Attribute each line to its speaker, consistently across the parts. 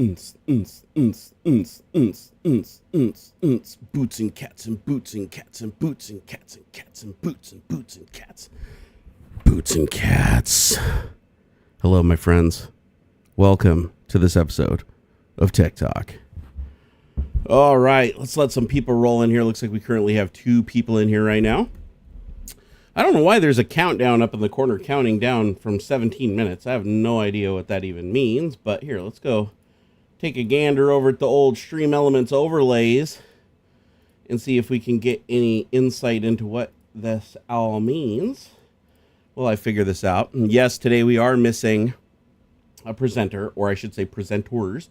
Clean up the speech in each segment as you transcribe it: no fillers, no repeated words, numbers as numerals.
Speaker 1: Boots and cats and boots and cats and boots and cats and cats and boots and boots and cats. Boots and cats. Hello, my friends. Welcome to this episode of Tech Talk. All right, let's let some people roll in here. Looks like we currently have 2 people in here right now. I don't know why there's a countdown up in the corner counting down from 17 minutes. I have no idea what that even means, but here, let's go take a gander over at the old Stream Elements overlays and see if we can get any insight into what this all means. Well, I figure this out. And yes, today we are missing a presenter, or I should say presenters,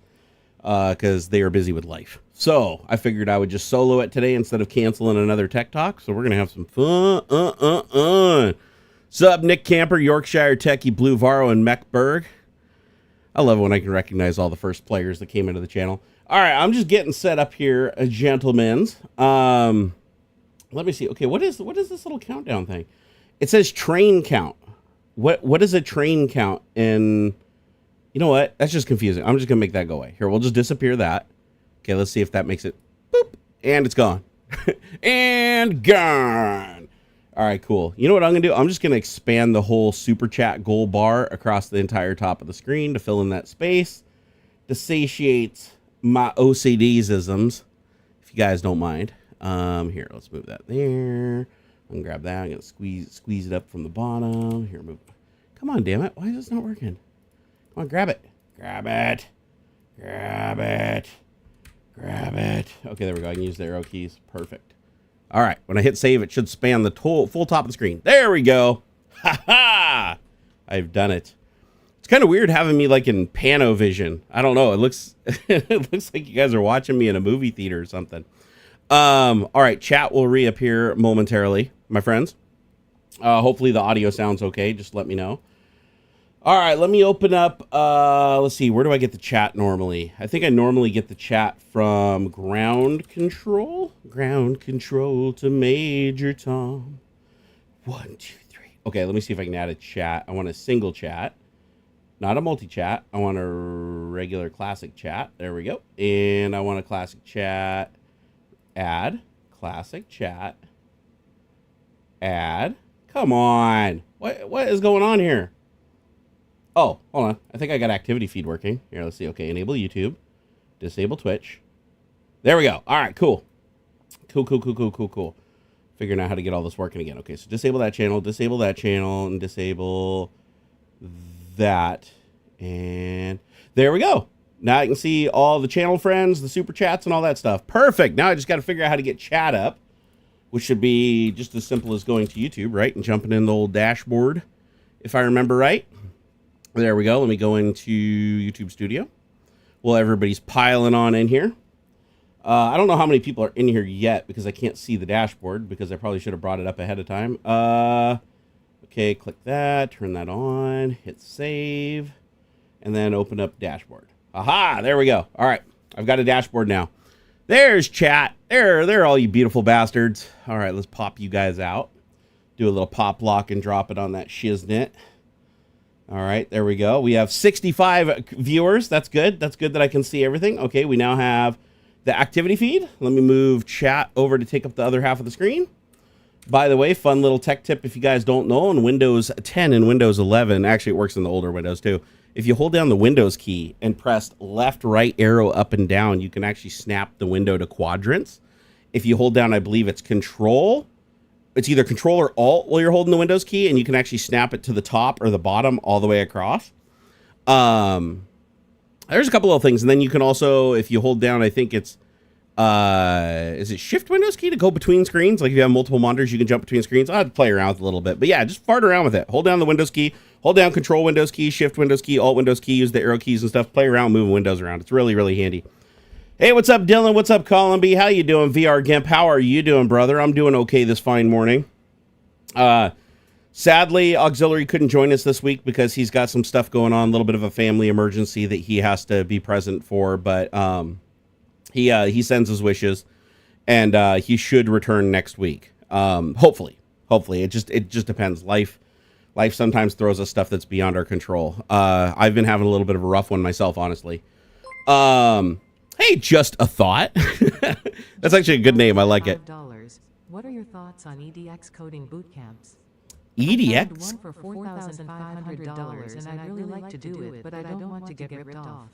Speaker 1: because they are busy with life. So I figured I would just solo it today instead of canceling another Tech Talk. So we're going to have some fun. Sup, Nick Camper, Yorkshire Techie, Blue Varro, and Mechberg. I love it when I can recognize all the first players that came into the channel. All right, I'm just getting set up here, gentlemen's. Let me see. Okay, what is this little countdown thing? It says train count. What is a train count? And you know what? That's just confusing. I'm just going to make that go away. Here, we'll just disappear that. Okay, let's see if that makes it boop. And it's gone. And gone. All right, cool. You know what I'm going to do? I'm just going to expand the whole super chat goal bar across the entire top of the screen to fill in that space, to satiate my OCD-isms, if you guys don't mind. Here, let's move that there. I'm going to grab that. I'm going to squeeze it up from the bottom. Here, move. Come on, damn it. Why is this not working? Come on, grab it. Grab it. Grab it. Grab it. Okay, there we go. I can use the arrow keys. Perfect. All right. When I hit save, it should span the full top of the screen. There we go. Ha ha! I've done it. It's kind of weird having me like in Panovision. I don't know. It looks it looks like you guys are watching me in a movie theater or something. All right. Chat will reappear momentarily, my friends. Hopefully the audio sounds okay. Just let me know. All right, let me open up, let's see, where do I get the chat normally? I think I normally get the chat from ground control. Ground control to Major Tom. 1, 2, 3. Okay, let me see if I can add a chat. I want a single chat, not a multi-chat. I want a regular classic chat. There we go. And I want a classic chat. Add. Classic chat. Add. Come on. What is going on here? Oh, hold on. I think I got activity feed working. Here, let's see. Okay, enable YouTube. Disable Twitch. There we go. All right, cool. Cool. Figuring out how to get all this working again. Okay, so disable that channel, and disable that. And there we go. Now I can see all the channel friends, the super chats, and all that stuff. Perfect. Now I just got to figure out how to get chat up, which should be just as simple as going to YouTube, right? And jumping in the old dashboard, if I remember right. There we go. Let me go into YouTube Studio. Well, everybody's piling on in here. I don't know how many people are in here yet because I can't see the dashboard because I probably should have brought it up ahead of time. Okay, click that, turn that on, hit save, and then open up dashboard. Aha, there we go. All right, I've got a dashboard now. There's chat. There, all you beautiful bastards. All right, let's pop you guys out. Do a little pop, lock, and drop it on that shiznit. All right, there we go. We have 65 viewers. That's good. That's good that I can see everything. Okay, we now have the activity feed. Let me move chat over to take up the other half of the screen. By the way, fun little tech tip if you guys don't know, on Windows 10 and Windows 11, actually it works in the older Windows too. If you hold down the Windows key and press left, right arrow up and down, you can actually snap the window to quadrants. If you hold down, I believe it's Control. It's either Control or Alt while you're holding the Windows key, and you can actually snap it to the top or the bottom all the way across. There's a couple of things, and then you can also, if you hold down, I think it's, is it Shift Windows key to go between screens? Like if you have multiple monitors, you can jump between screens. I have to play around with it a little bit, but yeah, just fart around with it. Hold down the Windows key, hold down Control Windows key, Shift Windows key, Alt Windows key, use the arrow keys and stuff. Play around, moving windows around. It's really, really handy. Hey, what's up, Dylan? What's up, Colin B? How you doing, VR Gimp? How are you doing, brother? I'm doing okay this fine morning. Sadly, AuxxZillary couldn't join us this week because he's got some stuff going on, a little bit of a family emergency that he has to be present for, but he sends his wishes, and he should return next week. Hopefully. It just depends. Life sometimes throws us stuff that's beyond our control. I've been having a little bit of a rough one myself, honestly. Hey, just a thought. That's actually a good name. I like it.
Speaker 2: What are your thoughts on EDX coding bootcamps?
Speaker 1: EDX?
Speaker 2: One for $4,500, and I'd really like to do it, but I don't want to get ripped off.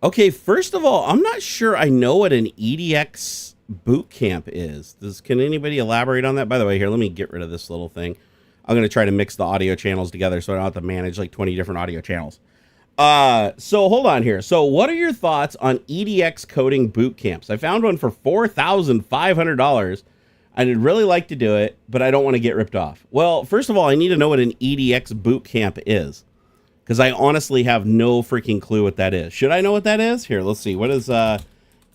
Speaker 1: Okay, first of all, I'm not sure I know what an EDX bootcamp is. Can anybody elaborate on that? By the way, here, let me get rid of this little thing. I'm going to try to mix the audio channels together so I don't have to manage like 20 different audio channels. So hold on here. So what are your thoughts on EDX coding boot camps? I found one for $4,500. I'd really like to do it, but I don't want to get ripped off. Well, first of all, I need to know what an EDX boot camp is, because I honestly have no freaking clue what that is. Should I know what that is? Here, let's see. What is that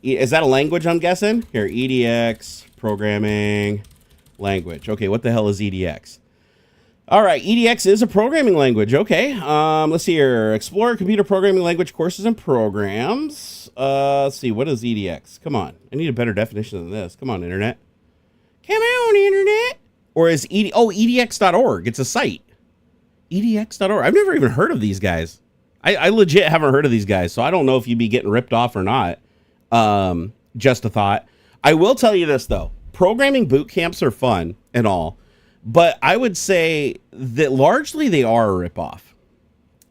Speaker 1: a language, I'm guessing? Here, EDX programming language. Okay, what the hell is EDX? All right, EDX is a programming language. Okay, let's see here. Explore computer programming language courses and programs. Let's see, what is EDX? Come on, I need a better definition than this. Come on, internet. Come on, internet. Or is edx.org. It's a site. edx.org. I've never even heard of these guys. I legit haven't heard of these guys, so I don't know if you'd be getting ripped off or not. Just a thought. I will tell you this, though. Programming boot camps are fun and all, but I would say that largely they are a ripoff.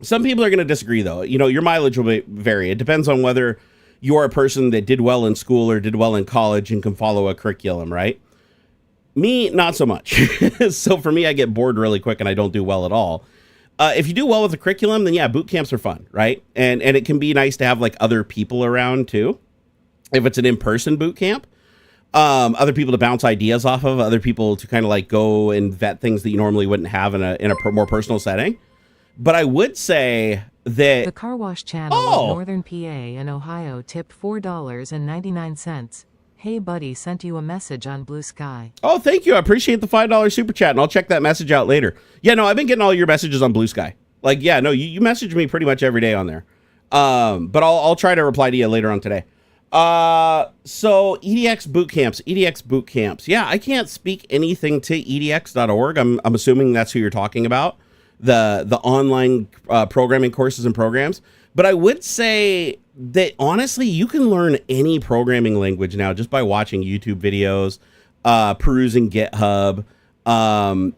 Speaker 1: Some people are going to disagree, though. You know, your mileage will vary. It depends on whether you're a person that did well in school or did well in college and can follow a curriculum, right? Me, not so much. So for me, I get bored really quick and I don't do well at all. If you do well with the curriculum, then yeah, boot camps are fun, right? And it can be nice to have like other people around too. If it's an in-person boot camp, other people to bounce ideas off of, other people to kind of like go and vet things that you normally wouldn't have in a more personal setting. But I would say that
Speaker 2: the car wash channel of Northern PA and Ohio tipped $4.99. Hey buddy, sent you a message on BlueSky.
Speaker 1: Oh, thank you. I appreciate the $5 super chat, and I'll check that message out later. Yeah, no, I've been getting all your messages on BlueSky. Like, yeah, no, you message me pretty much every day on there. But I'll try to reply to you later on today. So EDX boot camps. Yeah, I can't speak anything to edx.org. I'm assuming that's who you're talking about. The online programming courses and programs. But I would say that honestly, you can learn any programming language now just by watching YouTube videos, perusing GitHub.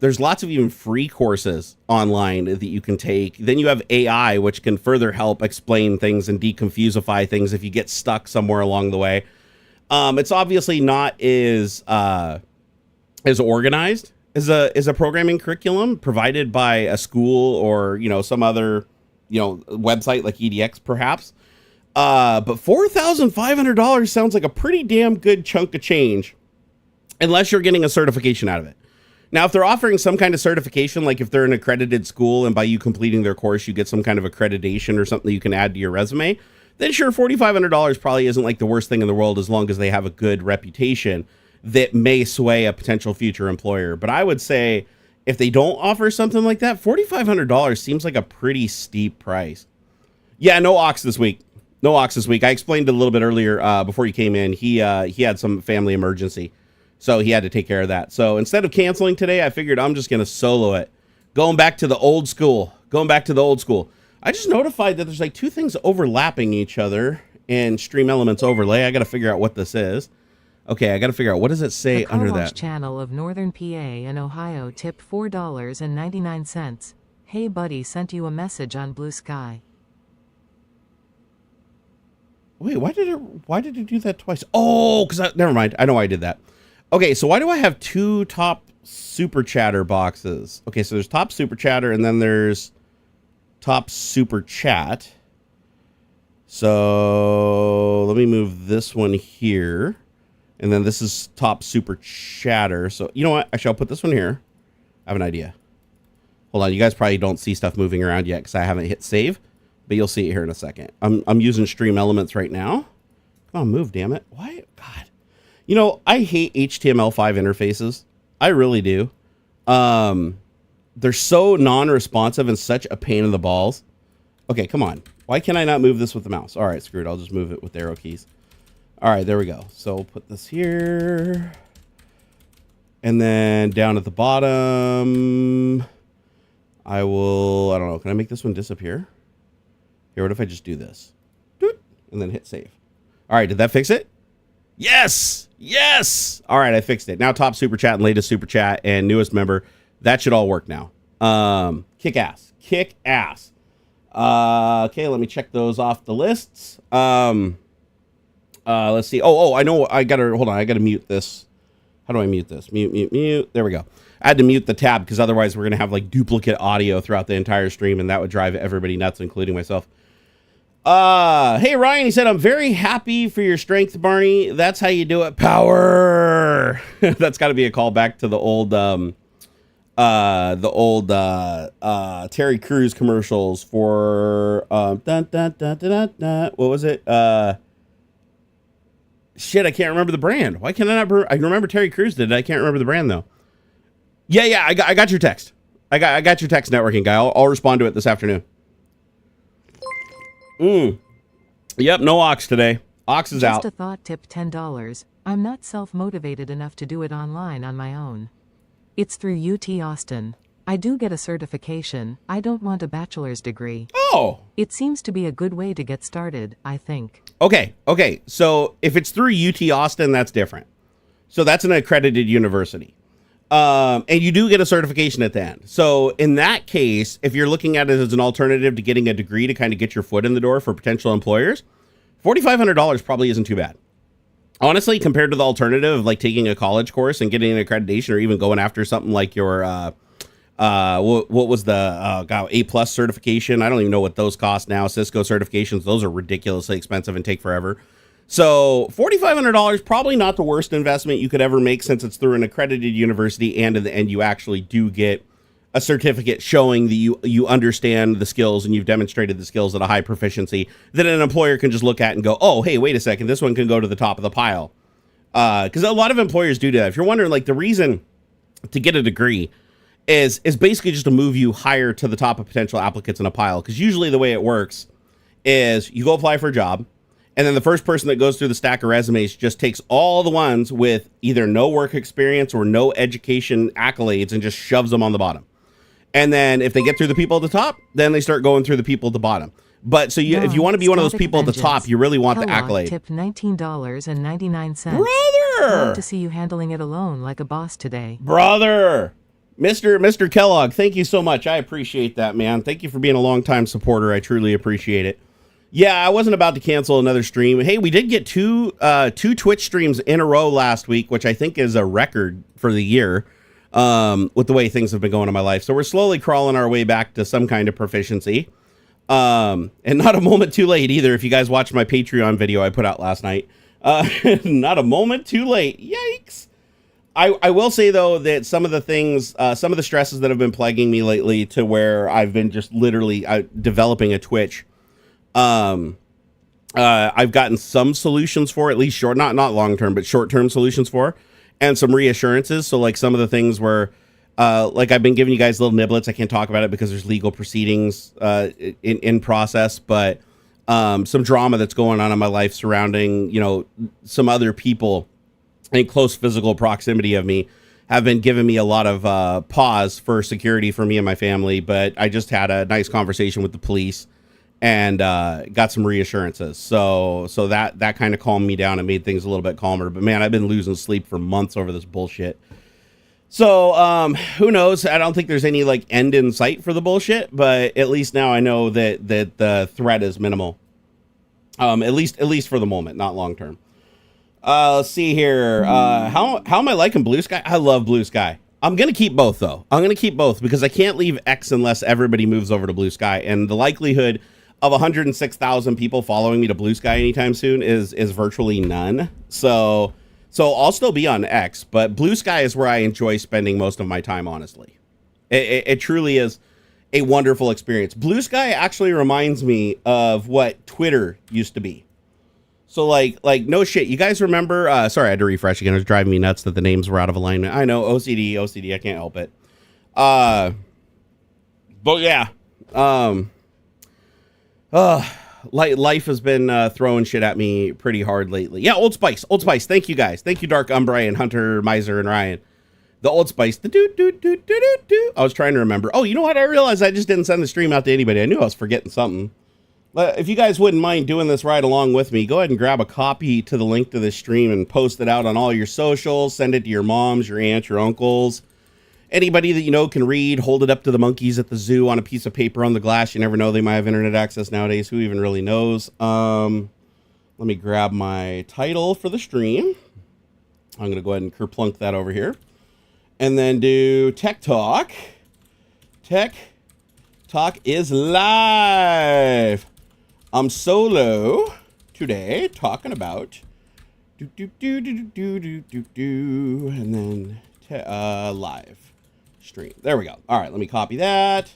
Speaker 1: There's lots of even free courses online that you can take. Then you have AI, which can further help explain things and deconfusify things if you get stuck somewhere along the way. It's obviously not as organized as a programming curriculum provided by a school or, you know, some other, you know, website like EDX perhaps. But $4,500 sounds like a pretty damn good chunk of change, unless you're getting a certification out of it. Now, if they're offering some kind of certification, like if they're an accredited school and by you completing their course, you get some kind of accreditation or something you can add to your resume, then sure, $4,500 probably isn't like the worst thing in the world as long as they have a good reputation that may sway a potential future employer. But I would say if they don't offer something like that, $4,500 seems like a pretty steep price. Yeah, no Aux this week. I explained it a little bit earlier before you came in. He had some family emergency, so he had to take care of that. So instead of canceling today, I figured I'm just going to solo it. Going back to the old school. I just notified that there's like two things overlapping each other in Stream Elements overlay. I got to figure out what this is. Okay, I got to figure out what does it say under that.
Speaker 2: The channel of Northern PA and Ohio tipped $4.99. Hey buddy, sent you a message on BlueSky.
Speaker 1: Wait, why did it do that twice? Oh, never mind. I know why I did that. Okay, so why do I have two top super chatter boxes? Okay, so there's top super chatter and then there's top super chat. So let me move this one here. And then this is top super chatter. So you know what? Actually, I'll put this one here. I have an idea. Hold on. You guys probably don't see stuff moving around yet because I haven't hit save. But you'll see it here in a second. I'm using Stream Elements right now. Come on, move, damn it. Why? God. You know, I hate HTML5 interfaces. I really do. They're so non-responsive and such a pain in the balls. Okay, come on. Why can I not move this with the mouse? All right, screw it. I'll just move it with the arrow keys. All right, there we go. So we'll put this here. And then down at the bottom, I don't know. Can I make this one disappear? Here, what if I just do this? And and then hit save. All right, did that fix it? Yes, yes. All right, I fixed it. Now top super chat and latest super chat and newest member. That should all work now. Kick ass. Okay, let me check those off the lists. Let's see. I know. Hold on. I gotta mute this. How do I mute this? Mute. There we go. I had to mute the tab because otherwise we're gonna have like duplicate audio throughout the entire stream, and that would drive everybody nuts, including myself. Hey Ryan, he said, I'm very happy for your strength, Barney. That's how you do it. Power. That's got to be a callback to the old Terry Crews commercials for what was it? Shit, I can't remember the brand. Why can't I not? I remember Terry Crews did it. I can't remember the brand though. Yeah, I got your text. I got your text, networking guy. I'll respond to it this afternoon. Yep, no Aux today. Aux is out.
Speaker 2: Just a thought, tip $10. I'm not self-motivated enough to do it online on my own. It's through UT Austin. I do get a certification. I don't want a bachelor's degree.
Speaker 1: Oh.
Speaker 2: It seems to be a good way to get started, I think.
Speaker 1: Okay. So if it's through UT Austin, that's different. So that's an accredited university. And you do get a certification at the end. So in that case, if you're looking at it as an alternative to getting a degree to kind of get your foot in the door for potential employers, $4,500 probably isn't too bad. Honestly, compared to the alternative of like taking a college course and getting an accreditation, or even going after something like your, what was the A+ certification? I don't even know what those cost now. Cisco certifications, those are ridiculously expensive and take forever. So $4,500, probably not the worst investment you could ever make, since it's through an accredited university, and in the end, you actually do get a certificate showing that you understand the skills and you've demonstrated the skills at a high proficiency that an employer can just look at and go, oh, hey, wait a second, this one can go to the top of the pile. Because a lot of employers do that. If you're wondering, like, the reason to get a degree is basically just to move you higher to the top of potential applicants in a pile. Because usually the way it works is you go apply for a job, and then the first person that goes through the stack of resumes just takes all the ones with either no work experience or no education accolades and just shoves them on the bottom. And then if they get through the people at the top, then they start going through the people at the bottom. But so if you want to be one of those people at the top, you really want the accolade.
Speaker 2: Tip $19.99.
Speaker 1: Brother!
Speaker 2: Love to see you handling it alone like a boss today.
Speaker 1: Brother! Mr. Kellogg, thank you so much. I appreciate that, man. Thank you for being a longtime supporter. I truly appreciate it. Yeah, I wasn't about to cancel another stream. Hey, we did get two Twitch streams in a row last week, which I think is a record for the year, with the way things have been going in my life. So we're slowly crawling our way back to some kind of proficiency. And not a moment too late either. If you guys watched my Patreon video I put out last night, not a moment too late. Yikes. I will say, though, that some of the things, some of the stresses that have been plaguing me lately, to where I've been just literally developing a Twitch, I've gotten some solutions for, at least not long-term, but short-term solutions for, and some reassurances. So like some of the things where, like I've been giving you guys little niblets. I can't talk about it because there's legal proceedings in process, but some drama that's going on in my life surrounding, some other people in close physical proximity of me have been giving me a lot of pause for security for me and my family. But I just had a nice conversation with the police and got some reassurances. So that kind of calmed me down and made things a little bit calmer. But man, I've been losing sleep for months over this bullshit. So who knows? I don't think there's any like end in sight for the bullshit, but at least now I know that the threat is minimal. At least for the moment, not long term. Let's see here. How am I liking BlueSky? I love BlueSky. I'm going to keep both, though. I'm going to keep both because I can't leave X unless everybody moves over to BlueSky. And the likelihood of 106,000 people following me to BlueSky anytime soon is virtually none. So I'll still be on X, but BlueSky is where I enjoy spending most of my time, honestly. It truly is a wonderful experience. BlueSky actually reminds me of what Twitter used to be. So like no shit. You guys remember? Sorry, I had to refresh again. It was driving me nuts that the names were out of alignment. I know, OCD. I can't help it. But yeah. Life has been throwing shit at me pretty hard lately. Yeah, Old Spice. Thank you guys. Thank you, Dark Umbre and Hunter, Miser, and Ryan. The Old Spice. The do. I was trying to remember. Oh, you know what? I realized I just didn't send the stream out to anybody. I knew I was forgetting something. If you guys wouldn't mind doing this right along with me, go ahead and grab a copy to the link to this stream and post it out on all your socials. Send it to your moms, your aunts, your uncles. Anybody that you know can read, hold it up to the monkeys at the zoo on a piece of paper on the glass. You never know, they might have internet access nowadays. Who even really knows? Let me grab my title for the stream. I'm going to go ahead and kerplunk that over here. And then do Tech Talk. Tech Talk is live. I'm solo today talking about and then live stream. There we go. All right, let me copy that.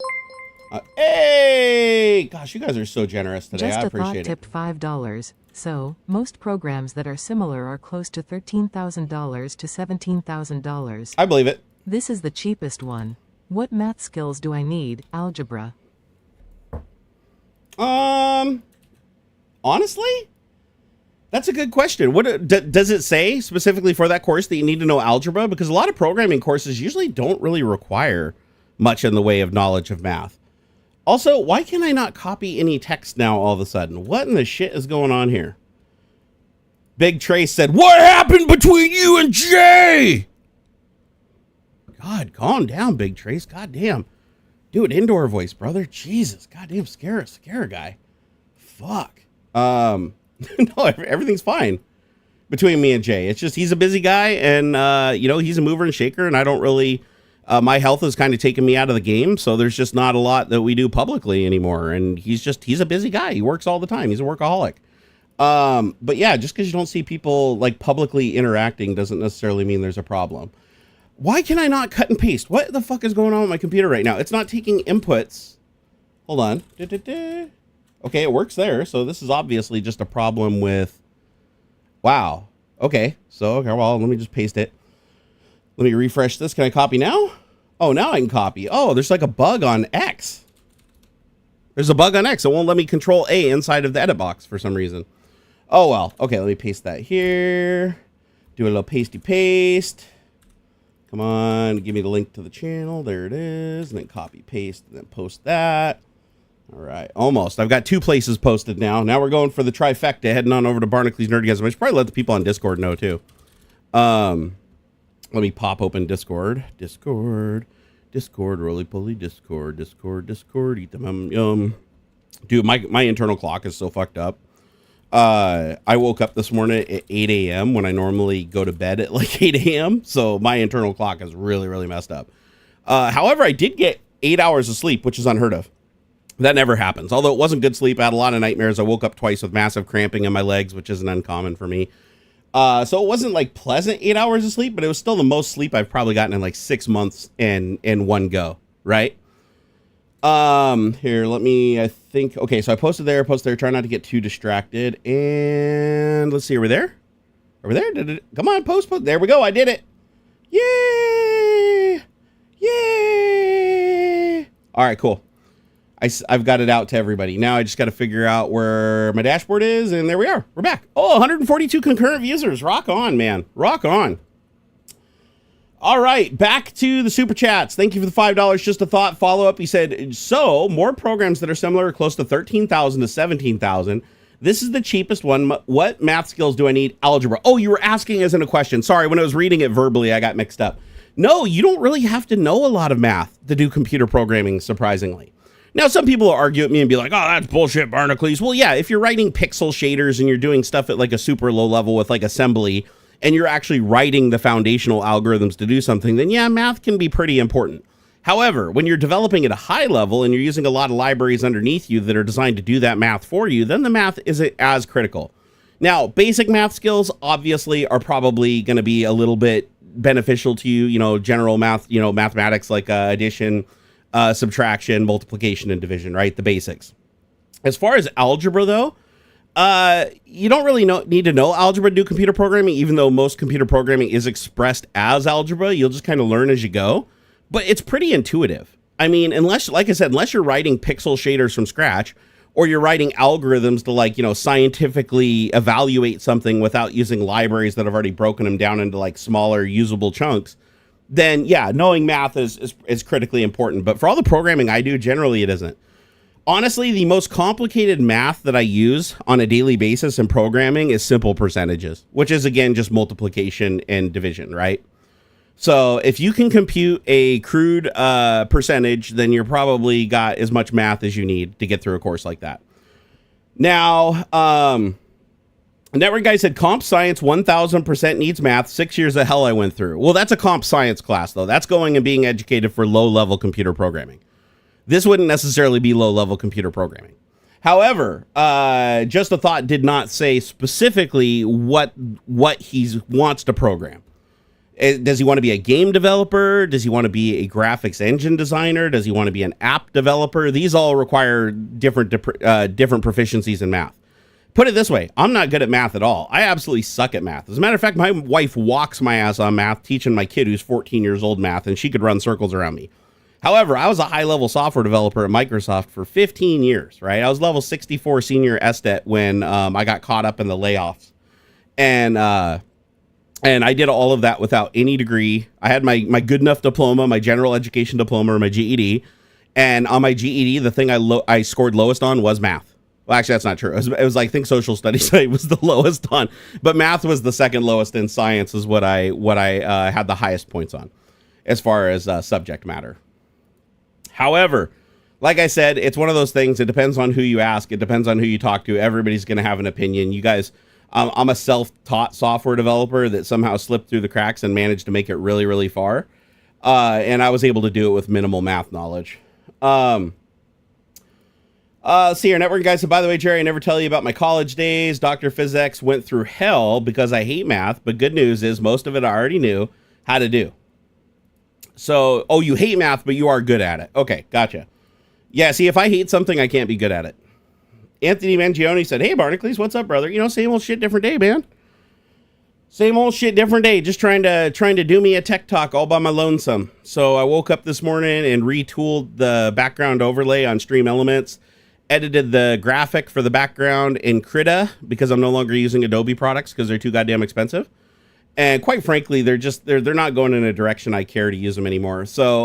Speaker 1: Hey, gosh, you guys are so generous today.
Speaker 2: Just
Speaker 1: I
Speaker 2: a
Speaker 1: appreciate
Speaker 2: thought,
Speaker 1: it.
Speaker 2: tipped $5. So, most programs that are similar are close to $13,000 to $17,000.
Speaker 1: I believe it.
Speaker 2: This is the cheapest one. What math skills do I need? Algebra.
Speaker 1: Honestly, that's a good question. What does it say specifically for that course that you need to know algebra? Because a lot of programming courses usually don't really require much in the way of knowledge of math. Also, why can I not copy any text now all of a sudden? What in the shit is going on here? Big Trace said, "What happened between you and Jay?" God, calm down, Big Trace. God damn. Do an indoor voice, brother. Jesus. Goddamn, scare a guy. Fuck. No, everything's fine between me and Jay. It's just he's a busy guy, and he's a mover and shaker, and I don't really my health has kind of taken me out of the game, so there's just not a lot that we do publicly anymore. And he's a busy guy. He works all the time. He's a workaholic. But yeah, just because you don't see people like publicly interacting doesn't necessarily mean there's a problem. Why can I not cut and paste? What the fuck is going on with my computer right now? It's not taking inputs. Hold on. Okay, it works there. So this is obviously just a problem with... Wow. Okay. Well, let me just paste it. Let me refresh this. Can I copy now? Oh, now I can copy. Oh, there's like a bug on X. There's a bug on X. It won't let me control A inside of the edit box for some reason. Oh, well. Okay, let me paste that here. Do a little pasty paste. Come on, give me the link to the channel. There it is. And then copy, paste, and then post that. All right, almost. I've got 2 places posted now. Now we're going for the trifecta, heading on over to Barnacules Nerdgasm. I should probably let the people on Discord know, too. Let me pop open Discord. Discord, roly-poly, Discord. Eat them, yum. Dude, my internal clock is so fucked up. I woke up this morning at 8 a.m. when I normally go to bed at like 8 a.m. So my internal clock is really, really messed up. However, I did get 8 hours of sleep, which is unheard of. That never happens. Although it wasn't good sleep. I had a lot of nightmares. I woke up twice with massive cramping in my legs, which isn't uncommon for me. So it wasn't like pleasant 8 hours of sleep, but it was still the most sleep I've probably gotten in like 6 months in one go. Right? Here, I think, okay, so I posted there, try not to get too distracted, and let's see, are we there? Come on, post, there we go, I did it. Yay! All right, cool. I've got it out to everybody. Now I just got to figure out where my dashboard is, and there we are. We're back. Oh, 142 concurrent users. Rock on, man. Rock on. All right, back to the super chats. Thank you for the $5. Just a thought follow-up. He said, so more programs that are similar are close to 13,000 to 17,000. This is the cheapest one. What math skills do I need? Algebra. Oh, you were asking as in a question. Sorry, when I was reading it verbally, I got mixed up. No, you don't really have to know a lot of math to do computer programming, surprisingly. Now, some people will argue at me and be like, oh, that's bullshit, Barnacules. Well, yeah, if you're writing pixel shaders and you're doing stuff at like a super low level with like assembly, and you're actually writing the foundational algorithms to do something, then yeah, math can be pretty important. However, when you're developing at a high level and you're using a lot of libraries underneath you that are designed to do that math for you, then the math isn't as critical. Now, basic math skills obviously are probably going to be a little bit beneficial to you, general math, mathematics like addition, subtraction, multiplication, and division, right? The basics. As far as algebra, though, you don't really need to know algebra to do computer programming, even though most computer programming is expressed as algebra. You'll just kind of learn as you go, but it's pretty intuitive. I mean, unless you're writing pixel shaders from scratch, or you're writing algorithms to scientifically evaluate something without using libraries that have already broken them down into like smaller usable chunks, then yeah, knowing math is critically important. But for all the programming I do, generally it isn't. Honestly, the most complicated math that I use on a daily basis in programming is simple percentages, which is, again, just multiplication and division, right? So if you can compute a crude percentage, then you're probably got as much math as you need to get through a course like that. Now, Network Guy said, comp science 1000% needs math. 6 years of hell I went through. Well, that's a comp science class, though. That's going and being educated for low-level computer programming. This wouldn't necessarily be low-level computer programming. However, Just a Thought did not say specifically what he wants to program. Does he want to be a game developer? Does he want to be a graphics engine designer? Does he want to be an app developer? These all require different proficiencies in math. Put it this way, I'm not good at math at all. I absolutely suck at math. As a matter of fact, my wife walks my ass on math, teaching my kid who's 14 years old math, and she could run circles around me. However, I was a high-level software developer at Microsoft for 15 years, right? I was level 64 senior estet when I got caught up in the layoffs. And I did all of that without any degree. I had my good enough diploma, my general education diploma, or my GED. And on my GED, the thing I scored lowest on was math. Well, actually, that's not true. It was like, I think social studies was the lowest on. But math was the second lowest, and science is what I had the highest points on as far as subject matter. However, like I said, it's one of those things. It depends on who you ask. It depends on who you talk to. Everybody's going to have an opinion. You guys, I'm a self-taught software developer that somehow slipped through the cracks and managed to make it really, really far. And I was able to do it with minimal math knowledge. See here, Network Guy said, by the way, Jerry, I never tell you about my college days. Dr. Physics went through hell because I hate math. But good news is most of it I already knew how to do. So, oh, you hate math, but you are good at it. Okay, gotcha. Yeah, see, if I hate something, I can't be good at it. Anthony Mangione said, hey, Barnacules, what's up, brother? You know, same old shit, different day, man. Same old shit, different day. Just trying to do me a tech talk all by my lonesome. So I woke up this morning and retooled the background overlay on Stream Elements, edited the graphic for the background in Krita because I'm no longer using Adobe products because they're too goddamn expensive. And quite frankly, they're not going in a direction I care to use them anymore. So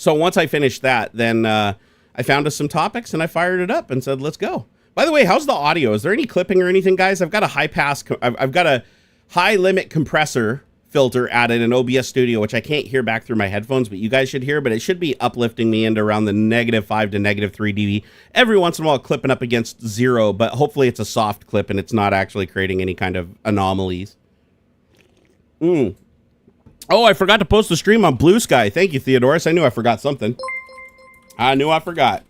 Speaker 1: once I finished that, then I found us some topics and I fired it up and said, let's go. By the way, how's the audio? Is there any clipping or anything, guys? I've got a high limit compressor filter added in OBS Studio, which I can't hear back through my headphones, but you guys should hear. But it should be uplifting me into around the -5 to -3 dB. Every once in a while, clipping up against 0, but hopefully it's a soft clip and it's not actually creating any kind of anomalies. Oh, I forgot to post the stream on BlueSky. Thank you, Theodorus. I knew I forgot something. I knew I forgot.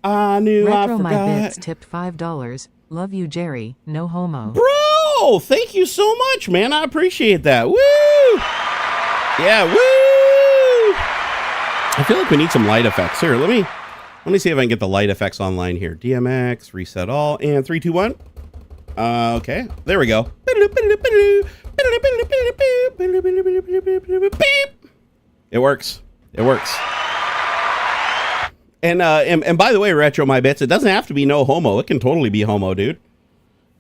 Speaker 2: Retro My Bits tipped $5. Love you, Jerry. No homo.
Speaker 1: Bro, thank you so much, man. I appreciate that. Woo! Yeah, woo! I feel like we need some light effects. Here, let me see if I can get the light effects online here. DMX, reset all, and 3, 2, 1. Okay, there we go. It works. It works. And by the way, Retro My Bits, it doesn't have to be no homo. It can totally be homo, dude.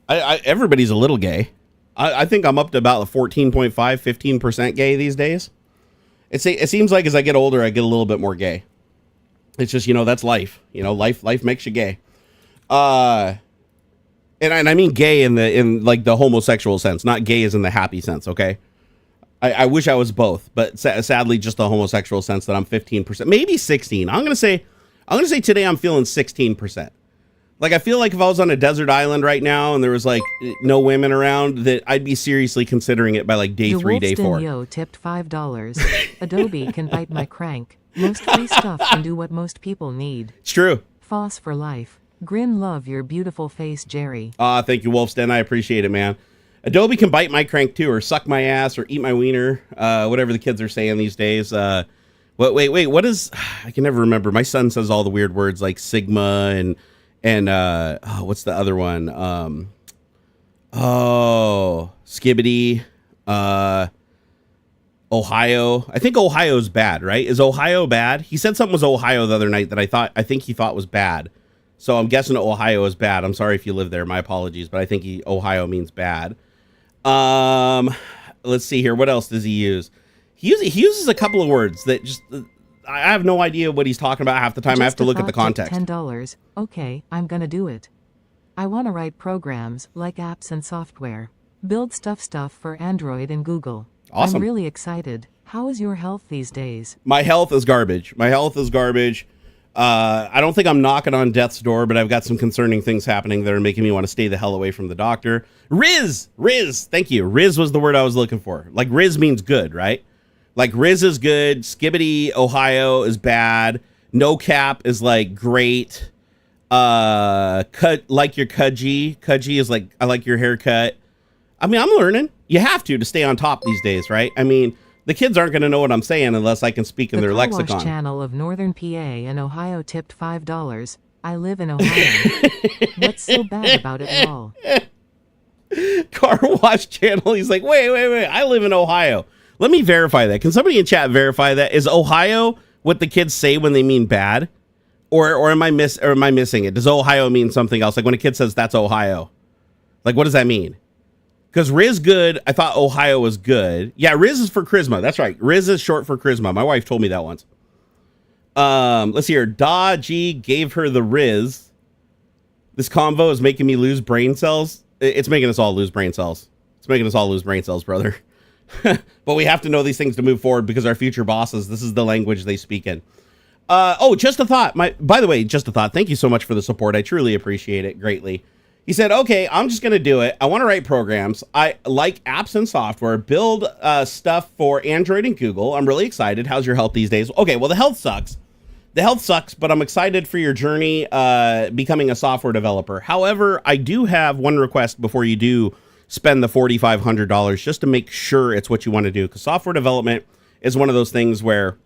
Speaker 1: Everybody's a little gay. I think I'm up to about 14.5, 15% gay these days. It seems like as I get older, I get a little bit more gay. It's just, that's life. Life makes you gay. And I mean gay in like the homosexual sense, not gay as in the happy sense, okay? I wish I was both, but sadly just the homosexual sense that I'm 15%, maybe 16. I'm gonna say today I'm feeling 16%. Like I feel like if I was on a desert island right now and there was like no women around, that I'd be seriously considering it by like day 3, day 4.
Speaker 2: Yo tipped $5. Adobe can bite my crank. Most free stuff can do what most people need.
Speaker 1: It's true.
Speaker 2: Foss for life. Grin love your beautiful face, Jerry.
Speaker 1: Thank you, Wolfsden. I appreciate it, man. Adobe can bite my crank too, or suck my ass, or eat my wiener, whatever the kids are saying these days. Wait, what is? I can never remember. My son says all the weird words like Sigma and what's the other one? Skibbity, Ohio. I think Ohio's bad, right? Is Ohio bad? He said something was Ohio the other night that I think he thought was bad. So I'm guessing Ohio is bad. I'm sorry if you live there. My apologies, but I think Ohio means bad. Let's see here. What else does he use? He uses a couple of words that just I have no idea what he's talking about half the time. I have to look at the context.
Speaker 2: $10. Okay, I'm gonna do it. I want to write programs, like apps and software. Build stuff for Android and Google.
Speaker 1: Awesome.
Speaker 2: I'm really excited. How is your health these days?
Speaker 1: My health is garbage. I don't think I'm knocking on death's door, but I've got some concerning things happening that are making me want to stay the hell away from the doctor. Riz, thank you. Riz was the word I was looking for. Like, Riz means good, right? Like, Riz is good. Skibbity, Ohio is bad. No cap is like great. Like your Kudgy. Kudgy is like, I like your haircut. I mean, I'm learning. You have to stay on top these days, right? I mean, the kids aren't going to know what I'm saying unless I can speak in their lexicon.
Speaker 2: The Car Wash Channel of Northern PA in Ohio tipped $5. I live in Ohio. What's so bad about it all?
Speaker 1: Car Wash Channel. He's like, wait. I live in Ohio. Let me verify that. Can somebody in chat verify that? Is Ohio what the kids say when they mean bad? Or am I missing it? Does Ohio mean something else? Like when a kid says that's Ohio, like what does that mean? Because Riz good, I thought Ohio was good. Yeah, Riz is for charisma. That's right. Riz is short for charisma. My wife told me that once. Let's see here. Da G gave her the Riz. This convo is making me lose brain cells. It's making us all lose brain cells. It's making us all lose brain cells, brother. But we have to know these things to move forward because our future bosses, this is the language they speak in. Just a thought. By the way, just a thought. Thank you so much for the support. I truly appreciate it greatly. He said, okay, I'm just going to do it. I want to write programs. I like apps and software, build stuff for Android and Google. I'm really excited. How's your health these days? Okay, well, the health sucks. But I'm excited for your journey becoming a software developer. However, I do have one request before you do spend the $4,500 just to make sure it's what you want to do. Because software development is one of those things where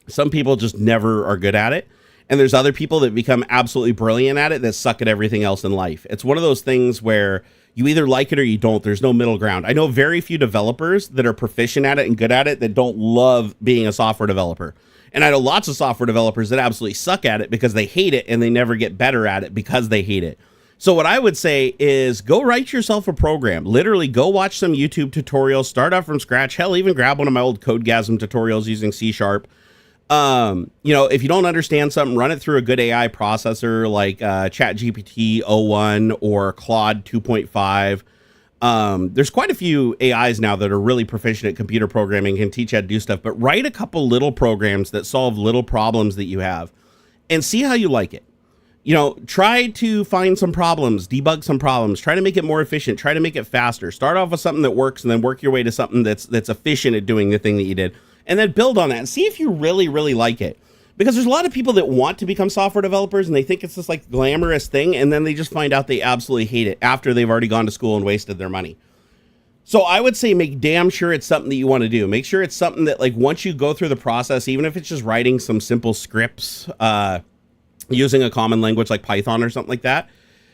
Speaker 1: some people just never are good at it. And there's other people that become absolutely brilliant at it that suck at everything else in life. It's one of those things where you either like it or you don't. There's no middle ground. I know very few developers that are proficient at it and good at it that don't love being a software developer. And I know lots of software developers that absolutely suck at it because they hate it and they never get better at it because they hate it. So what I would say is go write yourself a program. Literally go watch some YouTube tutorials, start off from scratch. Hell, even grab one of my old Codegasm tutorials using C#. If you don't understand something, run it through a good AI processor like ChatGPT 01 or Claude 2.5. There's quite a few AIs now that are really proficient at computer programming and teach you how to do stuff, but write a couple little programs that solve little problems that you have and see how you like it. Try to find some problems, debug some problems, try to make it more efficient, try to make it faster. Start off with something that works and then work your way to something that's efficient at doing the thing that you did. And then build on that and see if you really, really like it. Because there's a lot of people that want to become software developers and they think it's this like glamorous thing. And then they just find out they absolutely hate it after they've already gone to school and wasted their money. So I would say make damn sure it's something that you want to do. Make sure it's something that like once you go through the process, even if it's just writing some simple scripts, using a common language like Python or something like that,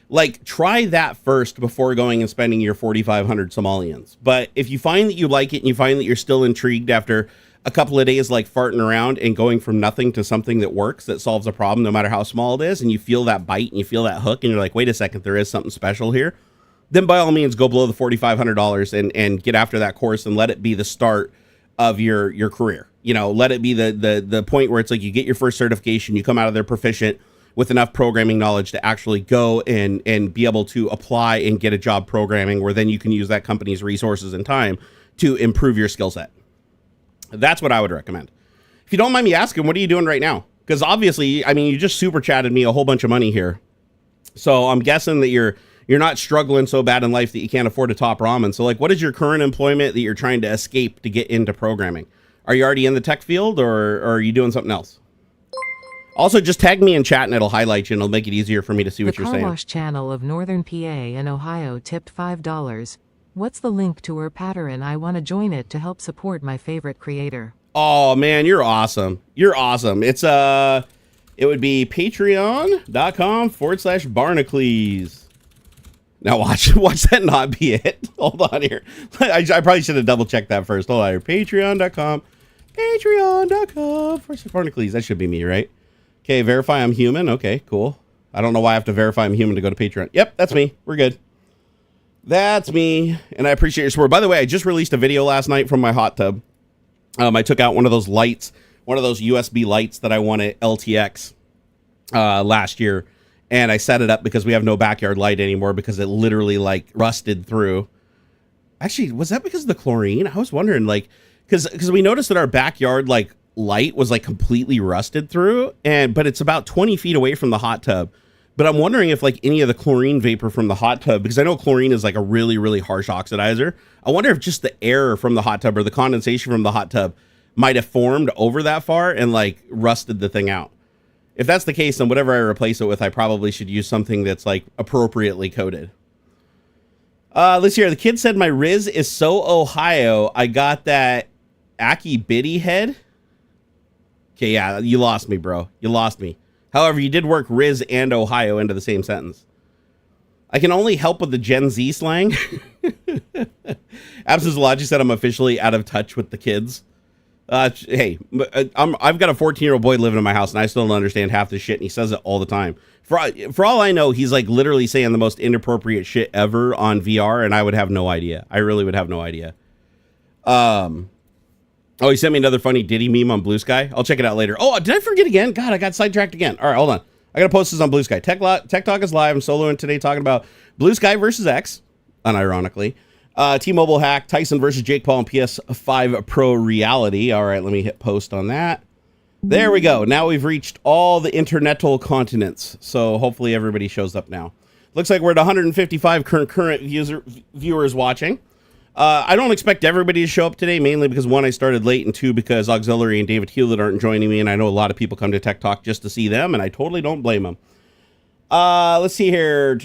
Speaker 1: like try that first before going and spending your 4,500 Somalians. But if you find that you like it and you find that you're still intrigued after a couple of days like farting around and going from nothing to something that works, that solves a problem no matter how small it is, and you feel that bite and you feel that hook and you're like, wait a second, there is something special here, then by all means go below the $4,500 and get after that course and let it be the start of your career. Let it be the point where it's like you get your first certification, you come out of there proficient with enough programming knowledge to actually go and be able to apply and get a job programming, where then you can use that company's resources and time to improve your skill set. That's what I would recommend. If you don't mind me asking, what are you doing right now? Because obviously, I mean, you just super chatted me a whole bunch of money here. So I'm guessing that you're not struggling so bad in life that you can't afford a top ramen. So like, what is your current employment that you're trying to escape to get into programming? Are you already in the tech field or are you doing something else? Also, just tag me in chat and it'll highlight you and it'll make it easier for me to see what you're saying.
Speaker 2: The Car Wash Channel of Northern PA in Ohio tipped $5. What's the link to her pattern? I want to join it to help support my favorite creator.
Speaker 1: Oh man, you're awesome. You're awesome. It would be patreon.com/Barnacules. Now watch that not be it. Hold on here. I probably should have double checked that first. Hold on here. Patreon.com/Barnacules. That should be me, right? Okay, verify I'm human. Okay, cool. I don't know why I have to verify I'm human to go to Patreon. Yep, that's me. We're good. That's me, and I appreciate your support. By the way, I just released a video last night from my hot tub. I took out one of those lights one of those USB lights that I won at LTX last year, and I set it up because we have no backyard light anymore because it literally like rusted through. Actually, was that because of the chlorine? I was wondering, like, because we noticed that our backyard like light was like completely rusted through, but it's about 20 feet away from the hot tub. But I'm wondering if like any of the chlorine vapor from the hot tub, because I know chlorine is like a really, really harsh oxidizer. I wonder if just the air from the hot tub or the condensation from the hot tub might have formed over that far and like rusted the thing out. If that's the case, then whatever I replace it with, I probably should use something that's like appropriately coated. Let's hear. The kid said my Riz is so Ohio. I got that Aki Biddy head. Okay, yeah, you lost me, bro. You lost me. However, you did work Riz and Ohio into the same sentence. I can only help with the Gen Z slang. Absence Logic said I'm officially out of touch with the kids. Hey, I've got a 14-year-old boy living in my house, and I still don't understand half the shit, and he says it all the time. For all I know, he's like literally saying the most inappropriate shit ever on VR, and I would have no idea. I really would have no idea. Oh, he sent me another funny Diddy meme on BlueSky. I'll check it out later. Oh, did I forget again? God, I got sidetracked again. All right, hold on. I got to post this on BlueSky. Tech Talk is live. I'm soloing today talking about BlueSky versus X, unironically. T-Mobile hack, Tyson versus Jake Paul, and PS5 Pro reality. All right, let me hit post on that. There we go. Now we've reached all the internetal continents. So hopefully everybody shows up now. Looks like we're at 155 current viewers watching. I don't expect everybody to show up today, mainly because one, I started late, and two, because AuxxZillary and David Hewlett aren't joining me, and I know a lot of people come to Tech Talk just to see them, and I totally don't blame them. Let's see here.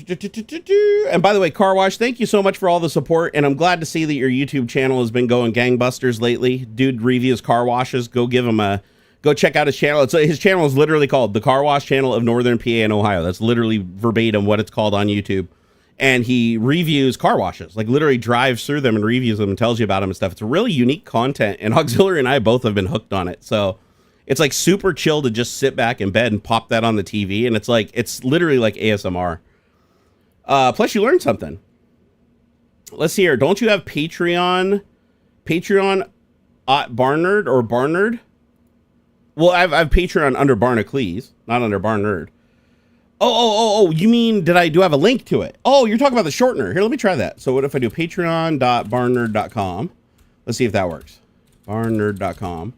Speaker 1: And by the way, Car Wash, thank you so much for all the support, and I'm glad to see that your YouTube channel has been going gangbusters lately. Dude reviews car washes. Go check out his channel. His channel is literally called The Car Wash Channel of Northern PA and Ohio. That's literally verbatim what it's called on YouTube. And he reviews car washes, like literally drives through them and reviews them and tells you about them and stuff. It's really unique content, and AuxxZillary and I both have been hooked on it. So it's like super chill to just sit back in bed and pop that on the TV, and it's literally like ASMR. Plus you learn something. Let's see here. Don't you have Patreon Barnerd or Barnerd? Well, I've Patreon under Barnacules, not under Barnerd. Oh, you mean, do I have a link to it? Oh, you're talking about the shortener. Here, let me try that. So what if I do patreon.barnerd.com? Let's see if that works. Barnerd.com.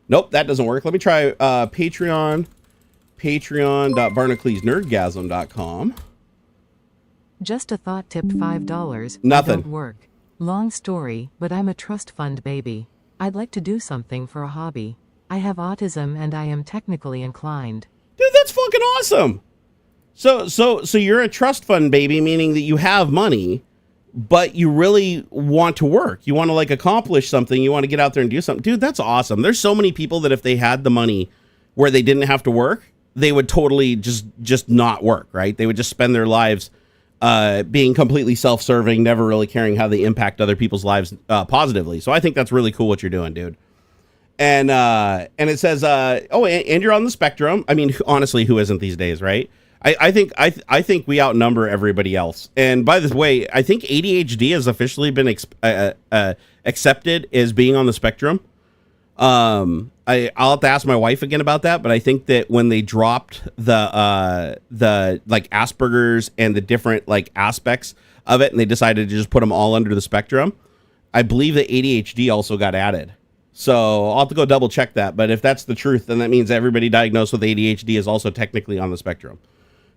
Speaker 1: Nope, that doesn't work. Let me try patreon.barnaculesnerdgasm.com.
Speaker 2: Just a thought, tipped $5.
Speaker 1: Nothing.
Speaker 2: I don't work. Long story, but I'm a trust fund baby. I'd like to do something for a hobby. I have autism and I am technically inclined.
Speaker 1: Dude, that's fucking awesome. So you're a trust fund baby, meaning that you have money, but you really want to work. You want to like accomplish something. You want to get out there and do something. Dude, that's awesome. There's so many people that if they had the money where they didn't have to work, they would totally just not work, right? They would just spend their lives being completely self-serving, never really caring how they impact other people's lives positively. So I think that's really cool what you're doing, dude. And it says, and you're on the spectrum. I mean, honestly, who isn't these days, right? I think we outnumber everybody else. And by the way, I think ADHD has officially been accepted as being on the spectrum. I'll have to ask my wife again about that, but I think that when they dropped the like Asperger's and the different like aspects of it, and they decided to just put them all under the spectrum, I believe that ADHD also got added. So I'll have to go double check that. But if that's the truth, then that means everybody diagnosed with ADHD is also technically on the spectrum.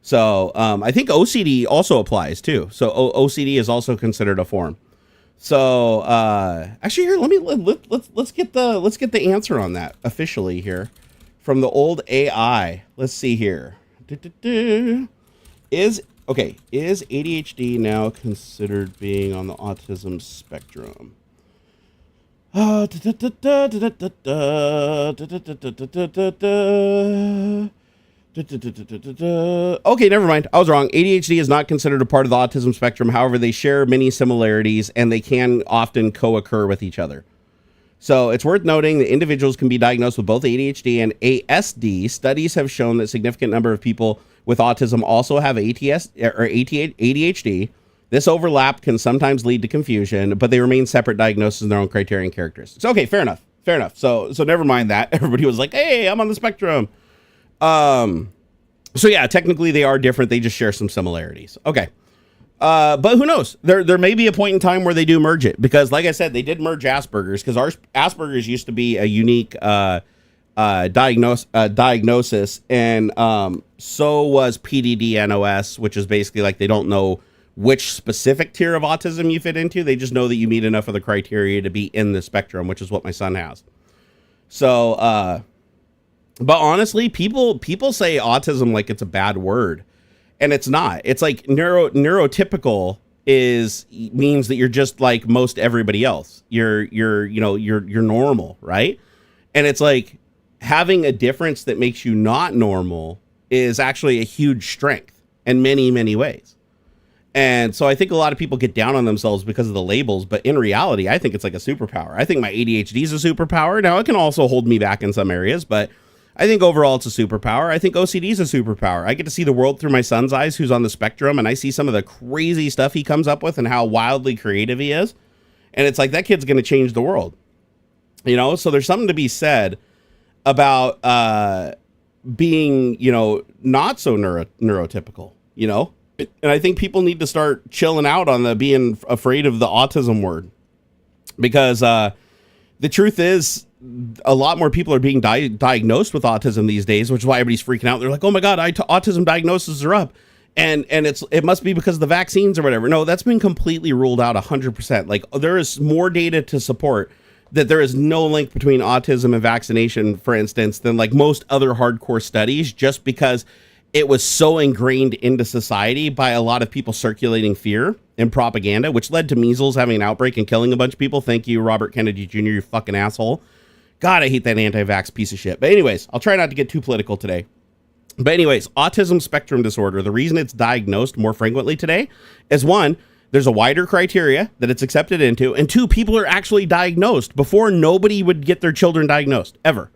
Speaker 1: So I think OCD also applies too. So OCD is also considered a form. So actually, here let's get the answer on that officially here from the old AI. Let's see here. Is ADHD now considered being on the autism spectrum? Okay, never mind. I was wrong. ADHD is not considered a part of the autism spectrum. However, they share many similarities and they can often co-occur with each other. So it's worth noting that individuals can be diagnosed with both ADHD and ASD. Studies have shown that a significant number of people with autism also have ADHD. This overlap can sometimes lead to confusion, but they remain separate diagnoses in their own criteria and characteristics. Okay, fair enough. fair enough. So never mind that. Everybody was like, hey, I'm on the spectrum. So yeah, technically they are different. They just share some similarities. Okay. But who knows? There may be a point in time where they do merge it, because like I said, they did merge Asperger's, because our Asperger's used to be a unique diagnosis, and so was PDD-NOS, which is basically like they don't know which specific tier of autism you fit into. They just know that you meet enough of the criteria to be in the spectrum, which is what my son has. So, but honestly, people say autism like it's a bad word. And it's not. It's like neurotypical means that you're just like most everybody else. You're normal, right? And it's like having a difference that makes you not normal is actually a huge strength in many, many ways. And so I think a lot of people get down on themselves because of the labels, but in reality, I think it's like a superpower. I think my ADHD is a superpower. Now, it can also hold me back in some areas, but I think overall it's a superpower. I think OCD is a superpower. I get to see the world through my son's eyes, who's on the spectrum, and I see some of the crazy stuff he comes up with and how wildly creative he is. And it's like, that kid's going to change the world. You know, so there's something to be said about being, not so neurotypical, And I think people need to start chilling out on the being afraid of the autism word. Because the truth is, a lot more people are being diagnosed with autism these days, which is why everybody's freaking out. They're like, oh my God, autism diagnoses are up. And it must be because of the vaccines or whatever. No, that's been completely ruled out 100%. Like, there is more data to support that there is no link between autism and vaccination, for instance, than like most other hardcore studies, just because it was so ingrained into society by a lot of people circulating fear and propaganda, which led to measles having an outbreak and killing a bunch of people. Thank you, Robert Kennedy Jr., you fucking asshole. God, I hate that anti-vax piece of shit. But anyways, I'll try not to get too political today. But anyways, autism spectrum disorder, the reason it's diagnosed more frequently today is, one, there's a wider criteria that it's accepted into, and two, people are actually diagnosed. Before, nobody would get their children diagnosed, ever,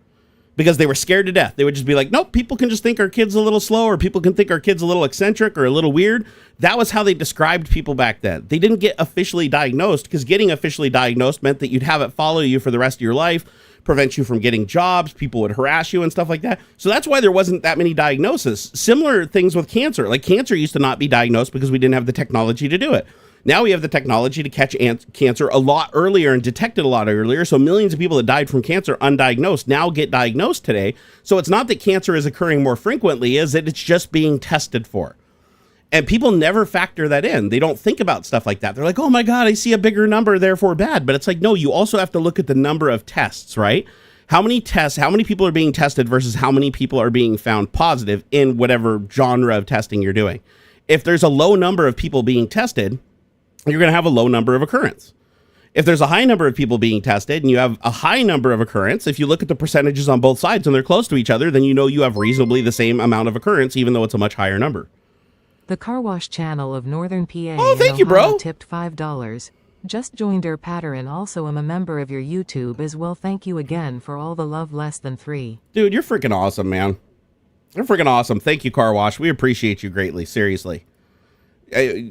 Speaker 1: because they were scared to death. They would just be like, nope, people can just think our kid's a little slow, or people can think our kid's a little eccentric or a little weird. That was how they described people back then. They didn't get officially diagnosed, because getting officially diagnosed meant that you'd have it follow you for the rest of your life, prevent you from getting jobs, people would harass you and stuff like that. So that's why there wasn't that many diagnoses. Similar things with cancer. Like, cancer used to not be diagnosed because we didn't have the technology to do it. Now we have the technology to catch cancer a lot earlier and detect it a lot earlier. So millions of people that died from cancer undiagnosed now get diagnosed today. So it's not that cancer is occurring more frequently, is that it's just being tested for. And people never factor that in. They don't think about stuff like that. They're like, oh my God, I see a bigger number, therefore bad. But it's like, no, you also have to look at the number of tests, right? How many tests, how many people are being tested versus how many people are being found positive in whatever genre of testing you're doing. If there's a low number of people being tested, you're going to have a low number of occurrence. If there's a high number of people being tested and you have a high number of occurrence, if you look at the percentages on both sides and they're close to each other, then you know you have reasonably the same amount of occurrence, even though it's a much higher number.
Speaker 2: The Car Wash Channel of Northern PA.
Speaker 1: Oh, thank you, bro.
Speaker 2: Tipped $5. Just joined your pattern. Also am a member of your YouTube as well. Thank you again for all the love. Less than 3.
Speaker 1: Dude, you're freaking awesome, man. You're freaking awesome. Thank you, Car Wash. We appreciate you greatly. Seriously.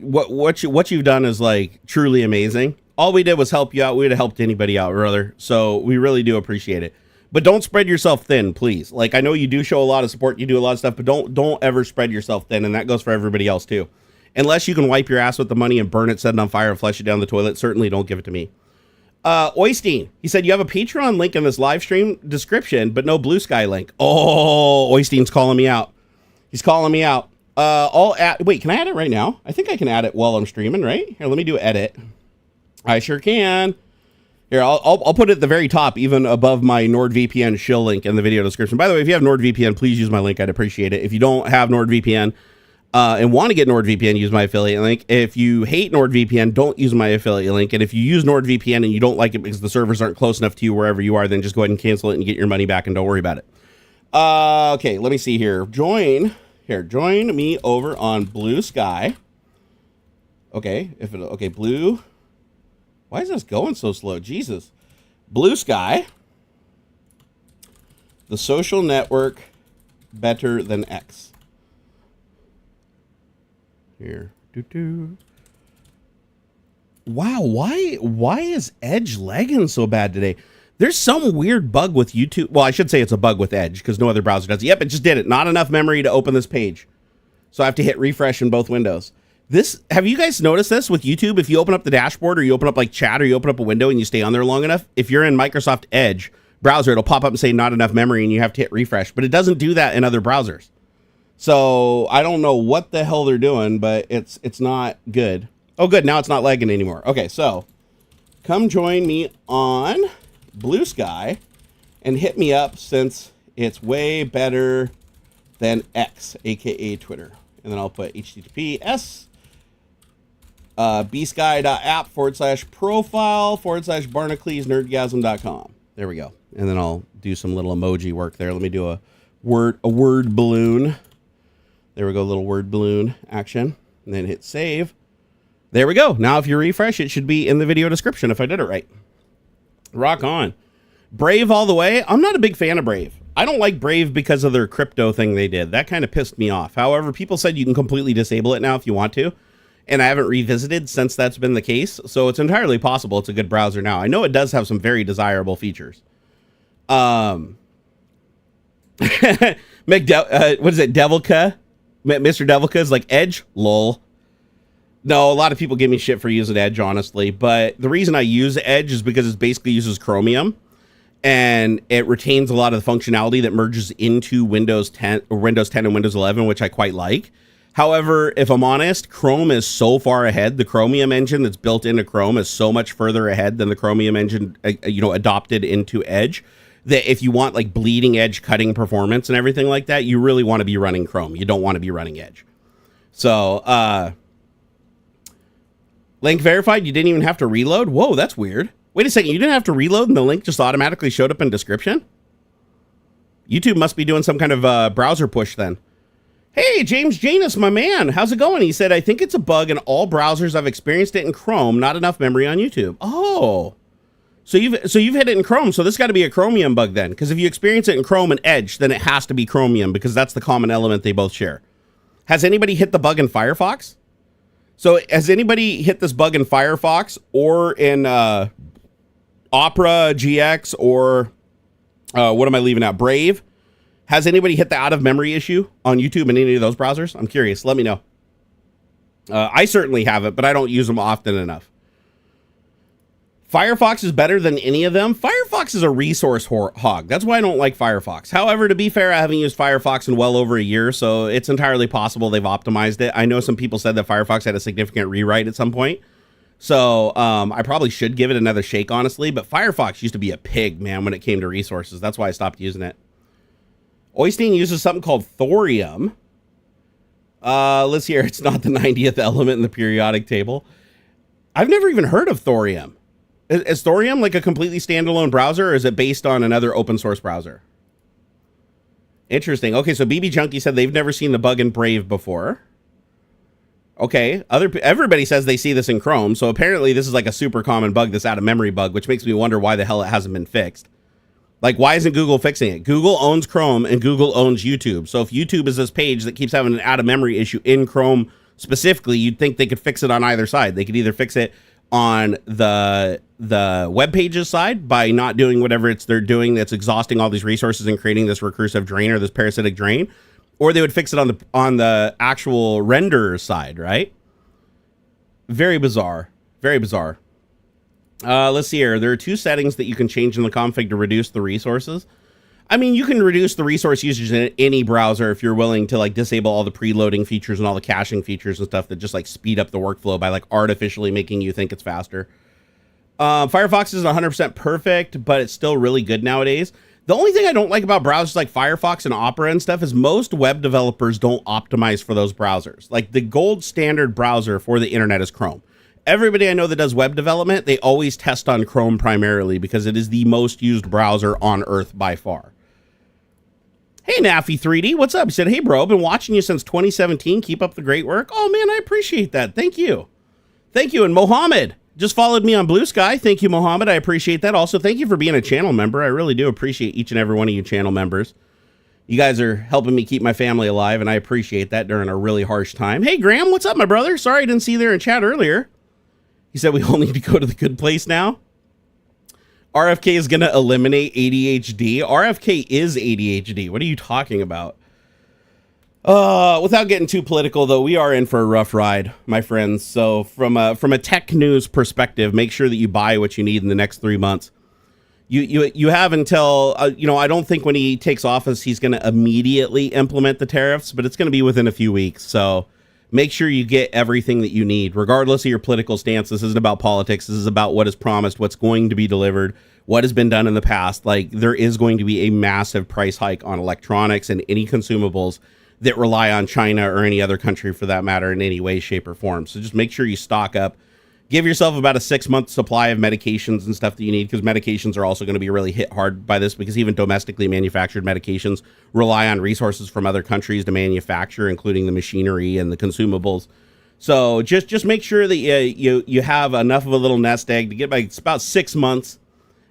Speaker 1: What you've done is like truly amazing. All we did was help you out. We would have helped anybody out, brother. So we really do appreciate it. But don't spread yourself thin, please. Like, I know you do show a lot of support, you do a lot of stuff, but don't ever spread yourself thin, and that goes for everybody else too. Unless you can wipe your ass with the money and burn it, set it on fire, and flush it down the toilet, certainly don't give it to me. Oystein, he said, you have a Patreon link in this live stream description, but no BlueSky link. Oh, Oystein's calling me out. He's calling me out. Wait, can I add it right now? I think I can add it while I'm streaming, right? Here, let me do edit. I sure can. Here, I'll put it at the very top, even above my NordVPN shill link in the video description. By the way, if you have NordVPN, please use my link. I'd appreciate it. If you don't have NordVPN and want to get NordVPN, use my affiliate link. If you hate NordVPN, don't use my affiliate link. And if you use NordVPN and you don't like it because the servers aren't close enough to you wherever you are, then just go ahead and cancel it and get your money back and don't worry about it. Okay, let me see here. Join me over on BlueSky. Okay, Blue. Why is this going so slow? Jesus. BlueSky. The social network better than X. Here. Wow, why is Edge lagging so bad today? There's some weird bug with YouTube. Well, I should say it's a bug with Edge because no other browser does it. Yep, it just did it. Not enough memory to open this page. So I have to hit refresh in both windows. Have you guys noticed this with YouTube? If you open up the dashboard or you open up like chat or you open up a window and you stay on there long enough, if you're in Microsoft Edge browser, it'll pop up and say not enough memory and you have to hit refresh, but it doesn't do that in other browsers. So I don't know what the hell they're doing, but it's not good. Oh, good. Now it's not lagging anymore. Okay, so come join me on BlueSky and hit me up since it's way better than X, aka Twitter. And then I'll put https bsky.app/profile/Barnacules Nerdgasm.com. There we go. And then I'll do some little emoji work there. Let me do a word balloon. There we go, little word balloon action. And then hit save. There we go. Now if you refresh, it should be in the video description if I did it right. Rock on. Brave all the way. I'm not a big fan of Brave. I don't like Brave because of their crypto thing they did. That kind of pissed me off. However, people said you can completely disable it now if you want to. And I haven't revisited since that's been the case. So it's entirely possible it's a good browser now. I know it does have some very desirable features. What is it? Devilka? Mr. Devilka is like Edge? Lol. No, a lot of people give me shit for using Edge, honestly. But the reason I use Edge is because it basically uses Chromium. And it retains a lot of the functionality that merges into Windows 10 or Windows 10 and Windows 11, which I quite like. However, if I'm honest, Chrome is so far ahead. The Chromium engine that's built into Chrome is so much further ahead than the Chromium engine, adopted into Edge, that if you want like bleeding edge cutting performance and everything like that, you really want to be running Chrome. You don't want to be running Edge. So, link verified. You didn't even have to reload. Whoa, that's weird. Wait a second, you didn't have to reload and the link just automatically showed up in description? YouTube must be doing some kind of browser push then. Hey, James Janus, my man, how's it going? He said, I think it's a bug in all browsers. I've experienced it in Chrome, not enough memory on YouTube. Oh, so you've hit it in Chrome, so this got to be a Chromium bug then, because if you experience it in Chrome and Edge, then it has to be Chromium because that's the common element they both share. Has anybody hit the bug in Firefox? So has anybody hit this bug in Firefox or in Opera GX or what am I leaving out? Brave? Has anybody hit the out of memory issue on YouTube in any of those browsers? I'm curious. Let me know. I certainly haven't, but I don't use them often enough. Firefox is better than any of them. Firefox is a resource hog. That's why I don't like Firefox. However, to be fair, I haven't used Firefox in well over a year, so it's entirely possible they've optimized it. I know some people said that Firefox had a significant rewrite at some point. So I probably should give it another shake, honestly. But Firefox used to be a pig, man, when it came to resources. That's why I stopped using it. Oystein uses something called thorium. Let's hear. It's not the 90th element in the periodic table. I've never even heard of thorium. Is thorium like a completely standalone browser, or is it based on another open source browser? Interesting. Okay, so BB Junkie said they've never seen the bug in Brave before. Okay, everybody says they see this in Chrome, so apparently this is like a super common bug, this out of memory bug, which makes me wonder why the hell it hasn't been fixed. Like, why isn't Google fixing it? Google owns Chrome and Google owns YouTube. So if YouTube is this page that keeps having an out of memory issue in Chrome specifically, you'd think they could fix it on either side. They could either fix it on the web pages side by not doing whatever they're doing that's exhausting all these resources and creating this recursive drain or this parasitic drain, or they would fix it on the actual render side, right? Very bizarre. Very bizarre. Let's see here. There are two settings that you can change in the config to reduce the resources. I mean, you can reduce the resource usage in any browser if you're willing to like disable all the preloading features and all the caching features and stuff that just like speed up the workflow by like artificially making you think it's faster. Firefox isn't 100% perfect, but it's still really good nowadays. The only thing I don't like about browsers like Firefox and Opera and stuff is most web developers don't optimize for those browsers. Like the gold standard browser for the internet is Chrome. Everybody I know that does web development, they always test on Chrome primarily because it is the most used browser on Earth by far. Hey, Naffy3D, what's up? He said, hey, bro, been watching you since 2017. Keep up the great work. Oh, man, I appreciate that. Thank you. Thank you. And Mohammed just followed me on BlueSky. Thank you, Mohammed. I appreciate that. Also, thank you for being a channel member. I really do appreciate each and every one of you channel members. You guys are helping me keep my family alive, and I appreciate that during a really harsh time. Hey, Graham, what's up, my brother? Sorry I didn't see you there in chat earlier. He said we all need to go to the good place now. RFK is going to eliminate ADHD. RFK is ADHD. What are you talking about? Without getting too political, though, we are in for a rough ride, my friends. So from a tech news perspective, make sure that you buy what you need in the next 3 months. You have until, I don't think when he takes office, he's going to immediately implement the tariffs, but it's going to be within a few weeks. So make sure you get everything that you need, regardless of your political stance. This isn't about politics. This is about what is promised, what's going to be delivered, what has been done in the past. Like, there is going to be a massive price hike on electronics and any consumables that rely on China or any other country for that matter in any way, shape, or form. So just make sure you stock up. Give yourself about a 6-month supply of medications and stuff that you need, because medications are also going to be really hit hard by this, because even domestically manufactured medications rely on resources from other countries to manufacture, including the machinery and the consumables. So just make sure that you have enough of a little nest egg to get by. It's about 6 months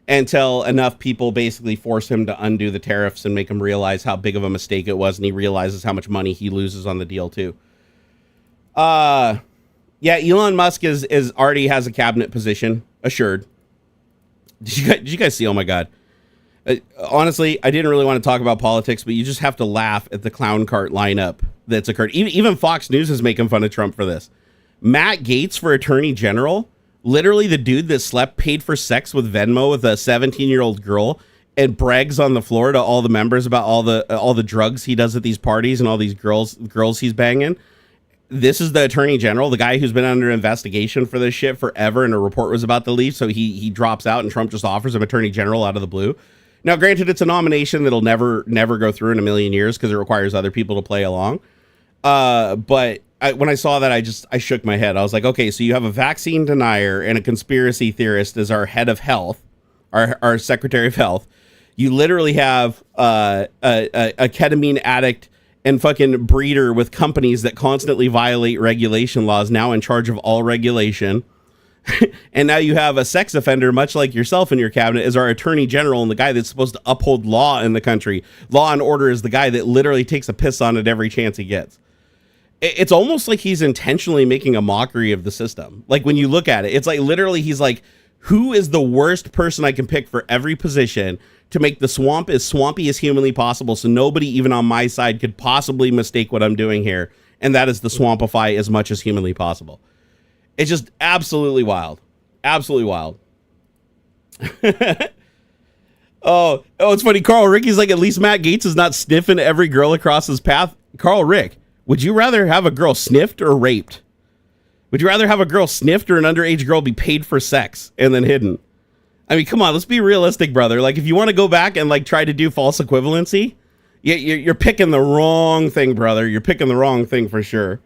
Speaker 1: until enough people basically force him to undo the tariffs and make him realize how big of a mistake it was, and he realizes how much money he loses on the deal too. Yeah, Elon Musk is already has a cabinet position assured. Did you guys see? Oh my God! Honestly, I didn't really want to talk about politics, but you just have to laugh at the clown cart lineup that's occurred. Even Fox News is making fun of Trump for this. Matt Gaetz for Attorney General, literally the dude that paid for sex with Venmo with a 17-year-old girl, and brags on the floor to all the members about all the drugs he does at these parties and all these girls he's banging. This is the Attorney General, the guy who's been under investigation for this shit forever, and a report was about to leave, so he drops out, and Trump just offers him Attorney General out of the blue. Now, granted, it's a nomination that'll never go through in a million years because it requires other people to play along. But when I saw that, I shook my head. I was like, okay, so you have a vaccine denier and a conspiracy theorist as our head of health, our Secretary of Health. You literally have a ketamine addict and fucking breeder with companies that constantly violate regulation laws, now in charge of all regulation. And now you have a sex offender, much like yourself in your cabinet, as our Attorney General, and the guy that's supposed to uphold law in the country. Law and order is the guy that literally takes a piss on it every chance he gets. It's almost like he's intentionally making a mockery of the system. Like, when you look at it, it's like literally he's like, who is the worst person I can pick for every position to make the swamp as swampy as humanly possible, so nobody even on my side could possibly mistake what I'm doing here, and that is the swampify as much as humanly possible. It's just absolutely wild. Absolutely wild. Oh, it's funny. Carl Ricky's like, at least Matt Gaetz is not sniffing every girl across his path. Carl Rick, would you rather have a girl sniffed or raped? Would you rather have a girl sniffed or an underage girl be paid for sex and then hidden? I mean, come on, let's be realistic, brother. Like, if you want to go back and like try to do false equivalency, you're picking the wrong thing, brother. You're picking the wrong thing for sure.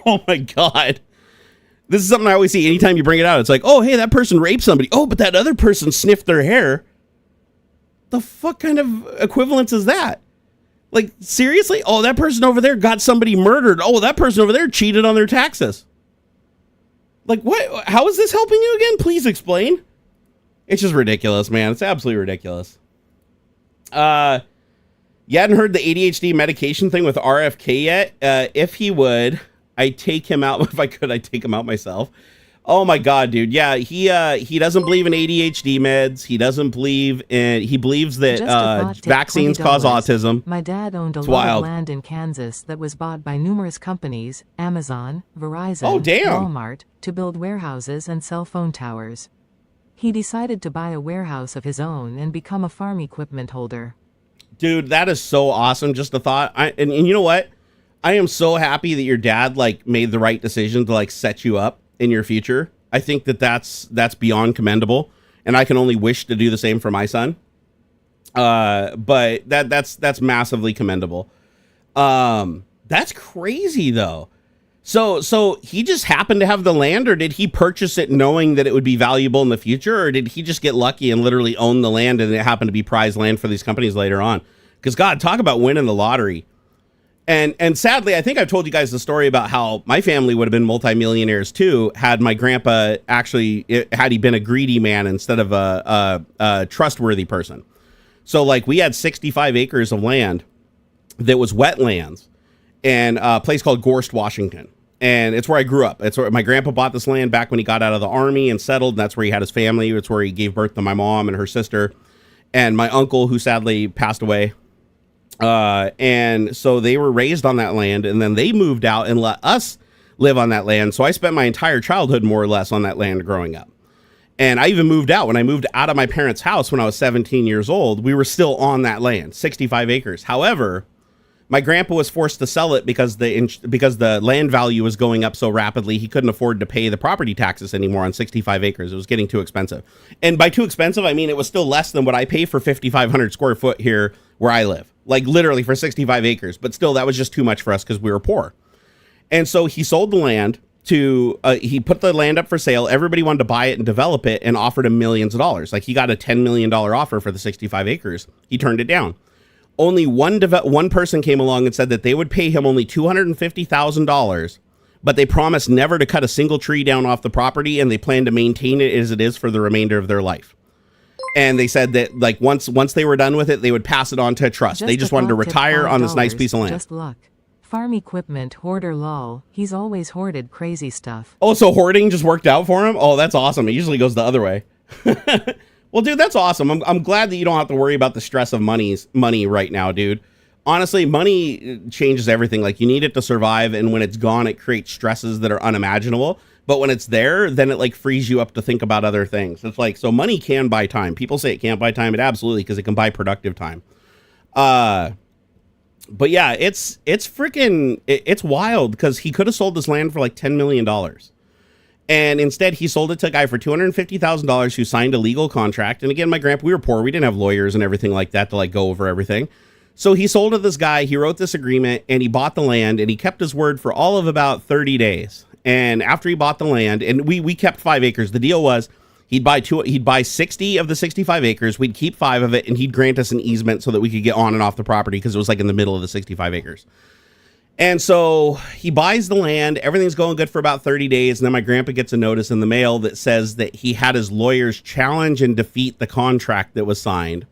Speaker 1: Oh my God. This is something I always see anytime you bring it out. It's like, oh, hey, that person raped somebody. Oh, but that other person sniffed their hair. The fuck kind of equivalence is that? Like, seriously? Oh, that person over there got somebody murdered. Oh, that person over there cheated on their taxes. Like, what? How is this helping you again? Please explain. It's just ridiculous, man. It's absolutely ridiculous. You hadn't heard the ADHD medication thing with RFK yet? If he would, I'd take him out. If I could, I'd take him out myself. Oh my God, dude. Yeah, he doesn't believe in ADHD meds. He doesn't believe in, he believes that vaccines cause autism.
Speaker 2: My dad owned a lot of land in Kansas that was bought by numerous companies, Amazon, Verizon, Walmart, to build warehouses and cell phone towers. He decided to buy a warehouse of his own and become a farm equipment holder.
Speaker 1: Dude, that is so awesome. Just a thought. And you know what? I am so happy that your dad like made the right decision to like set you up in your future. I think that's beyond commendable, and I can only wish to do the same for my son. But that's massively commendable. That's crazy though. So he just happened to have the land, or did he purchase it knowing that it would be valuable in the future, or did he just get lucky and literally own the land and it happened to be prize land for these companies later on? Because God, talk about winning the lottery. And sadly, I think I've told you guys the story about how my family would have been multimillionaires too had my grandpa had he been a greedy man instead of a trustworthy person. So like we had 65 acres of land that was wetlands in a place called Gorst, Washington. And it's where I grew up. It's where my grandpa bought this land back when he got out of the army and settled. And that's where he had his family. It's where he gave birth to my mom and her sister and my uncle, who sadly passed away. And so they were raised on that land, and then they moved out and let us live on that land. So I spent my entire childhood more or less on that land growing up. And I even moved out. When I moved out of my parents' house when I was 17 years old, we were still on that land, 65 acres. However, my grandpa was forced to sell it because the land value was going up so rapidly. He couldn't afford to pay the property taxes anymore on 65 acres. It was getting too expensive. And by too expensive, I mean it was still less than what I pay for 5,500 square foot here where I live. Like literally for 65 acres. But still, that was just too much for us because we were poor. And so he sold the land to, he put the land up for sale. Everybody wanted to buy it and develop it and offered him millions of dollars. Like he got a $10 million offer for the 65 acres. He turned it down. Only one person came along and said that they would pay him only $250,000, but they promised never to cut a single tree down off the property, and they plan to maintain it as it is for the remainder of their life. And they said that like once they were done with it, they would pass it on to a trust. They just wanted to retire on this nice piece of land.
Speaker 2: Just luck. Farm equipment hoarder lol. He's always hoarded crazy stuff.
Speaker 1: Oh, so hoarding just worked out for him? Oh, that's awesome. It usually goes the other way. Well, dude, that's awesome. I'm glad that you don't have to worry about the stress of money right now, dude. Honestly, money changes everything. Like you need it to survive, and when it's gone, it creates stresses that are unimaginable. But when it's there, then it like frees you up to think about other things. It's like, so money can buy time. People say it can't buy time. It absolutely, because it can buy productive time. But yeah, it's freaking, it's wild because he could have sold this land for like $10 million. And instead, he sold it to a guy for $250,000 who signed a legal contract. And again, my grandpa, we were poor. We didn't have lawyers and everything like that to like go over everything. So he sold to this guy. He wrote this agreement and he bought the land, and he kept his word for all of about 30 days. And after he bought the land, and we kept 5 acres. The deal was he'd buy 60 of the 65 acres. We'd keep 5 of it, and he'd grant us an easement so that we could get on and off the property because it was like in the middle of the 65 acres. And so he buys the land, everything's going good for about 30 days, and then my grandpa gets a notice in the mail that says that he had his lawyers challenge and defeat the contract that was signed,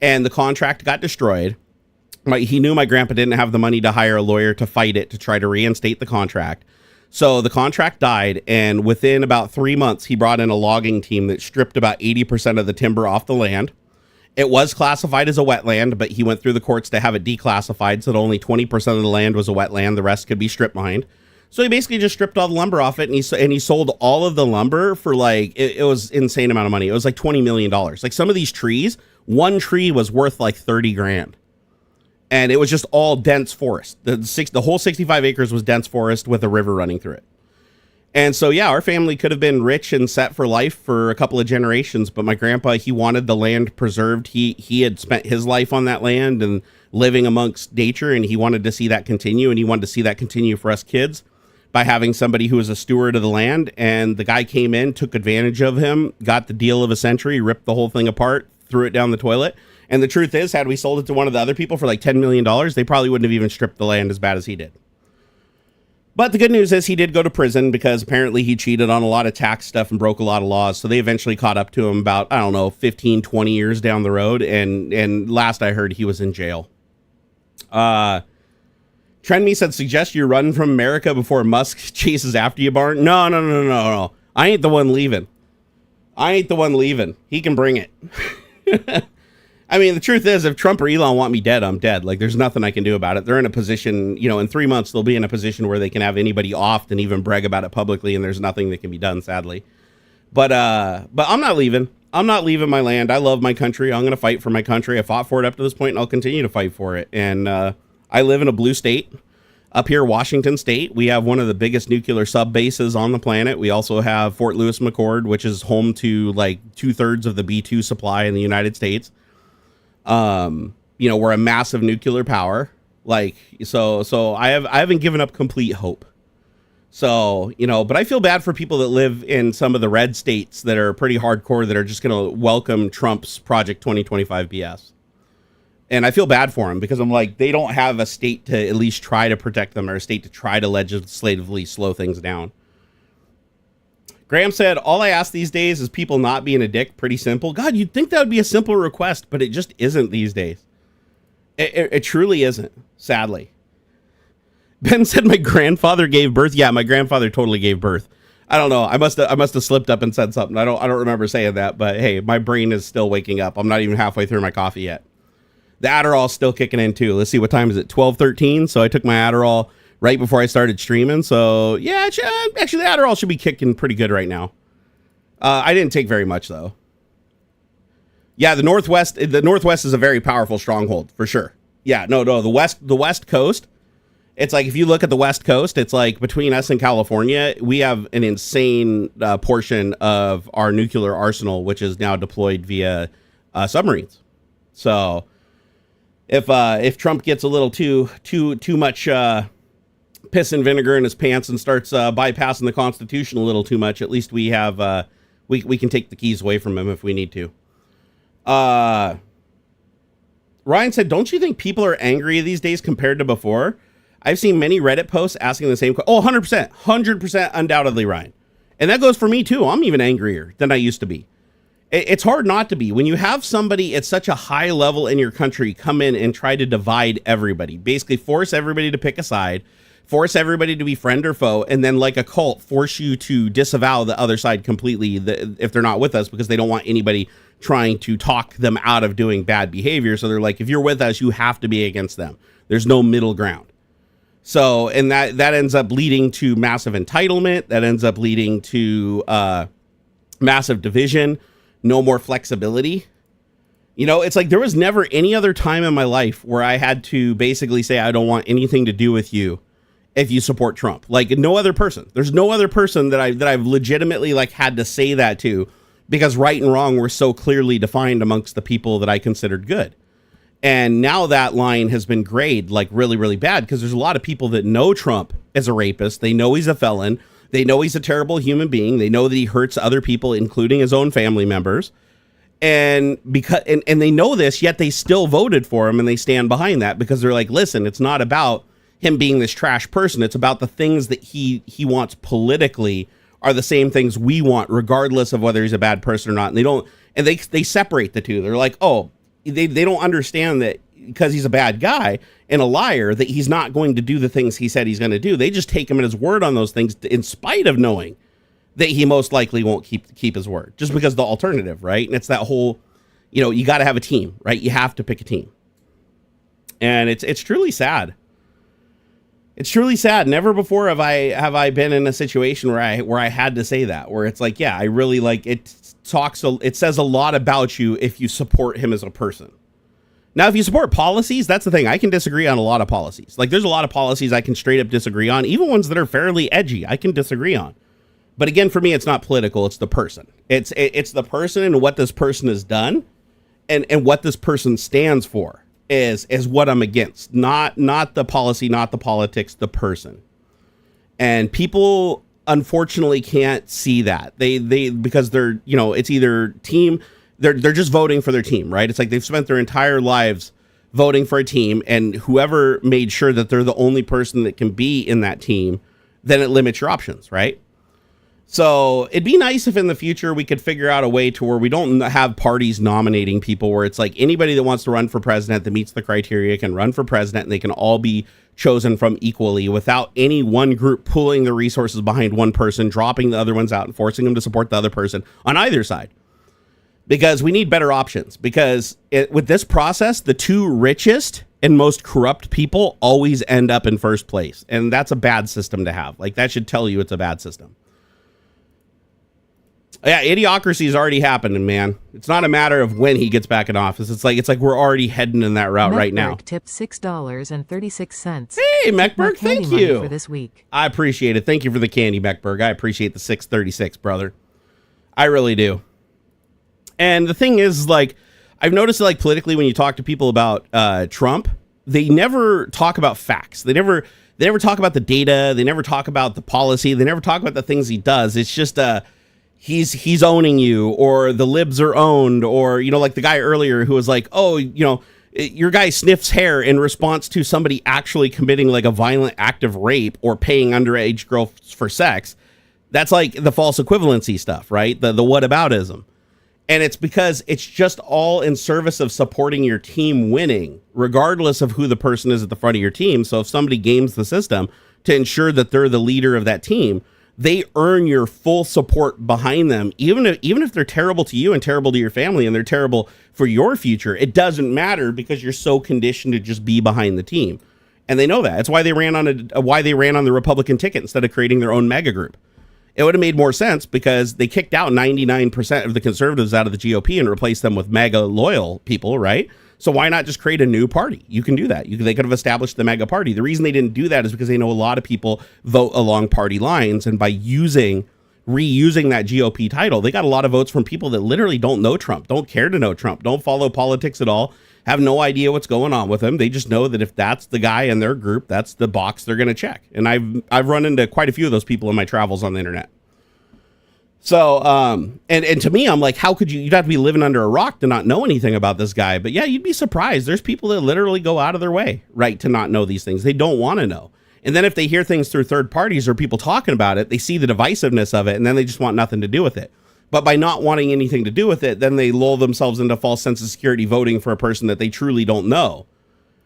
Speaker 1: and the contract got destroyed. He knew my grandpa didn't have the money to hire a lawyer to fight it, to try to reinstate the contract. So the contract died, and within about 3 months, he brought in a logging team that stripped about 80% of the timber off the land. It was classified as a wetland, but he went through the courts to have it declassified so that only 20% of the land was a wetland. The rest could be strip mined. So he basically just stripped all the lumber off it, and he sold all of the lumber for like, it was insane amount of money. It was like $20 million. Like some of these trees, one tree was worth like 30 grand. And it was just all dense forest. The whole 65 acres was dense forest with a river running through it. And so, yeah, our family could have been rich and set for life for a couple of generations. But my grandpa, he wanted the land preserved. He had spent his life on that land and living amongst nature, and he wanted to see that continue. And he wanted to see that continue for us kids by having somebody who was a steward of the land. And the guy came in, took advantage of him, got the deal of a century, ripped the whole thing apart, threw it down the toilet. And the truth is, had we sold it to one of the other people for like $10 million, they probably wouldn't have even stripped the land as bad as he did. But the good news is he did go to prison because apparently he cheated on a lot of tax stuff and broke a lot of laws. So they eventually caught up to him about, I don't know, 15, 20 years down the road. And last I heard, he was in jail. Trend Me said, suggest you run from America before Musk chases after you, Barn. No. I ain't the one leaving. He can bring it. I mean, the truth is, if Trump or Elon want me dead, I'm dead. Like, there's nothing I can do about it. They're in a position, in 3 months, they'll be in a position where they can have anybody off and even brag about it publicly, and there's nothing that can be done, sadly. But I'm not leaving. I'm not leaving my land. I love my country. I'm going to fight for my country. I fought for it up to this point, and I'll continue to fight for it. And I live in a blue state. Up here, Washington State, we have one of the biggest nuclear sub bases on the planet. We also have Fort Lewis McChord, which is home to like 2/3 of the B2 supply in the United States. We're a massive nuclear power. Like, so I haven't given up complete hope. So, but I feel bad for people that live in some of the red states that are pretty hardcore, that are just going to welcome Trump's Project 2025 BS. And I feel bad for them because I'm like, they don't have a state to at least try to protect them, or a state to try to legislatively slow things down. Graham said, all I ask these days is people not being a dick. Pretty simple. God, you'd think that would be a simple request, but it just isn't these days. It truly isn't, sadly. Ben said my grandfather gave birth. Yeah, my grandfather totally gave birth. I don't know. I must have slipped up and said something. I don't remember saying that, but hey, my brain is still waking up. I'm not even halfway through my coffee yet. The Adderall's still kicking in too. Let's see, what time is it? 12:13. So I took my Adderall right before I started streaming. So yeah, actually the Adderall should be kicking pretty good right now. I didn't take very much though. Yeah, the Northwest is a very powerful stronghold for sure. Yeah, no, the West Coast. It's like, if you look at the West Coast, it's like between us and California, we have an insane portion of our nuclear arsenal, which is now deployed via submarines. So if Trump gets a little too much piss and vinegar in his pants and starts bypassing the Constitution a little too much, at least we have we can take the keys away from him if we need to. Ryan said, "Don't you think people are angry these days compared to before? I've seen many Reddit posts asking the same question." Oh, 100%, undoubtedly, Ryan. And that goes for me too. I'm even angrier than I used to be. It's hard not to be when you have somebody at such a high level in your country come in and try to divide everybody, basically force everybody to pick a side, force everybody to be friend or foe, and then like a cult, force you to disavow the other side completely if they're not with us, because they don't want anybody trying to talk them out of doing bad behavior. So they're like, if you're with us, you have to be against them. There's no middle ground. So, and that ends up leading to massive entitlement. That ends up leading to massive division, no more flexibility. You know, it's like there was never any other time in my life where I had to basically say, I don't want anything to do with you if you support Trump. Like no other person. There's no other person that I've legitimately like had to say that to, because right and wrong were so clearly defined amongst the people that I considered good. And now that line has been grayed like really, really bad, because there's a lot of people that know Trump as a rapist. They know he's a felon. They know he's a terrible human being. They know that he hurts other people, including his own family members. And because and they know this, yet they still voted for him, and they stand behind that because they're like, listen, it's not about him being this trash person. It's about the things that he wants politically are the same things we want, regardless of whether he's a bad person or not. And they separate the two. They're like, oh, they don't understand that because he's a bad guy and a liar that he's not going to do the things he said he's going to do. They just take him at his word on those things in spite of knowing that he most likely won't keep his word, just because the alternative, right? And it's that whole, you know, you got to have a team, right? You have to pick a team. And it's truly sad. It's truly sad. Never before have I been in a situation where I had to say that, where it's like, yeah, I really like it. It says a lot about you if you support him as a person. Now, if you support policies, that's the thing. I can disagree on a lot of policies. Like there's a lot of policies I can straight up disagree on, even ones that are fairly edgy, I can disagree on. But again, for me, it's not political. It's the person. It's the person and what this person has done and what this person stands for is what I'm against. Not the policy, not the politics, the person. And people unfortunately can't see that. They because they're, you know, it's either team, they're just voting for their team, right? It's like they've spent their entire lives voting for a team, and whoever made sure that they're the only person that can be in that team, then it limits your options, right? So it'd be nice if in the future we could figure out a way to where we don't have parties nominating people, where it's like anybody that wants to run for president that meets the criteria can run for president, and they can all be chosen from equally without any one group pulling the resources behind one person, dropping the other ones out and forcing them to support the other person on either side. Because we need better options, because with this process, the two richest and most corrupt people always end up in first place. And that's a bad system to have. Like that should tell you it's a bad system. Yeah, idiocracy has already happened, man. It's not a matter of when he gets back in office. It's like we're already heading in that route right now.
Speaker 2: Tipped $6.36.
Speaker 1: Hey, Meckberg, thank you
Speaker 2: for this week.
Speaker 1: I appreciate it. Thank you for the candy, Meckberg. I appreciate the $6.36, brother. I really do. And the thing is, like, I've noticed, like, politically, when you talk to people about Trump, they never talk about facts. They never talk about the data. They never talk about the policy. They never talk about the things he does. It's just he's owning you, or the libs are owned, or, you know, like the guy earlier who was like, oh, you know, your guy sniffs hair in response to somebody actually committing like a violent act of rape or paying underage girls for sex. That's like the false equivalency stuff, right? The whataboutism. And it's because it's just all in service of supporting your team winning, regardless of who the person is at the front of your team. So if somebody games the system to ensure that they're the leader of that team, they earn your full support behind them. Even if they're terrible to you and terrible to your family and they're terrible for your future, it doesn't matter because you're so conditioned to just be behind the team. And they know that. That's why they ran on the Republican ticket instead of creating their own mega group. It would have made more sense because they kicked out 99% of the conservatives out of the GOP and replaced them with MAGA loyal people, right? So why not just create a new party? You can do that. They could have established the MAGA party. The reason they didn't do that is because they know a lot of people vote along party lines. And by reusing that GOP title, they got a lot of votes from people that literally don't know Trump, don't care to know Trump, don't follow politics at all, have no idea what's going on with him. They just know that if that's the guy in their group, that's the box they're going to check. And I've run into quite a few of those people in my travels on the internet. So, and to me, I'm like, how could you'd have to be living under a rock to not know anything about this guy. But yeah, you'd be surprised. There's people that literally go out of their way, right, to not know these things. They don't want to know. And then if they hear things through third parties or people talking about it, they see the divisiveness of it, and then they just want nothing to do with it. But by not wanting anything to do with it, then they lull themselves into a false sense of security voting for a person that they truly don't know,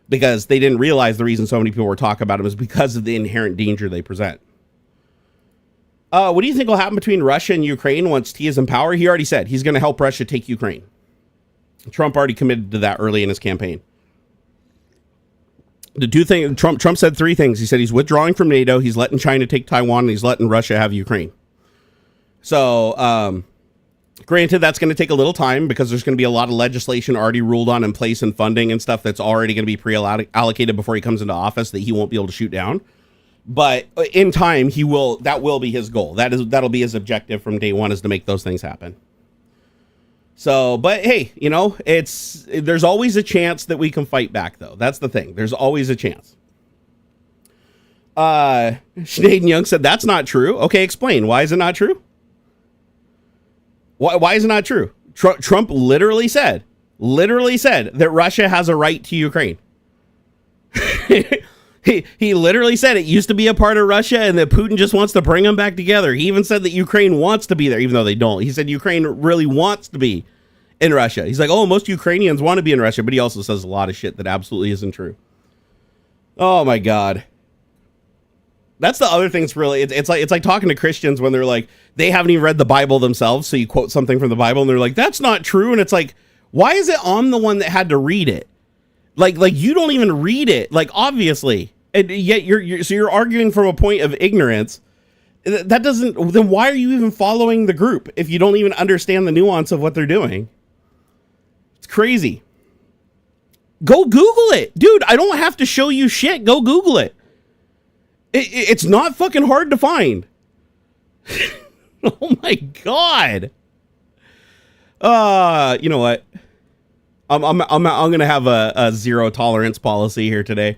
Speaker 1: because they didn't realize the reason so many people were talking about him is because of the inherent danger they present. What do you think will happen between Russia and Ukraine once T is in power? He already said he's going to help Russia take Ukraine. Trump already committed to that early in his campaign. The two things Trump said three things. He said he's withdrawing from NATO, he's letting China take Taiwan, and he's letting Russia have Ukraine. So, granted, that's going to take a little time because there's going to be a lot of legislation already ruled on in place and funding and stuff that's already going to be pre-allocated before he comes into office that he won't be able to shoot down. But in time, that will be his goal. That'll be his objective from day one, is to make those things happen. So, but hey, there's always a chance that we can fight back, though. That's the thing. There's always a chance. Sinead Young said that's not true. Okay, explain. Why is it not true? Why is it not true? Trump literally said that Russia has a right to Ukraine. He literally said it used to be a part of Russia and that Putin just wants to bring them back together. He even said that Ukraine wants to be there, even though they don't. He said Ukraine really wants to be in Russia. He's like, oh, most Ukrainians want to be in Russia, but he also says a lot of shit that absolutely isn't true. Oh my God. That's the other thing. It's like talking to Christians when they're like, they haven't even read the Bible themselves. So you quote something from the Bible and they're like, that's not true. And it's like, why is it I'm the one that had to read it? Like you don't even read it, like, obviously, and yet you're arguing from a point of ignorance. That doesn't, then why are you even following the group if you don't even understand the nuance of what they're doing? It's crazy. Go Google it, dude. I don't have to show you shit. Go Google it. It's not fucking hard to find. Oh my God. You know what? I'm gonna have a zero tolerance policy here today.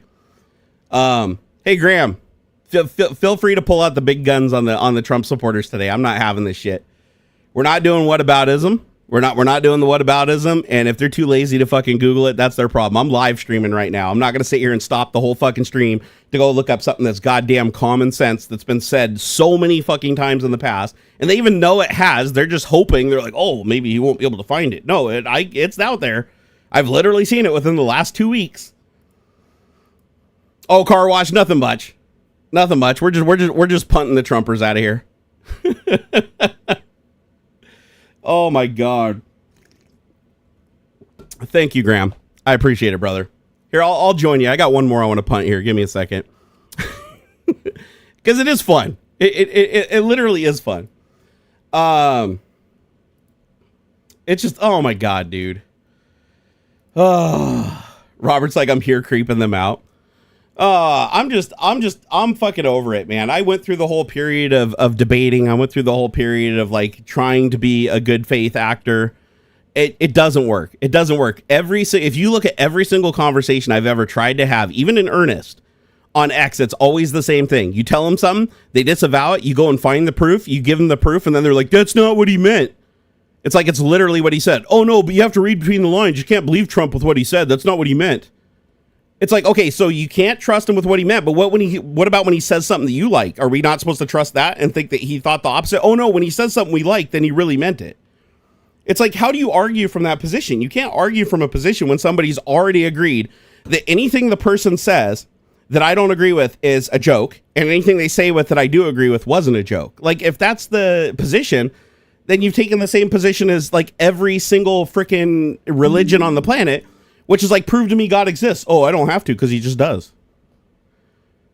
Speaker 1: Hey Graham, feel free to pull out the big guns on the Trump supporters today. I'm not having this shit. We're not doing whataboutism. We're not doing the whataboutism. And if they're too lazy to fucking Google it, that's their problem. I'm live streaming right now. I'm not gonna sit here and stop the whole fucking stream to go look up something that's goddamn common sense that's been said so many fucking times in the past, and they even know it has. They're just hoping. They're like, oh, maybe he won't be able to find it. No, it's out there. I've literally seen it within the last 2 weeks. Oh, car wash, nothing much. Nothing much. We're just punting the Trumpers out of here. Oh my God. Thank you, Graham. I appreciate it, brother. Here, I'll join you. I got one more I want to punt here. Give me a second. Because it is fun. It literally is fun. It's just, oh my God, dude. Oh, Robert's like, I'm here creeping them out. I'm fucking over it, man. I went through the whole period of debating. I went through the whole period of like trying to be a good faith actor. It doesn't work. It doesn't work. If you look at every single conversation I've ever tried to have, even in earnest on X, it's always the same thing. You tell them something, they disavow it. You go and find the proof. You give them the proof, and then they're like, that's not what he meant. It's like, it's literally what he said. Oh no, but you have to read between the lines. You can't believe Trump with what he said. That's not what he meant. It's like, okay, so you can't trust him with what he meant, but what about when he says something that you like? Are we not supposed to trust that and think that he thought the opposite? Oh no, when he says something we like, then he really meant it. It's like, how do you argue from that position? You can't argue from a position when somebody's already agreed that anything the person says that I don't agree with is a joke, and anything they say with that I do agree with wasn't a joke. Like, if that's the position, then you've taken the same position as like every single freaking religion on the planet, which is like, prove to me God exists. Oh, I don't have to because he just does.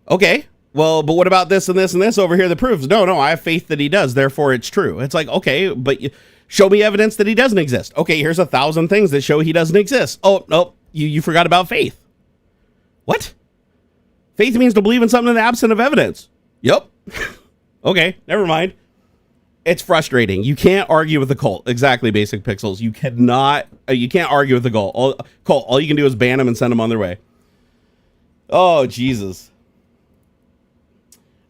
Speaker 1: Okay, well, but what about this and this and this over here that proves? No, I have faith that he does, therefore it's true. It's like, okay, but show me evidence that he doesn't exist. Okay, here's 1,000 things that show he doesn't exist. Oh, no, you forgot about faith. What? Faith means to believe in something in the absence of evidence. Yep. Okay, never mind. It's frustrating. You can't argue with the cult. Exactly, Basic Pixels. You cannot. You can't argue with the cult. All you can do is ban them and send them on their way. Oh, Jesus.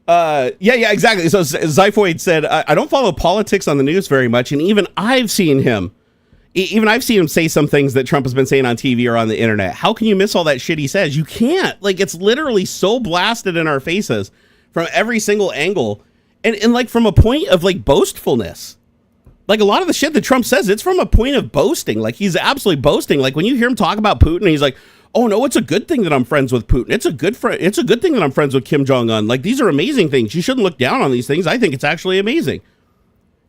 Speaker 1: Yeah, exactly. So Zyphoid said, I don't follow politics on the news very much, and even I've seen him say some things that Trump has been saying on TV or on the internet. How can you miss all that shit he says? You can't. Like, it's literally so blasted in our faces from every single angle. And like from a point of like boastfulness. Like, a lot of the shit that Trump says, it's from a point of boasting. Like, he's absolutely boasting. Like, when you hear him talk about Putin, he's like, oh no, it's a good thing that I'm friends with Putin. It's a good thing that I'm friends with Kim Jong-un. Like, these are amazing things. You shouldn't look down on these things. I think it's actually amazing.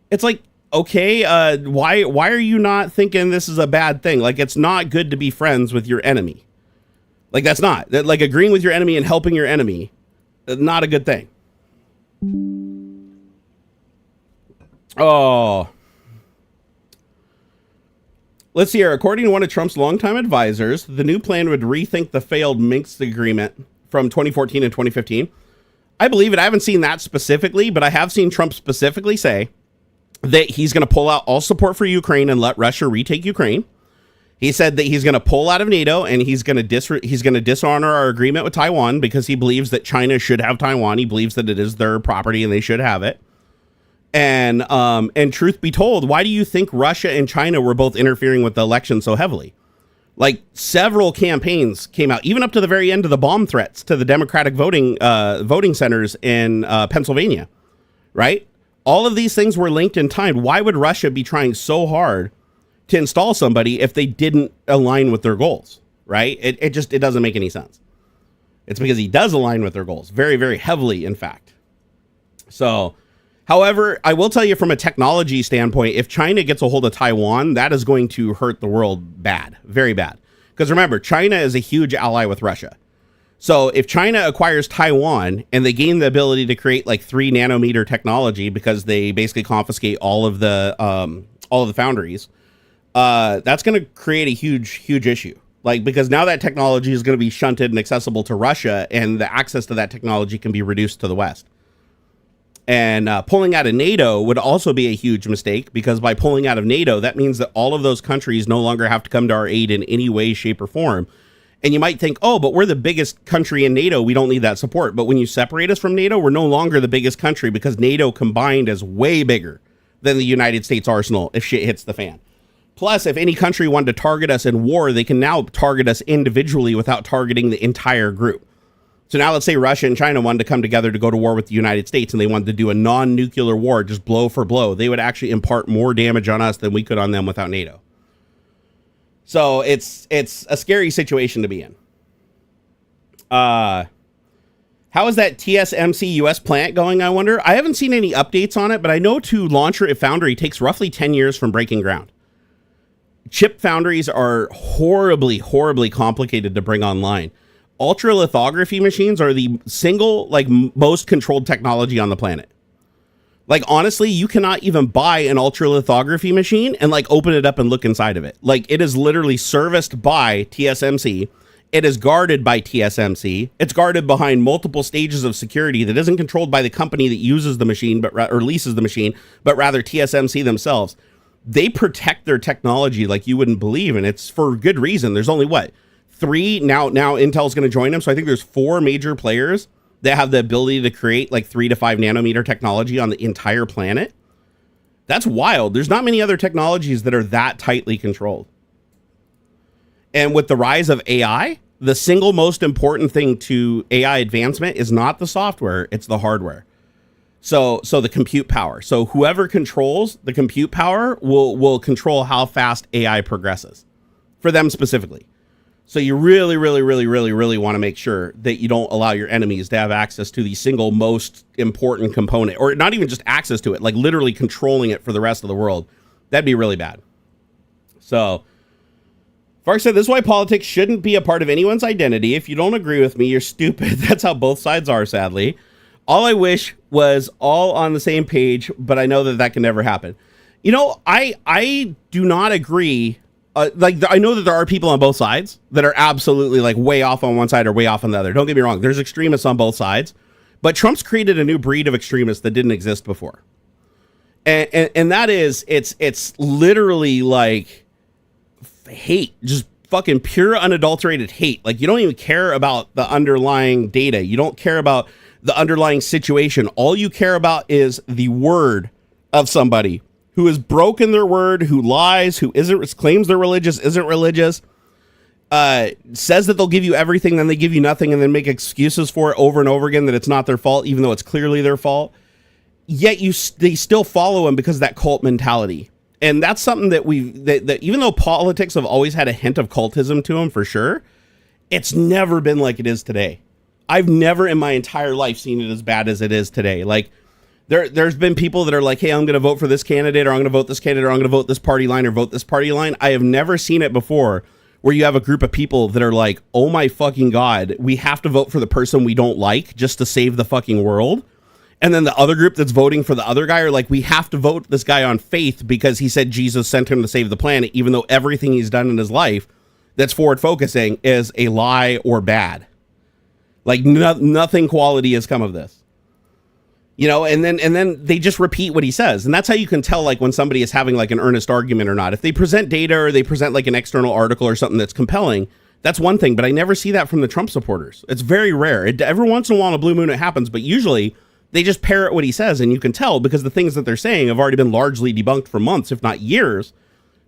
Speaker 1: It's like, okay, why are you not thinking this is a bad thing? Like, it's not good to be friends with your enemy. Like, that's not. Like, agreeing with your enemy and helping your enemy, not a good thing. Oh. Let's see here. According to one of Trump's longtime advisors, the new plan would rethink the failed Minsk agreement from 2014 and 2015. I believe it. I haven't seen that specifically, but I have seen Trump specifically say that he's going to pull out all support for Ukraine and let Russia retake Ukraine. He said that he's going to pull out of NATO and he's going to dishonor our agreement with Taiwan because he believes that China should have Taiwan. He believes that it is their property and they should have it. And truth be told, why do you think Russia and China were both interfering with the election so heavily? Like, several campaigns came out, even up to the very end of the bomb threats to the Democratic voting centers in Pennsylvania, right? All of these things were linked in time. Why would Russia be trying so hard to install somebody if they didn't align with their goals, right? It doesn't make any sense. It's because he does align with their goals very, very heavily, in fact. So, however, I will tell you from a technology standpoint, if China gets a hold of Taiwan, that is going to hurt the world bad, very bad. Because remember, China is a huge ally with Russia. So if China acquires Taiwan and they gain the ability to create like 3 nanometer technology because they basically confiscate all of the foundries, that's going to create a huge issue. Like, because now that technology is going to be shunted and accessible to Russia, and the access to that technology can be reduced to the West. And pulling out of NATO would also be a huge mistake, because by pulling out of NATO, that means that all of those countries no longer have to come to our aid in any way, shape, or form. And you might think, oh, but we're the biggest country in NATO. We don't need that support. But when you separate us from NATO, we're no longer the biggest country, because NATO combined is way bigger than the United States arsenal if shit hits the fan. Plus, if any country wanted to target us in war, they can now target us individually without targeting the entire group. So now let's say Russia and China wanted to come together to go to war with the United States, and they wanted to do a non-nuclear war, just blow for blow. They would actually impart more damage on us than we could on them without NATO. So it's a scary situation to be in. How is that TSMC US plant going, I wonder? I haven't seen any updates on it, but I know to launch a foundry takes roughly 10 years from breaking ground. Chip foundries are horribly complicated to bring online. Ultralithography machines are the single, most controlled technology on the planet. Like, honestly, you cannot even buy an ultralithography machine and open it up and look inside of it. Like, it is literally serviced by TSMC. It is guarded by TSMC. It's guarded behind multiple stages of security that isn't controlled by the company that uses the machine, or leases the machine, but rather TSMC themselves. They protect their technology like you wouldn't believe, and it's for good reason. There's only, 3? Now Intel's going to join them, so I think there's 4 major players that have the ability to create 3 to 5 nanometer technology on the entire planet. That's wild. There's not many other technologies that are that tightly controlled. And with the rise of AI, the single most important thing to AI advancement is not the software, it's the hardware. So the compute power. So whoever controls the compute power will control how fast AI progresses for them specifically. So you really, really, really, really, really want to make sure that you don't allow your enemies to have access to the single most important component, or not even just access to it, like literally controlling it for the rest of the world. That'd be really bad. So Fark said, this is why politics shouldn't be a part of anyone's identity. If you don't agree with me, you're stupid. That's how both sides are, sadly. All I wish was all on the same page, but I know that can never happen. You know, I do not agree. I know that there are people on both sides that are absolutely like way off on one side or way off on the other. Don't get me wrong. There's extremists on both sides, but Trump's created a new breed of extremists that didn't exist before. And that is, it's literally like hate, just fucking pure unadulterated hate. Like, you don't even care about the underlying data. You don't care about the underlying situation. All you care about is the word of somebody who has broken their word, who lies, who claims they're religious, isn't religious, says that they'll give you everything, then they give you nothing, and then make excuses for it over and over again that it's not their fault, even though it's clearly their fault. Yet they still follow him because of that cult mentality. And that's something that that even though politics have always had a hint of cultism to them for sure, it's never been like it is today. I've never in my entire life seen it as bad as it is today. Like, there's been people that are like, hey, I'm going to vote for this candidate, or I'm going to vote this candidate, or I'm going to vote this party line, or vote this party line. I have never seen it before where you have a group of people that are like, oh my fucking God, we have to vote for the person we don't like just to save the fucking world. And then the other group that's voting for the other guy are like, we have to vote this guy on faith because he said Jesus sent him to save the planet, even though everything he's done in his life that's forward focusing is a lie or bad. Like, nothing quality has come of this, you know, and then they just repeat what he says. And that's how you can tell, like, when somebody is having like an earnest argument or not. If they present data or they present like an external article or something that's compelling, that's one thing. But I never see that from the Trump supporters. It's very rare. Every once in a while on a blue moon it happens, but usually they just parrot what he says, and you can tell because the things that they're saying have already been largely debunked for months, if not years.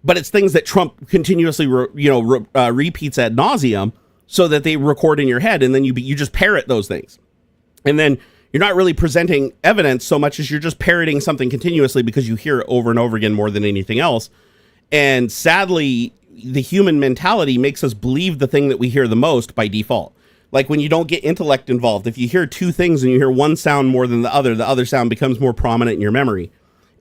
Speaker 1: But it's things that Trump continuously repeats ad nauseum, so that they record in your head, and then you just parrot those things. And then you're not really presenting evidence so much as you're just parroting something continuously because you hear it over and over again more than anything else. And sadly, the human mentality makes us believe the thing that we hear the most by default. Like when you don't get intellect involved, if you hear two things and you hear one sound more than the other sound becomes more prominent in your memory.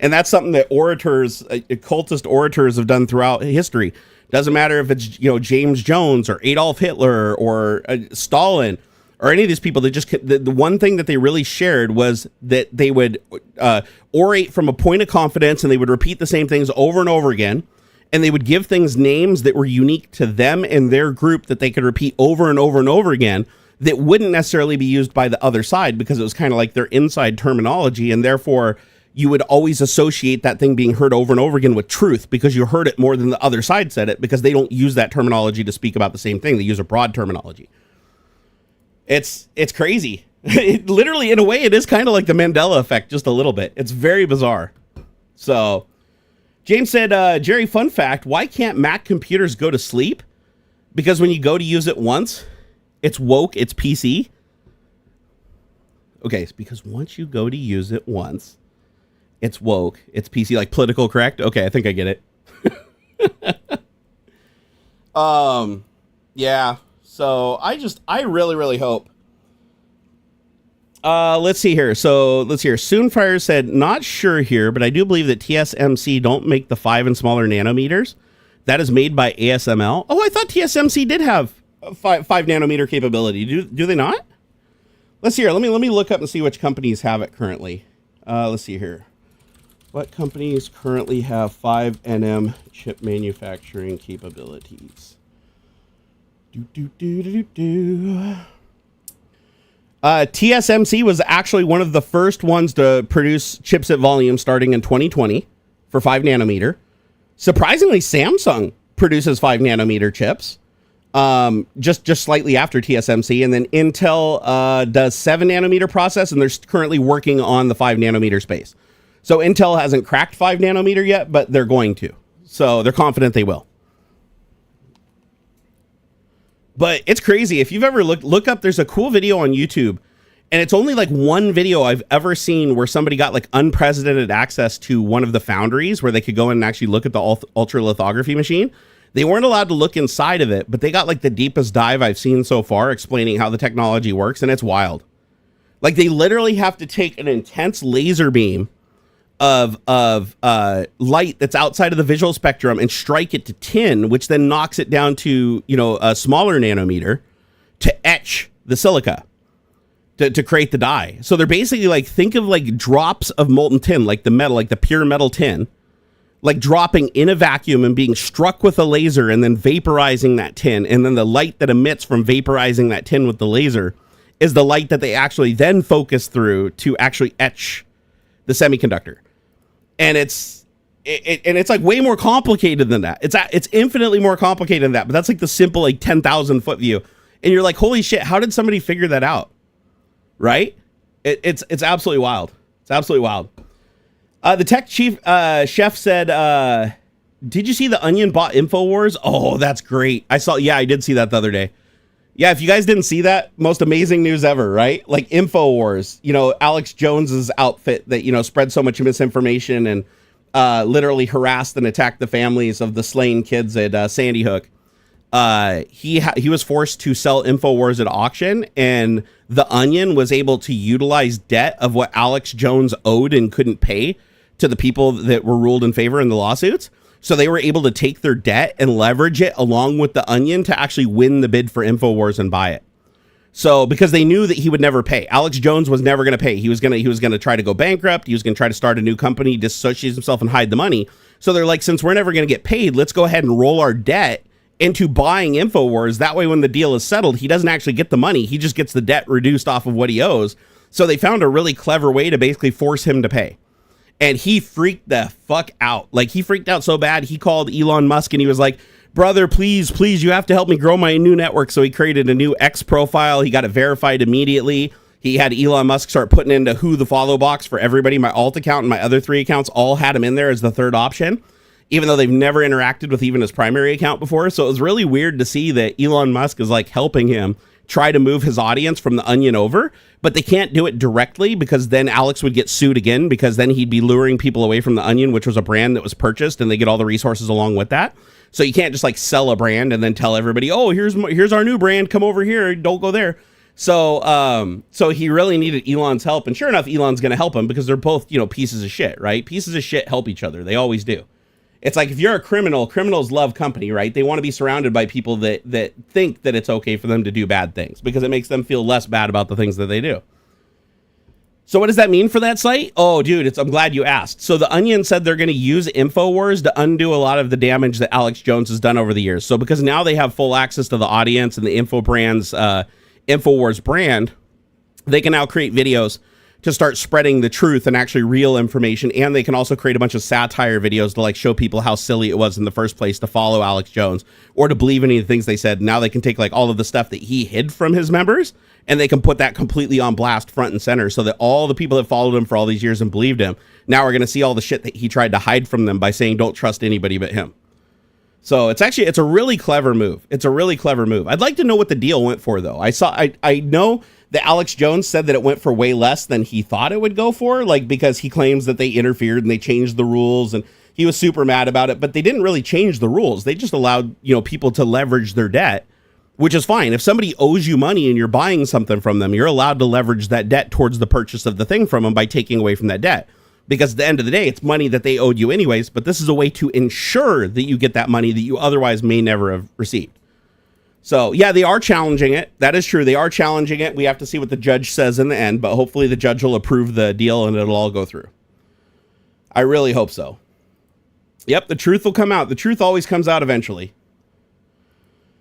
Speaker 1: And that's something that orators, occultist orators have done throughout history. Doesn't matter if it's, James Jones or Adolf Hitler or Stalin or any of these people. They just, the one thing that they really shared was that they would orate from a point of confidence, and they would repeat the same things over and over again. And they would give things names that were unique to them and their group that they could repeat over and over and over again that wouldn't necessarily be used by the other side because it was kind of like their inside terminology. And therefore, you would always associate that thing being heard over and over again with truth because you heard it more than the other side said it, because they don't use that terminology to speak about the same thing. They use a broad terminology. It's crazy. Literally, in a way, it is kind of like the Mandela effect, just a little bit. It's very bizarre. So James said, Jerry, fun fact, why can't Mac computers go to sleep? Because when you go to use it once, it's woke, it's PC. Okay, it's because once you go to use it once, it's woke, it's PC, like political correct. Okay, I think I get it. Yeah. So I really, really hope. Let's see here. Soonfire said, not sure here, but I do believe that TSMC don't make the 5 and smaller nanometers. That is made by ASML. Oh, I thought TSMC did have a 5 nanometer capability. Do they not? Let's see here. Let me look up and see which companies have it currently. Let's see here. What companies currently have 5 nm chip manufacturing capabilities? TSMC was actually one of the first ones to produce chips at volume starting in 2020 for 5 nanometer. Surprisingly, Samsung produces 5 nanometer chips just slightly after TSMC. And then Intel does 7 nanometer process, and they're currently working on the 5 nanometer space. So Intel hasn't cracked 5 nanometer yet, but they're going to. So they're confident they will. But it's crazy. If you've ever look up, there's a cool video on YouTube. And it's only like one video I've ever seen where somebody got like unprecedented access to one of the foundries where they could go in and actually look at the ultra lithography machine. They weren't allowed to look inside of it, but they got like the deepest dive I've seen so far explaining how the technology works, and it's wild. Like they literally have to take an intense laser beam of light that's outside of the visual spectrum and strike it to tin, which then knocks it down to, you know, a smaller nanometer to etch the silica to create the dye. So they're basically like, think of like drops of molten tin, like the metal, like the pure metal tin, like dropping in a vacuum and being struck with a laser and then vaporizing that tin. And then the light that emits from vaporizing that tin with the laser is the light that they actually then focus through to actually etch the semiconductor. And it's like way more complicated than that. It's infinitely more complicated than that, but that's like the simple like 10,000 foot view. And you're like, holy shit, how did somebody figure that out? Right? It's absolutely wild. It's absolutely wild. The tech chief chef said, did you see the Onion bought InfoWars? Oh, that's great. I did see that the other day. Yeah, if you guys didn't see that, most amazing news ever, right? Like InfoWars, you know, Alex Jones's outfit that, you know, spread so much misinformation and literally harassed and attacked the families of the slain kids at Sandy Hook. He was forced to sell InfoWars at auction, and the Onion was able to utilize debt of what Alex Jones owed and couldn't pay to the people that were ruled in favor in the lawsuits. So they were able to take their debt and leverage it along with the Onion to actually win the bid for InfoWars and buy it. So because they knew that he would never pay. Alex Jones was never going to pay. He was going to try to go bankrupt. He was going to try to start a new company, dissociate himself and hide the money. So they're like, since we're never going to get paid, let's go ahead and roll our debt into buying InfoWars. That way, when the deal is settled, he doesn't actually get the money. He just gets the debt reduced off of what he owes. So they found a really clever way to basically force him to pay. And he freaked the fuck out. Like, he freaked out so bad, he called Elon Musk and he was like, brother, please, you have to help me grow my new network. So he created a new X profile. He got it verified immediately. He had Elon Musk start putting into who the follow box for everybody. My alt account and my other 3 accounts all had him in there as the third option, even though they've never interacted with even his primary account before. So it was really weird to see that Elon Musk is like helping him try to move his audience from the Onion over, but they can't do it directly because then Alex would get sued again, because then he'd be luring people away from the Onion, which was a brand that was purchased, and they get all the resources along with that. So you can't just like sell a brand and then tell everybody, oh, here's our new brand, come over here, don't go there. So he really needed Elon's help, and sure enough, Elon's going to help him because they're both, you know, pieces of shit, right? Pieces of shit help each other. They always do. It's like if you're a criminal, criminals love company, right? They want to be surrounded by people that think that it's okay for them to do bad things because it makes them feel less bad about the things that they do. So what does that mean for that site? Oh, dude, I'm glad you asked. So the Onion said they're going to use InfoWars to undo a lot of the damage that Alex Jones has done over the years. So because now they have full access to the audience and the InfoWars brand, they can now create videos to start spreading the truth and actually real information. And they can also create a bunch of satire videos to like show people how silly it was in the first place to follow Alex Jones or to believe any of the things they said. Now they can take like all of the stuff that he hid from his members and they can put that completely on blast front and center so that all the people that followed him for all these years and believed him now are going to see all the shit that he tried to hide from them by saying, don't trust anybody but him. So it's a really clever move. It's a really clever move. I'd like to know what the deal went for though. I know that Alex Jones said that it went for way less than he thought it would go for, like because he claims that they interfered and they changed the rules and he was super mad about it, but they didn't really change the rules. They just allowed, you know, people to leverage their debt, which is fine. If somebody owes you money and you're buying something from them, you're allowed to leverage that debt towards the purchase of the thing from them by taking away from that debt. Because at the end of the day, it's money that they owed you anyways, but this is a way to ensure that you get that money that you otherwise may never have received. So, yeah, they are challenging it. That is true. They are challenging it. We have to see what the judge says in the end, but hopefully the judge will approve the deal and it'll all go through. I really hope so. Yep, the truth will come out. The truth always comes out eventually.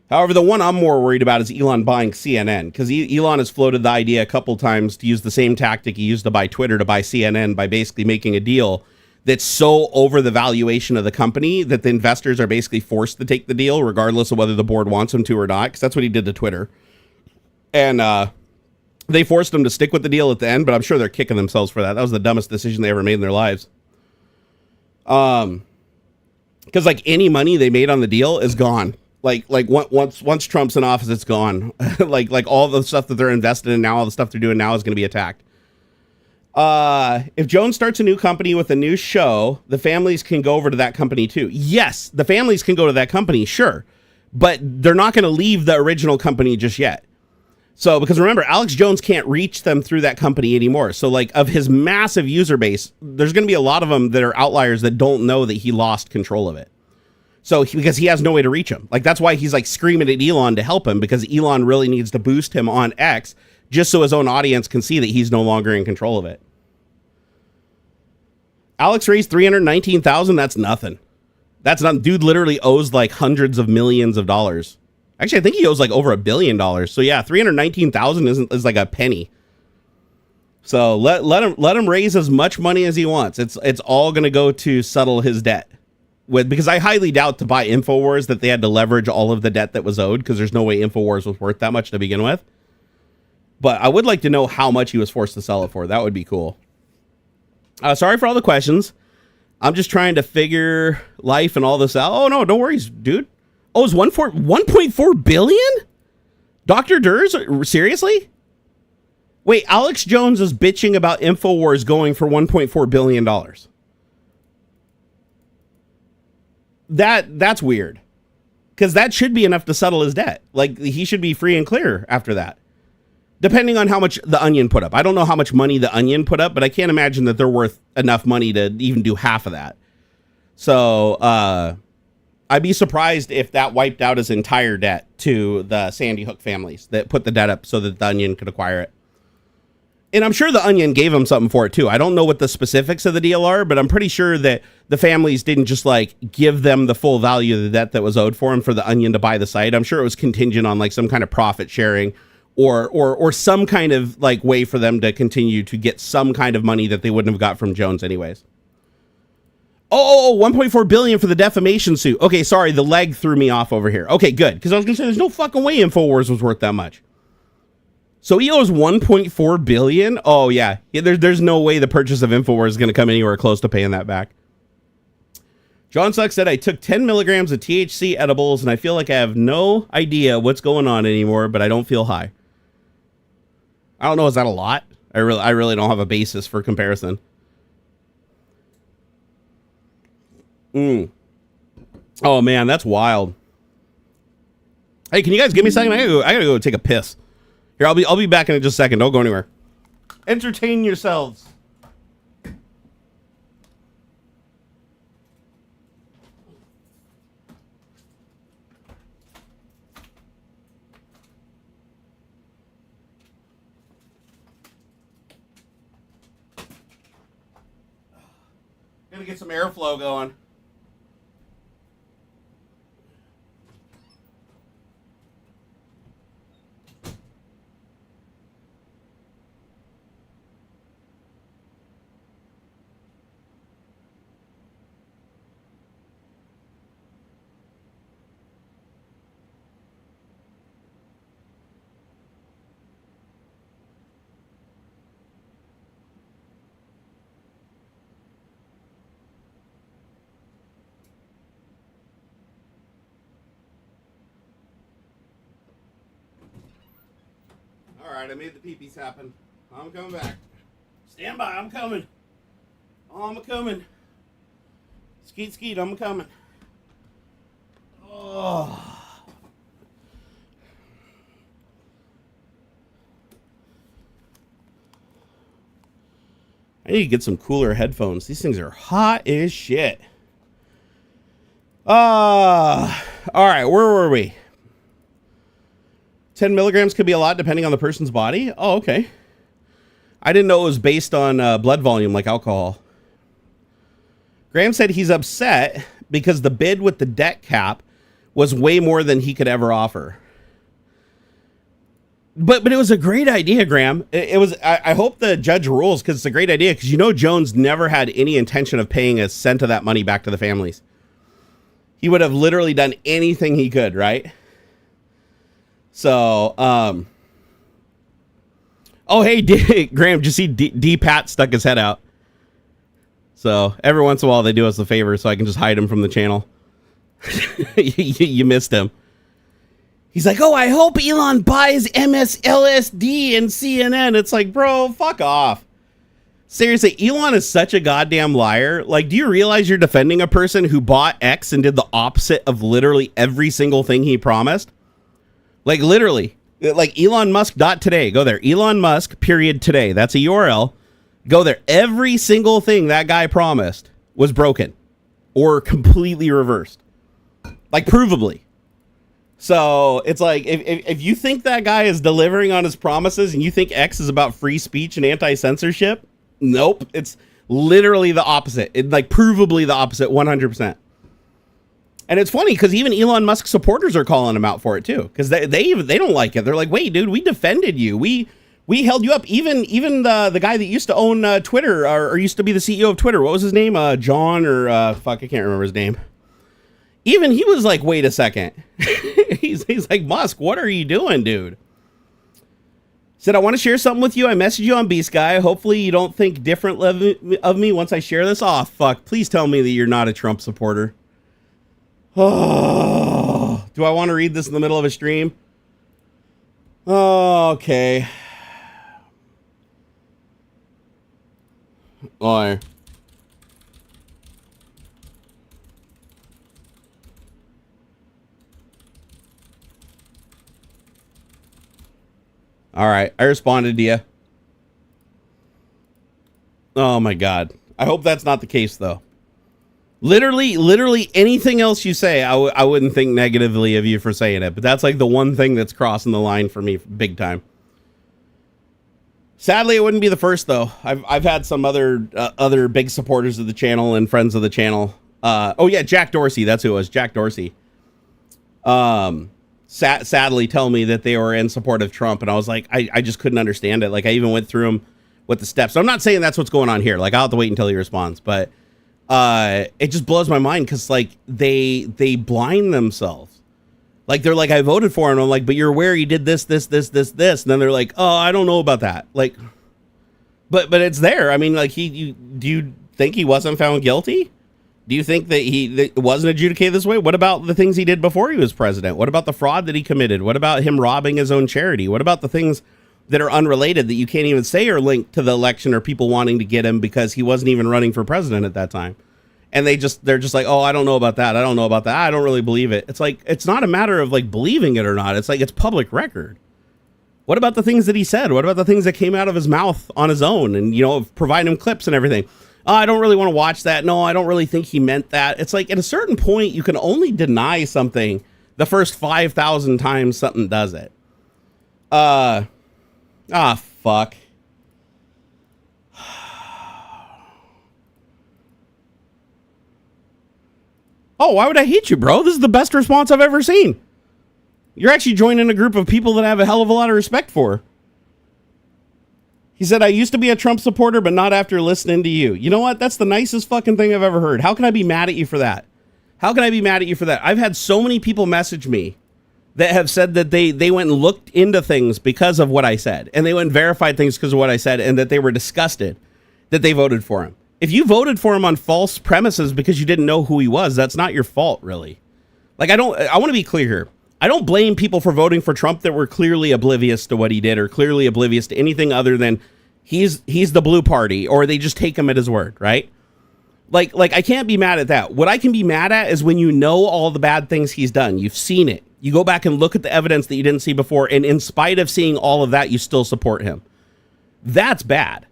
Speaker 1: However, the one I'm more worried about is Elon buying CNN, because Elon has floated the idea a couple times to use the same tactic he used to buy Twitter to buy CNN by basically making a deal that's so over the valuation of the company that the investors are basically forced to take the deal regardless of whether the board wants them to or not, because that's what he did to Twitter. And they forced him to stick with the deal at the end, but I'm sure they're kicking themselves for that. That was the dumbest decision they ever made in their lives. Because like any money they made on the deal is gone. Once Trump's in office, it's gone. like all the stuff that they're invested in now, all the stuff they're doing now is going to be attacked. If Jones starts a new company with a new show, the families can go over to that company too. Yes, the families can go to that company, sure, but they're not going to leave the original company just yet. So, because remember, Alex Jones can't reach them through that company anymore. So, like, of his massive user base, there's going to be a lot of them that are outliers that don't know that he lost control of it. So, because he has no way to reach him. Like, that's why he's, like, screaming at Elon to help him, because Elon really needs to boost him on X just so his own audience can see that he's no longer in control of it. Alex raised $319,000. That's nothing. That's not. Dude literally owes, like, hundreds of millions of dollars. Actually, I think he owes like over $1 billion. So yeah, 319,000 is like a penny. So let him raise as much money as he wants. It's all gonna go to settle his debt. Because I highly doubt to buy InfoWars that they had to leverage all of the debt that was owed, because there's no way InfoWars was worth that much to begin with. But I would like to know how much he was forced to sell it for. That would be cool. Sorry for all the questions. I'm just trying to figure life and all this out. Oh no, don't worry, dude. Oh, it's 1.4 billion? Dr. Durs? Seriously? Wait, Alex Jones is bitching about InfoWars going for $1.4 billion. That's weird. Because that should be enough to settle his debt. Like, he should be free and clear after that. Depending on how much The Onion put up. I don't know how much money The Onion put up, but I can't imagine that they're worth enough money to even do half of that. So, I'd be surprised if that wiped out his entire debt to the Sandy Hook families that put the debt up so that The Onion could acquire it. And I'm sure The Onion gave him something for it too. I don't know what the specifics of the deal are, but I'm pretty sure that the families didn't just like give them the full value of the debt that was owed for him for The Onion to buy the site. I'm sure it was contingent on like some kind of profit sharing or some kind of like way for them to continue to get some kind of money that they wouldn't have got from Jones anyways. Oh, 1.4 billion for the defamation suit. Okay, sorry, the leg threw me off over here. Okay, good, because I was gonna say there's no fucking way InfoWars was worth that much. So he owes 1.4 billion. Oh yeah, there's no way the purchase of InfoWars is gonna come anywhere close to paying that back. John Suck said, I took 10 milligrams of THC edibles and I feel like I have no idea what's going on anymore, but I don't feel high. I don't know, is that a lot? I really don't have a basis for comparison. Oh man, that's wild. Hey, can you guys give me a second? I gotta go take a piss. Here, I'll be back in just a second. Don't go anywhere. Entertain yourselves. Gonna get some airflow going. Alright, I made the pee-pees happen. I'm coming back. Stand by, I'm coming. I'm coming. Skeet, skeet, I'm coming. Oh. I need to get some cooler headphones. These things are hot as shit. Alright, where were we? 10 milligrams could be a lot depending on the person's body. Oh, okay. I didn't know it was based on blood volume like alcohol. Graham said he's upset because the bid with the debt cap was way more than he could ever offer. But it was a great idea, Graham. It was. I hope the judge rules because it's a great idea because you know Jones never had any intention of paying a cent of that money back to the families. He would have literally done anything he could, right? So, oh, hey, Graham, did you see D Pat stuck his head out? So every once in a while they do us a favor so I can just hide him from the channel. You missed him. He's like, oh, I hope Elon buys MSLSD and CNN. It's like, bro, fuck off. Seriously, Elon is such a goddamn liar. Like, do you realize you're defending a person who bought X and did the opposite of literally every single thing he promised? Like, literally. Like, Elon Musk .today. Go there. Elon Musk .today. That's a URL. Go there. Every single thing that guy promised was broken or completely reversed. Like, provably. So it's like, if you think that guy is delivering on his promises and you think X is about free speech and anti-censorship, nope. It's literally the opposite. Like, provably the opposite, 100%. And it's funny because even Elon Musk supporters are calling him out for it too, because they don't like it. They're like, wait, dude, we defended you. We held you up. Even the guy that used to own Twitter or used to be the CEO of Twitter. What was his name? John or fuck, I can't remember his name. Even he was like, wait a second. he's like, Musk, what are you doing, dude? Said, I want to share something with you. I messaged you on BlueSky. Hopefully you don't think different of me once I share this. Oh, fuck. Please tell me that you're not a Trump supporter. Oh, do I want to read this in the middle of a stream? Oh, okay. All right, I responded to you. Oh my God. I hope that's not the case though. Literally anything else you say, I wouldn't think negatively of you for saying it, but that's like the one thing that's crossing the line for me big time. Sadly, it wouldn't be the first though. I've had some other big supporters of the channel and friends of the channel. Oh yeah, Jack Dorsey, that's who it was, Jack Dorsey. Sadly tell me that they were in support of Trump, and I was like, I just couldn't understand it. Like, I even went through them with the steps. So I'm not saying that's what's going on here. Like, I'll have to wait until he responds, but it just blows my mind because like they blind themselves. Like, they're like, I voted for him. I'm like, but you're aware he did this, this, and then they're like, oh, I don't know about that. Like, but it's there. I mean, like, do you think he wasn't found guilty? Do you think that it wasn't adjudicated this way? What about the things he did before he was president? What about the fraud that he committed? What about him robbing his own charity? What about the things that are unrelated that you can't even say are linked to the election or people wanting to get him because he wasn't even running for president at that time? And they're just like, oh, I don't know about that. I don't know about that. I don't really believe it. It's like, it's not a matter of like believing it or not. It's like, it's public record. What about the things that he said? What about the things that came out of his mouth on his own and, you know, providing him clips and everything? Oh, I don't really want to watch that. No, I don't really think he meant that. It's like, at a certain point, you can only deny something the first 5,000 times something does it. Fuck. Oh, why would I hate you, bro? This is the best response I've ever seen. You're actually joining a group of people that I have a hell of a lot of respect for. He said, I used to be a Trump supporter, but not after listening to you. You know what? That's the nicest fucking thing I've ever heard. How can I be mad at you for that? How can I be mad at you for that? I've had so many people message me that have said that they went and looked into things because of what I said. And they went and verified things because of what I said, and that they were disgusted that they voted for him. If you voted for him on false premises because you didn't know who he was, that's not your fault, really. Like, I want to be clear here. I don't blame people for voting for Trump that were clearly oblivious to what he did or clearly oblivious to anything other than he's the blue party, or they just take him at his word, right? Like I can't be mad at that. What I can be mad at is when you know all the bad things he's done. You've seen it. You go back and look at the evidence that you didn't see before, and in spite of seeing all of that, you still support him. That's bad.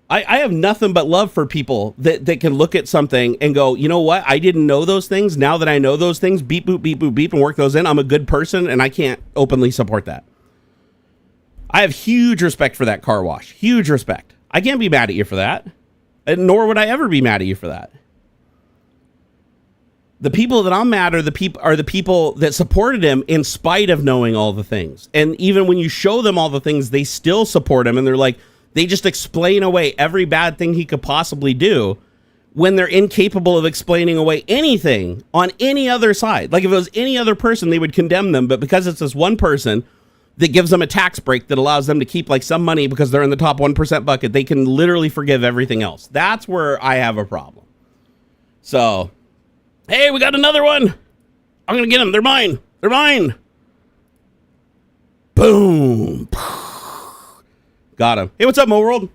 Speaker 1: I have nothing but love for people that can look at something and go, you know what? I didn't know those things. Now that I know those things, beep, boop, beep, boop, beep, and work those in. I'm a good person, and I can't openly support that. I have huge respect for that car wash. Huge respect. I can't be mad at you for that. And nor would I ever be mad at you for that. The people that I'm mad are the people that supported him in spite of knowing all the things. And even when you show them all the things, they still support him. And they're like, they just explain away every bad thing he could possibly do when they're incapable of explaining away anything on any other side. Like, if it was any other person, they would condemn them. But because it's this one person that gives them a tax break that allows them to keep like some money because they're in the top 1% bucket, they can literally forgive everything else. That's where I have a problem. So, hey, we got another one. I'm going to get them. They're mine. They're mine. Boom. Got him. Hey, what's up, Mo World?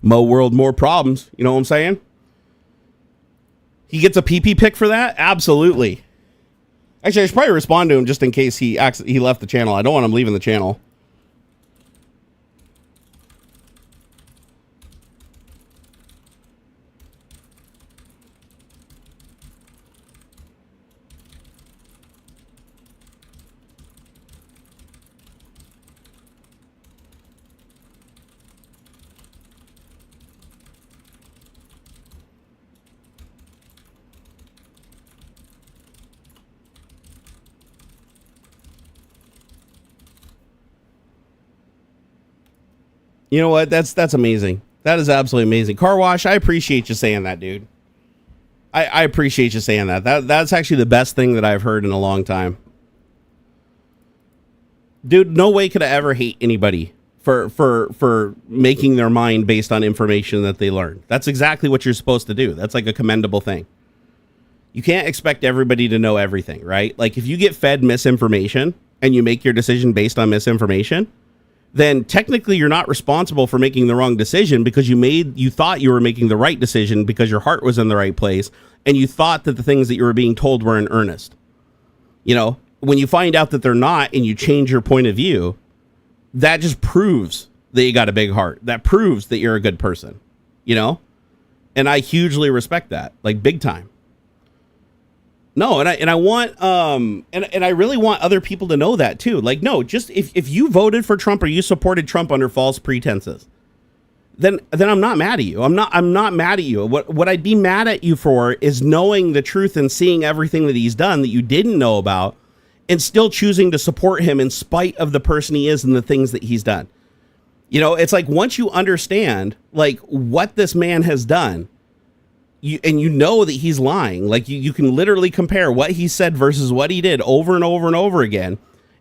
Speaker 1: Mo World, more problems. You know what I'm saying? He gets a PP pick for that? Absolutely. Actually, I should probably respond to him just in case he left the channel. I don't want him leaving the channel. You know what? That's amazing. That is absolutely amazing. Car Wash, I appreciate you saying that, dude. I appreciate you saying that. That's actually the best thing that I've heard in a long time. Dude, no way could I ever hate anybody for making their mind based on information that they learn. That's exactly what you're supposed to do. That's like a commendable thing. You can't expect everybody to know everything, right? Like if you get fed misinformation and you make your decision based on misinformation, then technically you're not responsible for making the wrong decision because you thought you were making the right decision because your heart was in the right place and you thought that the things that you were being told were in earnest. You know, when you find out that they're not and you change your point of view, that just proves that you got a big heart. That proves that you're a good person, you know? And I hugely respect that, like big time. No, and I want and I really want other people to know that too. Like, no, just if you voted for Trump or you supported Trump under false pretenses, then I'm not mad at you. I'm not mad at you. What I'd be mad at you for is knowing the truth and seeing everything that he's done that you didn't know about and still choosing to support him in spite of the person he is and the things that he's done. You know, it's like once you understand like what this man has done, you know that he's lying. Like you can literally compare what he said versus what he did over and over and over again.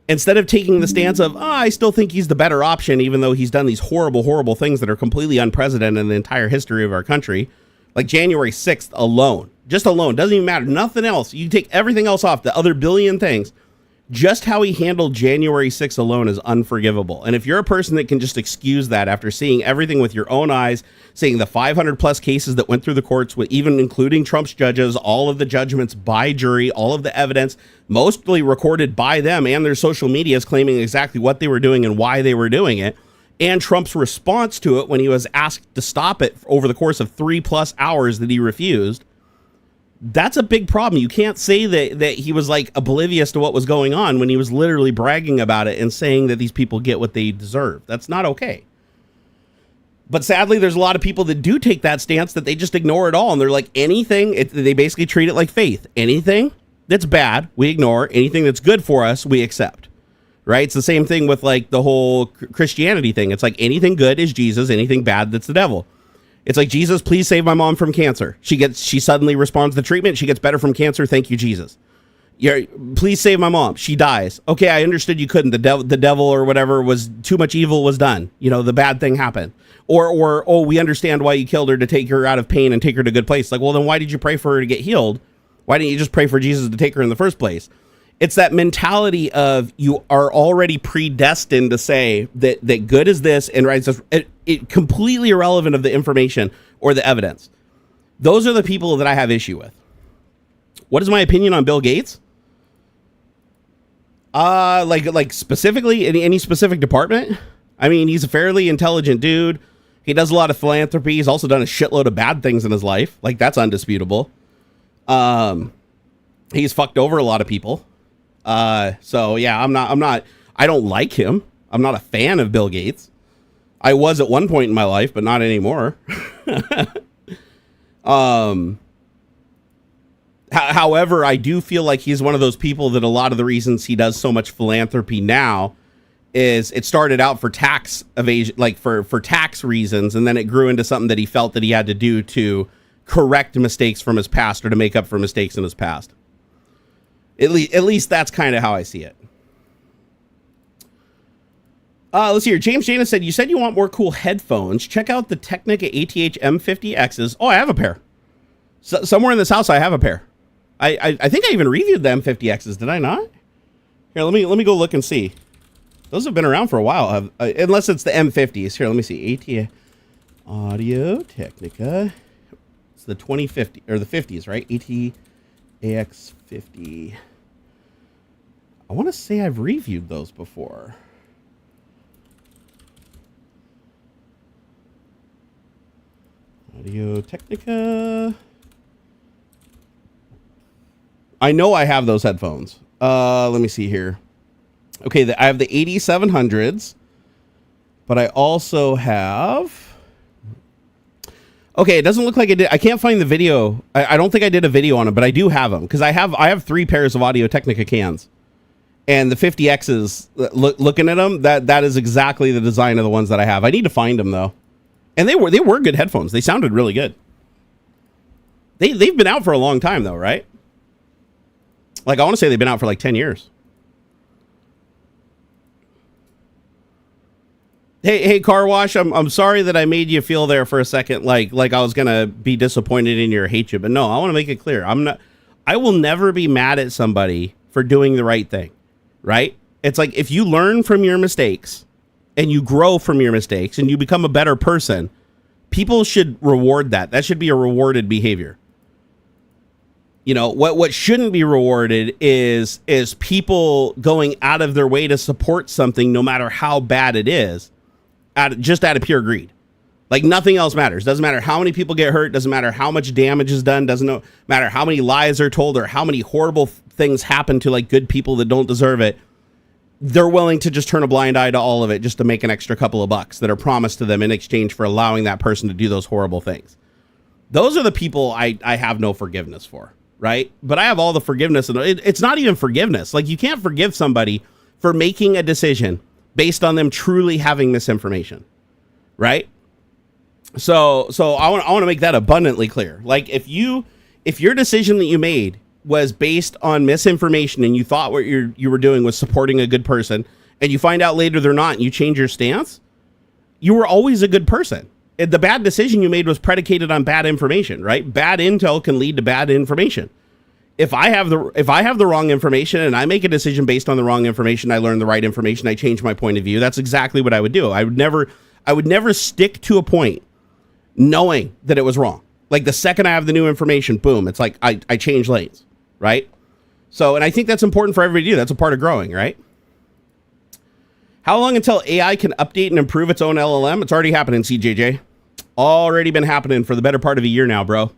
Speaker 1: Instead of taking the stance of, I still think he's the better option, even though he's done these horrible, horrible things that are completely unprecedented in the entire history of our country. Like January 6th alone, just alone, doesn't even matter. Nothing else. You take everything else off, the other billion things. Just how he handled January 6th alone is unforgivable. And if you're a person that can just excuse that after seeing everything with your own eyes, seeing the 500 plus cases that went through the courts, with even including Trump's judges, all of the judgments by jury, all of the evidence, mostly recorded by them and their social medias claiming exactly what they were doing and why they were doing it, and Trump's response to it when he was asked to stop it over the course of 3+ hours that he refused, that's a big problem. You can't say that he was like oblivious to what was going on when he was literally bragging about it and saying that these people get what they deserve. That's not okay. But sadly, there's a lot of people that do take that stance that they just ignore it all. And they're like anything, they basically treat it like faith. Anything that's bad, we ignore. Anything that's good for us, we accept. Right? It's the same thing with like the whole Christianity thing. It's like anything good is Jesus, anything bad, that's the devil. It's like, Jesus, please save my mom from cancer. She suddenly responds to treatment. She gets better from cancer. Thank you, Jesus. Please save my mom. She dies. Okay, I understood you couldn't. The devil or whatever was too much evil was done. You know, the bad thing happened. Or oh, we understand why you killed her to take her out of pain and take her to a good place. Like, well, then why did you pray for her to get healed? Why didn't you just pray for Jesus to take her in the first place? It's that mentality of you are already predestined to say that good is this and right is this. It completely irrelevant of the information or the evidence. Those are the people that I have issue with. What is my opinion on Bill Gates? Like specifically any specific department? I mean, he's a fairly intelligent dude. He does a lot of philanthropy. He's also done a shitload of bad things in his life. Like, that's undisputable. He's fucked over a lot of people. So yeah, I don't like him. I'm not a fan of Bill Gates. I was at one point in my life, but not anymore. However, I do feel like he's one of those people that a lot of the reasons he does so much philanthropy now is it started out for tax evasion, like for tax reasons, and then it grew into something that he felt that he had to do to correct mistakes from his past or to make up for mistakes in his past. At least that's kind of how I see it. Let's see here. James Janus said, you said you want more cool headphones. Check out the Technica ATH M50Xs. Oh, I have a pair. Somewhere in this house, I have a pair. I think I even reviewed the M50Xs. Did I not? Here, let me go look and see. Those have been around for a while, unless it's the M50s. Here, let me see. AT Audio Technica. It's the 2050 or the 50s, right? AX50. I want to say I've reviewed those before. Audio Technica. I know I have those headphones. Let me see here. Okay, I have the 8700s, but I also have... Okay, it doesn't look like I did. I can't find the video. I don't think I did a video on it, but I do have them because I have 3 pairs of Audio Technica cans, and the 50Xs. Looking at them, that is exactly the design of the ones that I have. I need to find them though, and they were good headphones. They sounded really good. They've been out for a long time though, right? Like I want to say they've been out for like 10 years. Hey, Car Wash, I'm sorry that I made you feel there for a second like I was going to be disappointed in you or hate you, but no, I want to make it clear. I will never be mad at somebody for doing the right thing, right? It's like if you learn from your mistakes and you grow from your mistakes and you become a better person, people should reward that. That should be a rewarded behavior. You know, what shouldn't be rewarded is people going out of their way to support something no matter how bad it is. Just out of pure greed. Like nothing else matters. Doesn't matter how many people get hurt. Doesn't matter how much damage is done. Doesn't matter how many lies are told or how many horrible things happen to like good people that don't deserve it. They're willing to just turn a blind eye to all of it just to make an extra couple of bucks that are promised to them in exchange for allowing that person to do those horrible things. Those are the people I have no forgiveness for, right? But I have all the forgiveness. And it's not even forgiveness. Like you can't forgive somebody for making a decision based on them truly having misinformation, right? So I want to make that abundantly clear. Like if your decision that you made was based on misinformation and you thought what you were doing was supporting a good person, and you find out later they're not, and you change your stance, you were always a good person. The bad decision you made was predicated on bad information, right? Bad intel can lead to bad information. If I have the wrong information and I make a decision based on the wrong information, I learn the right information, I change my point of view. That's exactly what I would do. I would never stick to a point knowing that it was wrong. Like the second I have the new information, boom, it's like I change lanes, right? So, and I think that's important for everybody to do. That's a part of growing, right? How long until AI can update and improve its own LLM? It's already happening, CJJ. Already been happening for the better part of a year now, bro.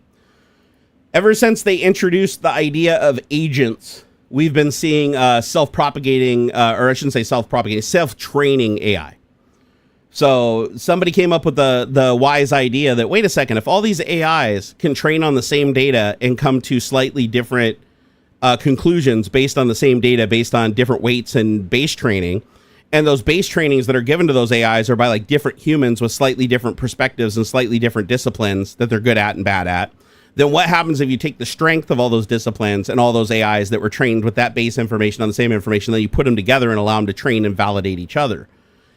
Speaker 1: Ever since they introduced the idea of agents, we've been seeing self-propagating, or I shouldn't say self-propagating, self-training AI. So somebody came up with the wise idea that, wait a second, if all these AIs can train on the same data and come to slightly different conclusions based on the same data, based on different weights and base training, and those base trainings that are given to those AIs are by like different humans with slightly different perspectives and slightly different disciplines that they're good at and bad at, then what happens if you take the strength of all those disciplines and all those AIs that were trained with that base information on the same information, then you put them together and allow them to train and validate each other?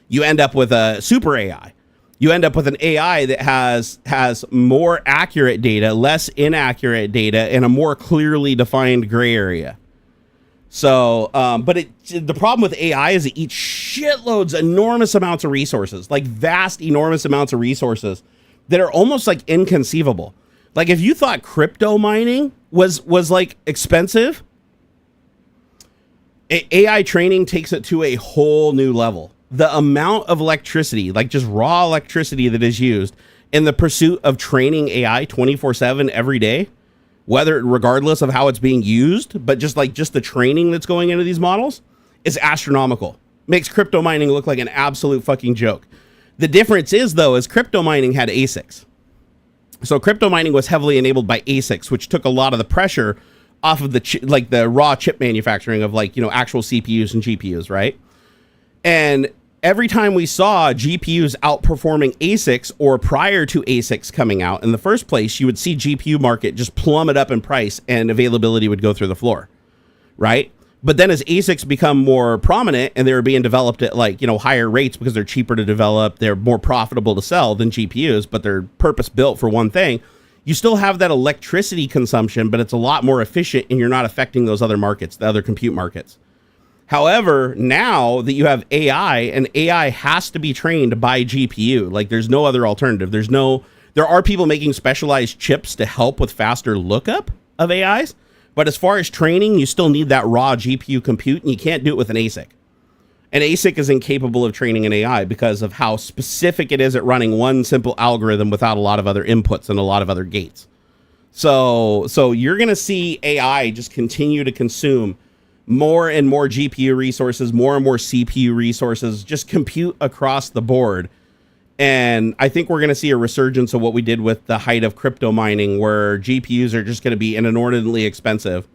Speaker 1: You end up with a super AI. You end up with an AI that has more accurate data, less inaccurate data, and a more clearly defined gray area. So, but the problem with AI is it eats shitloads, enormous amounts of resources, like vast, enormous amounts of resources that are almost like inconceivable. Like if you thought crypto mining was like expensive, AI training takes it to a whole new level. The amount of electricity, like just raw electricity that is used in the pursuit of training AI 24/7 every day, regardless of how it's being used, but just the training that's going into these models is astronomical. Makes crypto mining look like an absolute fucking joke. The difference is crypto mining had ASICs. So crypto mining was heavily enabled by ASICs, which took a lot of the pressure off of the raw chip manufacturing of actual CPUs and GPUs, right? And every time we saw GPUs outperforming ASICs, or prior to ASICs coming out in the first place, you would see GPU market just plummet up in price and availability would go through the floor, right? But then as ASICs become more prominent and they were being developed at higher rates because they're cheaper to develop, they're more profitable to sell than GPUs, but they're purpose built for one thing. You still have that electricity consumption, but it's a lot more efficient and you're not affecting those other markets, the other compute markets. However, now that you have AI, and AI has to be trained by GPU, like there's no other alternative. There are people making specialized chips to help with faster lookup of AIs, but as far as training, you still need that raw GPU compute, and you can't do it with an ASIC. An ASIC is incapable of training an AI because of how specific it is at running one simple algorithm without a lot of other inputs and a lot of other gates. So you're going to see AI just continue to consume more and more GPU resources, more and more CPU resources, just compute across the board. And I think we're going to see a resurgence of what we did with the height of crypto mining, where GPUs are just going to be inordinately expensive.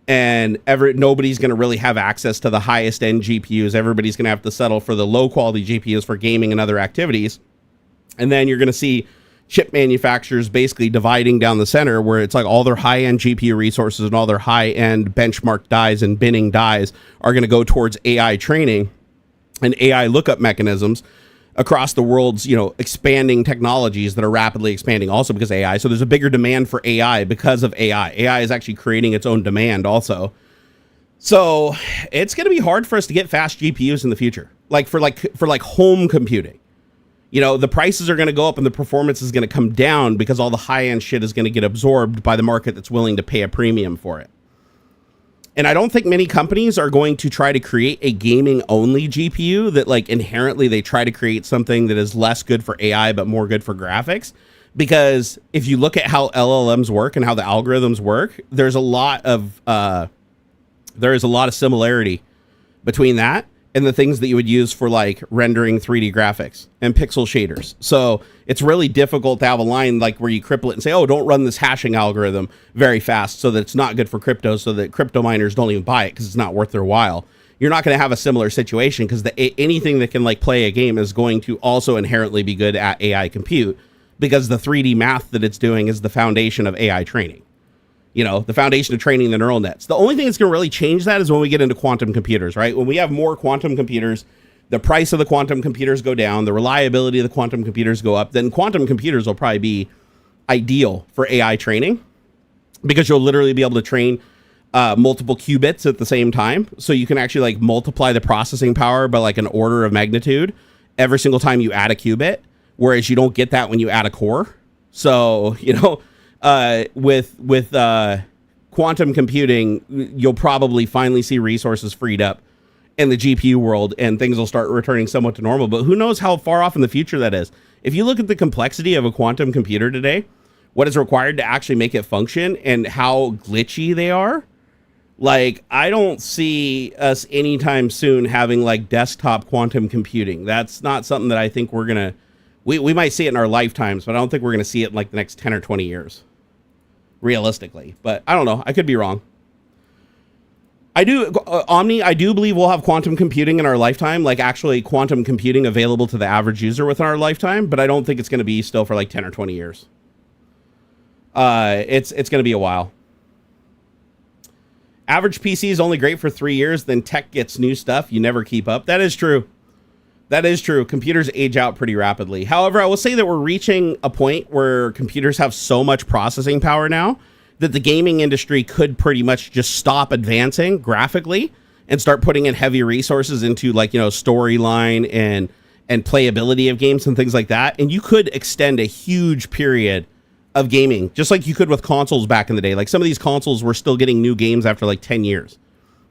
Speaker 1: And nobody's going to really have access to the highest end GPUs. Everybody's going to have to settle for the low quality GPUs for gaming and other activities. And then you're going to see chip manufacturers basically dividing down the center, where it's like all their high end GPU resources and all their high end benchmark dies and binning dies are going to go towards AI training and AI lookup mechanisms across the world's, expanding technologies that are rapidly expanding also because of AI. So there's a bigger demand for AI because of AI. AI is actually creating its own demand also. So it's going to be hard for us to get fast GPUs in the future, for home computing. The prices are going to go up and the performance is going to come down because all the high end shit is going to get absorbed by the market that's willing to pay a premium for it. And I don't think many companies are going to try to create a gaming only GPU that inherently they try to create something that is less good for AI, but more good for graphics. Because if you look at how LLMs work and how the algorithms work, there's a lot of similarity between that and the things that you would use for rendering 3D graphics and pixel shaders. So it's really difficult to have a line where you cripple it and say, oh, don't run this hashing algorithm very fast so that it's not good for crypto, so that crypto miners don't even buy it because it's not worth their while. You're not going to have a similar situation because anything that can play a game is going to also inherently be good at AI compute, because the 3D math that it's doing is the foundation of AI training. The foundation of training the neural nets. The only thing that's going to really change that is when we get into quantum computers, right? When we have more quantum computers, the price of the quantum computers go down, the reliability of the quantum computers go up, then quantum computers will probably be ideal for AI training, because you'll literally be able to train multiple qubits at the same time. So you can actually multiply the processing power by an order of magnitude every single time you add a qubit, whereas you don't get that when you add a core. So, with quantum computing, you'll probably finally see resources freed up in the GPU world, and things will start returning somewhat to normal. But who knows how far off in the future that is? If you look at the complexity of a quantum computer today, what is required to actually make it function and how glitchy they are, I don't see us anytime soon having desktop quantum computing. That's not something that I think we're gonna. We might see it in our lifetimes, but I don't think we're going to see it in the next 10 or 20 years, realistically. But I don't know. I could be wrong. I do believe we'll have quantum computing in our lifetime, actually quantum computing available to the average user within our lifetime, but I don't think it's going to be still for 10 or 20 years. It's going to be a while. Average PC is only great for 3 years, then tech gets new stuff. You never keep up. That is true. That is true. Computers age out pretty rapidly. However, I will say that we're reaching a point where computers have so much processing power now that the gaming industry could pretty much just stop advancing graphically and start putting in heavy resources into storyline and playability of games and things like that. And you could extend a huge period of gaming, just like you could with consoles back in the day. Some of these consoles were still getting new games after 10 years.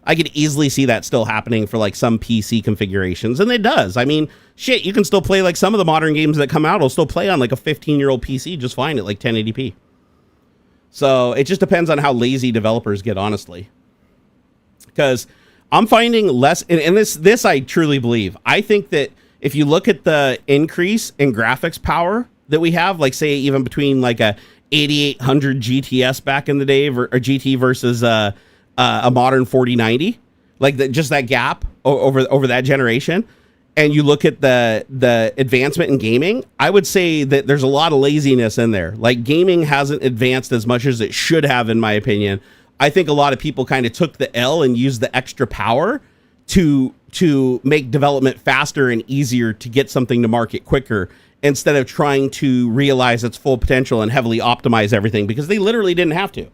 Speaker 1: I could easily see that still happening for some PC configurations, and it does. I mean, shit, you can still play some of the modern games that come out will still play on a 15-year-old PC just fine at 1080p. So it just depends on how lazy developers get, honestly. Because I'm finding less, and this I truly believe. I think that if you look at the increase in graphics power that we have, say even between a 8800 GTS back in the day or GT versus a modern 4090, just that gap over that generation, and you look at the advancement in gaming, I would say that there's a lot of laziness in there. Gaming hasn't advanced as much as it should have, in my opinion. I think a lot of people kind of took the L and used the extra power to make development faster and easier to get something to market quicker, instead of trying to realize its full potential and heavily optimize everything, because they literally didn't have to.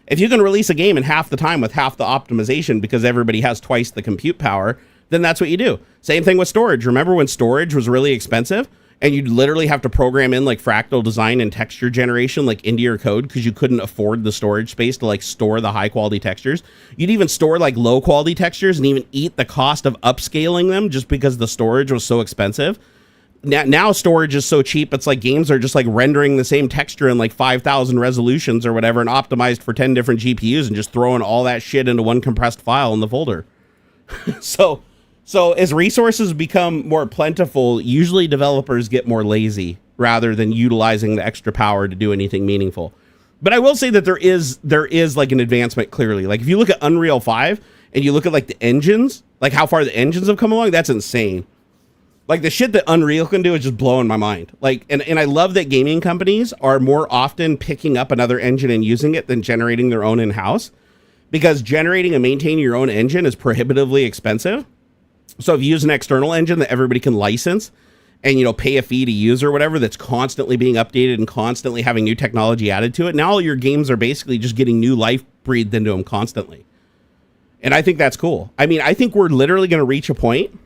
Speaker 1: If you can release a game in half the time with half the optimization because everybody has twice the compute power, then that's what you do. Same thing with storage. Remember when storage was really expensive and you'd literally have to program in like fractal design and texture generation like into your code because you couldn't afford the storage space to like store the high quality textures? You'd even store like low quality textures and even eat the cost of upscaling them just because the storage was so expensive. Now storage is so cheap, it's like games are just like rendering the same texture in like 5,000 resolutions or whatever and optimized for 10 different GPUs and just throwing all that shit into one compressed file in the folder. So as resources become more plentiful, usually developers get more lazy rather than utilizing the extra power to do anything meaningful. But I will say that there is like an advancement clearly. Like if you look at Unreal 5 and you look at like the engines, like how far the engines have come along, that's insane. Like the shit that Unreal can do is just blowing my mind. Like, and I love that gaming companies are more often picking up another engine and using it than generating their own in-house, because generating and maintaining your own engine is prohibitively expensive. So if you use an external engine that everybody can license and, you know, pay a fee to use or whatever, that's constantly being updated and constantly having new technology added to it, now all your games are basically just getting new life breathed into them constantly. And I think that's cool. I mean, I think we're literally going to reach a point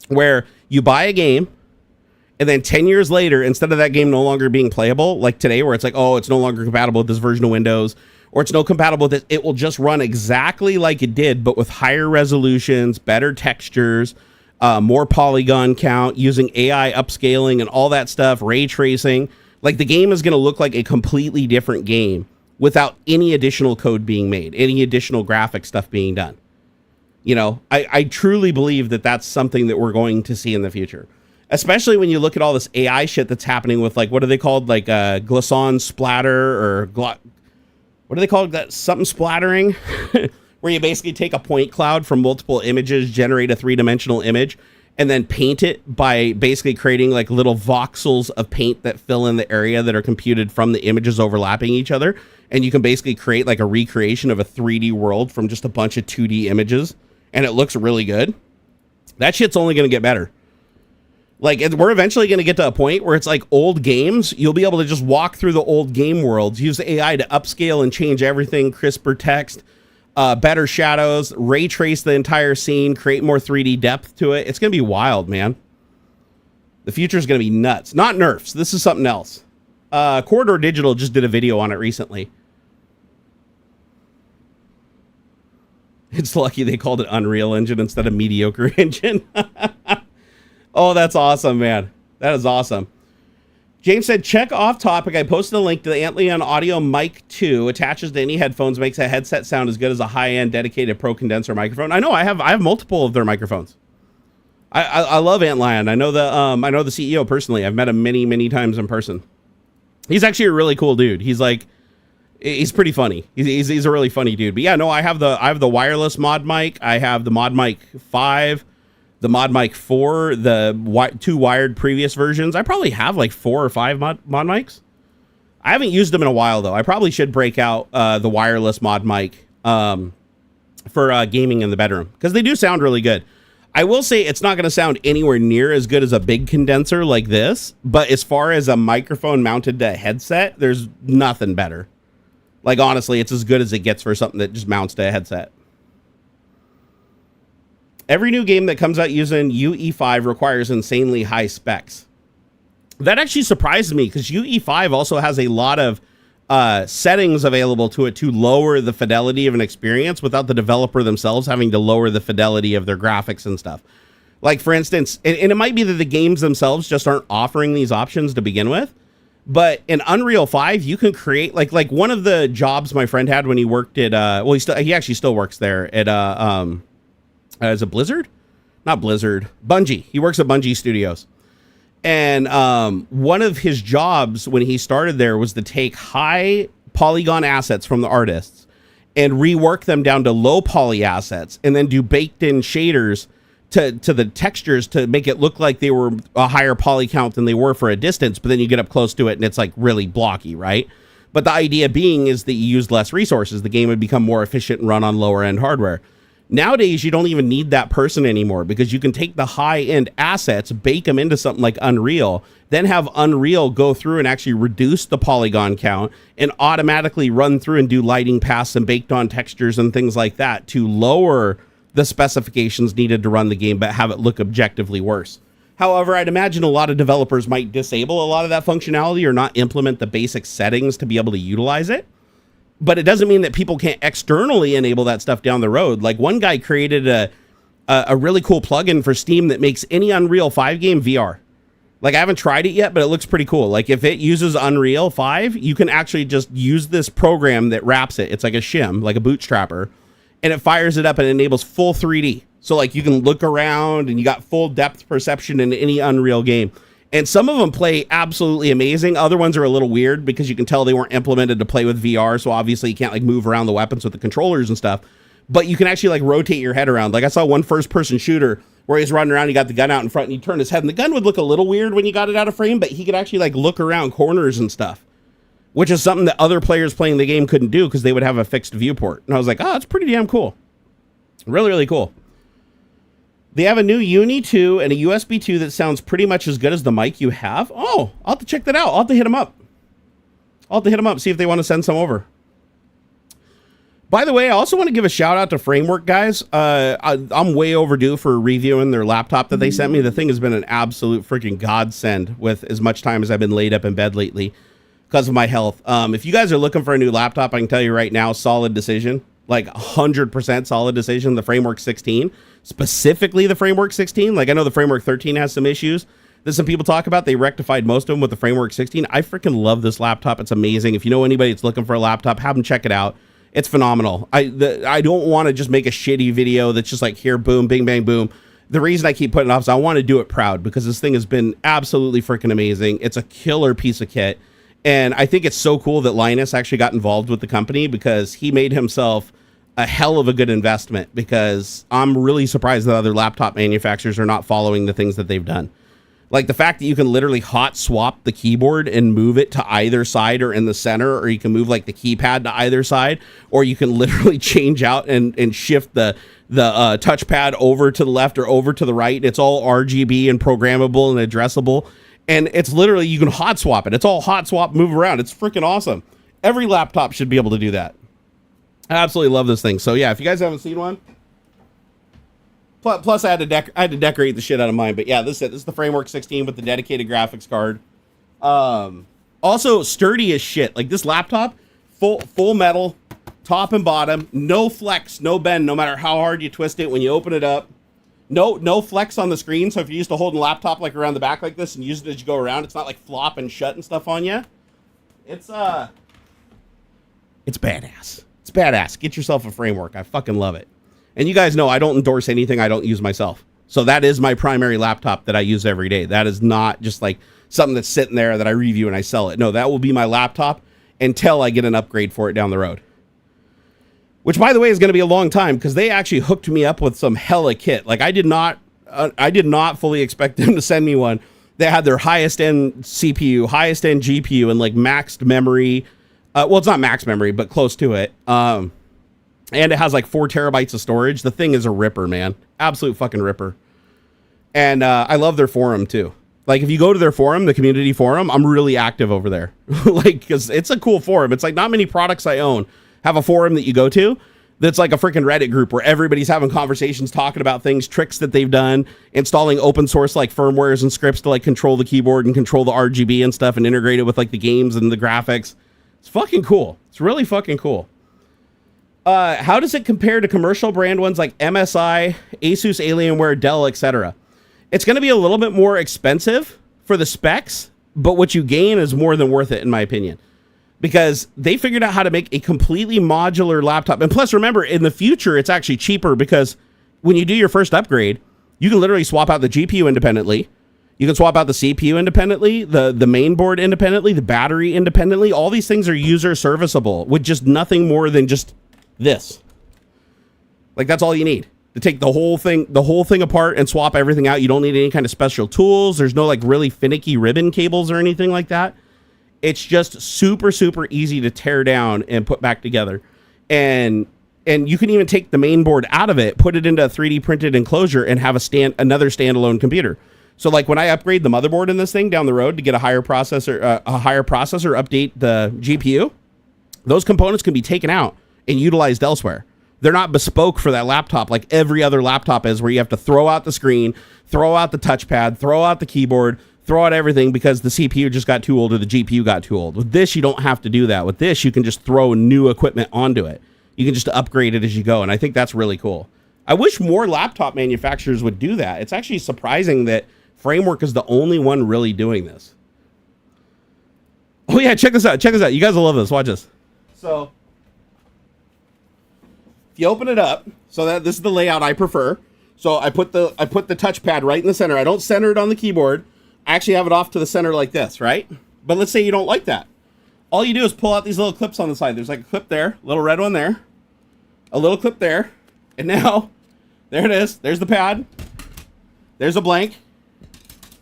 Speaker 1: where you buy a game and then 10 years later, instead of that game no longer being playable, like today where it's like, oh, it's no longer compatible with this version of Windows, or it's no compatible with this, it will just run exactly like it did, but with higher resolutions, better textures, more polygon count, using AI upscaling and all that stuff, ray tracing. Like the game is going to look like a completely different game without any additional code being made, any additional graphic stuff being done. You know, I truly believe that that's something that we're going to see in the future, especially when you look at all this AI shit that's happening with, like, what are they called? Like Glisson splatter or what do they call that? Something splattering, where you basically take a point cloud from multiple images, generate a 3-dimensional image, and then paint it by basically creating like little voxels of paint that fill in the area that are computed from the images overlapping each other. And you can basically create like a recreation of a 3D world from just a bunch of 2D images. And it looks really good. That shit's only going to get better. Like, we're eventually going to get to a point where it's like old games. You'll be able to just walk through the old game worlds, use AI to upscale and change everything, crisper text, better shadows, ray trace the entire scene, create more 3D depth to it. It's going to be wild, man. The future is going to be nuts. Not nerfs. This is something else. Corridor Digital just did a video on it recently. It's lucky they called it Unreal Engine instead of Mediocre Engine. Oh, that's awesome, man. That is awesome. James said, check off topic. I posted a link to the Antleon Audio Mic 2. Attaches to any headphones, makes a headset sound as good as a high-end dedicated pro condenser microphone. I know I have multiple of their microphones. I love Antlion. I know the CEO personally. I've met him many times in person. He's actually a really cool dude. He's pretty funny. He's a really funny dude. But yeah, no, I have the wireless mod mic. I have the mod mic 5, the mod mic 4, the 2 wired previous versions. I probably have like 4 or 5 mod mics. I haven't used them in a while though. I probably should break out the wireless mod mic for gaming in the bedroom, because they do sound really good. I will say it's not going to sound anywhere near as good as a big condenser like this, but as far as a microphone mounted to a headset, there's nothing better. Like, honestly, it's as good as it gets for something that just mounts to a headset. Every new game that comes out using UE5 requires insanely high specs. That actually surprised me, because UE5 also has a lot of settings available to it to lower the fidelity of an experience without the developer themselves having to lower the fidelity of their graphics and stuff. Like, for instance, and it might be that the games themselves just aren't offering these options to begin with, but in Unreal 5, you can create like one of the jobs my friend had when he worked at he actually still works there at is it Blizzard? Not Blizzard, Bungie. He works at Bungie Studios. And one of his jobs when he started there was to take high polygon assets from the artists and rework them down to low poly assets, and then do baked in shaders to the textures to make it look like they were a higher poly count than they were for a distance, but then you get up close to it and it's like really blocky, right? But the idea being is that you use less resources. The game would become more efficient and run on lower end hardware. Nowadays, you don't even need that person anymore because you can take the high-end assets, bake them into something like Unreal, then have Unreal go through and actually reduce the polygon count and automatically run through and do lighting paths and baked on textures and things like that to lower the specifications needed to run the game, but have it look objectively worse. However, I'd imagine a lot of developers might disable a lot of that functionality or not implement the basic settings to be able to utilize it. But it doesn't mean that people can't externally enable that stuff down the road. Like one guy created a really cool plugin for Steam that makes any Unreal 5 game VR. Like I haven't tried it yet, but it looks pretty cool. Like if it uses Unreal 5, you can actually just use this program that wraps it. It's like a shim, like a bootstrapper, and it fires it up and enables full 3D. So like you can look around and you got full depth perception in any Unreal game. And some of them play absolutely amazing. Other ones are a little weird because you can tell they weren't implemented to play with VR. So obviously you can't like move around the weapons with the controllers and stuff. But you can actually like rotate your head around. Like I saw one first person shooter where he's running around, he got the gun out in front and he turned his head. And the gun would look a little weird when you got it out of frame, but he could actually like look around corners and stuff, which is something that other players playing the game couldn't do because they would have a fixed viewport. And I was like, oh, that's pretty damn cool. Really, really cool. They have a new Uni 2 and a USB 2 that sounds pretty much as good as the mic you have. Oh, I'll have to check that out. I'll have to hit them up. See if they want to send some over. By the way, I also want to give a shout out to Framework, guys. I'm way overdue for reviewing their laptop that they sent me. The thing has been an absolute freaking godsend with as much time as I've been laid up in bed lately because of my health. If you guys are looking for a new laptop, I can tell you right now, solid decision. Like 100% solid decision. The Framework 16. Specifically the Framework 16. Like I know the Framework 13 has some issues that some people talk about. They rectified most of them with the Framework 16. I freaking love this laptop. It's amazing. If you know anybody that's looking for a laptop, have them check it out. It's phenomenal. I don't want to just make a shitty video that's just like here, boom, bing, bang, boom. The reason I keep putting it off is I want to do it proud because this thing has been absolutely freaking amazing. It's a killer piece of kit. And I think it's so cool that Linus actually got involved with the company because he made himself a hell of a good investment, because I'm really surprised that other laptop manufacturers are not following the things that they've done. Like the fact that you can literally hot swap the keyboard and move it to either side or in the center, or you can move like the keypad to either side, or you can literally change out and shift the touchpad over to the left or over to the right. It's all RGB and programmable and addressable. And it's literally, you can hot swap it. It's all hot swap, move around. It's freaking awesome. Every laptop should be able to do that. I absolutely love this thing. So yeah, if you guys haven't seen one, plus I had to decorate the shit out of mine. But yeah, this is the Framework 16 with the dedicated graphics card. Also sturdy as shit. Like this laptop, full metal, top and bottom, no flex, no bend, no matter how hard you twist it when you open it up. No flex on the screen. So if you're used to holding a laptop like around the back like this and use it as you go around, it's not like flop and shut and stuff on you. It's badass. It's badass. Get yourself a Framework. I fucking love it. And you guys know I don't endorse anything I don't use myself. So that is my primary laptop that I use every day. That is not just like something that's sitting there that I review and I sell it. No, that will be my laptop until I get an upgrade for it down the road. Which, by the way, is going to be a long time because they actually hooked me up with some hella kit. Like I did not fully expect them to send me one. They had their highest end CPU, highest end GPU, and like maxed memory. Well, it's not max memory, but close to it. And it has like 4 terabytes of storage. The thing is a ripper, man. Absolute fucking ripper. And I love their forum too. Like if you go to their forum, the community forum, I'm really active over there. Like, because it's a cool forum. It's like not many products I own have a forum that you go to that's like a freaking Reddit group where everybody's having conversations, talking about things, tricks that they've done, installing open source like firmwares and scripts to like control the keyboard and control the RGB and stuff and integrate it with like the games and the graphics. It's fucking cool. It's really fucking cool. How does it compare to commercial brand ones like MSI, Asus, Alienware, Dell, etc.? It's going to be a little bit more expensive for the specs, but what you gain is more than worth it, in my opinion, because they figured out how to make a completely modular laptop. And plus, remember, in the future, it's actually cheaper because when you do your first upgrade, you can literally swap out the GPU independently. You can swap out the CPU independently, the main board independently, the battery independently. All these things are user serviceable with just nothing more than just this. Like that's all you need to take the whole thing apart and swap everything out. You don't need any kind of special tools. There's no like really finicky ribbon cables or anything like that. It's just super, super easy to tear down and put back together. And And you can even take the main board out of it, put it into a 3D printed enclosure, and have another standalone computer. So like when I upgrade the motherboard in this thing down the road to get a higher processor, update the GPU, those components can be taken out and utilized elsewhere. They're not bespoke for that laptop like every other laptop is, where you have to throw out the screen, throw out the touchpad, throw out the keyboard, throw out everything because the CPU just got too old or the GPU got too old. With this, you don't have to do that. With this, you can just throw new equipment onto it. You can just upgrade it as you go, and I think that's really cool. I wish more laptop manufacturers would do that. It's actually surprising that Framework is the only one really doing this. Oh yeah, check this out. Check this out. You guys will love this. Watch this. So, if you open it up, so this is the layout I prefer. So I put the touchpad right in the center. I don't center it on the keyboard. I actually have it off to the center like this, right? But let's say you don't like that. All you do is pull out these little clips on the side. There's like a clip there, a little red one there, a little clip there, and now, there it is. There's the pad. There's a blank.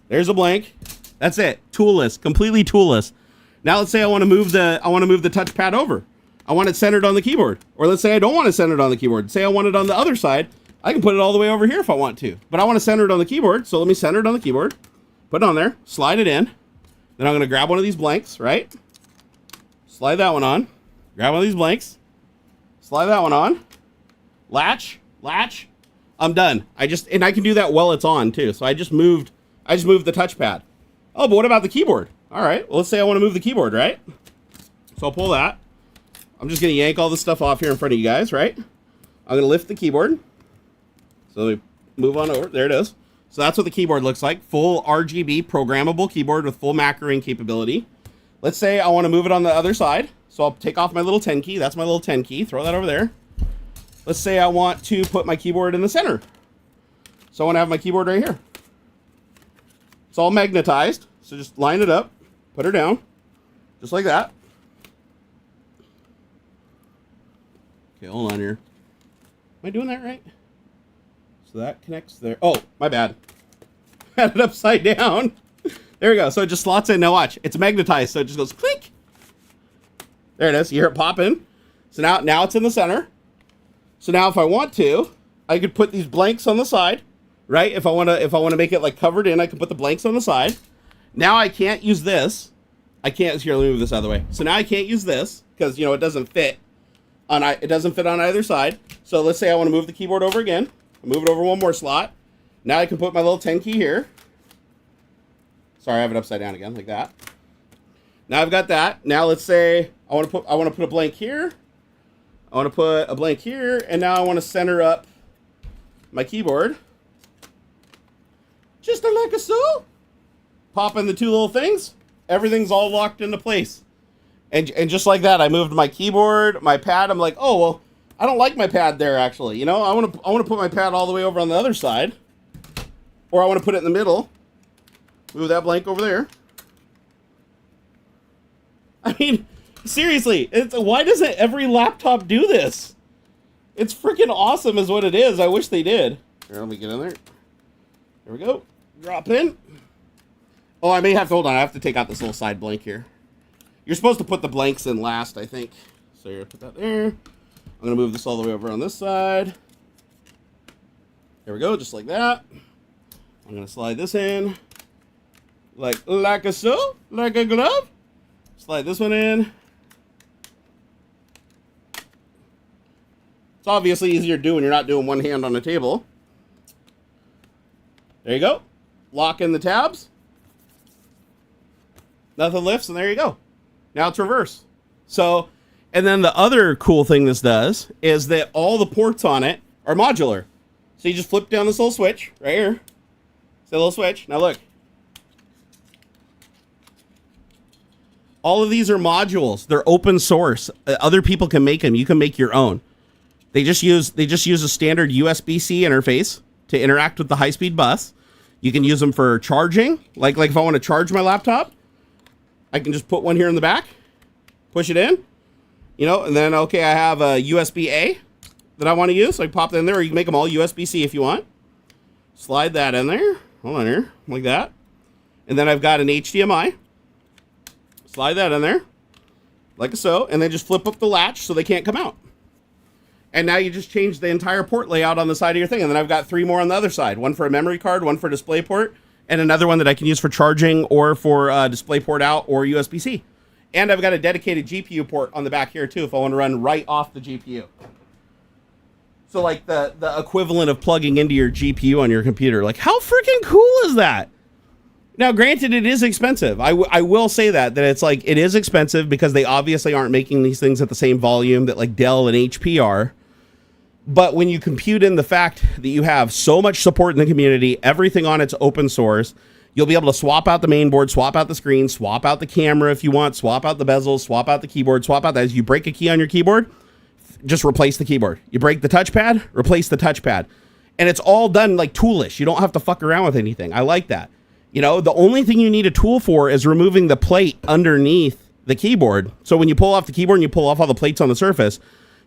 Speaker 1: There's a blank. That's it. Toolless, completely toolless. Now let's say I want to move the touchpad over. I want it centered on the keyboard. Or let's say I don't want it centered on the keyboard. Say I want it on the other side. I can put it all the way over here if I want to. But I want to center it on the keyboard, so let me center it on the keyboard. Put it on there, slide it in. Then I'm going to grab one of these blanks, right? Slide that one on. Grab one of these blanks. Slide that one on. Latch. I'm done. And I can do that while it's on too. So I just moved the touchpad. Oh, but what about the keyboard? All right. Well, let's say I want to move the keyboard, right? So I'll pull that. I'm just going to yank all this stuff off here in front of you guys, right? I'm going to lift the keyboard. So let me move on over. There it is. So that's what the keyboard looks like. Full RGB programmable keyboard with full macroing capability. Let's say I want to move it on the other side. So I'll take off my little 10 key. That's my little 10 key. Throw that over there. Let's say I want to put my keyboard in the center. So I want to have my keyboard right here. It's all magnetized. So just line it up. Put her down. Just like that. Okay, hold on here. Am I doing that right? So that connects there. Oh, my bad. I had it upside down. There we go. So it just slots in. Now watch. It's magnetized, so it just goes click. There it is. You hear it pop in. So now it's in the center. So now if I want to, I could put these blanks on the side, right? If I want to make it like covered in, I can put the blanks on the side. Now I can't use this. Here, let me move this out of the way. So now I can't use this because, it doesn't fit on either side. So let's say I want to move the keyboard over again. Move it over one more slot. Now I can put my little 10 key here. Sorry, I have it upside down again, like that. Now I've got that. Now let's say I want to put a blank here. I want to put a blank here, and now I want to center up my keyboard. Just like so. Pop in the two little things. Everything's all locked into place. And just like that, I moved my keyboard, my pad. I'm like, oh well, I don't like my pad there actually. I want to put my pad all the way over on the other side, or I want to put it in the middle. Move that blank over there. I mean, seriously, why doesn't every laptop do this? It's freaking awesome is what it is. I wish they did. Here, let me get in there. There we go. Drop in. Oh, I may have to, hold on. I have to take out this little side blank here. You're supposed to put the blanks in last, I think. So you're going to put that there. I'm going to move this all the way over on this side. There we go, just like that. I'm going to slide this in. Like so, like a glove. Slide this one in. It's obviously easier to do when you're not doing one hand on the table. There you go. Lock in the tabs. Nothing lifts, and there you go. Now it's reverse. So, and then the other cool thing this does is that all the ports on it are modular. So you just flip down this little switch right here. It's a little switch. Now look. All of these are modules. They're open source. Other people can make them. You can make your own. They just use a standard USB-C interface to interact with the high-speed bus. You can use them for charging. Like if I want to charge my laptop, I can just put one here in the back, push it in, and then, okay, I have a USB-A that I want to use. So I can pop that in there, or you can make them all USB-C if you want. Slide that in there. Hold on here, like that. And then I've got an HDMI. Slide that in there, like so, and then just flip up the latch so they can't come out. And now you just change the entire port layout on the side of your thing. And then I've got 3 more on the other side. One for a memory card, one for DisplayPort, and another one that I can use for charging or for DisplayPort out or USB-C. And I've got a dedicated GPU port on the back here too if I want to run right off the GPU. So like the equivalent of plugging into your GPU on your computer. Like, how freaking cool is that? Now, granted, it is expensive. I will say that it's like, it is expensive because they obviously aren't making these things at the same volume that like Dell and HP are. But when you compute in the fact that you have so much support in the community, everything on it's open source, you'll be able to swap out the main board, swap out the screen, swap out the camera if you want, swap out the bezels, swap out the keyboard, swap out that. As you break a key on your keyboard, just replace the keyboard. You break the touchpad, replace the touchpad. And it's all done like toolish. You don't have to fuck around with anything. I like that. You know, the only thing you need a tool for is removing the plate underneath the keyboard. So when you pull off the keyboard and you pull off all the plates on the surface,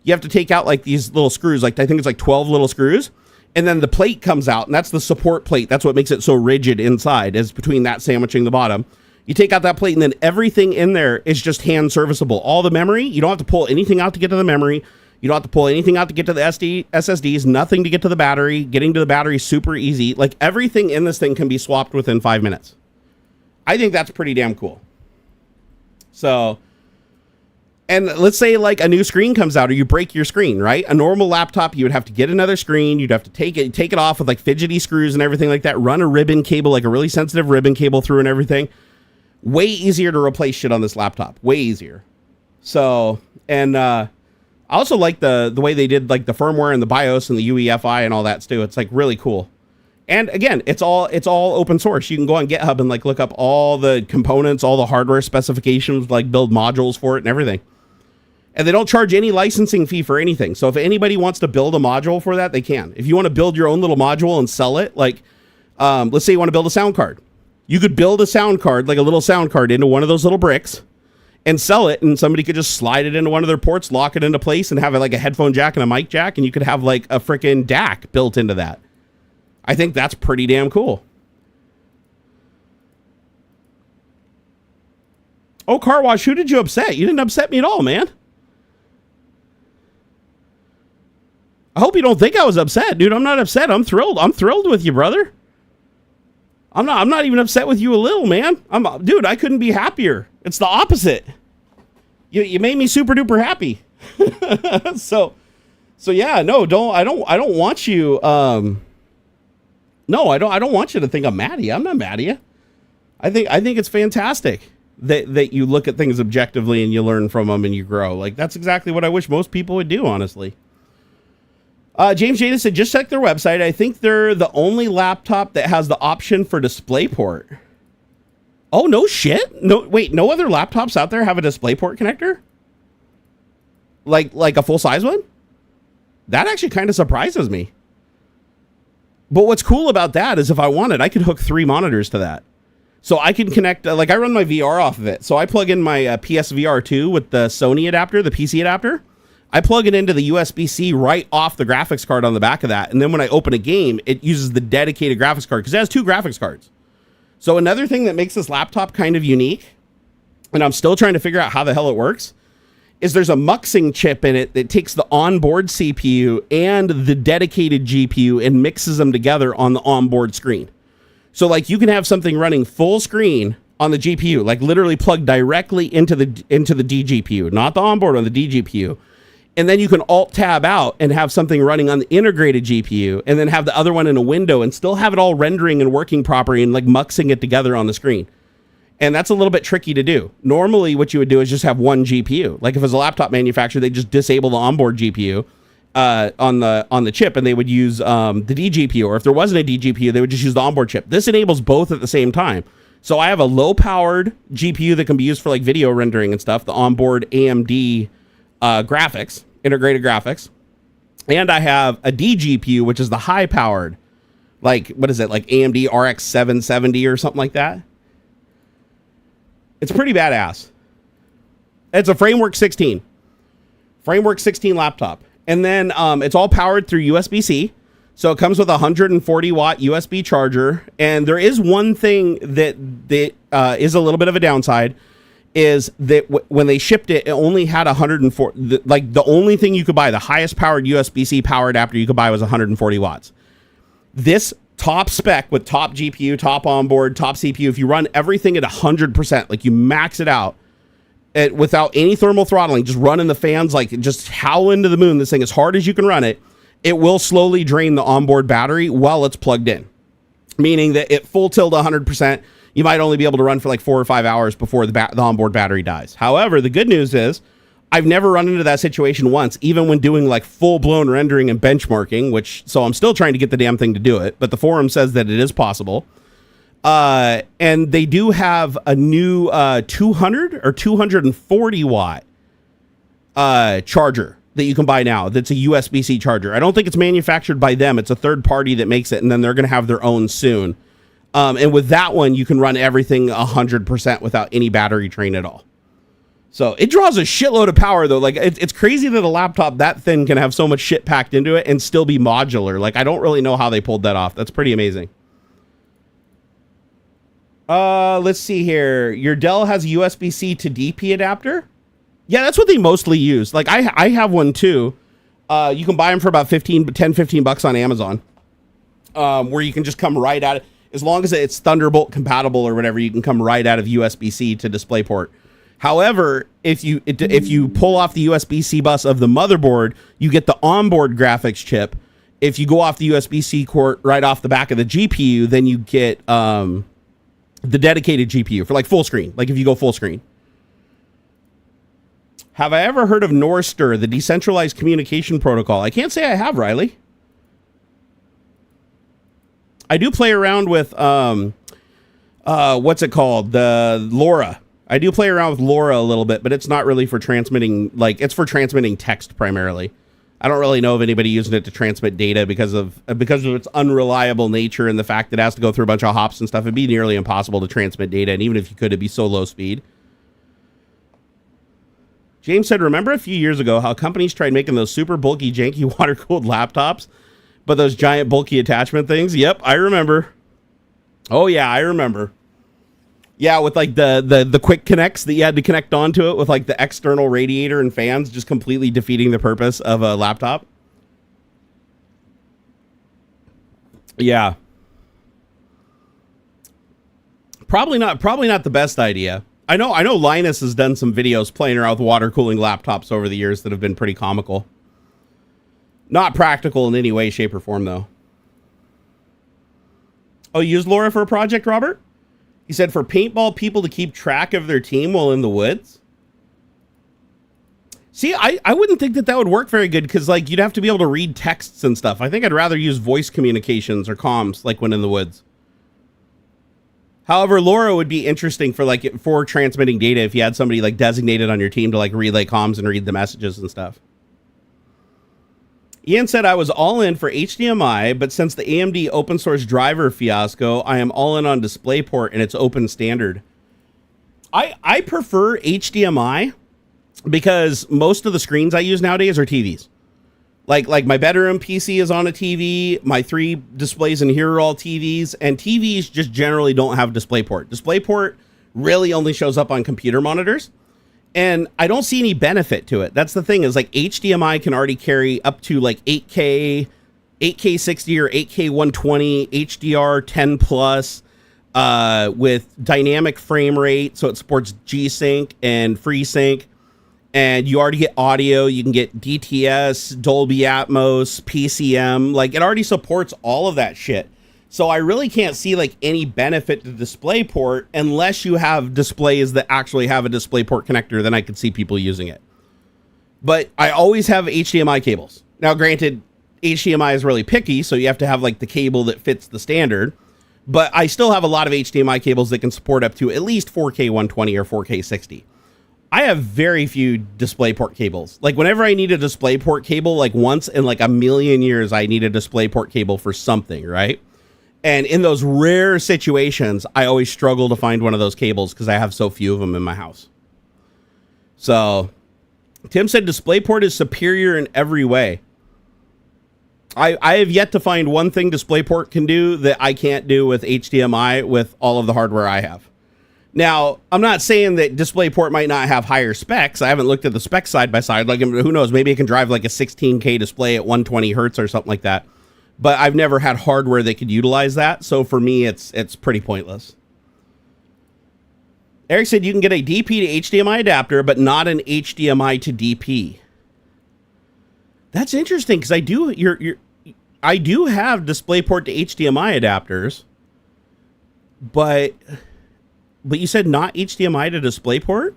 Speaker 1: you have to take out like these little screws. Like I think it's like 12 little screws. And then the plate comes out, and that's the support plate. That's what makes it so rigid inside, is between that sandwiching the bottom. You take out that plate, and then everything in there is just hand serviceable. All the memory, you don't have to pull anything out to get to the memory. You don't have to pull anything out to get to the SSDs, nothing to get to the battery. Getting to the battery is super easy. Like everything in this thing can be swapped within 5 minutes. I think that's pretty damn cool. So, and let's say like a new screen comes out or you break your screen, right? A normal laptop, you would have to get another screen. You'd have to take it off with like fidgety screws and everything like that. Run a ribbon cable, like a really sensitive ribbon cable through and everything. Way easier to replace shit on this laptop. Way easier. So, and I also like the way they did like the firmware and the BIOS and the UEFI and all that too. It's like really cool. And again, it's all open source. You can go on GitHub and like look up all the components, all the hardware specifications, like build modules for it and everything. And they don't charge any licensing fee for anything. So if anybody wants to build a module for that, they can. If you want to build your own little module and sell it, like let's say you want to build a sound card. You could build a sound card, like a little sound card into one of those little bricks and sell it. And somebody could just slide it into one of their ports, lock it into place and have it like a headphone jack and a mic jack. And you could have like a freaking DAC built into that. I think that's pretty damn cool. Oh, Car Wash, who did you upset? You didn't upset me at all, man. I hope you don't think I was upset, dude. I'm not upset. I'm thrilled. I'm thrilled with you, brother. I'm not even upset with you a little, man. Dude, I couldn't be happier. It's the opposite. You made me super duper happy. So yeah, no, I don't want you no, I don't want you to think I'm mad at you. I'm not mad at you. I think it's fantastic that you look at things objectively and you learn from them and you grow. Like that's exactly what I wish most people would do, honestly. James Jada said, just check their website. I think they're the only laptop that has the option for DisplayPort. Oh, no shit. No, wait, no other laptops out there have a DisplayPort connector? Like a full size one? That actually kind of surprises me. But what's cool about that is if I wanted, I could hook 3 monitors to that. So I can connect, like I run my VR off of it. So I plug in my PSVR 2 with the Sony adapter, the PC adapter. I plug it into the USB-C right off the graphics card on the back of that. And then when I open a game, it uses the dedicated graphics card because it has 2 graphics cards. So another thing that makes this laptop kind of unique, and I'm still trying to figure out how the hell it works, is there's a muxing chip in it that takes the onboard CPU and the dedicated GPU and mixes them together on the onboard screen. So like you can have something running full screen on the GPU, like literally plugged directly into the DGPU, not the onboard, on the DGPU. And then you can alt tab out and have something running on the integrated GPU and then have the other one in a window and still have it all rendering and working properly and like muxing it together on the screen. And that's a little bit tricky to do. Normally what you would do is just have one GPU. Like if it was a laptop manufacturer, they just disable the onboard GPU on the chip and they would use the DGPU. Or if there wasn't a DGPU, they would just use the onboard chip. This enables both at the same time. So I have a low powered GPU that can be used for like video rendering and stuff, the onboard AMD graphics, integrated graphics. And I have a DGPU, which is the high powered, like, what is it? Like AMD RX 770 or something like that. It's pretty badass. It's a Framework 16 laptop. And then it's all powered through USB-C. So it comes with a 140 watt USB charger. And there is one thing that is a little bit of a downside. is that when they shipped it, it only had 104. Like the only thing you could buy, the highest powered USB-C power adapter you could buy was 140 watts. This top spec with top GPU, top onboard, top CPU, if you run everything at 100%, like you max it out without any thermal throttling, just running the fans, like just howl into the moon, this thing as hard as you can run it, it will slowly drain the onboard battery while it's plugged in. Meaning that at full tilt 100%, you might only be able to run for like 4 or 5 hours before the onboard battery dies. However, the good news is I've never run into that situation once, even when doing like full-blown rendering and benchmarking, so I'm still trying to get the damn thing to do it, but the forum says that it is possible. And they do have a new 200 or 240 watt charger that you can buy now. That's a USB-C charger. I don't think it's manufactured by them. It's a third party that makes it, and then they're going to have their own soon. And with that one, you can run everything 100% without any battery drain at all. So it draws a shitload of power, though. Like it's crazy that a laptop that thin can have so much shit packed into it and still be modular. Like I don't really know how they pulled that off. That's pretty amazing. Let's see here. Your Dell has a USB-C to DP adapter. Yeah, that's what they mostly use. Like I have one too. You can buy them for about 15 bucks on Amazon. Where you can just come right out of, as long as it's Thunderbolt compatible or whatever, you can come right out of USB-C to DisplayPort. However, if you pull off the USB-C bus of the motherboard, you get the onboard graphics chip. If you go off the USB-C port right off the back of the GPU, then you get the dedicated GPU for like full screen. Like if you go full screen. Have I ever heard of Nostr, the decentralized communication protocol? I can't say I have, Riley. I do play around with what's it called? The LoRa. I do play around with LoRa a little bit, but it's not really for transmitting, like it's for transmitting text primarily. I don't really know of anybody using it to transmit data because of its unreliable nature and the fact that it has to go through a bunch of hops and stuff. It'd be nearly impossible to transmit data, and even if you could, it'd be so low speed. James said, remember a few years ago how companies tried making those super bulky, janky, water-cooled laptops, but those giant, bulky attachment things? Yep, I remember. Oh, yeah, I remember. Yeah, with like the quick connects that you had to connect onto it with like the external radiator and fans, just completely defeating the purpose of a laptop. Yeah. Probably not the best idea. I know Linus has done some videos playing around with water cooling laptops over the years that have been pretty comical. Not practical in any way, shape, or form, though. Oh, you used LoRa for a project, Robert? He said for paintball people to keep track of their team while in the woods. See, I wouldn't think that would work very good because, like, you'd have to be able to read texts and stuff. I think I'd rather use voice communications or comms, like when in the woods. However, LoRa would be interesting for transmitting data if you had somebody like designated on your team to like relay comms and read the messages and stuff. Ian said, I was all in for HDMI, but since the AMD open source driver fiasco, I am all in on DisplayPort and its open standard. I prefer HDMI because most of the screens I use nowadays are TVs. Like my bedroom PC is on a TV. My 3 displays in here are all TVs, and TVs just generally don't have DisplayPort. DisplayPort really only shows up on computer monitors. And I don't see any benefit to it. That's the thing, is like HDMI can already carry up to like 8K 60 or 8K 120, HDR 10 plus, with dynamic frame rate. So it supports G-Sync and FreeSync. And you already get audio. You can get DTS, Dolby Atmos, PCM. Like it already supports all of that shit. So I really can't see like any benefit to DisplayPort unless you have displays that actually have a DisplayPort connector. Then I could see people using it. But I always have HDMI cables. Now, granted, HDMI is really picky, so you have to have like the cable that fits the standard. But I still have a lot of HDMI cables that can support up to at least 4K 120 or 4K 60. I have very few DisplayPort cables. Like whenever I need a DisplayPort cable, like once in like a million years, I need a DisplayPort cable for something, right? And in those rare situations, I always struggle to find one of those cables because I have so few of them in my house. So, Tim said DisplayPort is superior in every way. I have yet to find one thing DisplayPort can do that I can't do with HDMI with all of the hardware I have. Now, I'm not saying that DisplayPort might not have higher specs. I haven't looked at the specs side by side. Like, who knows? Maybe it can drive like a 16K display at 120 hertz or something like that. But I've never had hardware that could utilize that. So for me, it's pretty pointless. Eric said you can get a DP to HDMI adapter, but not an HDMI to DP. That's interesting because I do have DisplayPort to HDMI adapters, but you said not HDMI to DisplayPort?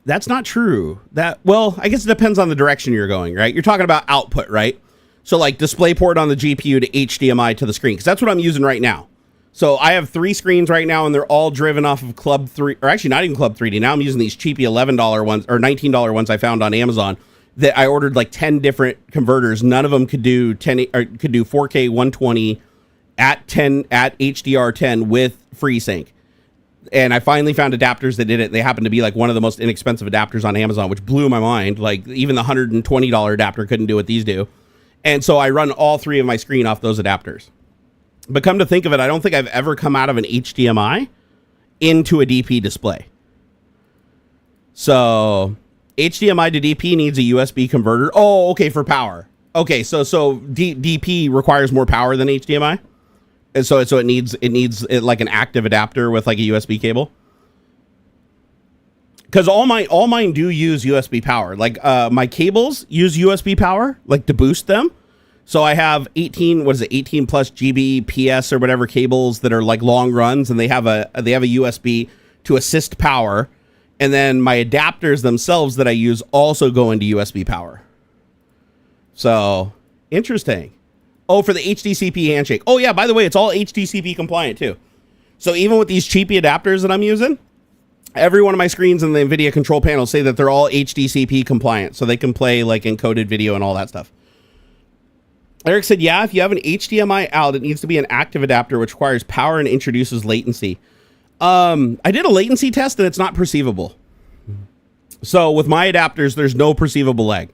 Speaker 1: That's not true. Well, I guess it depends on the direction you're going, right? You're talking about output, right? So like DisplayPort on the GPU to HDMI to the screen, because that's what I'm using right now. So I have 3 screens right now, and they're all driven off of Club 3, or actually not even Club 3D. Now I'm using these cheapy $11 ones or $19 ones I found on Amazon that I ordered like 10 different converters. None of them could do 4K 120 at HDR10 with FreeSync. And I finally found adapters that did it. They happen to be like one of the most inexpensive adapters on Amazon, which blew my mind. Like even the $120 adapter couldn't do what these do. And so I run all 3 of my screen off those adapters. But come to think of it, I don't think I've ever come out of an HDMI into a DP display. So HDMI to DP needs a USB converter. Oh, okay, for power. Okay, so DP requires more power than HDMI, and so it needs like an active adapter with like a USB cable. Because all mine do use USB power. Like my cables use USB power, like to boost them. So I have 18 plus Gbps or whatever cables that are like long runs, and they have a USB to assist power. And then my adapters themselves that I use also go into USB power. So interesting. Oh, for the HDCP handshake. Oh yeah, by the way, it's all HDCP compliant too. So even with these cheapy adapters that I'm using, every one of my screens in the Nvidia control panel say that they're all HDCP compliant, so they can play like encoded video and all that stuff. Eric said, yeah, if you have an HDMI out, it needs to be an active adapter, which requires power and introduces latency. I did a latency test, and it's not perceivable. So with my adapters, there's no perceivable lag.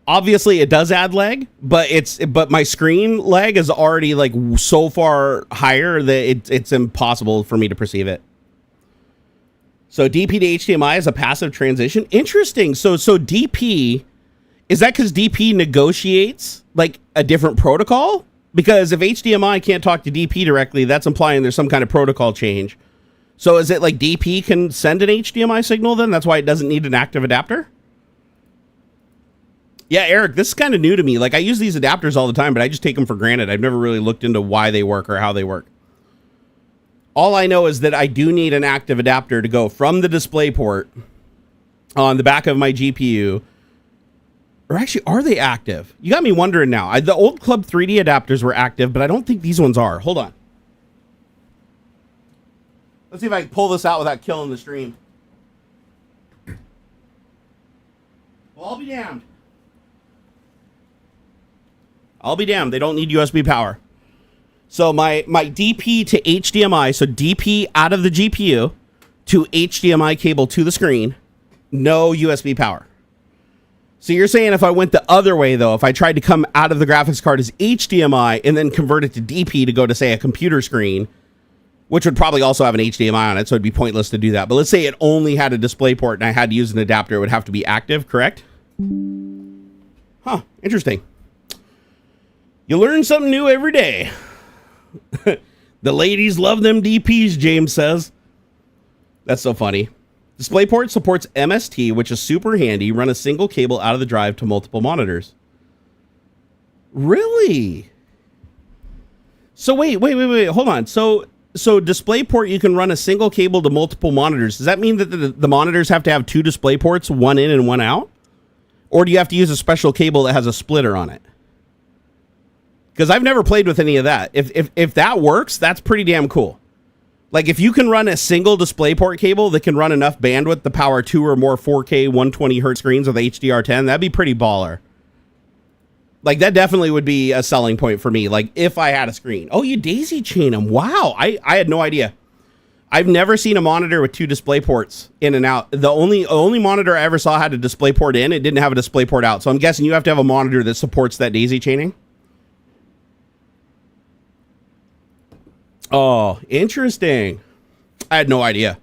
Speaker 1: Obviously, it does add lag, but my screen lag is already like so far higher that it's impossible for me to perceive it. So DP to HDMI is a passive transition. Interesting. So DP... Is that because DP negotiates like a different protocol? Because if HDMI can't talk to DP directly, that's implying there's some kind of protocol change. So is it like DP can send an HDMI signal then? That's why it doesn't need an active adapter? Yeah, Eric, this is kind of new to me. Like I use these adapters all the time, but I just take them for granted. I've never really looked into why they work or how they work. All I know is that I do need an active adapter to go from the DisplayPort on the back of my GPU. Or actually, are they active? You got me wondering now. The old Club 3D adapters were active, but I don't think these ones are. Hold on. Let's see if I can pull this out without killing the stream. Well, I'll be damned. I'll be damned. They don't need USB power. So my DP to HDMI, so DP out of the GPU to HDMI cable to the screen, no USB power. So you're saying if I went the other way, though, if I tried to come out of the graphics card as HDMI and then convert it to DP to go to, say, a computer screen, which would probably also have an HDMI on it, so it'd be pointless to do that. But let's say it only had a DisplayPort and I had to use an adapter, it would have to be active, correct? Huh, interesting. You learn something new every day. The ladies love them DPs, James says. That's so funny. DisplayPort supports MST, which is super handy. Run a single cable out of the drive to multiple monitors. Really? So wait. Hold on. So DisplayPort, you can run a single cable to multiple monitors. Does that mean that the monitors have to have 2 DisplayPorts, one in and one out? Or do you have to use a special cable that has a splitter on it? Because I've never played with any of that. If that works, that's pretty damn cool. Like, if you can run a single DisplayPort cable that can run enough bandwidth to power 2 or more 4K 120 hertz screens with HDR10, that'd be pretty baller. Like, that definitely would be a selling point for me, like, if I had a screen. Oh, you daisy chain them. Wow, I had no idea. I've never seen a monitor with 2 DisplayPorts in and out. The only monitor I ever saw had a DisplayPort in. It didn't have a DisplayPort out. So I'm guessing you have to have a monitor that supports that daisy chaining. Oh, interesting. I had no idea.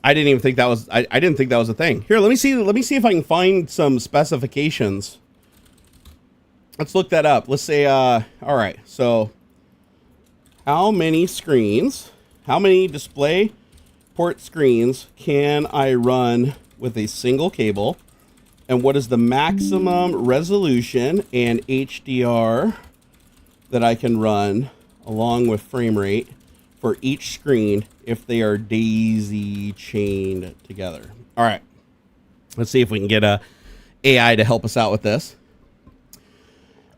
Speaker 1: I didn't even think that was, I didn't think that was a thing. Here, let me see if I can find some specifications. Let's look that up. Let's say, all right, so how many display port screens can I run with a single cable? And what is the maximum resolution and HDR that I can run along with frame rate for each screen if they are daisy chained together? All right, let's see if we can get a AI to help us out with this.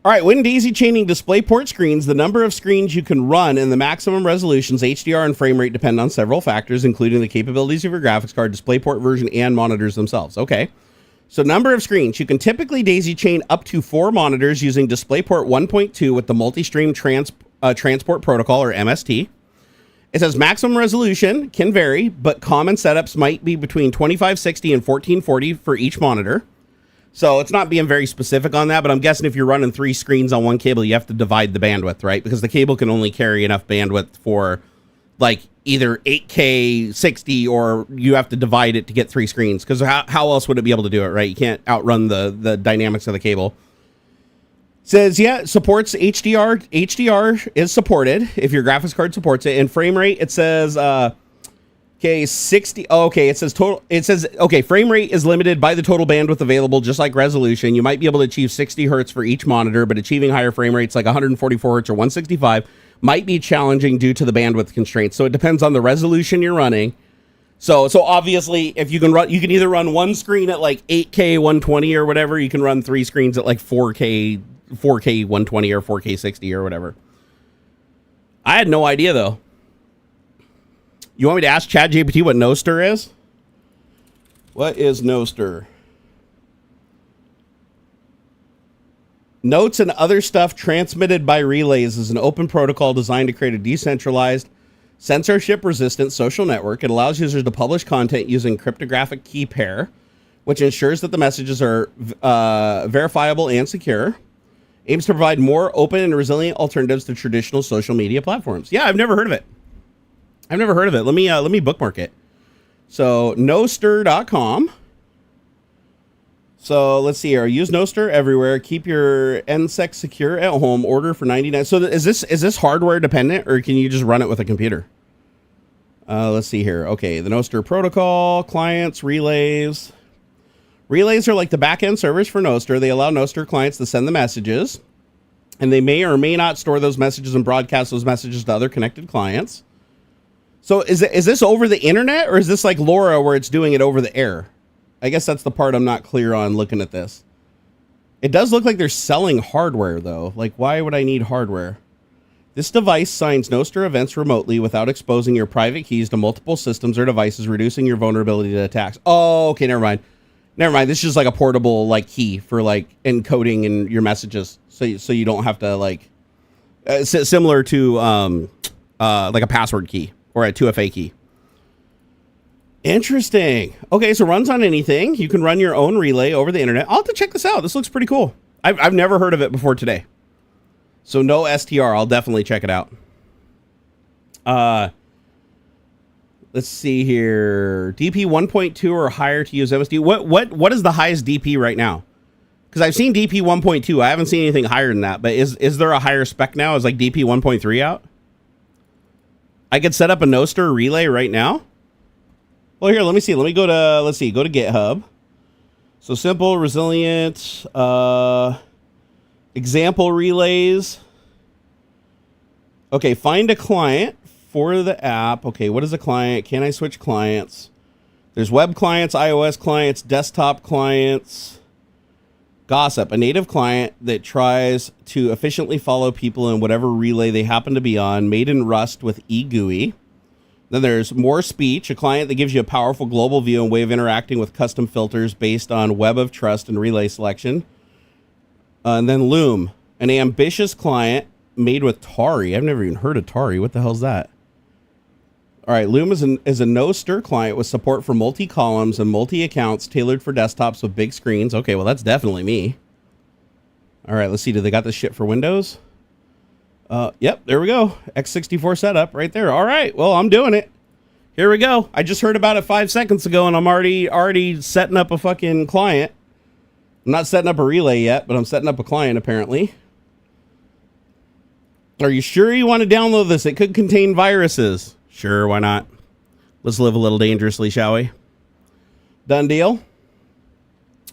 Speaker 1: All right, when daisy chaining DisplayPort screens, the number of screens you can run and the maximum resolutions, HDR, and frame rate depend on several factors, including the capabilities of your graphics card, DisplayPort version, and monitors themselves. Okay, so number of screens. You can typically daisy chain up to 4 monitors using DisplayPort 1.2 with the multi-stream transport protocol, or MST. It says maximum resolution can vary, but common setups might be between 2560 and 1440 for each monitor. So it's not being very specific on that, but I'm guessing if you're running 3 screens on one cable, you have to divide the bandwidth, right? Because the cable can only carry enough bandwidth for like either 8K 60, or you have to divide it to get 3 screens. Because how else would it be able to do it, right? You can't outrun the dynamics of the cable. Says, yeah, supports HDR. HDR is supported if your graphics card supports it. And frame rate, it says, okay, 60. Okay, it says total. It says, okay, frame rate is limited by the total bandwidth available, just like resolution. You might be able to achieve 60 hertz for each monitor, but achieving higher frame rates like 144 hertz or 165 might be challenging due to the bandwidth constraints. So it depends on the resolution you're running. So obviously, if you can run, you can either run one screen at like 8K 120 or whatever. You can run 3 screens at like 4K 120 or 4K 60 or whatever. I had no idea though. You want me to ask ChatGPT what Nostr is? What is Nostr? Notes and other stuff transmitted by relays is an open protocol designed to create a decentralized, censorship-resistant social network. It allows users to publish content using cryptographic key pair, which ensures that the messages are verifiable and secure. Aims to provide more open and resilient alternatives to traditional social media platforms. Yeah, I've never heard of it. Let me bookmark it. So Nostr.com. So let's see here. Use Nostr everywhere. Keep your NSEC secure at home. Order for 99. So is this hardware dependent, or can you just run it with a computer? Let's see here. Okay, the Nostr protocol, clients, relays. Relays are like the backend servers for Nostr. They allow Nostr clients to send the messages, and they may or may not store those messages and broadcast those messages to other connected clients. So is this over the internet, or is this like LoRa where it's doing it over the air? I guess that's the part I'm not clear on looking at this. It does look like they're selling hardware though. Like, why would I need hardware? This device signs Nostr events remotely without exposing your private keys to multiple systems or devices, reducing your vulnerability to attacks. Oh, okay, never mind. This is just like a portable like key for like encoding in your messages, so you don't have to like similar to like a password key or a 2FA key. Interesting. Okay, so runs on anything. You can run your own relay over the internet. I'll have to check this out. This looks pretty cool. I've never heard of it before today. So no STR. I'll definitely check it out. Let's see here. DP 1.2 or higher to use MST. What is the highest DP right now? Because I've seen DP 1.2. I haven't seen anything higher than that. But is there a higher spec now? Is like DP 1.3 out? I could set up a Nostr relay right now. Well, here, let me see. Let me go to, go to GitHub. So simple, resilient, example relays. Okay, find a client for the app. Okay, what is a client? Can I switch clients? There's web clients, iOS clients, desktop clients. Gossip, a native client that tries to efficiently follow people in whatever relay they happen to be on, made in Rust with eGUI. Then there's More Speech, a client that gives you a powerful global view and way of interacting with custom filters based on web of trust and relay selection. And then Loom, an ambitious client made with Tari. I've never even heard of Tari. What the hell's that? All right, Loom is a Nostr client with support for multi-columns and multi-accounts tailored for desktops with big screens. Okay, well, that's definitely me. All right, let's see. Do they got this shit for Windows? Yep, there we go. x64 setup right there. All right, well, I'm doing it. Here we go. I just heard about it 5 seconds ago, and I'm already setting up a fucking client. I'm not setting up a relay yet, but I'm setting up a client, apparently. Are you sure you want to download this? It could contain viruses. Sure, why not? Let's live a little dangerously, shall we? Done deal.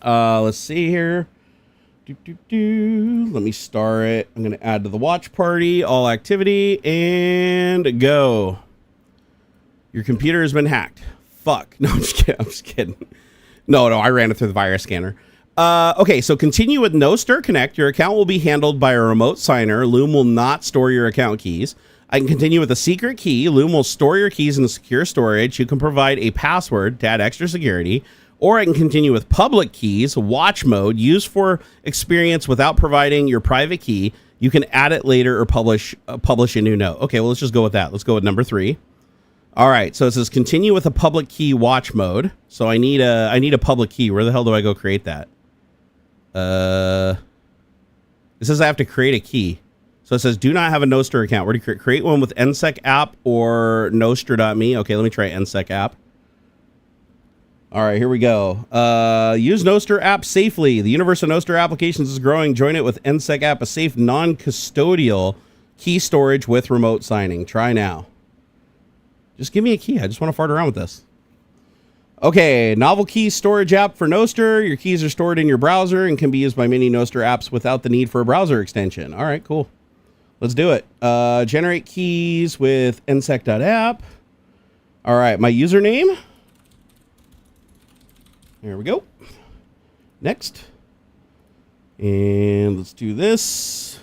Speaker 1: Let's see here. Let me star it. I'm going to add to the watch party, all activity, and go. Your computer has been hacked. Fuck. No, I'm just kidding. No, I ran it through the virus scanner. Okay, so continue with Nostr Connect. Your account will be handled by a remote signer. Loom will not store your account keys. I can continue with a secret key. Loom will store your keys in secure storage. You can provide a password to add extra security. Or I can continue with public keys, watch mode, used for experience without providing your private key. You can add it later or publish a new note. Okay, well, let's just go with that. Let's go with number 3. All right, so it says continue with a public key watch mode. So I need a public key. Where the hell do I go create that? It says I have to create a key. So it says do not have a Nostr account. Where do you create one with NSEC app or Nostr.me? Okay, let me try NSEC app. All right, here we go. Use Nostr app safely. The universe of Nostr applications is growing. Join it with NSEC app, a safe non-custodial key storage with remote signing. Try now. Just give me a key. I just want to fart around with this. Okay, novel key storage app for Nostr. Your keys are stored in your browser and can be used by many Nostr apps without the need for a browser extension. All right, cool. Let's do it. Generate keys with nsec.app. All right, my username. There we go. Next. And let's do this.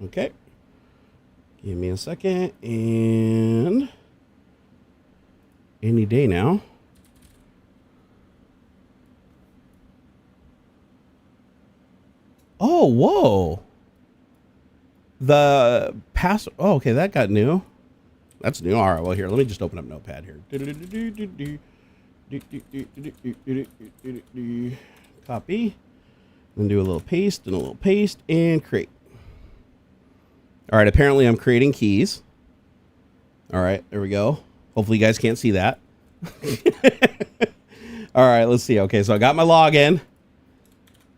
Speaker 1: Okay. Give me a second. And any day now. Oh, whoa. The pass. Oh, okay, that got new. That's new. All right, well, here, let me just open up Notepad here. Copy. Then do a little paste and a little paste and create. All right, apparently I'm creating keys. All right, there we go. Hopefully you guys can't see that. All right, let's see. Okay, so I got my login.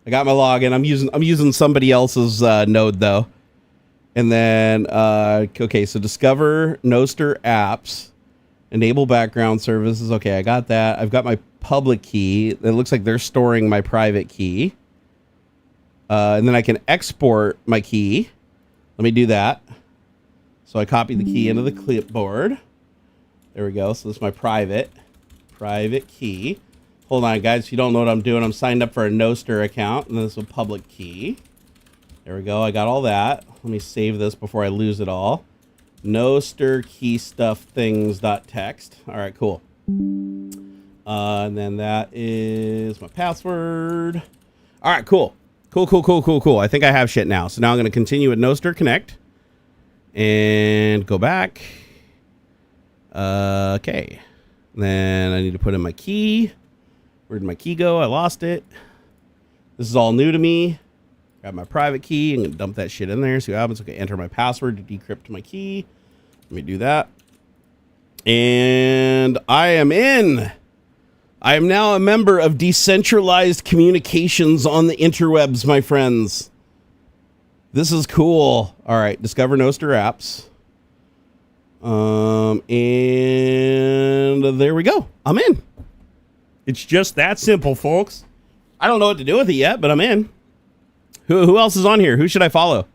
Speaker 1: I'm using somebody else's node though. And then, okay, so discover Nostr apps, enable background services. Okay, I got that. I've got my public key. It looks like they're storing my private key. And then I can export my key. Let me do that. So I copy the key into the clipboard. There we go. So this is my private key. Hold on, guys. If you don't know what I'm doing, I'm signed up for a Nostr account, and this is a public key. There we go. I got all that. Let me save this before I lose it all. Nostr key stuff things.txt. All right, cool. And then that is my password. All right, cool. Cool. I think I have shit now. So now I'm going to continue with Nostr Connect and go back. Okay. Then I need to put in my key. Where did my key go? I lost it. This is all new to me. Got my private key. I'm going to dump that shit in there. See what happens. Okay, enter my password to decrypt my key. Let me do that. And I am in. I am now a member of decentralized communications on the interwebs, my friends. This is cool. All right, discover Nostr apps. And there we go. I'm in. It's just that simple, folks. I don't know what to do with it yet, but I'm in. Who else is on here? Who should I follow?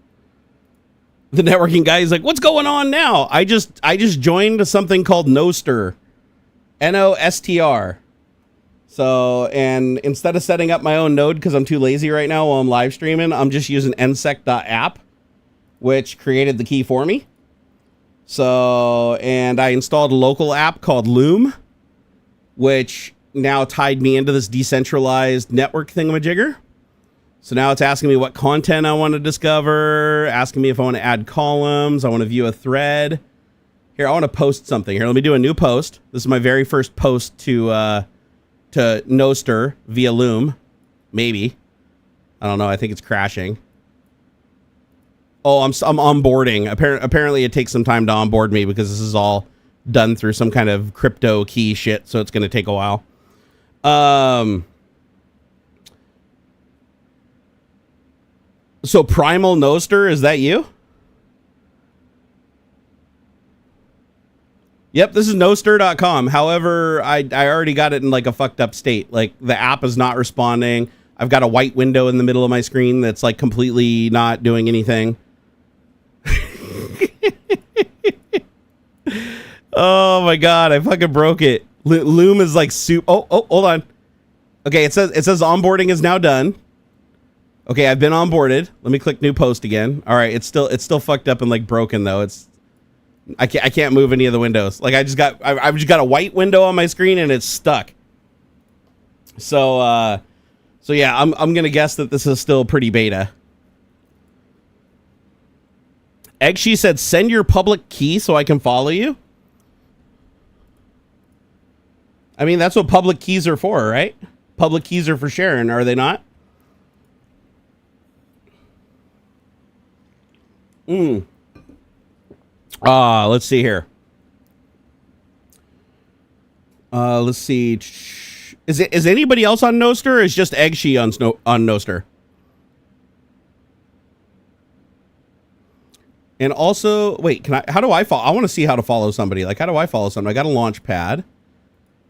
Speaker 1: The networking guy is like, what's going on now? I just joined something called Nostr. Nostr. So, and instead of setting up my own node because I'm too lazy right now while I'm live streaming, I'm just using nsec.app, which created the key for me. So, and I installed a local app called Loom, which now tied me into this decentralized network thingamajigger. So now it's asking me what content I want to discover, asking me if I want to add columns, I want to view a thread. Here, I want to post something. Here, let me do a new post. This is my very first post to Nostr via Loom. Maybe. I don't know. I think it's crashing. Oh, I'm onboarding. Apparently, it takes some time to onboard me because this is all done through some kind of crypto key shit, so it's going to take a while. So Primal Nostr, is that you? Yep, this is Nostr.com. However, I already got it in like a fucked up state. Like the app is not responding. I've got a white window in the middle of my screen that's like completely not doing anything. Oh my god, I fucking broke it. Loom is like soup. Oh, hold on. Okay, it says onboarding is now done. Okay, I've been onboarded. Let me click new post again. All right, it's still fucked up and like broken though. I can't move any of the windows. Like I've just got a white window on my screen and it's stuck. So yeah, I'm gonna guess that this is still pretty beta. Eggshe said, send your public key so I can follow you. I mean, that's what public keys are for, right? Public keys are for sharing, are they not? Let's see here. Let's see. Is anybody else on Nostr, or is just Eggshe on Nostr? And also, wait, how do I follow? I want to see how to follow somebody. Like, how do I follow somebody? I got a launch pad.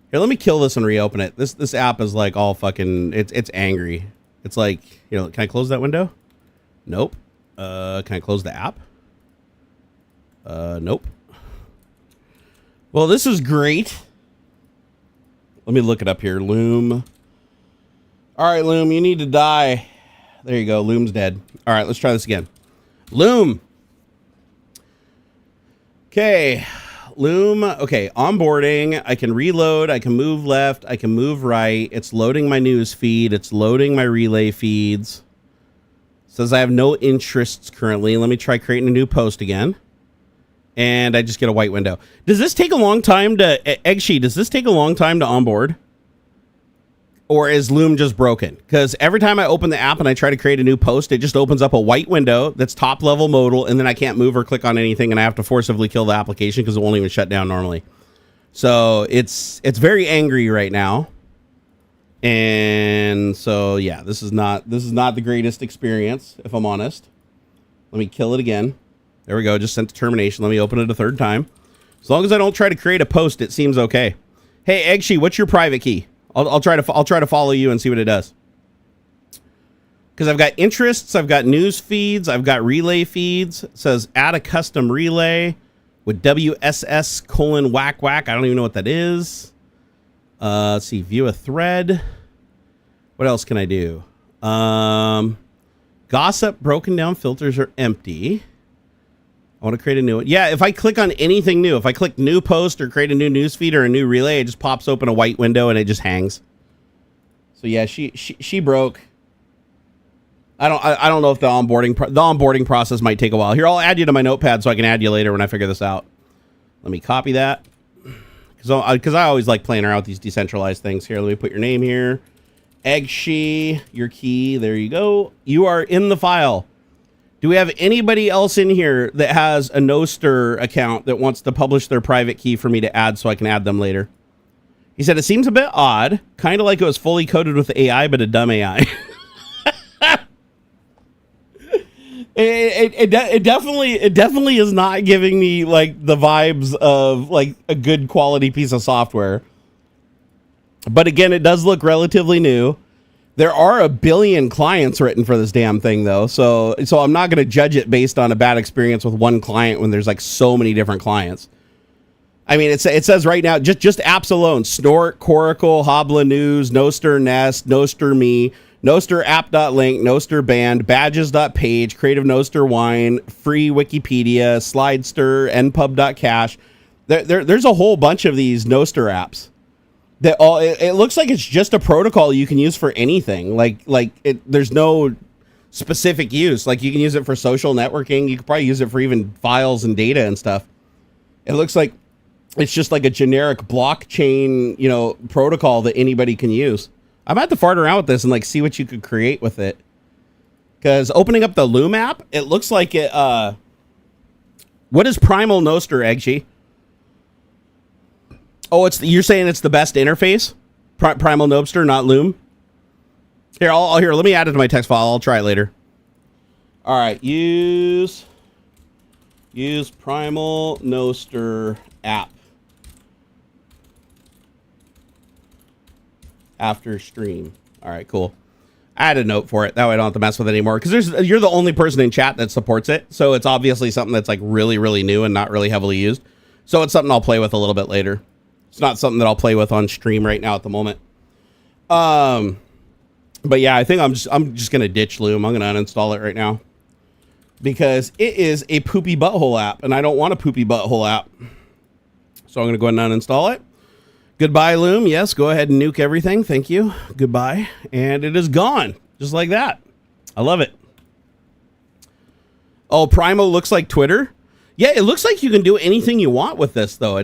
Speaker 1: Here, let me kill this and reopen it. This app is like all fucking, it's angry. It's like, you know, can I close that window? Nope. Can I close the app? Nope. Well, this is great. Let me look it up here. Loom. All right, Loom, you need to die. There you go. Loom's dead. All right, let's try this again. Loom. Okay. Loom. Okay, onboarding. I can reload. I can move left. I can move right. It's loading my news feed. It's loading my relay feeds. Says I have no interests currently. Let me try creating a new post again. And I just get a white window. Does this take a long time to... Eggshe, does this take a long time to onboard? Or is Loom just broken? Because every time I open the app and I try to create a new post, it just opens up a white window that's top-level modal, and then I can't move or click on anything, and I have to forcibly kill the application because it won't even shut down normally. So it's very angry right now. And so, yeah, this is not the greatest experience, if I'm honest. Let me kill it again. There we go. Just sent to termination. Let me open it a third time. As long as I don't try to create a post, it seems okay. Hey, Eggshe, what's your private key? I'll try to follow you and see what it does. Because I've got interests, I've got news feeds, I've got relay feeds. It says add a custom relay with WSS::whack whack. I don't even know what that is. Let's see. View a thread. What else can I do? Gossip, broken down filters are empty. I want to create a new one. Yeah, if I click on anything new, if I click new post or create a new newsfeed or a new relay, it just pops open a white window and it just hangs. So yeah, she broke. I don't know if the onboarding process might take a while. Here, I'll add you to my notepad so I can add you later when I figure this out. Let me copy that. Because I always like playing around with these decentralized things. Here, let me put your name here. Eggshe, your key. There you go. You are in the file. Do we have anybody else in here that has a Nostr account that wants to publish their private key for me to add so I can add them later? He said, it seems a bit odd, kind of like it was fully coded with AI, but a dumb AI. It definitely is not giving me like the vibes of like a good quality piece of software. But again, it does look relatively new. There are 1 billion clients written for this damn thing, though. So I'm not going to judge it based on a bad experience with one client when there's like so many different clients. I mean, it says right now, just apps alone: Snort, Coracle, Hobla News, Nostr Nest, Nostr Me, Nostr App.link, Nostr Band, Badges.page, Creative Nostr Wine, Free Wikipedia, Slidester, NPub.cache. There's a whole bunch of these Nostr apps. That all it looks like it's just a protocol you can use for anything. There's no specific use. Like you can use it for social networking. You could probably use it for even files and data and stuff. It looks like it's just like a generic blockchain, protocol that anybody can use. I'm about to fart around with this and like see what you could create with it. Because opening up the Loom app, it looks like it. What is Primal Nostr, Eggsy? Oh, you're saying it's the best interface? Primal Nostr, not Loom? Here, let me add it to my text file. I'll try it later. All right, use Primal Nostr app after stream. All right, cool. I had a note for it. That way I don't have to mess with it anymore. Because you're the only person in chat that supports it. So it's obviously something that's like really, really new and not really heavily used. So it's something I'll play with a little bit later. It's not something that I'll play with on stream right now at the moment. But yeah, I think I'm just gonna ditch Loom. I'm gonna uninstall it right now. Because it is a poopy butthole app. And I don't want a poopy butthole app. So I'm gonna go ahead and uninstall it. Goodbye, Loom. Yes, go ahead and nuke everything. Thank you. Goodbye. And it is gone. Just like that. I love it. Oh, Primo looks like Twitter? Yeah, it looks like you can do anything you want with this, though.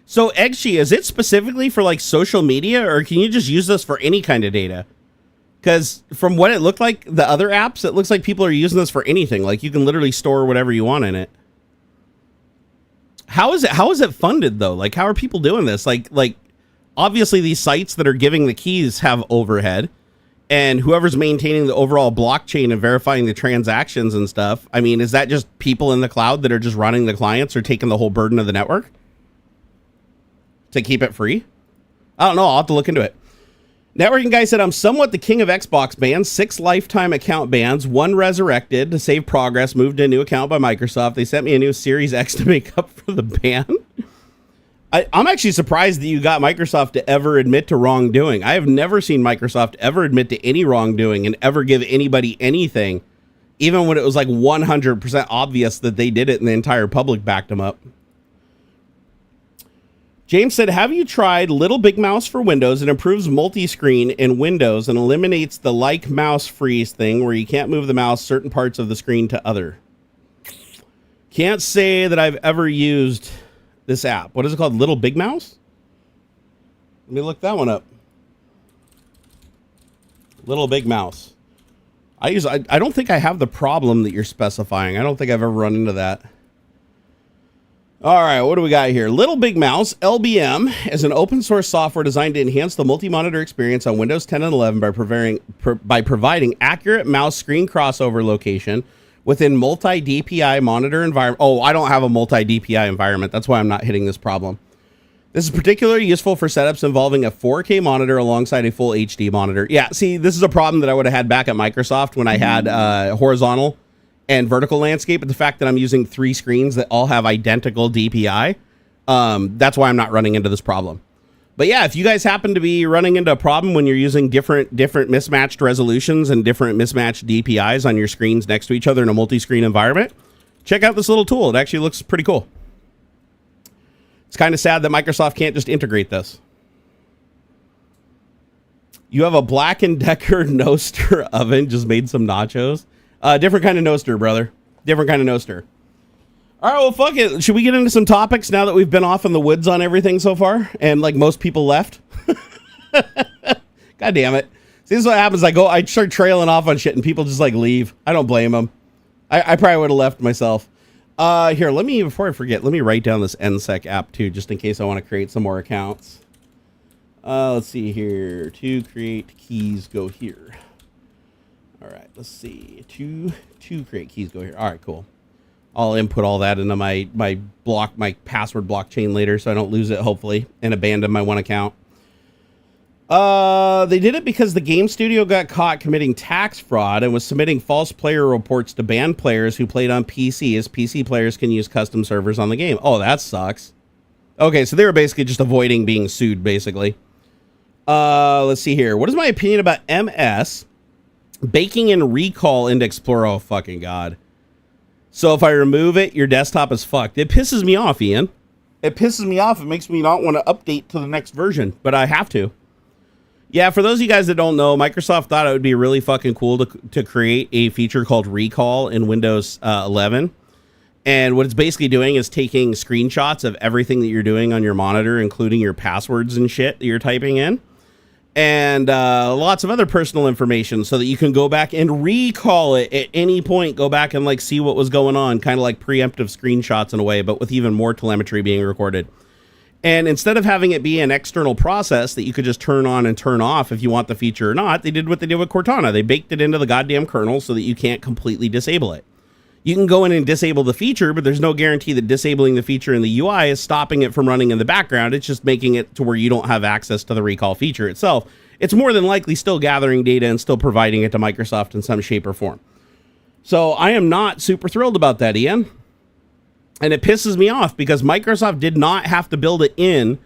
Speaker 1: So, Eggsy, is it specifically for, like, social media? Or can you just use this for any kind of data? Because from what it looked like, the other apps, it looks like people are using this for anything. Like, you can literally store whatever you want in it. How is it funded though? Like, how are people doing this? Like obviously these sites that are giving the keys have overhead, and whoever's maintaining the overall blockchain and verifying the transactions and stuff. I mean, is that just people in the cloud that are just running the clients or taking the whole burden of the network to keep it free? I don't know. I'll have to look into it. Networking guy said, I'm somewhat the king of Xbox bans, 6 lifetime account bans, 1 resurrected to save progress, moved to a new account by Microsoft. They sent me a new Series X to make up for the ban. I'm actually surprised that you got Microsoft to ever admit to wrongdoing. I have never seen Microsoft ever admit to any wrongdoing and ever give anybody anything, even when it was like 100% obvious that they did it and the entire public backed them up. James said, have you tried Little Big Mouse for Windows? It improves multi-screen in Windows and eliminates the like mouse freeze thing where you can't move the mouse certain parts of the screen to other. Can't say that I've ever used this app. What is it called? Little Big Mouse? Let me look that one up. Little Big Mouse. I don't think I have the problem that you're specifying. I don't think I've ever run into that. All right, what do we got here? Little Big Mouse, LBM, is an open source software designed to enhance the multi-monitor experience on Windows 10 and 11 by providing accurate mouse screen crossover location within multi-DPI monitor environment. Oh, I don't have a multi-DPI environment. That's why I'm not hitting this problem. This is particularly useful for setups involving a 4K monitor alongside a full HD monitor. Yeah, see, this is a problem that I would have had back at Microsoft when I had horizontal and vertical landscape, but the fact that I'm using 3 screens that all have identical DPI, that's why I'm not running into this problem. But yeah, if you guys happen to be running into a problem when you're using different mismatched resolutions and different mismatched DPIs on your screens next to each other in a multi-screen environment, check out this little tool. It actually looks pretty cool. It's kind of sad that Microsoft can't just integrate this. You have a Black & Decker Nostr oven, just made some nachos. Different kind of Nostr, brother. Different kind of Nostr. All right, well, fuck it. Should we get into some topics now that we've been off in the woods on everything so far? And, like, most people left? God damn it. See, this is what happens. I start trailing off on shit and people just, like, leave. I don't blame them. I probably would have left myself. Here, before I forget, let me write down this NSEC app, too, just in case I want to create some more accounts. Let's see here. To create keys, go here. All right, let's see. To create keys, go here. All right, cool. I'll input all that into my password blockchain later so I don't lose it, hopefully, and abandon my one account. They did it because the game studio got caught committing tax fraud and was submitting false player reports to ban players who played on PC, as PC players can use custom servers on the game. Oh, that sucks. Okay, so they were basically just avoiding being sued, basically. Let's see here. What is my opinion about MS baking in recall into Explorer? Oh, fucking God. So if I remove it, your desktop is fucked. It pisses me off, Ian. It pisses me off. It makes me not want to update to the next version, but I have to. Yeah, for those of you guys that don't know, Microsoft thought it would be really fucking cool to create a feature called Recall in Windows 11. And what it's basically doing is taking screenshots of everything that you're doing on your monitor, including your passwords and shit that you're typing in, and lots of other personal information so that you can go back and recall it at any point, go back and like see what was going on, kind of like preemptive screenshots in a way, but with even more telemetry being recorded. And instead of having it be an external process that you could just turn on and turn off if you want the feature or not, they did what they did with Cortana. They baked it into the goddamn kernel so that you can't completely disable it. You can go in and disable the feature, but there's no guarantee that disabling the feature in the UI is stopping it from running in the background. It's just making it to where you don't have access to the recall feature itself. It's more than likely still gathering data and still providing it to Microsoft in some shape or form. So I am not super thrilled about that, Ian. And it pisses me off because Microsoft did not have to build it in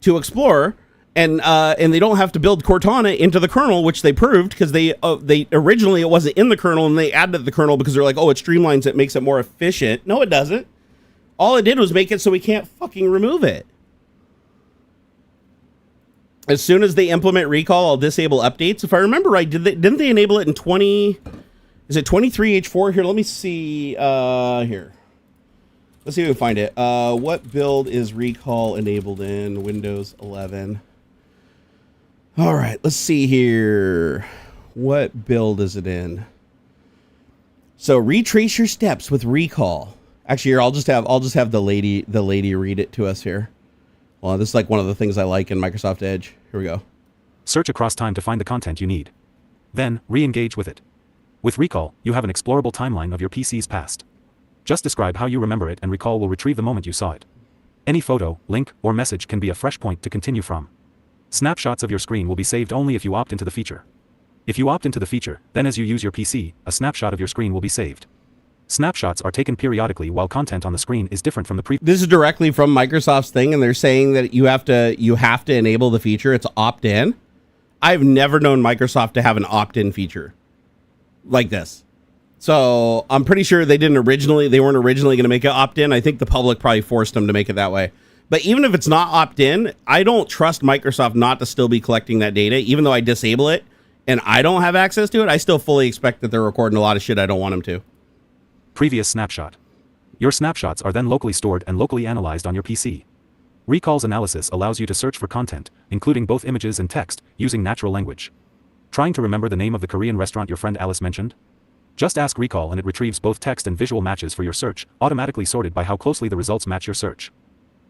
Speaker 1: to Explorer, and they don't have to build Cortana into the kernel, which they proved because they originally it wasn't in the kernel and they added the kernel because they're like, oh, it streamlines it, makes it more efficient. No, it doesn't. All it did was make it so we can't fucking remove it. As soon as they implement recall, I'll disable updates. If I remember right, didn't they enable it in 20? Is it 23H4 here? Let me see here. Let's see if we can find it. What build is recall enabled in Windows 11? All right, let's see here. What build is it in? So retrace your steps with recall. Actually, here I'll just have the lady read it to us here. Well, this is like one of the things I like in Microsoft Edge. Here we go.
Speaker 3: Search across time to find the content you need. Then re-engage with it. With recall, you have an explorable timeline of your PC's past. Just describe how you remember it, and recall will retrieve the moment you saw it. Any photo, link, or message can be a fresh point to continue from. Snapshots of your screen will be saved only if you opt into the feature. If you opt into the feature, then as you use your PC, a snapshot of your screen will be saved. Snapshots are taken periodically while content on the screen is different from the previous.
Speaker 1: This is directly from Microsoft's thing, and they're saying that you have to enable the feature. It's opt-in. I've never known Microsoft to have an opt-in feature like this. So I'm pretty sure they weren't originally going to make it opt-in. I think the public probably forced them to make it that way. But even if it's not opt-in, I don't trust Microsoft not to still be collecting that data. Even though I disable it and I don't have access to it, I still fully expect that they're recording a lot of shit I don't want them to.
Speaker 3: Previous snapshot. Your snapshots are then locally stored and locally analyzed on your PC. Recall's analysis allows you to search for content, including both images and text, using natural language. Trying to remember the name of the Korean restaurant your friend Alice mentioned? Just ask recall and it retrieves both text and visual matches for your search, automatically sorted by how closely the results match your search.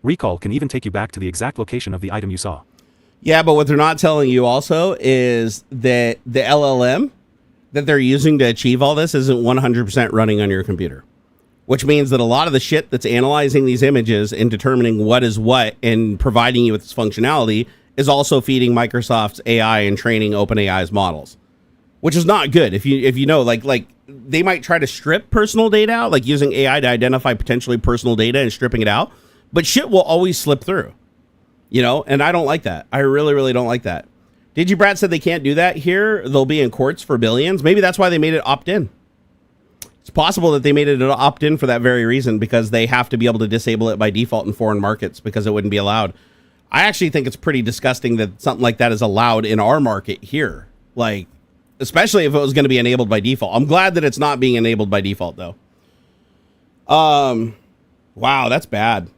Speaker 3: Recall can even take you back to the exact location of the item you saw.
Speaker 1: Yeah, but what they're not telling you also is that the LLM that they're using to achieve all this isn't 100% running on your computer, which means that a lot of the shit that's analyzing these images and determining what is what and providing you with this functionality is also feeding Microsoft's AI and training OpenAI's models, which is not good. If you know, like they might try to strip personal data out, like using AI to identify potentially personal data and stripping it out, but shit will always slip through, you know, and I don't like that. I really, really don't like that. Digibrad said they can't do that here. They'll be in courts for billions. Maybe that's why they made it opt-in. It's possible that they made it an opt-in for that very reason, because they have to be able to disable it by default in foreign markets because it wouldn't be allowed. I actually think it's pretty disgusting that something like that is allowed in our market here. Like, especially if it was going to be enabled by default. I'm glad that it's not being enabled by default, though. Wow, that's bad.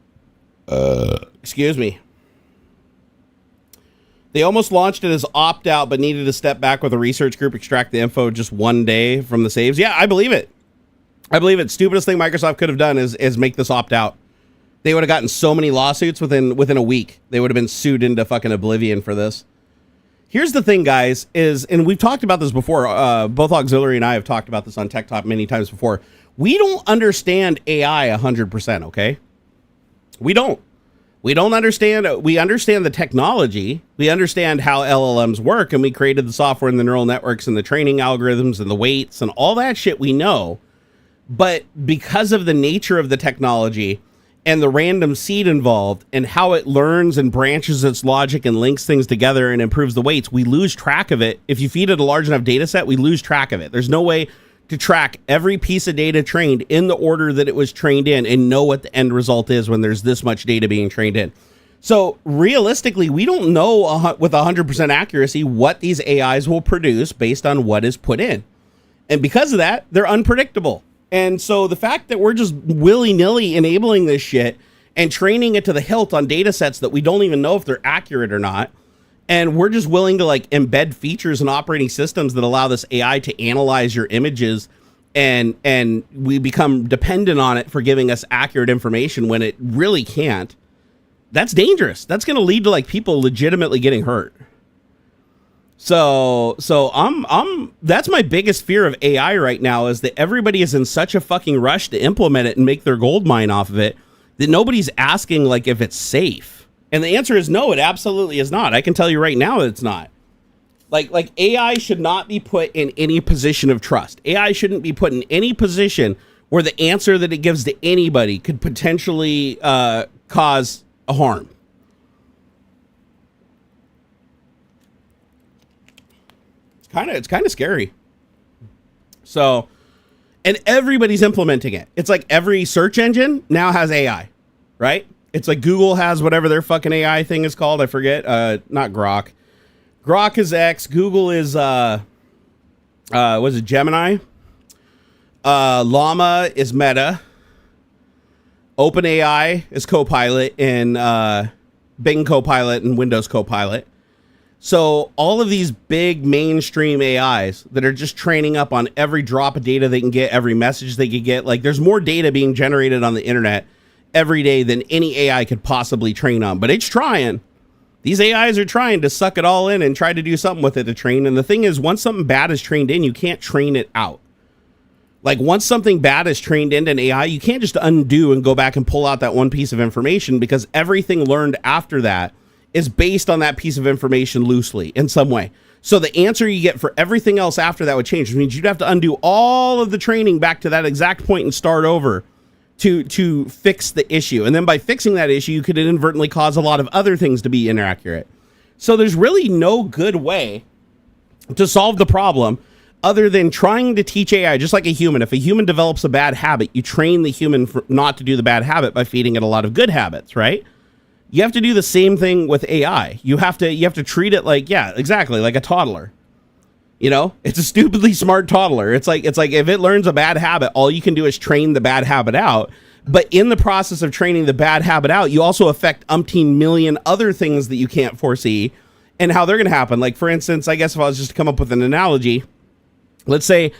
Speaker 1: Excuse me. They almost launched it as opt-out, but needed to step back with a research group, extract the info just one day from the saves. Yeah, I believe it. I believe it. Stupidest thing Microsoft could have done is make this opt-out. They would have gotten so many lawsuits within a week. They would have been sued into fucking oblivion for this. Here's the thing, guys, and we've talked about this before. Both AuxxZillary and I have talked about this on Tech Talk many times before. We don't understand AI 100%, okay? We don't. We don't understand. We understand the technology. We understand how LLMs work, and we created the software and the neural networks and the training algorithms and the weights and all that shit we know. But because of the nature of the technology and the random seed involved and how it learns and branches its logic and links things together and improves the weights, we lose track of it. If you feed it a large enough data set, we lose track of it. There's no way to track every piece of data trained in the order that it was trained in and know what the end result is when there's this much data being trained in. So realistically, we don't know with 100% accuracy what these AIs will produce based on what is put in. And because of that, they're unpredictable. And so the fact that we're just willy-nilly enabling this shit and training it to the hilt on data sets that we don't even know if they're accurate or not And we're just willing to like embed features and operating systems that allow this AI to analyze your images, and we become dependent on it for giving us accurate information when it really can't. That's dangerous. That's going to lead to like people legitimately getting hurt. So I'm that's my biggest fear of AI right now, is that everybody is in such a fucking rush to implement it and make their gold mine off of it that nobody's asking like if it's safe. And the answer is no, it absolutely is not. I can tell you right now that it's not. Like AI should not be put in any position of trust. AI shouldn't be put in any position where the answer that it gives to anybody could potentially cause a harm. It's kind of scary. So, and everybody's implementing it. It's like every search engine now has AI, right? It's like Google has whatever their fucking AI thing is called. I forget. Not Grok. Grok is X. Google is was it Gemini? Llama is Meta. OpenAI is Copilot, and Bing Copilot and Windows Copilot. So all of these big mainstream AIs that are just training up on every drop of data they can get, every message they could get. Like, there's more data being generated on the internet every day than any AI could possibly train on. But it's trying. These AIs are trying to suck it all in and try to do something with it to train. And the thing is, once something bad is trained in, you can't train it out. Like, once something bad is trained into an AI, you can't just undo and go back and pull out that one piece of information, because everything learned after that is based on that piece of information loosely in some way. So the answer you get for everything else after that would change, which means you'd have to undo all of the training back to that exact point and start over to fix the issue. And then by fixing that issue, you could inadvertently cause a lot of other things to be inaccurate. So there's really no good way to solve the problem other than trying to teach AI, just like a human. If a human develops a bad habit, you train the human not to do the bad habit by feeding it a lot of good habits, right? You have to do the same thing with AI. You have to treat it like, yeah, exactly, like a toddler. You know, it's a stupidly smart toddler. It's like if it learns a bad habit, all you can do is train the bad habit out. But in the process of training the bad habit out, you also affect umpteen million other things that you can't foresee and how they're going to happen. Like, for instance, I guess if I was just to come up with an analogy, let's say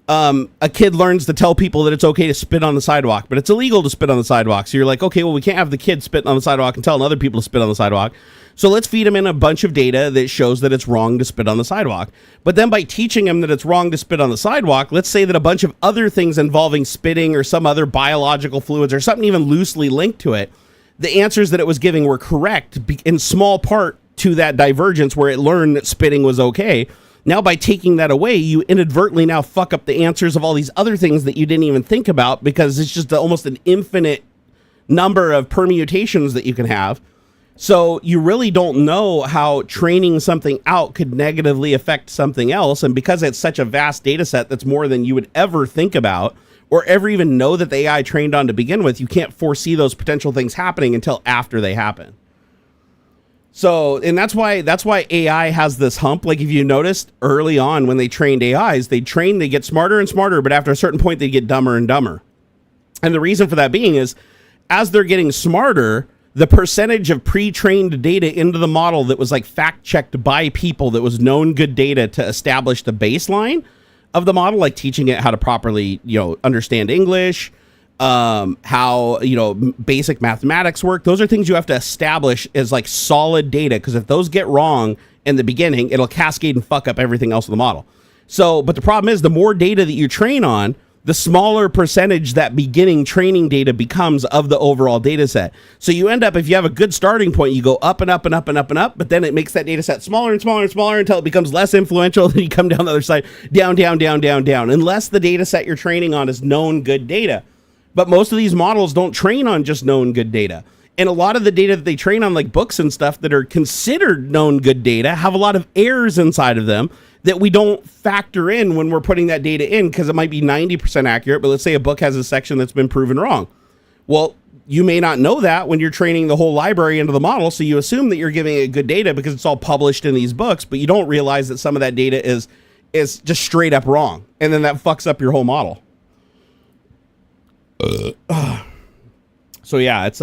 Speaker 1: a kid learns to tell people that it's okay to spit on the sidewalk, but it's illegal to spit on the sidewalk. So you're like, okay, well, we can't have the kid spitting on the sidewalk and telling other people to spit on the sidewalk. So let's feed him in a bunch of data that shows that it's wrong to spit on the sidewalk. But then by teaching him that it's wrong to spit on the sidewalk, let's say that a bunch of other things involving spitting or some other biological fluids or something even loosely linked to it, the answers that it was giving were correct in small part to that divergence where it learned that spitting was okay. Now, by taking that away, you inadvertently now fuck up the answers of all these other things that you didn't even think about, because it's just almost an infinite number of permutations that you can have. So you really don't know how training something out could negatively affect something else. And because it's such a vast data set that's more than you would ever think about or ever even know that the AI trained on to begin with, you can't foresee those potential things happening until after they happen. So, and that's why AI has this hump. Like, if you noticed early on when they trained AIs, they get smarter and smarter, but after a certain point, they get dumber and dumber. And the reason for that being is, as they're getting smarter, the percentage of pre-trained data into the model that was like fact-checked by people, that was known good data to establish the baseline of the model, like teaching it how to properly, understand English, how, basic mathematics work. Those are things you have to establish as like solid data, because if those get wrong in the beginning, it'll cascade and fuck up everything else in the model. So, but the problem is, the more data that you train on, the smaller percentage that beginning training data becomes of the overall data set. So you end up, if you have a good starting point, you go up and up and up and up and up, but then it makes that data set smaller and smaller and smaller until it becomes less influential. Then you come down the other side, down, down, down, down, down, unless the data set you're training on is known good data. But most of these models don't train on just known good data. And a lot of the data that they train on, like books and stuff that are considered known good data, have a lot of errors inside of them that we don't factor in when we're putting that data in, because it might be 90% accurate, but let's say a book has a section that's been proven wrong. Well, you may not know that when you're training the whole library into the model, so you assume that you're giving it good data because it's all published in these books, but you don't realize that some of that data is just straight up wrong, and then that fucks up your whole model. So yeah, it's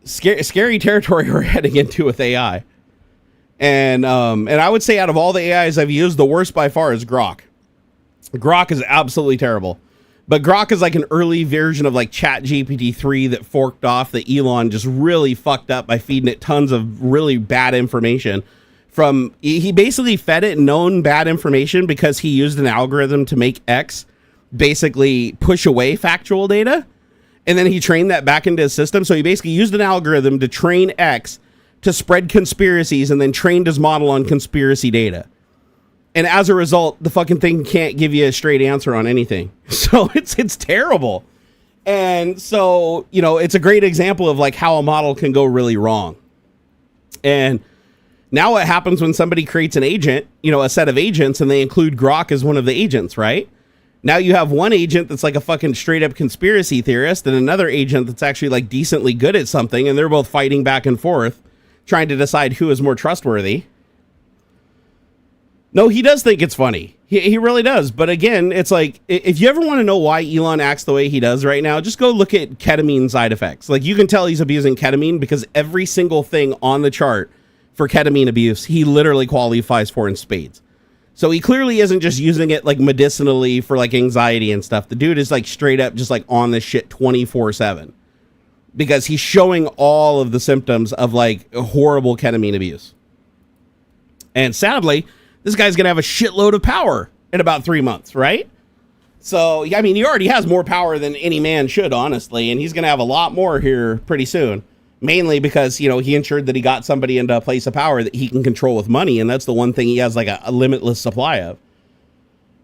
Speaker 1: scary territory we're heading into with AI. And I would say out of all the AIs I've used, the worst by far is Grok. Grok is absolutely terrible. But Grok is like an early version of like ChatGPT 3 that forked off, that Elon just really fucked up by feeding it tons of really bad information. He basically fed it known bad information because he used an algorithm to make X basically push away factual data. And then he trained that back into his system. So he basically used an algorithm to train X to spread conspiracies and then trained his model on conspiracy data. And as a result, the fucking thing can't give you a straight answer on anything. So it's terrible. And so, you know, it's a great example of like how a model can go really wrong. And now what happens when somebody creates an agent, you know, a set of agents, and they include Grok as one of the agents, right? Now you have one agent that's like a fucking straight up conspiracy theorist and another agent that's actually like decently good at something. And they're both fighting back and forth, trying to decide who is more trustworthy. No, he does think it's funny. He really does. But again, it's like, if you ever want to know why Elon acts the way he does right now, just go look at ketamine side effects. Like, you can tell he's abusing ketamine because every single thing on the chart for ketamine abuse, he literally qualifies for in spades. So he clearly isn't just using it like medicinally for like anxiety and stuff. The dude is like straight up just like on this shit 24/7 because he's showing all of the symptoms of like horrible ketamine abuse. And sadly, this guy's going to have a shitload of power in about 3 months, right? So, I mean, he already has more power than any man should, honestly, and he's going to have a lot more here pretty soon. Mainly because, you know, he ensured that he got somebody into a place of power that he can control with money, and that's the one thing he has like a limitless supply of.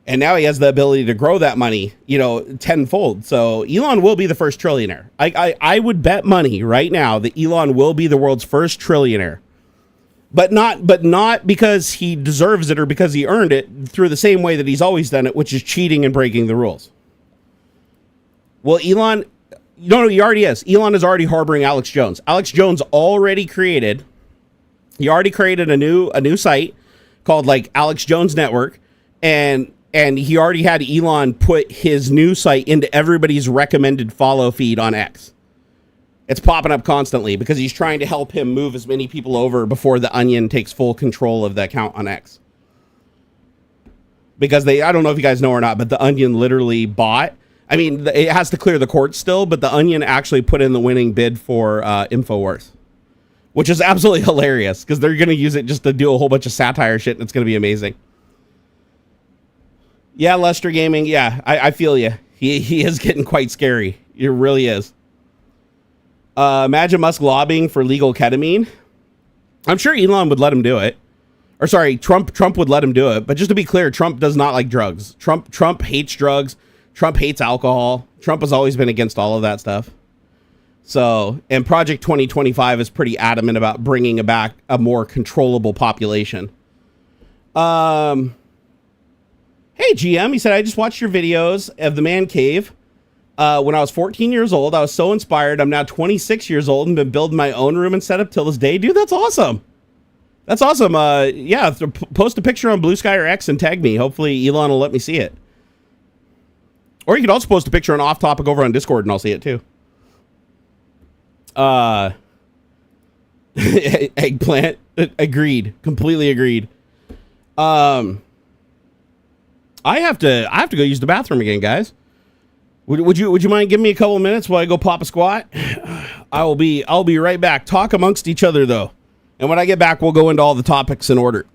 Speaker 1: And now he has the ability to grow that money, you know, tenfold. So Elon will be the first trillionaire. I would bet money right now that Elon will be the world's first trillionaire. But not because he deserves it or because he earned it, through the same way that he's always done it, which is cheating and breaking the rules. Well, Elon, no, he already is. Elon is already harboring Alex Jones. Alex Jones already created a new site called like Alex Jones Network, and he already had Elon put his new site into everybody's recommended follow feed on X. It's popping up constantly because he's trying to help him move as many people over before the Onion takes full control of the account on X. Because I don't know if you guys know or not, but the Onion literally bought, I mean, it has to clear the courts still, but the Onion actually put in the winning bid for InfoWars, which is absolutely hilarious because they're going to use it just to do a whole bunch of satire shit, and it's going to be amazing. Yeah, Lester Gaming, yeah, I feel you. He is getting quite scary. It really is. Imagine Musk lobbying for legal ketamine. I'm sure Elon would let him do it. Or sorry, Trump would let him do it. But just to be clear, Trump does not like drugs. Trump hates drugs. Trump hates alcohol. Trump has always been against all of that stuff. So, and Project 2025 is pretty adamant about bringing back a more controllable population. Hey, GM, he said, I just watched your videos of the man cave. When I was 14 years old, I was so inspired. I'm now 26 years old and been building my own room and setup till this day. Dude, that's awesome. That's awesome. Yeah, post a picture on BlueSky or X and tag me. Hopefully Elon will let me see it. Or you could also post a picture on Off Topic over on Discord and I'll see it too. Eggplant. Agreed. Completely agreed. I have to go use the bathroom again, guys. Would you mind giving me a couple of minutes while I go pop a squat? I'll be right back. Talk amongst each other though. And when I get back, we'll go into all the topics in order.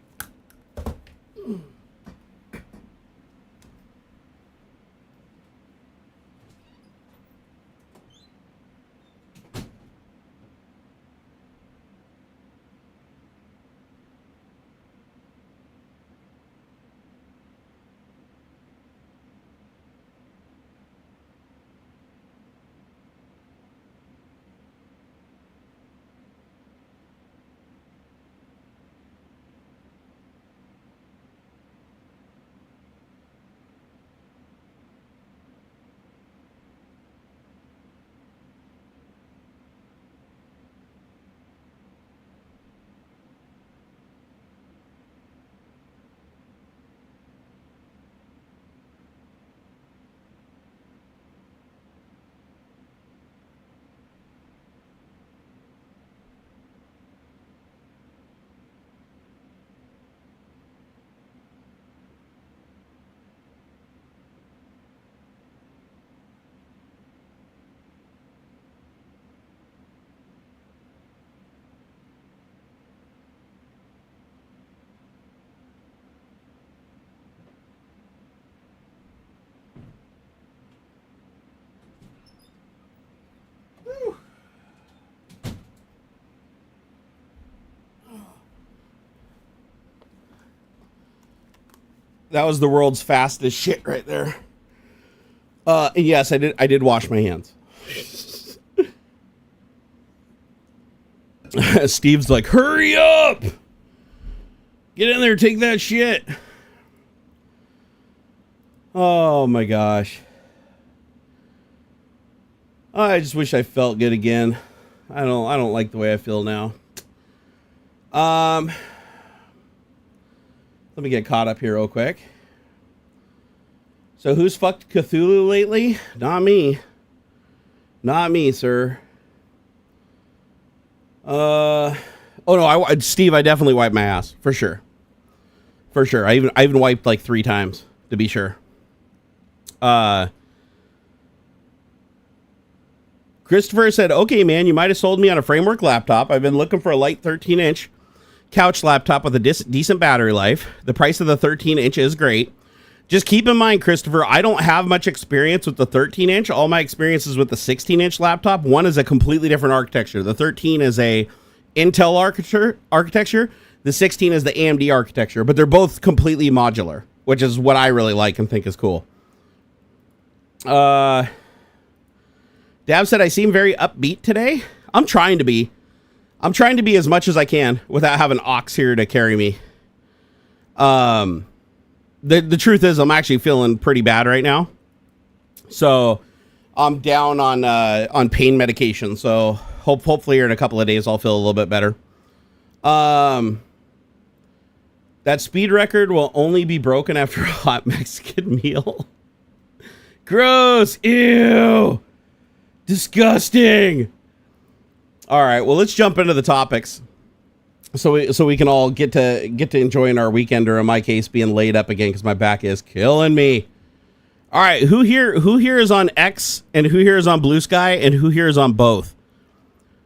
Speaker 1: That was the world's fastest shit right there. And yes, I did wash my hands. Steve's like, hurry up! Get in there, take that shit. Oh my gosh. I just wish I felt good again. I don't like the way I feel now. Let me get caught up here real quick. So who's fucked Cthulhu lately? Not me. Not me, sir. Oh no, Steve, I definitely wiped my ass for sure. For sure. I even wiped like 3 times to be sure. Christopher said, okay, man, you might have sold me on a framework laptop. I've been looking for a light 13-inch couch laptop with a decent battery life. The price of the 13-inch is great. Just keep in mind, Christopher, I don't have much experience with the 13-inch. All my experience is with the 16-inch laptop. One is a completely different architecture. The 13 is a Intel architecture. The 16 is the AMD architecture. But they're both completely modular, which is what I really like and think is cool. Dab said, I seem very upbeat today. I'm trying to be. I'm trying to be as much as I can without having Aux here to carry me. The truth is I'm actually feeling pretty bad right now. So I'm down on pain medication. So hopefully here in a couple of days I'll feel a little bit better. That speed record will only be broken after a hot Mexican meal. Gross. Ew. Disgusting. All right, well, let's jump into the topics, so we can all get to enjoying our weekend, or in my case, being laid up again because my back is killing me. All right, who here is on X, and who here is on BlueSky, and who here is on both?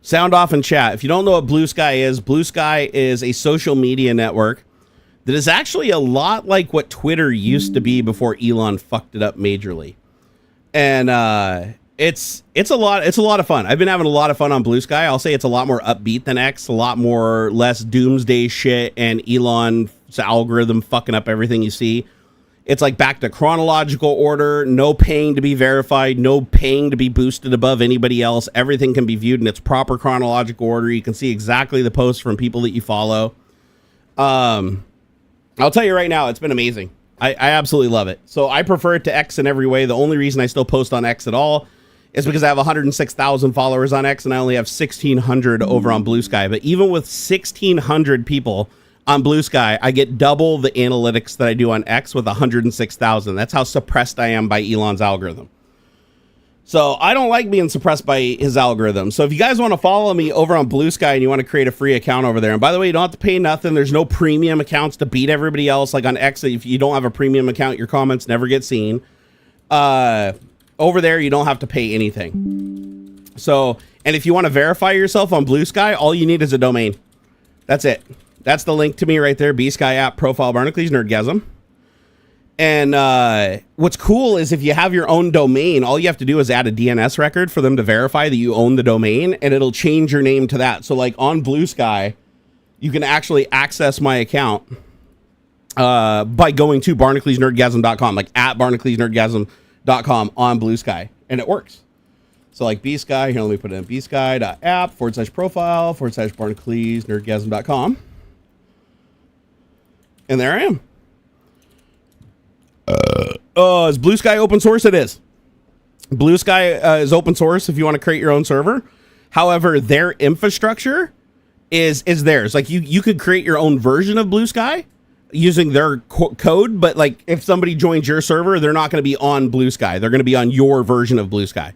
Speaker 1: Sound off in chat. If you don't know what BlueSky is a social media network that is actually a lot like what Twitter used to be before Elon fucked it up majorly, and It's a lot of fun. I've been having a lot of fun on BlueSky. I'll say it's a lot more upbeat than X, a lot more less doomsday shit and Elon's algorithm fucking up everything you see. It's like back to chronological order, no paying to be verified, no paying to be boosted above anybody else. Everything can be viewed in its proper chronological order. You can see exactly the posts from people that you follow. I'll tell you right now, it's been amazing. I absolutely love it. So I prefer it to X in every way. The only reason I still post on X at all is because I have 106,000 followers on X and I only have 1,600 over on BlueSky. But even with 1,600 people on BlueSky, I get double the analytics that I do on X with 106,000. That's how suppressed I am by Elon's algorithm. So I don't like being suppressed by his algorithm. So if you guys want to follow me over on BlueSky and you want to create a free account over there, and by the way, you don't have to pay nothing. There's no premium accounts to beat everybody else. Like on X, if you don't have a premium account, your comments never get seen. Over there, you don't have to pay anything. So, and if you want to verify yourself on BlueSky, all you need is a domain. That's it. That's the link to me right there. BSky app profile Barnacules Nerdgasm. And what's cool is if you have your own domain, all you have to do is add a DNS record for them to verify that you own the domain, and it'll change your name to that. So like on BlueSky, you can actually access my account by going to barnaculesnerdgasm.com, like at barnaculesnerdgasm.com on BlueSky, and it works. So like BSky, here, let me put it in bsky.app/profile/barnaculesnerdgasm.com. And there I am. Is BlueSky open source? It is. BlueSky is open source if you want to create your own server. However, their infrastructure is theirs. Like you could create your own version of BlueSky using their code, but like if somebody joins your server, they're not going to be on BlueSky. They're going to be on your version of BlueSky.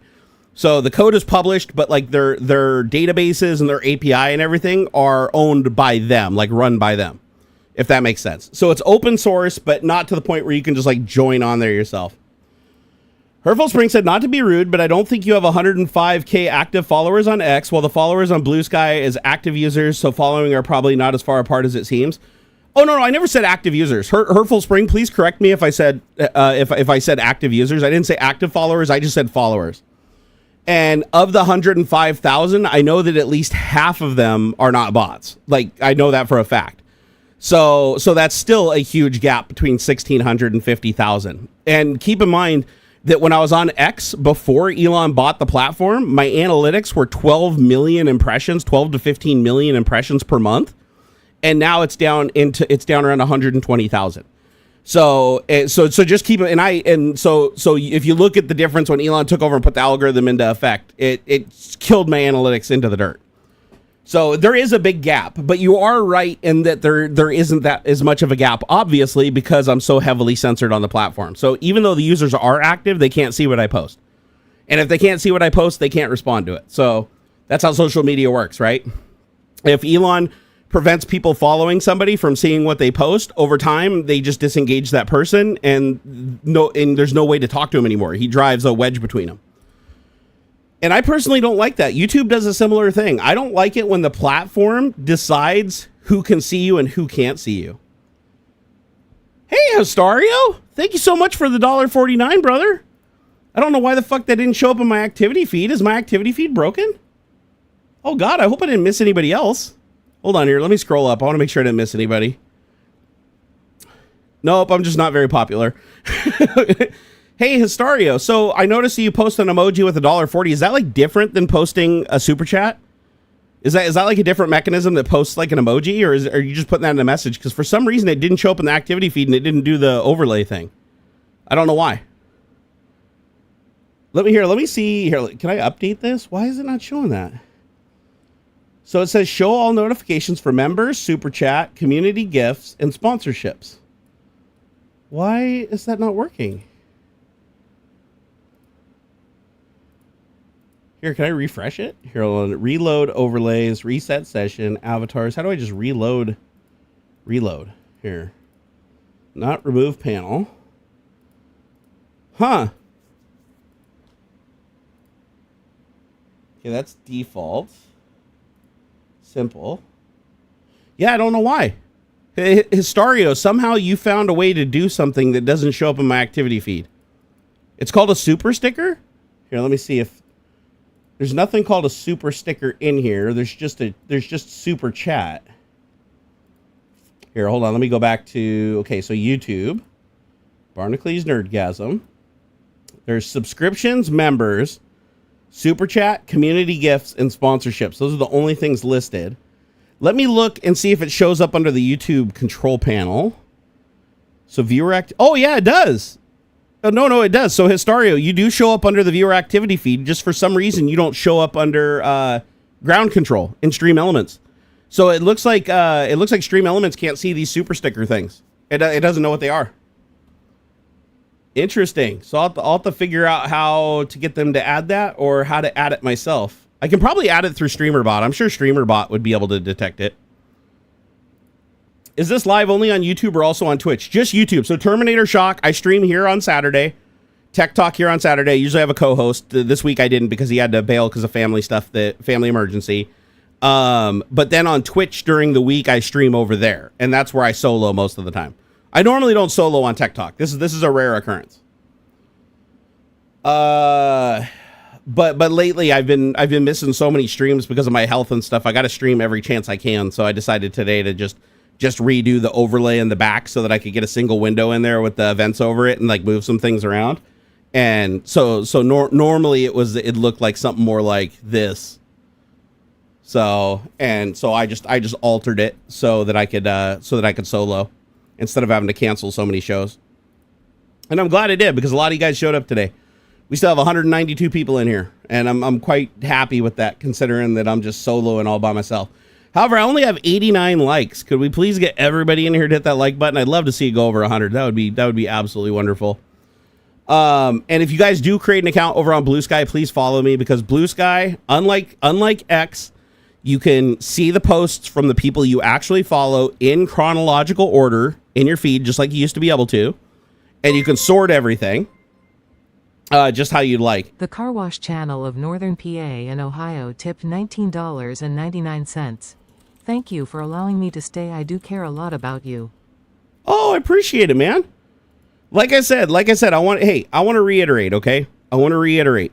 Speaker 1: So the code is published, but like their databases and their API and everything are owned by them, like run by them, if that makes sense. So it's open source, but not to the point where you can just like join on there yourself. Hurtful Spring said, not to be rude, but I don't think you have 105K active followers on X, while the followers on BlueSky is active users, so following are probably not as far apart as it seems. Oh, no, I never said active users. Hurtful Spring, please correct me if I said if I said active users. I didn't say active followers. I just said followers. And of the 105,000, I know that at least half of them are not bots. Like, I know that for a fact. So that's still a huge gap between 1,600 and 50,000. And keep in mind that when I was on X before Elon bought the platform, my analytics were 12 million impressions, 12 to 15 million impressions per month. And now it's down around 120,000. So just keep it. So if you look at the difference when Elon took over and put the algorithm into effect, it killed my analytics into the dirt. So there is a big gap, but you are right in that there isn't that as much of a gap, obviously, because I'm so heavily censored on the platform. So even though the users are active, they can't see what I post. And if they can't see what I post, they can't respond to it. So that's how social media works, right? If Elon prevents people following somebody from seeing what they post, over time, they just disengage that person, and there's no way to talk to him anymore. He drives a wedge between them. And I personally don't like that. YouTube does a similar thing. I don't like it when the platform decides who can see you and who can't see you. Hey, Astario, thank you so much for the $1.49, brother. I don't know why the fuck that didn't show up in my activity feed. Is my activity feed broken? Oh, God, I hope I didn't miss anybody else. Hold on here. Let me scroll up. I want to make sure I didn't miss anybody. Nope, I'm just not very popular. Hey, Histario, so I noticed you post an emoji with $1.40. Is that like different than posting a super chat? Is that like a different mechanism that posts like an emoji, or are you just putting that in a message? Because for some reason it didn't show up in the activity feed and it didn't do the overlay thing. I don't know why. Let me see here. Can I update this? Why is it not showing that? So it says show all notifications for members, super chat, community gifts, and sponsorships. Why is that not working? Here, can I refresh it? Here, hold on. Reload overlays, reset session, avatars. How do I just reload? Reload. Here. Not remove panel. Huh. Okay, that's default. Simple. Yeah, I don't know why. Histario, somehow you found a way to do something that doesn't show up in my activity feed. It's called a super sticker? Here, let me see if... There's nothing called a super sticker in here. There's just super chat. Here, hold on. Let me go back to... Okay, so YouTube. Barnacules Nerdgasm. There's subscriptions, members... Super chat, community gifts, and sponsorships. Those are the only things listed. Let me look and see if it shows up under the YouTube control panel. So viewer act. Oh yeah, it does. Oh, no, it does. So Histario, you do show up under the viewer activity feed. Just for some reason, you don't show up under ground control in Stream Elements. So it looks like Stream Elements can't see these super sticker things. It doesn't know what they are. Interesting. So I'll have to figure out how to get them to add that, or how to add it myself. I can probably add it through StreamerBot. I'm sure StreamerBot would be able to detect it. Is this live only on YouTube or also on Twitch? Just YouTube. So Terminator Shock, I stream here on Saturday. Tech Talk here on Saturday. Usually I have a co-host. This week I didn't because he had to bail because of family stuff, the family emergency. But then on Twitch during the week I stream over there, and that's where I solo most of the time. I normally don't solo on Tech Talk. This is a rare occurrence. But lately I've been missing so many streams because of my health and stuff. I got to stream every chance I can. So I decided today to just redo the overlay in the back so that I could get a single window in there with the events over it and like move some things around. And so normally it looked like something more like this. So I just altered it so that I could solo, instead of having to cancel so many shows. And I'm glad I did, because a lot of you guys showed up today. We still have 192 people in here, and I'm quite happy with that, considering that I'm just soloing all by myself. However, I only have 89 likes. Could we please get everybody in here to hit that like button? I'd love to see it go over 100. That would be absolutely wonderful. And if you guys do create an account over on BlueSky, please follow me, because BlueSky, unlike X, you can see the posts from the people you actually follow in chronological order in your feed, just like you used to be able to. And you can sort everything just how you'd like.
Speaker 2: The car wash channel of Northern PA and Ohio tipped $19.99. Thank you for allowing me to stay. I do care a lot about you.
Speaker 1: Oh, I appreciate it, man. Like I said, I want to reiterate, okay? I want to reiterate.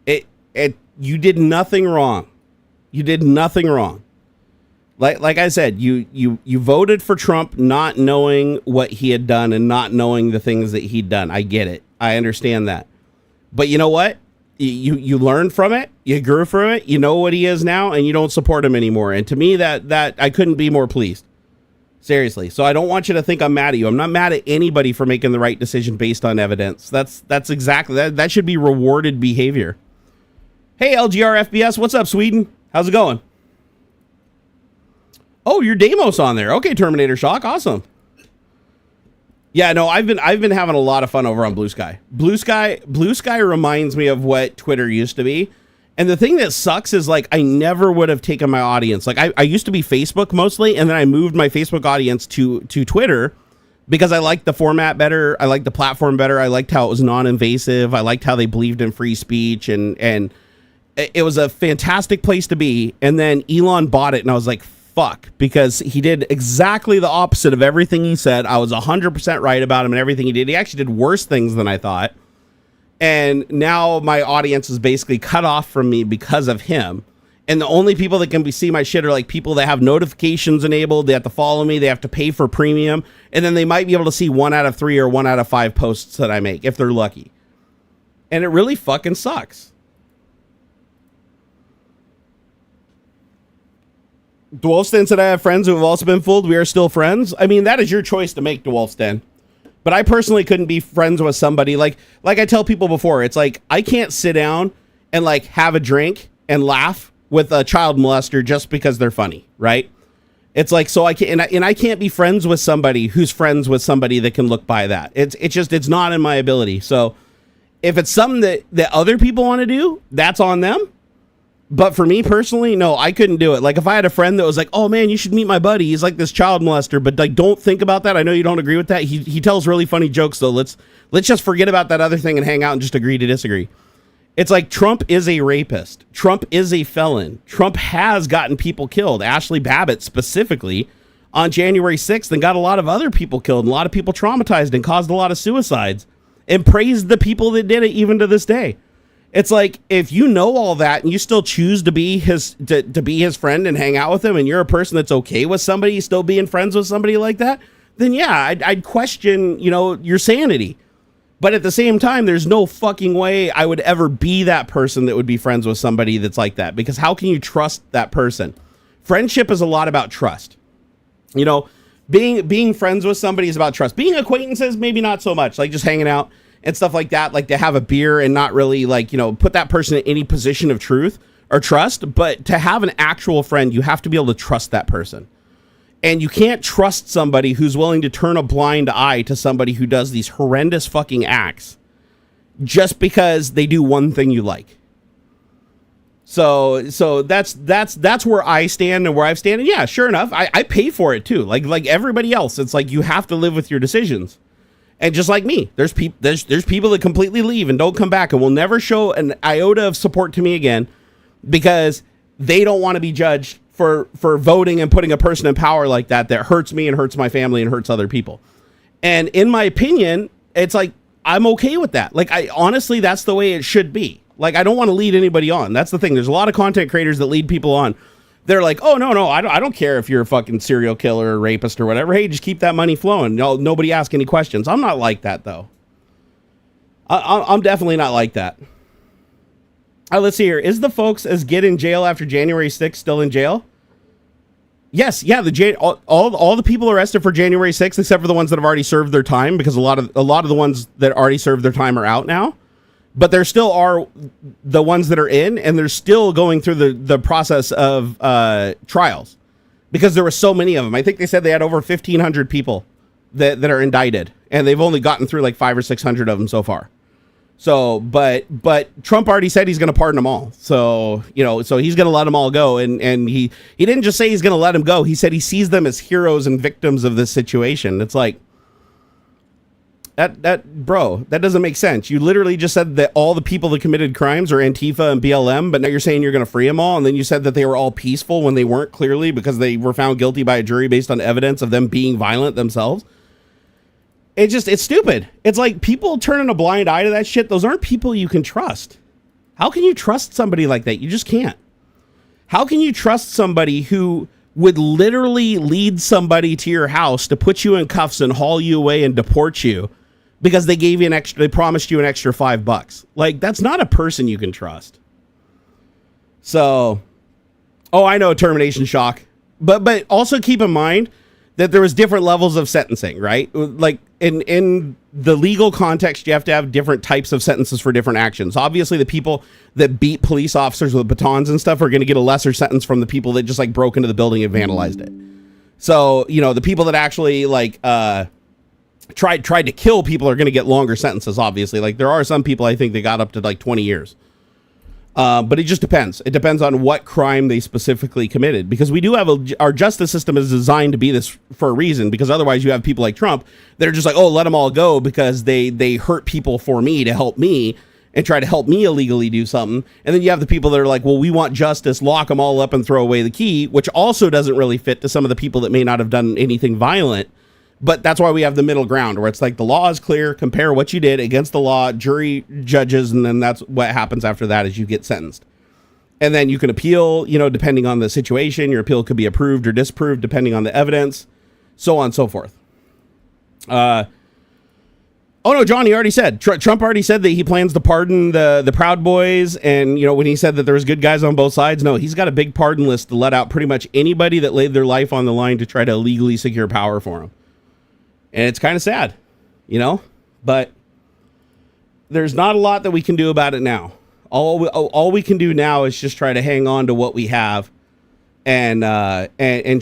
Speaker 1: You did nothing wrong. You did nothing wrong. Like I said, you voted for Trump not knowing what he had done and not knowing the things that he'd done. I get it. I understand that. But you know what? You learned from it. You grew from it. You know what he is now, and you don't support him anymore. And to me, that I couldn't be more pleased. Seriously. So I don't want you to think I'm mad at you. I'm not mad at anybody for making the right decision based on evidence. That's exactly that should be rewarded behavior. Hey, LGR FBS, what's up, Sweden? How's it going? Oh, you're Deimos on there. Okay, Terminator Shock, awesome. Yeah, no, I've been having a lot of fun over on BlueSky. BlueSky reminds me of what Twitter used to be. And the thing that sucks is, like, I never would have taken my audience. Like, I used to be Facebook mostly, and then I moved my Facebook audience to Twitter because I liked the format better. I liked the platform better. I liked how it was non-invasive. I liked how they believed in free speech, and it was a fantastic place to be. And then Elon bought it, and I was like, fuck, because he did exactly the opposite of everything he said. I was 100% right about him and everything he did. He actually did worse things than I thought. And now my audience is basically cut off from me because of him. And the only people that can see my shit are like people that have notifications enabled. They have to follow me. They have to pay for premium. And then they might be able to see 1 out of 3 or 1 out of 5 posts that I make if they're lucky. And it really fucking sucks. Dwolfston said, I have friends who have also been fooled. We are still friends. I mean, that is your choice to make, Dwolfston. But I personally couldn't be friends with somebody like I tell people before. It's like I can't sit down and like have a drink and laugh with a child molester just because they're funny, right? It's like, so I can't, and I can't be friends with somebody who's friends with somebody that can look by that. It's not in my ability. So if it's something that other people want to do, that's on them. But for me personally, no, I couldn't do it. Like if I had a friend that was like, oh man, you should meet my buddy. He's like this child molester, but like, don't think about that. I know you don't agree with that. He tells really funny jokes though. Let's just forget about that other thing and hang out and just agree to disagree. It's like Trump is a rapist. Trump is a felon. Trump has gotten people killed. Ashley Babbitt specifically on January 6th and got a lot of other people killed and a lot of people traumatized and caused a lot of suicides and praised the people that did it even to this day. It's like, if you know all that and you still choose to be his friend and hang out with him, and you're a person that's okay with somebody still being friends with somebody like that, then yeah, I'd question, your sanity. But at the same time, there's no fucking way I would ever be that person that would be friends with somebody that's like that, because how can you trust that person? Friendship is a lot about trust. Being friends with somebody is about trust. Being acquaintances, maybe not so much, like just hanging out and stuff like that, like to have a beer and not really put that person in any position of truth or trust. But to have an actual friend, you have to be able to trust that person. And you can't trust somebody who's willing to turn a blind eye to somebody who does these horrendous fucking acts just because they do one thing you like. So that's where I stand and where I've stand. And yeah, sure enough, I pay for it too. Like everybody else, it's like you have to live with your decisions. And just like me, there's people that completely leave and don't come back and will never show an iota of support to me again because they don't want to be judged for voting and putting a person in power like that hurts me and hurts my family and hurts other people. And in my opinion, it's like, I'm okay with that. Like, honestly, that's the way it should be. Like, I don't want to lead anybody on. That's the thing. There's a lot of content creators that lead people on. They're like, oh, no, I don't care if you're a fucking serial killer or rapist or whatever. Hey, just keep that money flowing. Nobody ask any questions. I'm not like that, though. I'm definitely not like that. Let's see here. Is the folks as get in jail after January 6th still in jail? Yes, yeah. All the people arrested for January 6th, except for the ones that have already served their time, because a lot of the ones that already served their time are out now. But there still are the ones that are in, and they're still going through the process of trials because there were so many of them. I think they said they had over 1,500 people that are indicted, and they've only gotten through like 500 or 600 of them so far. So, but Trump already said he's going to pardon them all. So, so he's going to let them all go. And he didn't just say he's going to let them go. He said he sees them as heroes and victims of this situation. It's like, bro, that doesn't make sense. You literally just said that all the people that committed crimes are Antifa and BLM, but now you're saying you're going to free them all. And then you said that they were all peaceful when they weren't, clearly, because they were found guilty by a jury based on evidence of them being violent themselves. It's stupid. It's like people turning a blind eye to that shit. Those aren't people you can trust. How can you trust somebody like that? You just can't. How can you trust somebody who would literally lead somebody to your house to put you in cuffs and haul you away and deport you because they gave you they promised you an extra $5. Like, that's not a person you can trust. So, I know, termination shock, but also keep in mind that there was different levels of sentencing, right? Like in the legal context, you have to have different types of sentences for different actions. Obviously, the people that beat police officers with batons and stuff are going to get a lesser sentence from the people that just like broke into the building and vandalized it. So, the people that actually like tried to kill people are going to get longer sentences. Obviously, like there are some people I think they got up to like 20 years. But it just depends. It depends on what crime they specifically committed, because we do have our justice system is designed to be this for a reason, because otherwise you have people like Trump that are just like, oh, let them all go because they hurt people for me to help me and try to help me illegally do something. And then you have the people that are like, well, we want justice, lock them all up and throw away the key, which also doesn't really fit to some of the people that may not have done anything violent. But that's why we have the middle ground where it's like the law is clear, compare what you did against the law, jury, judges, and then that's what happens after that is you get sentenced. And then you can appeal, depending on the situation. Your appeal could be approved or disapproved depending on the evidence, so on and so forth. Oh no, John, he already said, Trump already said that he plans to pardon the Proud Boys. And, when he said that there was good guys on both sides, no, he's got a big pardon list to let out pretty much anybody that laid their life on the line to try to illegally secure power for him. And it's kind of sad, but there's not a lot that we can do about it now. All we can do now is just try to hang on to what we have and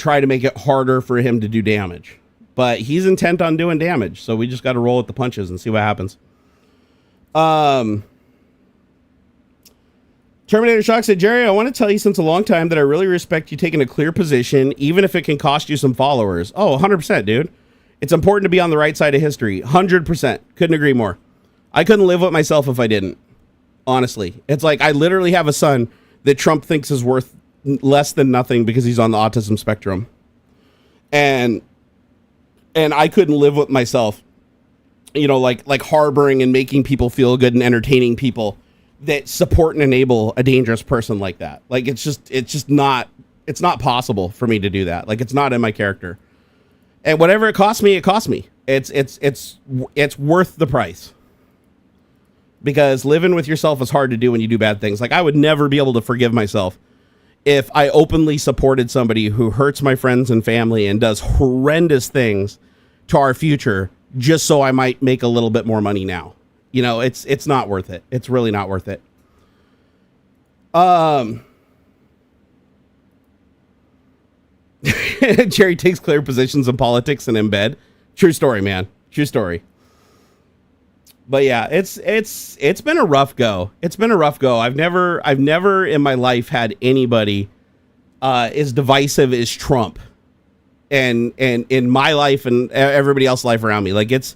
Speaker 1: try to make it harder for him to do damage. But he's intent on doing damage, so we just got to roll with the punches and see what happens. Terminator Shock said, Jerry, I want to tell you since a long time that I really respect you taking a clear position, even if it can cost you some followers. Oh, 100%, dude. It's important to be on the right side of history. 100%. Couldn't agree more. I couldn't live with myself if I didn't. Honestly. It's like I literally have a son that Trump thinks is worth less than nothing because he's on the autism spectrum. And I couldn't live with myself, like harboring and making people feel good and entertaining people that support and enable a dangerous person like that. Like it's not possible for me to do that. Like it's not in my character. And whatever it costs me, it costs me. It's worth the price. Because living with yourself is hard to do when you do bad things. Like I would never be able to forgive myself if I openly supported somebody who hurts my friends and family and does horrendous things to our future just so I might make a little bit more money now. It's not worth it. It's really not worth it. Jerry takes clear positions in politics and in bed. True story, man. True story. But yeah, it's been a rough go. It's been a rough go. I've never in my life had anybody as divisive as Trump, and in my life and everybody else's life around me. Like it's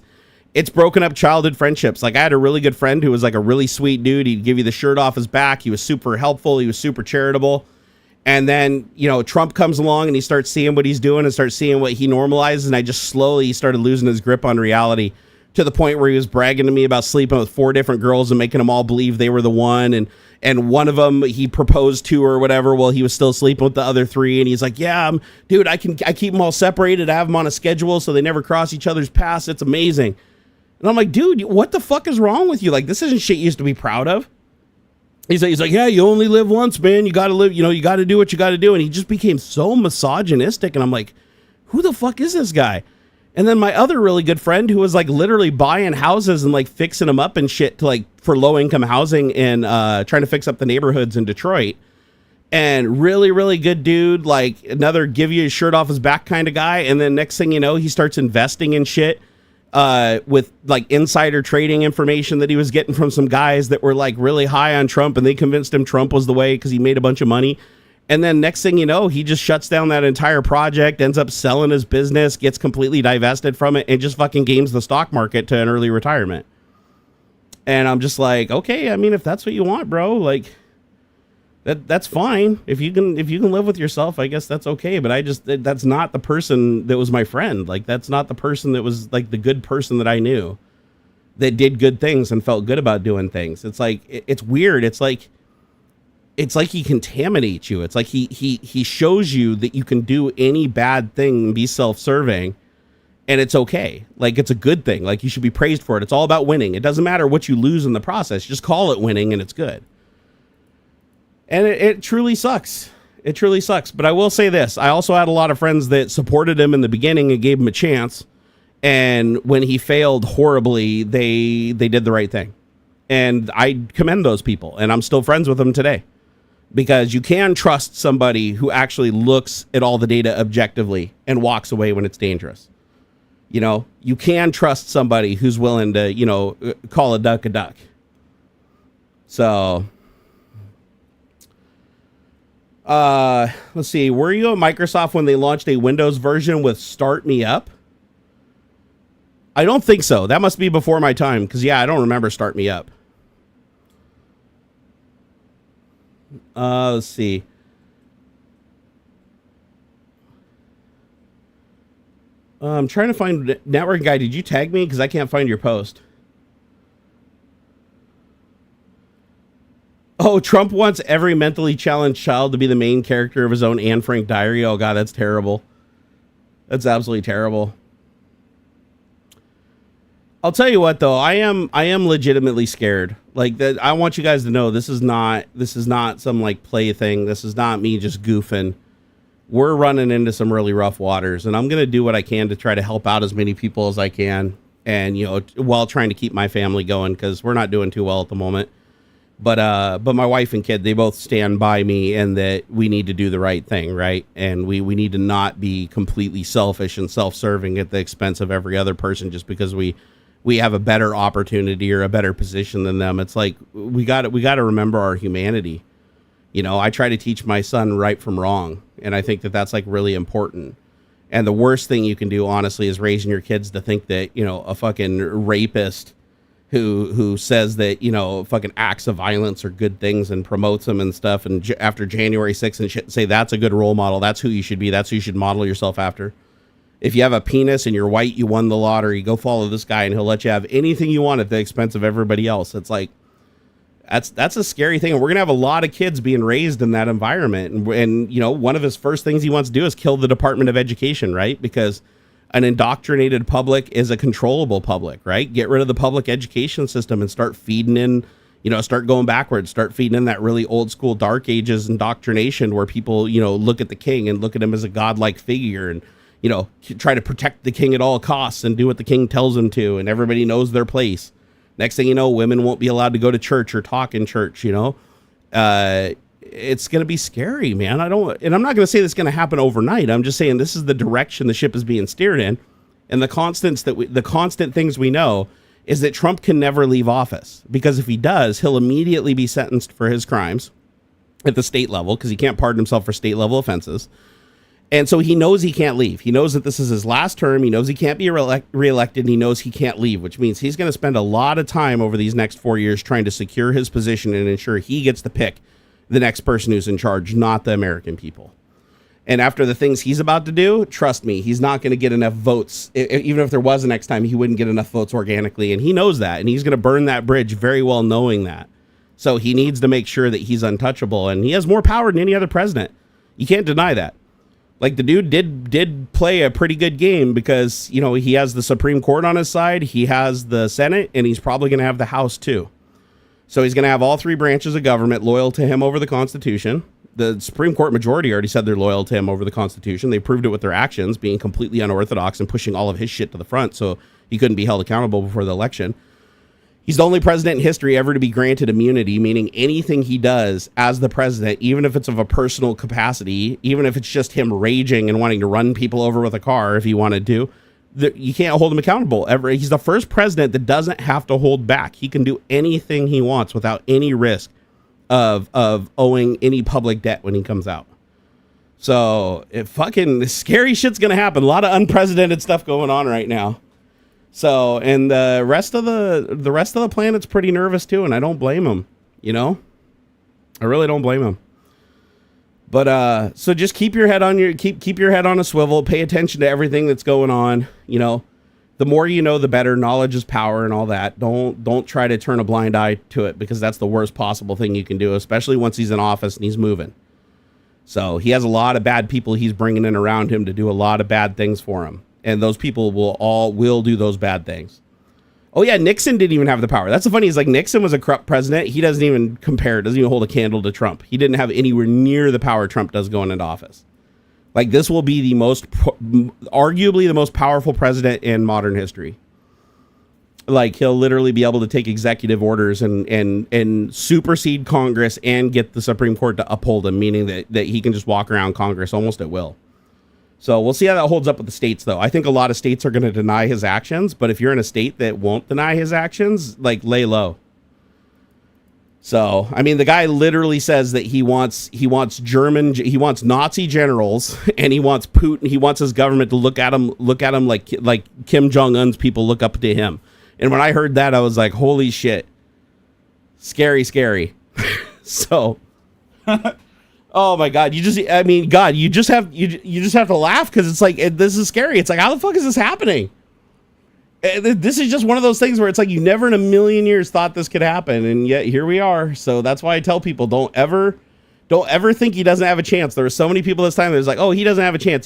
Speaker 1: broken up childhood friendships. Like I had a really good friend who was like a really sweet dude. He'd give you the shirt off his back. He was super helpful. He was super charitable. And then, Trump comes along and he starts seeing what he's doing and starts seeing what he normalizes. And I just slowly started losing his grip on reality to the point where he was bragging to me about sleeping with 4 different girls and making them all believe they were the one. And one of them he proposed to or whatever while he was still sleeping with the other 3. And he's like, yeah, dude, I keep them all separated. I have them on a schedule so they never cross each other's paths. It's amazing. And I'm like, dude, what the fuck is wrong with you? Like, this isn't shit you used to be proud of. He's like, yeah, you only live once, man. You got to live, you got to do what you got to do. And he just became so misogynistic. And I'm like, who the fuck is this guy? And then my other really good friend who was like literally buying houses and like fixing them up and shit to like for low income housing and trying to fix up the neighborhoods in Detroit. And really, really good dude, like another give you his shirt off his back kind of guy. And then next thing you know, he starts investing in shit. With like insider trading information that he was getting from some guys that were like really high on Trump, and they convinced him Trump was the way because he made a bunch of money. And then next thing you know, he just shuts down that entire project, ends up selling his business, gets completely divested from it, and just fucking games the stock market to an early retirement. And I'm just like, okay, I mean, if that's what you want, bro, like that's fine. If you can live with yourself, I guess that's okay. But that's not the person that was my friend. Like, that's not the person that was like the good person that I knew that did good things and felt good about doing things. It's like, it's weird. It's like, it's like he contaminates you. It's like he shows you that you can do any bad thing and be self-serving, and it's okay. Like, it's a good thing. Like, you should be praised for it. It's all about winning. It doesn't matter what you lose in the process. Just call it winning, and it's good. And it truly sucks. It truly sucks. But I will say this. I also had a lot of friends that supported him in the beginning and gave him a chance. And when he failed horribly, they did the right thing. And I commend those people. And I'm still friends with them today. Because you can trust somebody who actually looks at all the data objectively and walks away when it's dangerous. You know, you can trust somebody who's willing to, you know, call a duck a duck. So, let's see. Were you at Microsoft when they launched a Windows version with Start Me Up? I don't think so. That must be before my time. Because, yeah, I don't remember Start Me Up. Let's see. I'm trying to find Network Guy. Did you tag me? Because I can't find your post. Oh, Trump wants every mentally challenged child to be the main character of his own Anne Frank diary. Oh, God, that's terrible. That's absolutely terrible. I'll tell you what, though. I am legitimately scared. Like, that. I want you guys to know this is not some like play thing. This is not me just goofing. We're running into some really rough waters, and I'm going to do what I can to try to help out as many people as I can. And, you know, while trying to keep my family going, because we're not doing too well at the moment. But my wife and kid, they both stand by me, and that we need to do the right thing, right? And we need to not be completely selfish and self-serving at the expense of every other person just because we have a better opportunity or a better position than them. It's like we got to remember our humanity. You know, I try to teach my son right from wrong, and I think that that's like really important. And the worst thing you can do, honestly, is raising your kids to think that, you know, a fucking rapist who says that, you know, fucking acts of violence are good things and promotes them and stuff, and after January 6th and shit, say that's a good role model. That's who you should be. That's who you should model yourself after. If you have a penis and you're white, you won the lottery. Go follow this guy, and he'll let you have anything you want at the expense of everybody else. It's like, that's a scary thing. And we're going to have a lot of kids being raised in that environment. And, you know, one of his first things he wants to do is kill the Department of Education, right? Because an indoctrinated public is a controllable public, right? Get rid of the public education system and start feeding in, you know, start going backwards, start feeding in that really old school dark ages indoctrination where people, you know, look at the king and look at him as a godlike figure and, you know, try to protect the king at all costs and do what the king tells them to. And everybody knows their place. Next thing you know, women won't be allowed to go to church or talk in church, you know. It's going to be scary, man. And I'm not going to say that's going to happen overnight. I'm just saying this is the direction the ship is being steered in. And the constant things we know is that Trump can never leave office, because if he does, he'll immediately be sentenced for his crimes at the state level, because he can't pardon himself for state level offenses. And so he knows he can't leave. He knows that this is his last term. He knows he can't be reelected. And he knows he can't leave, which means he's going to spend a lot of time over these next 4 years trying to secure his position and ensure he gets to pick the next person who's in charge, not the American people. And after the things he's about to do, trust me, he's not going to get enough votes. Even if there was a next time, he wouldn't get enough votes organically. And he knows that. And he's going to burn that bridge very well knowing that. So he needs to make sure that he's untouchable. And he has more power than any other president. You can't deny that. Like, the dude did play a pretty good game because, you know, he has the Supreme Court on his side, he has the Senate, and he's probably going to have the House too. So he's going to have all three branches of government loyal to him over the Constitution. The Supreme Court majority already said they're loyal to him over the Constitution. They proved it with their actions, being completely unorthodox and pushing all of his shit to the front so he couldn't be held accountable before the election. He's the only president in history ever to be granted immunity, meaning anything he does as the president, even if it's of a personal capacity, even if it's just him raging and wanting to run people over with a car if he wanted to, you can't hold him accountable ever. He's the first president that doesn't have to hold back. He can do anything he wants without any risk of owing any public debt when he comes out. So fucking scary shit's going to happen. A lot of unprecedented stuff going on right now. So, and the rest of the planet's pretty nervous too, and I don't blame them, you know? I really don't blame them. But so just keep your head on keep your head on a swivel, pay attention to everything that's going on, you know. The more you know, the better. Knowledge is power and all that. Don't try to turn a blind eye to it, because that's the worst possible thing you can do, especially once he's in office and he's moving. So he has a lot of bad people he's bringing in around him to do a lot of bad things for him. And those people will do those bad things. Oh yeah, Nixon didn't even have the power. That's the funny. Is like Nixon was a corrupt president. He doesn't even compare. Doesn't even hold a candle to Trump. He didn't have anywhere near the power Trump does going into office. Like, this will be the arguably the most powerful president in modern history. Like, he'll literally be able to take executive orders and supersede Congress and get the Supreme Court to uphold him, meaning that he can just walk around Congress almost at will. So we'll see how that holds up with the states, though. I think a lot of states are going to deny his actions, but if you're in a state that won't deny his actions, like, lay low. So, I mean, the guy literally says that he wants Nazi generals, and he wants Putin, he wants his government to look at him like Kim Jong-un's people look up to him. And when I heard that, I was like, holy shit. Scary. So, oh my God, you just have to laugh, because it's like, this is scary. It's like, how the fuck is this happening? This is just one of those things where it's like, you never in a million years thought this could happen, and yet here we are. So that's why I tell people, don't ever think he doesn't have a chance. There were so many people this time that was like, oh, he doesn't have a chance.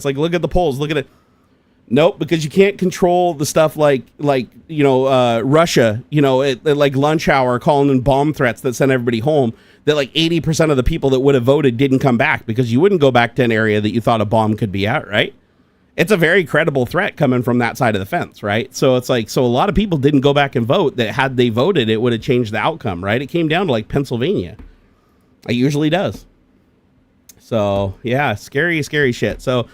Speaker 1: Like, look at the polls. Look at it. Nope, because you can't control the stuff like Russia, at like lunch hour calling in bomb threats that sent everybody home, that like 80% of the people that would have voted didn't come back, because you wouldn't go back to an area that you thought a bomb could be at, right? It's a very credible threat coming from that side of the fence, right? So it's like, so a lot of people didn't go back and vote that had they voted, it would have changed the outcome, right? It came down to like Pennsylvania. It usually does. So yeah, scary shit. So,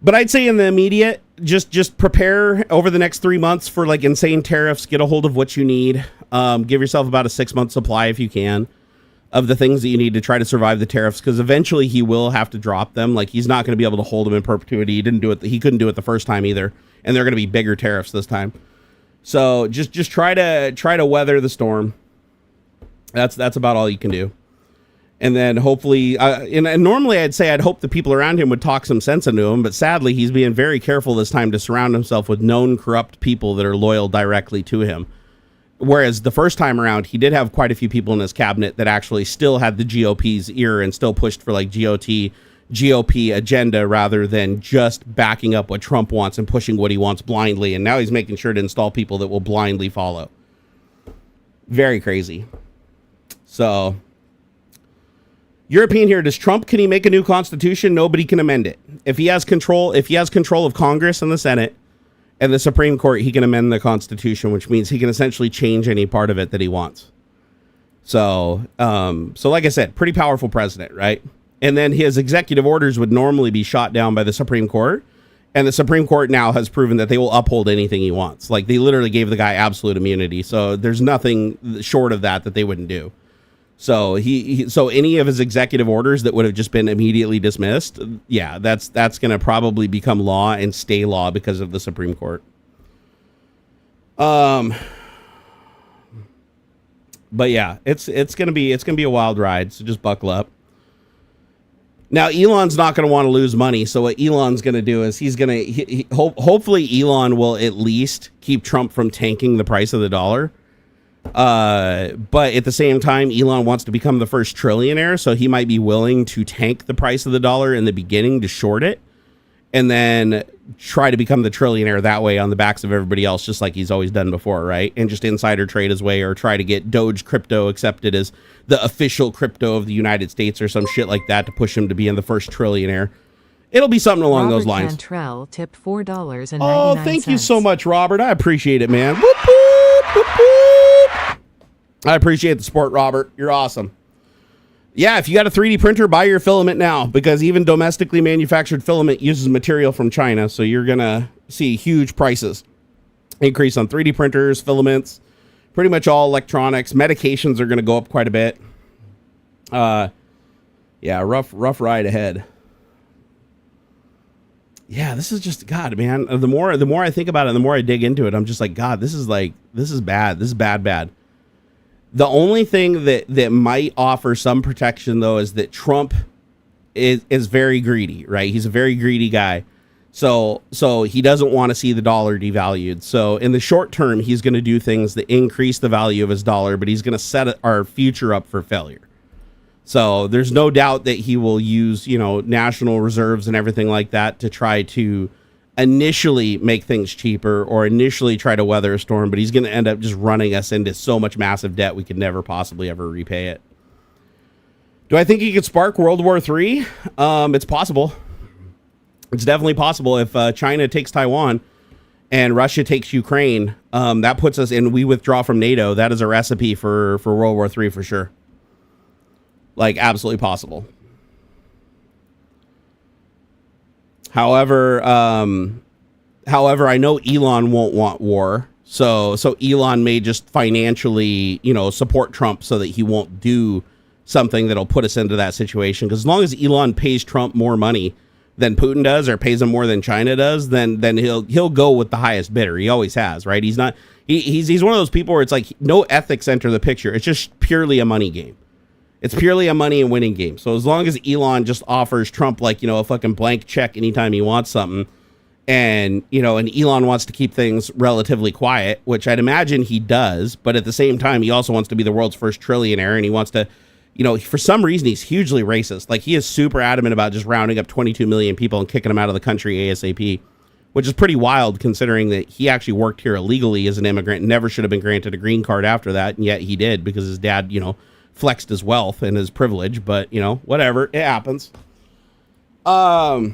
Speaker 1: but I'd say in the immediate, just prepare over the next 3 months for like insane tariffs. Get a hold of what you need. Give yourself about a 6-month supply if you can of the things that you need to try to survive the tariffs, because eventually he will have to drop them. Like, he's not going to be able to hold them in perpetuity. He couldn't do it the first time either, and they're going to be bigger tariffs this time. So just try to weather the storm. That's about all you can do. And then hopefully, and normally I'd say I'd hope the people around him would talk some sense into him, but sadly he's being very careful this time to surround himself with known corrupt people that are loyal directly to him. Whereas the first time around, he did have quite a few people in his cabinet that actually still had the GOP's ear and still pushed for like GOP agenda, rather than just backing up what Trump wants and pushing what he wants blindly. And now he's making sure to install people that will blindly follow. Very crazy. So, your opinion here, can he make a new constitution? Nobody can amend it. If he has control of Congress and the Senate and the Supreme Court, he can amend the Constitution, which means he can essentially change any part of it that he wants. So like I said, pretty powerful president, right? And then his executive orders would normally be shot down by the Supreme Court, and the Supreme Court now has proven that they will uphold anything he wants. Like, they literally gave the guy absolute immunity, so there's nothing short of that they wouldn't do. So so any of his executive orders that would have just been immediately dismissed, yeah, that's going to probably become law and stay law because of the Supreme Court. But yeah, it's going to be a wild ride, so just buckle up. Now, Elon's not going to want to lose money, so what Elon's going to do is hopefully Elon will at least keep Trump from tanking the price of the dollar. But at the same time, Elon wants to become the first trillionaire, so he might be willing to tank the price of the dollar in the beginning to short it, and then try to become the trillionaire that way on the backs of everybody else, just like he's always done before, right? And just insider trade his way, or try to get Doge crypto accepted as the official crypto of the United States or some shit like that to push him to being the first trillionaire. It'll be something along those lines.
Speaker 2: Cantrell tipped $4.99.
Speaker 1: Oh, thank you so much, Robert. I appreciate it, man. Whoop, whoop, whoop, whoop. I appreciate the support, Robert. You're awesome. Yeah, if you got a 3D printer, buy your filament now, because even domestically manufactured filament uses material from China, so you're going to see huge prices increase on 3D printers, filaments, pretty much all electronics. Medications are going to go up quite a bit. Yeah, rough ride ahead. Yeah, this is just, God, man, the more I think about it, the more I dig into it, I'm just like, God, this is bad. This is bad. The only thing that might offer some protection, though, is that Trump is very greedy, right? He's a very greedy guy. So he doesn't want to see the dollar devalued. So in the short term, he's going to do things that increase the value of his dollar, but he's going to set our future up for failure. So there's no doubt that he will use, national reserves and everything like that to try to initially make things cheaper or initially try to weather a storm, but he's going to end up just running us into so much massive debt we could never possibly ever repay it. Do I think he could spark World War III? It's possible. It's definitely possible. If China takes Taiwan and Russia takes Ukraine, that puts us in, we withdraw from NATO. That is a recipe for World War III for sure. Like, absolutely possible. However, I know Elon won't want war. So Elon may just financially, support Trump so that he won't do something that'll put us into that situation. Because as long as Elon pays Trump more money than Putin does, or pays him more than China does, then he'll go with the highest bidder. He always has, right? He's not he's one of those people where it's like no ethics enter the picture. It's just purely a money game. It's purely a money and winning game. So as long as Elon just offers Trump a fucking blank check anytime he wants something, and Elon wants to keep things relatively quiet, which I'd imagine he does, but at the same time he also wants to be the world's first trillionaire, and he wants to, for some reason he's hugely racist. Like, he is super adamant about just rounding up 22 million people and kicking them out of the country ASAP, which is pretty wild considering that he actually worked here illegally as an immigrant and never should have been granted a green card after that, and yet he did because his dad, flexed his wealth and his privilege, but whatever, it happens. Hey,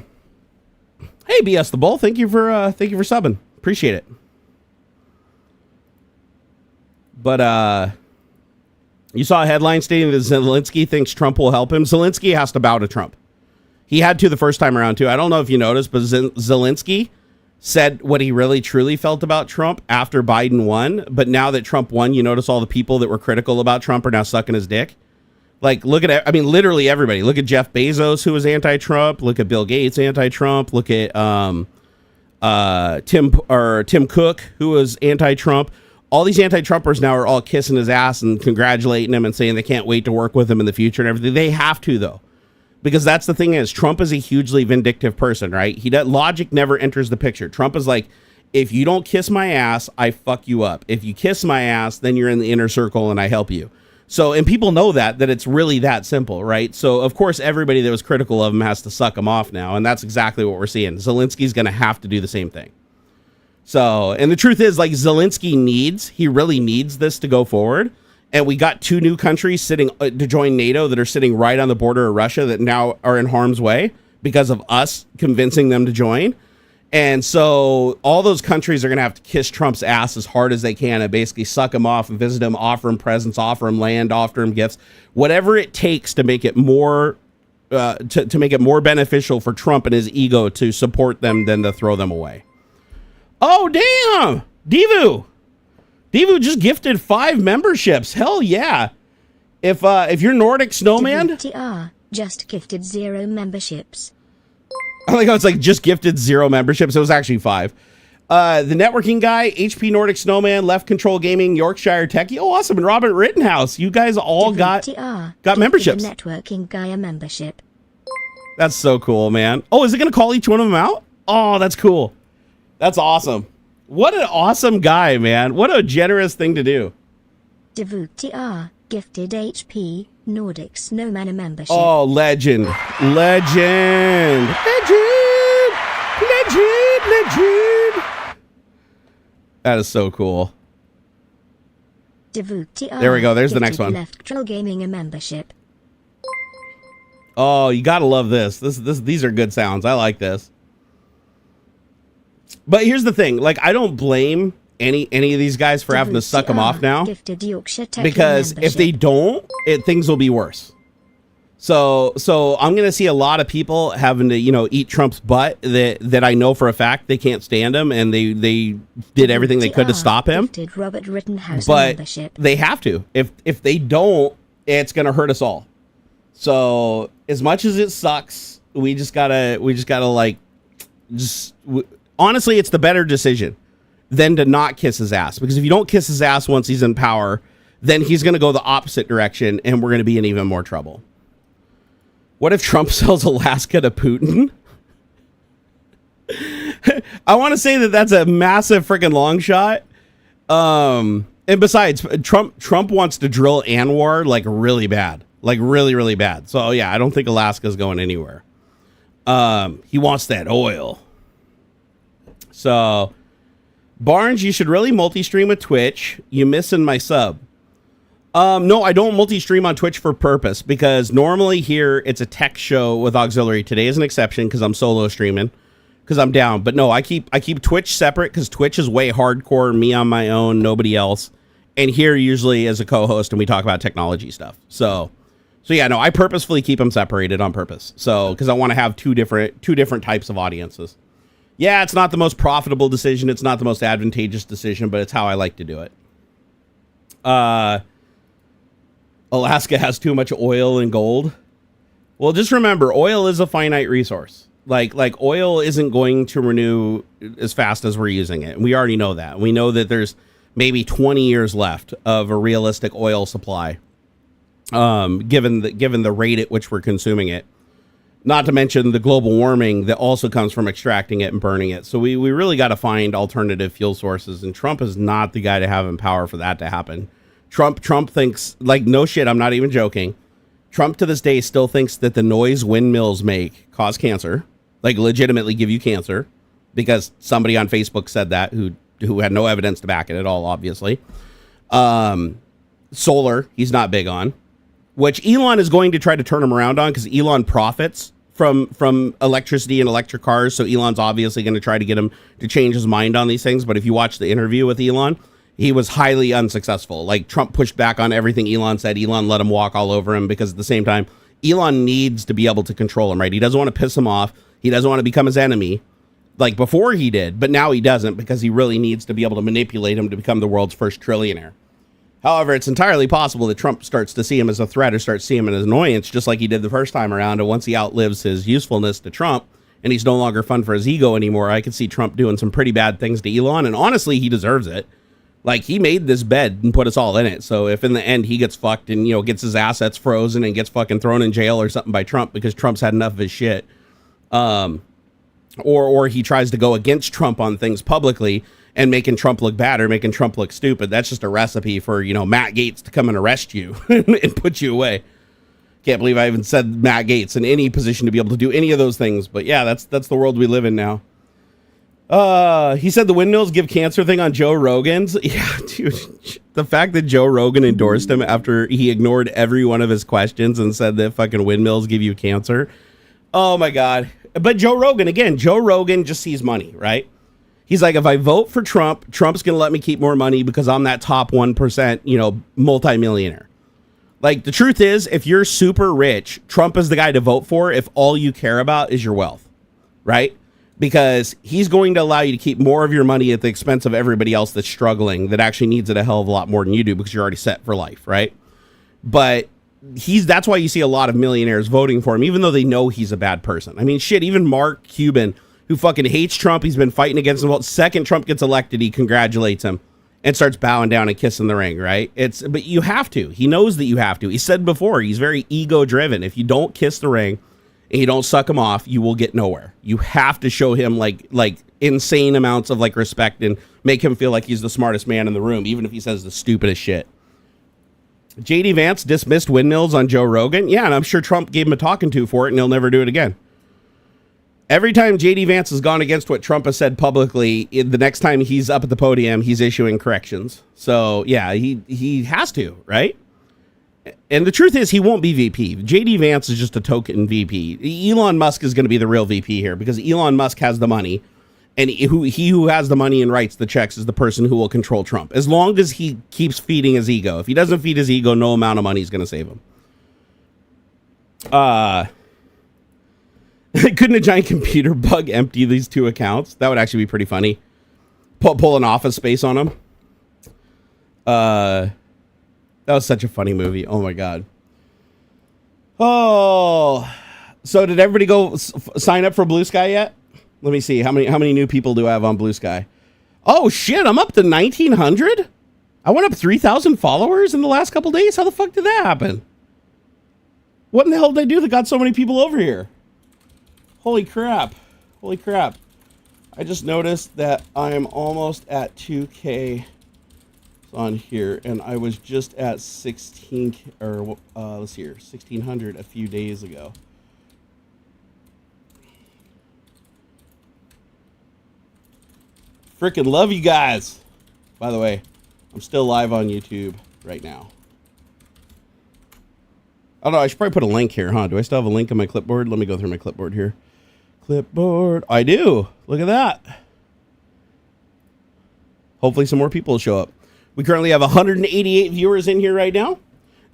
Speaker 1: BS the Bull, thank you for subbing, appreciate it. But you saw a headline stating that Zelensky thinks Trump will help him. Zelensky has to bow to Trump. He had to the first time around too. I don't know if you noticed, but Zelensky said what he really truly felt about Trump after Biden won. But now that Trump won, you notice all the people that were critical about Trump are now sucking his dick. Like, look at, literally everybody. Look at Jeff Bezos, who was anti-Trump. Look at Bill Gates, anti-Trump. Look at Tim Cook, who was anti-Trump. All these anti-Trumpers now are all kissing his ass and congratulating him and saying they can't wait to work with him in the future and everything. They have to, though. Because that's the thing is, Trump is a hugely vindictive person, right? Logic never enters the picture. Trump is like, if you don't kiss my ass, I fuck you up. If you kiss my ass, then you're in the inner circle and I help you. So, and people know that it's really that simple, right? So, of course, everybody that was critical of him has to suck him off now, and that's exactly what we're seeing. Zelensky's going to have to do the same thing. So, and the truth is, like, he really needs this to go forward. And we got two new countries sitting to join NATO that are sitting right on the border of Russia that now are in harm's way because of us convincing them to join. And so all those countries are going to have to kiss Trump's ass as hard as they can and basically suck him off and visit him, offer him presents, offer him land, offer him gifts, whatever it takes to make it more to make it more beneficial for Trump and his ego to support them than to throw them away. Oh, damn. Divu just gifted 5 memberships. Hell yeah. If you're Nordic Snowman,
Speaker 4: TR just gifted 0 memberships.
Speaker 1: I like how it's like just gifted 0 memberships. It was actually 5. The networking guy, HP Nordic Snowman, Left Control Gaming, Yorkshire Techie. Oh, awesome. And Robert Rittenhouse. You guys all got memberships.
Speaker 4: Networking guy a membership.
Speaker 1: That's so cool, man. Oh, is it going to call each one of them out? Oh, that's cool. That's awesome. What an awesome guy, man. What a generous thing to do.
Speaker 4: TR gifted HP Nordic Snowman a membership.
Speaker 1: Oh, legend. That is so cool. There we go. There's the next one.
Speaker 4: Left Control Gaming a membership.
Speaker 1: Oh, you gotta love this. These are good sounds. I like this. But here's the thing, like, I don't blame any of these guys for having to suck them off now, because if they don't, things will be worse. So I'm going to see a lot of people having to, eat Trump's butt that I know for a fact they can't stand him, and they did everything they could to stop him. But they have to. If they don't, it's going to hurt us all. So as much as it sucks, we just gotta honestly, it's the better decision than to not kiss his ass. Because if you don't kiss his ass once he's in power, then he's going to go the opposite direction, and we're going to be in even more trouble. What if Trump sells Alaska to Putin? I want to say that that's a massive freaking long shot. And besides, Trump wants to drill Anwar like really bad, like really, really bad. So yeah, I don't think Alaska's going anywhere. He wants that oil. So Barnes, you should really multi-stream with Twitch. You missing my sub. No, I don't multi-stream on Twitch for purpose because normally here it's a tech show with AuxxZillary. Today is an exception because I'm solo streaming because I'm down. But no, I keep Twitch separate because Twitch is way hardcore, me on my own, nobody else. And here usually as a co-host and we talk about technology stuff. So yeah, no, I purposefully keep them separated on purpose. So because I want to have two different types of audiences. Yeah, it's not the most profitable decision. It's not the most advantageous decision, but it's how I like to do it. Alaska has too much oil and gold. Well, just remember, oil is a finite resource. Like oil isn't going to renew as fast as we're using it. And we already know that. We know that there's maybe 20 years left of a realistic oil supply, given the rate at which we're consuming it. Not to mention the global warming that also comes from extracting it and burning it. So we really got to find alternative fuel sources. And Trump is not the guy to have in power for that to happen. Trump thinks, like, no shit, I'm not even joking. Trump to this day still thinks that the noise windmills make cause cancer, like legitimately give you cancer, because somebody on Facebook said that who had no evidence to back it at all, obviously. Solar, he's not big on, which Elon is going to try to turn him around on because Elon profits from electricity and electric cars. So Elon's obviously going to try to get him to change his mind on these things. But if you watch the interview with Elon, he was highly unsuccessful. Like, Trump pushed back on everything Elon said. Elon let him walk all over him because at the same time, Elon needs to be able to control him, right? He doesn't want to piss him off. He doesn't want to become his enemy like before he did, but now he doesn't because he really needs to be able to manipulate him to become the world's first trillionaire. However, it's entirely possible that Trump starts to see him as a threat or starts to see him as an annoyance, just like he did the first time around. And once he outlives his usefulness to Trump and he's no longer fun for his ego anymore, I could see Trump doing some pretty bad things to Elon. And honestly, he deserves it. Like, he made this bed and put us all in it. So if in the end he gets fucked and, gets his assets frozen and gets fucking thrown in jail or something by Trump because Trump's had enough of his shit, or he tries to go against Trump on things publicly and making Trump look bad or making Trump look stupid, that's just a recipe for, Matt Gaetz to come and arrest you and put you away. Can't believe I even said Matt Gaetz in any position to be able to do any of those things. But yeah, that's the world we live in now. He said the windmills give cancer thing on Joe Rogan's. Yeah, dude, the fact that Joe Rogan endorsed him after he ignored every one of his questions and said that fucking windmills give you cancer. Oh my God. But Joe Rogan just sees money, right? He's like, if I vote for Trump, Trump's going to let me keep more money because I'm that top 1%, multimillionaire. Like, the truth is, if you're super rich, Trump is the guy to vote for if all you care about is your wealth, right? Because he's going to allow you to keep more of your money at the expense of everybody else that's struggling, that actually needs it a hell of a lot more than you do because you're already set for life, right? But that's why you see a lot of millionaires voting for him, even though they know he's a bad person. I mean, shit, even Mark Cuban, who fucking hates Trump, he's been fighting against him. Well, second Trump gets elected, he congratulates him and starts bowing down and kissing the ring, right? But you have to. He knows that you have to. He said before, he's very ego-driven. If you don't kiss the ring and you don't suck him off, you will get nowhere. You have to show him like insane amounts of like respect and make him feel like he's the smartest man in the room, even if he says the stupidest shit. JD Vance dismissed windmills on Joe Rogan. Yeah, and I'm sure Trump gave him a talking to for it, and he'll never do it again. Every time JD Vance has gone against what Trump has said publicly, the next time he's up at the podium, he's issuing corrections. So yeah, he has to, right? And the truth is, he won't be VP. JD Vance is just a token VP. Elon Musk is going to be the real VP here because Elon Musk has the money, and he who has the money and writes the checks is the person who will control Trump. As long as he keeps feeding his ego. If he doesn't feed his ego, no amount of money is going to save him. Couldn't a giant computer bug empty these two accounts? That would actually be pretty funny. Pull an Office Space on him. That was such a funny movie. Oh my God. Oh, so did everybody go sign up for BlueSky yet? Let me see. How many new people do I have on BlueSky? Oh shit, I'm up to 1,900. I went up 3,000 followers in the last couple days. How the fuck did that happen? What in the hell did I do that got so many people over here? Holy crap. Holy crap. I just noticed that I am almost at 2K on here, and I was just at 16, or let's see here, 1600 a few days ago. Freaking love you guys. By the way, I'm still live on YouTube right now. I don't know, I should probably put a link here, huh? Do I still have a link on my clipboard? Let me go through my clipboard here. Clipboard. I do. Look at that. Hopefully some more people will show up. We currently have 188 viewers in here right now.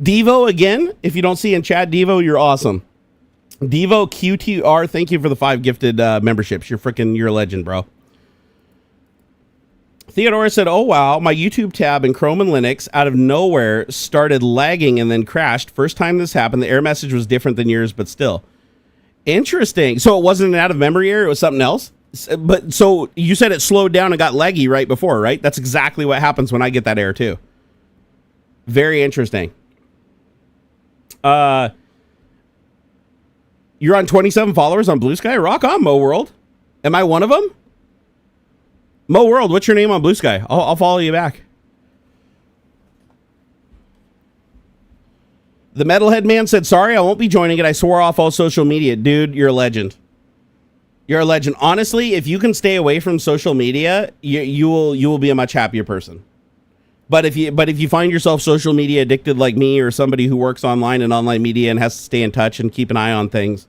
Speaker 1: Devo, again, if you don't see in chat, Devo, you're awesome. Devo QTR, thank you for the 5 gifted memberships. You're a legend, bro. Theodora said, oh, wow, my YouTube tab in Chrome and Linux out of nowhere started lagging and then crashed. First time this happened, the error message was different than yours, but still. Interesting. So it wasn't an out-of-memory error, it was something else? But so you said it slowed down and got laggy right before, right? That's exactly what happens when I get that error, too. Very interesting. You're on 27 followers on BlueSky? Rock on, Mo World. Am I one of them? Mo World, what's your name on BlueSky? I'll follow you back. The Metalhead Man said, sorry, I won't be joining it. I swore off all social media. Dude, you're a legend. You're a legend. Honestly, if you can stay away from social media, you will be a much happier person. But if you find yourself social media addicted like me or somebody who works online and online media and has to stay in touch and keep an eye on things,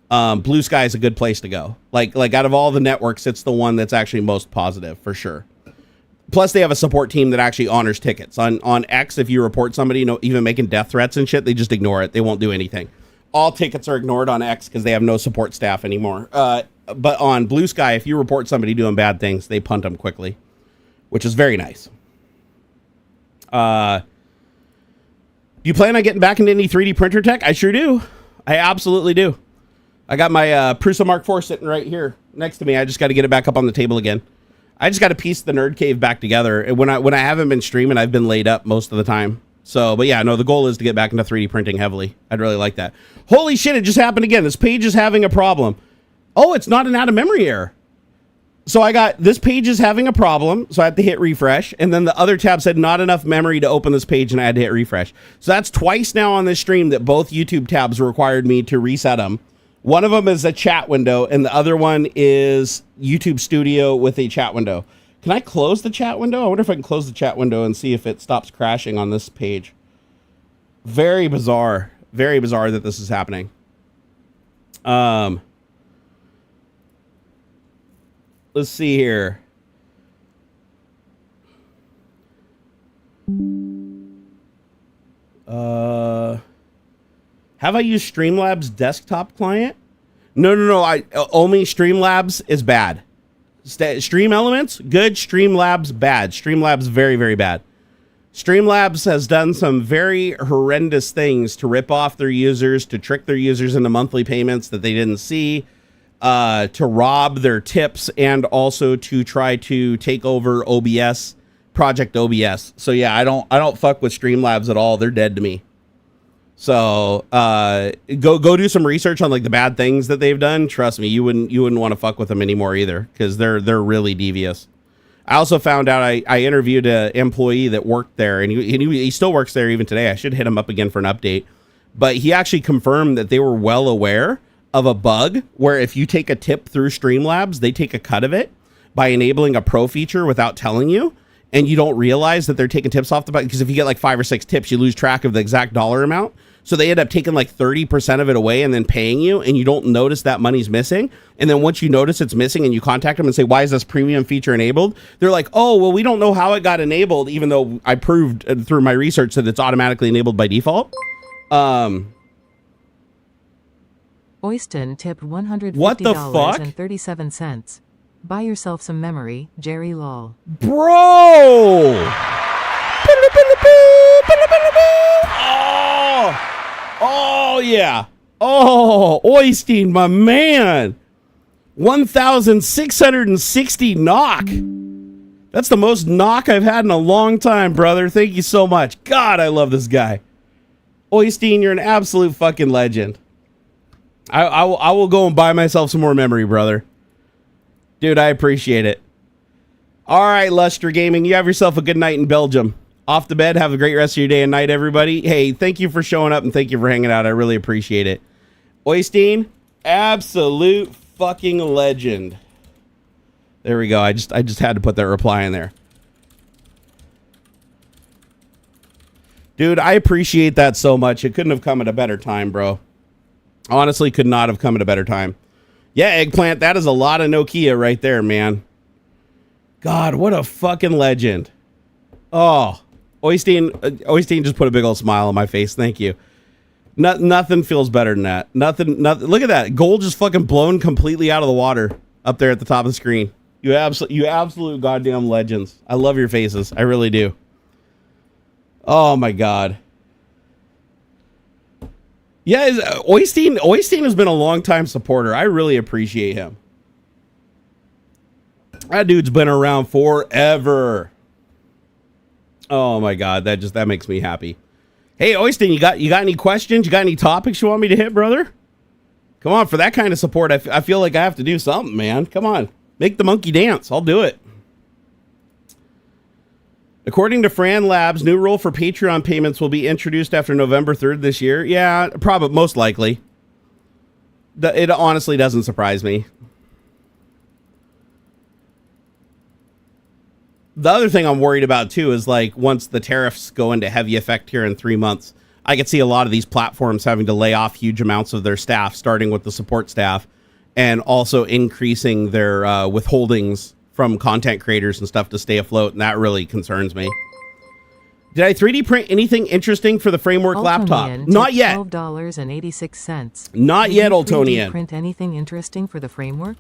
Speaker 1: BlueSky is a good place to go. Like out of all the networks, it's the one that's actually most positive for sure. Plus, they have a support team that actually honors tickets. On X, if you report somebody, even making death threats and shit, they just ignore it. They won't do anything. All tickets are ignored on X because they have no support staff anymore. But on BlueSky, if you report somebody doing bad things, they punt them quickly, which is very nice. Do you plan on getting back into any 3D printer tech? I sure do. I absolutely do. I got my Prusa Mark IV sitting right here next to me. I just got to get it back up on the table again. I just got to piece the Nerd Cave back together. And when I haven't been streaming, I've been laid up most of the time. So, but yeah, no, the goal is to get back into 3D printing heavily. I'd really like that. Holy shit, it just happened again. This page is having a problem. Oh, it's not an out-of-memory error. So I got, this page is having a problem, so I had to hit refresh. And then the other tab said not enough memory to open this page, and I had to hit refresh. So that's twice now on this stream that both YouTube tabs required me to reset them. One of them is a chat window, and the other one is YouTube Studio with a chat window. Can I close the chat window? I wonder if I can close the chat window and see if it stops crashing on this page. Very bizarre. Very bizarre that this is happening. Let's see here. Have I used Streamlabs desktop client? No. Only Streamlabs is bad. Stream Elements, good. Streamlabs, bad. Streamlabs, very, very bad. Streamlabs has done some very horrendous things to rip off their users, to trick their users into monthly payments that they didn't see, to rob their tips, and also to try to take over OBS, Project OBS. So yeah, I don't fuck with Streamlabs at all. They're dead to me. So go do some research on like the bad things that they've done. Trust me, you wouldn't want to fuck with them anymore either, because they're really devious. I also found out I interviewed an employee that worked there, and he still works there even today. I should hit him up again for an update. But he actually confirmed that they were well aware of a bug where if you take a tip through Streamlabs, they take a cut of it by enabling a pro feature without telling you, and you don't realize that they're taking tips off the button, because if you get like 5 or 6 tips, you lose track of the exact dollar amount. So they end up taking like 30% of it away and then paying you, and you don't notice that money's missing. And then once you notice it's missing and you contact them and say, why is this premium feature enabled? They're like, oh, well, we don't know how it got enabled, even though I proved through my research that it's automatically enabled by default.
Speaker 2: Oyston tipped $150
Speaker 1: what the fuck?
Speaker 2: and 37 cents. Buy yourself some memory, Jerry Lol.
Speaker 1: Bro! Oh, yeah. Oh, Oystein, my man. 1,660 knock. That's the most knock I've had in a long time, brother. Thank you so much. God, I love this guy. Oystein, you're an absolute fucking legend. I will go and buy myself some more memory, brother. Dude, I appreciate it. All right, Lustre Gaming, you have yourself a good night in Belgium. Off the bed, have a great rest of your day and night, everybody. Hey, thank you for showing up and thank you for hanging out. I really appreciate it. Oystein, absolute fucking legend. There we go. I just had to put that reply in there. Dude, I appreciate that so much. It couldn't have come at a better time, bro. Honestly, could not have come at a better time. Yeah, Eggplant, that is a lot of Nokia right there, man. God, what a fucking legend. Oh, Oystein just put a big old smile on my face. Thank you. Nothing feels better than that. Nothing. Look at that. Gold just fucking blown completely out of the water up there at the top of the screen. You absolute goddamn legends. I love your faces. I really do. Oh my God. Yeah, Oystein has been a long-time supporter. I really appreciate him. That dude's been around forever. Oh my God, that makes me happy. Hey, Oystein, you got any questions? You got any topics you want me to hit, brother? Come on, for that kind of support, I feel like I have to do something, man. Come on, make the monkey dance. I'll do it. According to Fran Labs, new rule for Patreon payments will be introduced after November 3rd this year. Yeah, probably, most likely. It honestly doesn't surprise me. The other thing I'm worried about, too, is like once the tariffs go into heavy effect here in 3 months, I could see a lot of these platforms having to lay off huge amounts of their staff, starting with the support staff, and also increasing their withholdings from content creators and stuff to stay afloat, and that really concerns me. Did I 3D print anything interesting for the Framework laptop? Not yet.
Speaker 2: $12.86.
Speaker 1: Not yet, Oltonian.
Speaker 2: 3D print anything interesting for the Framework?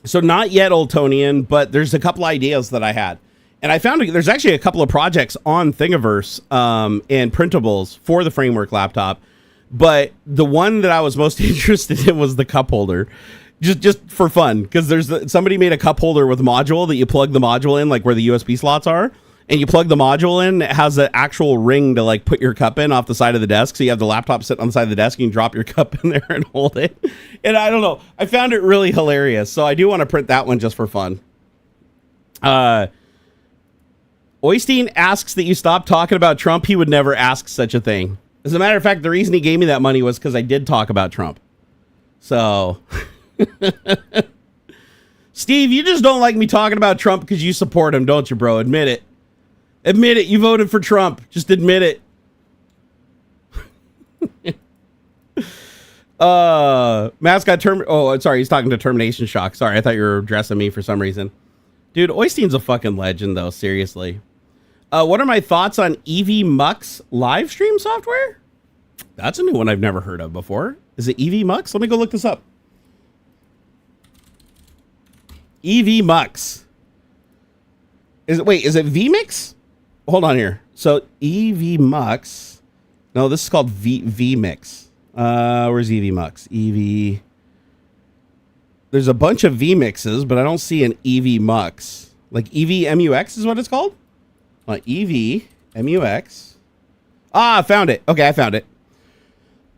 Speaker 1: So not yet, Oltonian, but there's a couple ideas that I had. And I found there's actually a couple of projects on Thingiverse and printables for the Framework laptop. But the one that I was most interested in was the cup holder. Just for fun, because somebody made a cup holder with module that you plug the module in, like where the USB slots are, and you plug the module in. It has an actual ring to like put your cup in off the side of the desk, so you have the laptop sit on the side of the desk, and you can drop your cup in there and hold it. And I don't know, I found it really hilarious, so I do want to print that one just for fun. Oystein asks that you stop talking about Trump. He would never ask such a thing. As a matter of fact, the reason he gave me that money was because I did talk about Trump. So... Steve, you just don't like me talking about Trump because you support him, don't you, bro? Admit it. Admit it. You voted for Trump. Just admit it. Mascot oh, sorry. He's talking to Termination Shock. Sorry, I thought you were addressing me for some reason. Dude, Oystein's a fucking legend, though. Seriously. What are my thoughts on EV Mux live stream software? That's a new one I've never heard of before. Is it EV Mux? Let me go look this up. EV Mux. Is it VMix? Hold on here. So EV Mux. No, this is called VMix. Where's EV Mux? EV. There's a bunch of VMixes, but I don't see an EV Mux. Like EV MUX is what it's called? EV MUX. Ah, I found it. Okay, I found it.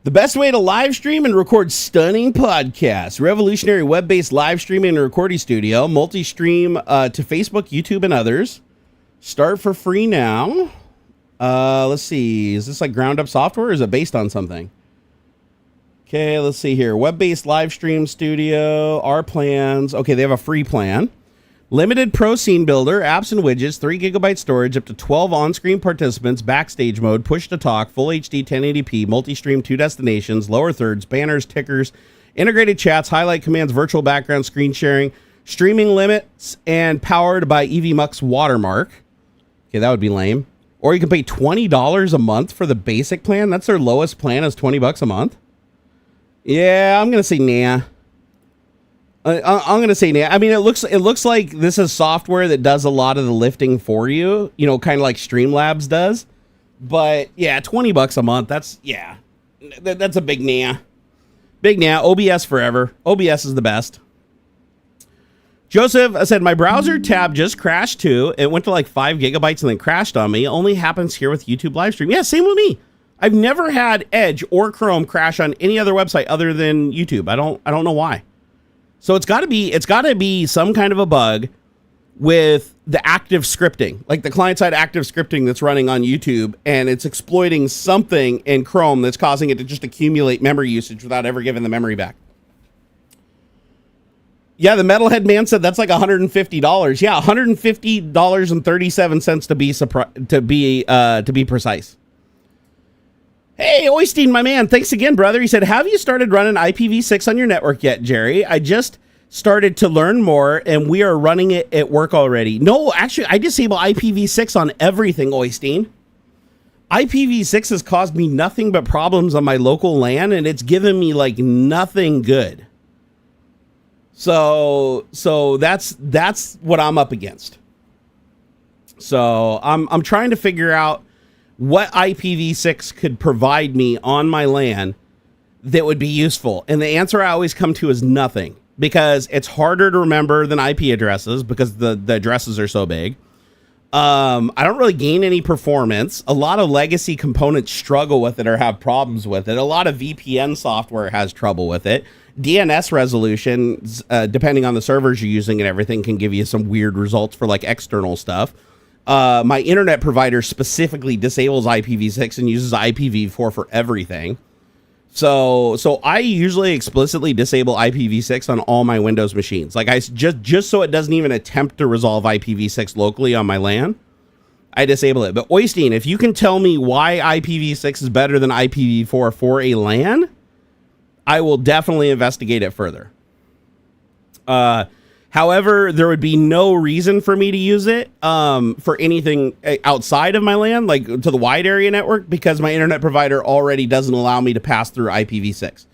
Speaker 1: The best way to live stream and record stunning podcasts. Revolutionary web-based live streaming and recording studio. Multi-stream to Facebook, YouTube, and others. Start for free now. Let's see. Is this like ground-up software or is it based on something? Okay, let's see here. Web-based live stream studio. Our plans. Okay, they have a free plan. Limited pro scene builder, apps and widgets, 3 GB storage, up to 12 on-screen participants, backstage mode, push to talk, full HD 1080p, multi-stream 2 destinations, lower thirds, banners, tickers, integrated chats, highlight commands, virtual background, screen sharing, streaming limits, and powered by EV Mux watermark. Okay, that would be lame. Or you can pay $20 a month for the basic plan. That's their lowest plan is $20 a month. Yeah, I'm gonna say nah. I'm gonna say nah. I mean, it looks like this is software that does a lot of the lifting for you. You know, kind of like Streamlabs does. But yeah, $20 a month. That's a big nah. Big nah. OBS forever. OBS is the best. Joseph, I said my browser tab just crashed too. It went to like 5 GB and then crashed on me. It only happens here with YouTube live stream. Yeah, same with me. I've never had Edge or Chrome crash on any other website other than YouTube. I don't know why. So it's got to be some kind of a bug with the active scripting, like the client-side active scripting that's running on YouTube, and it's exploiting something in Chrome that's causing it to just accumulate memory usage without ever giving the memory back. Yeah, the Metalhead Man said that's like $150. Yeah, $150.37 to be precise. Hey, Oystein, my man, thanks again, brother. He said, have you started running IPv6 on your network yet, Jerry? I just started to learn more, and we are running it at work already. No, actually, I disable IPv6 on everything, Oystein. IPv6 has caused me nothing but problems on my local LAN, and it's given me like nothing good. So that's what I'm up against. So I'm trying to figure out what IPv6 could provide me on my LAN that would be useful. And the answer I always come to is nothing, because it's harder to remember than IP addresses because the addresses are so big. I don't really gain any performance. A lot of legacy components struggle with it or have problems with it. A lot of VPN software has trouble with it. DNS resolutions, depending on the servers you're using and everything, can give you some weird results for like external stuff. My internet provider specifically disables IPv6 and uses IPv4 for everything. So I usually explicitly disable IPv6 on all my Windows machines. Like I just so it doesn't even attempt to resolve IPv6 locally on my LAN, I disable it. But Oystein, if you can tell me why IPv6 is better than IPv4 for a LAN, I will definitely investigate it further. However, there would be no reason for me to use it for anything outside of my LAN, like to the wide area network, because my internet provider already doesn't allow me to pass through IPv6.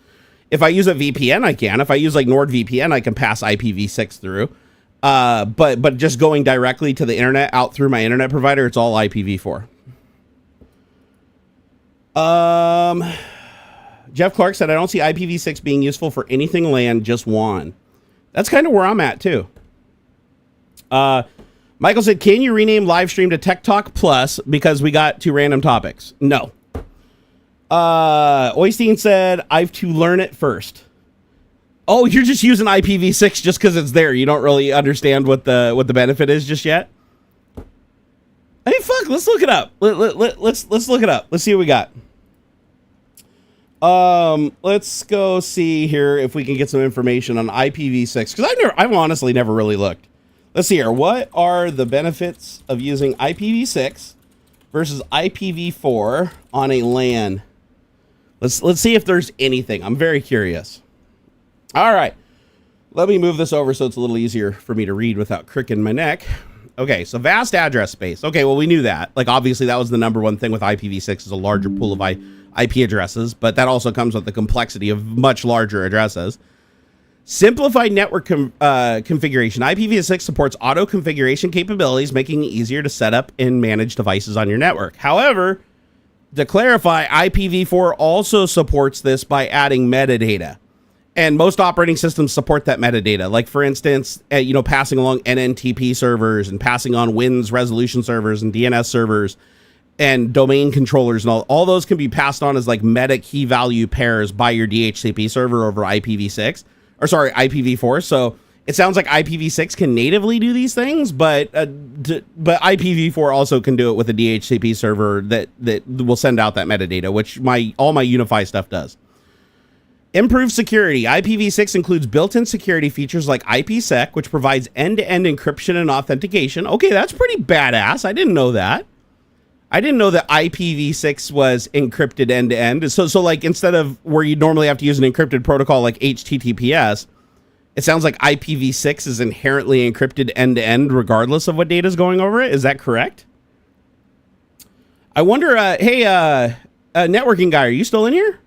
Speaker 1: If I use a VPN, I can. If I use like NordVPN, I can pass IPv6 through. But just going directly to the internet out through my internet provider, it's all IPv4. Jeff Clark said, I don't see IPv6 being useful for anything LAN, just WAN. That's kind of where I'm at, too. Michael said, can you rename live stream to Tech Talk Plus because we got 2 random topics? No. Oystein said, I have to learn it first. Oh, you're just using IPv6 just because it's there. You don't really understand what the benefit is just yet? I mean, fuck, let's look it up. Let's look it up. Let's see what we got. Let's go see here if we can get some information on IPv6, because I've honestly never really looked. Let's see here. What are the benefits of using IPv6 versus IPv4 on a LAN? Let's see if there's anything. I'm very curious. All right. Let me move this over so it's a little easier for me to read without cricking my neck. Okay, so vast address space. Okay, well, we knew that. Like, obviously, that was the number one thing with IPv6 is a larger pool of IP addresses, but that also comes with the complexity of much larger addresses. Simplified network configuration. IPv6 supports auto configuration capabilities, making it easier to set up and manage devices on your network. However, to clarify, IPv4 also supports this by adding metadata. And most operating systems support that metadata. Like, for instance, passing along NNTP servers and passing on WINS resolution servers and DNS servers and domain controllers and all those can be passed on as like meta key value pairs by your DHCP server over IPv4. So it sounds like IPv6 can natively do these things, but IPv4 also can do it with a DHCP server that will send out that metadata, which all my Unify stuff does. Improved security. IPv6 includes built-in security features like IPsec, which provides end-to-end encryption and authentication. Okay, that's pretty badass. I didn't know that. I didn't know that IPv6 was encrypted end-to-end. So like, instead of where you normally have to use an encrypted protocol like HTTPS, it sounds like IPv6 is inherently encrypted end-to-end regardless of what data is going over it. Is that correct? I wonder, networking guy, are you still in here?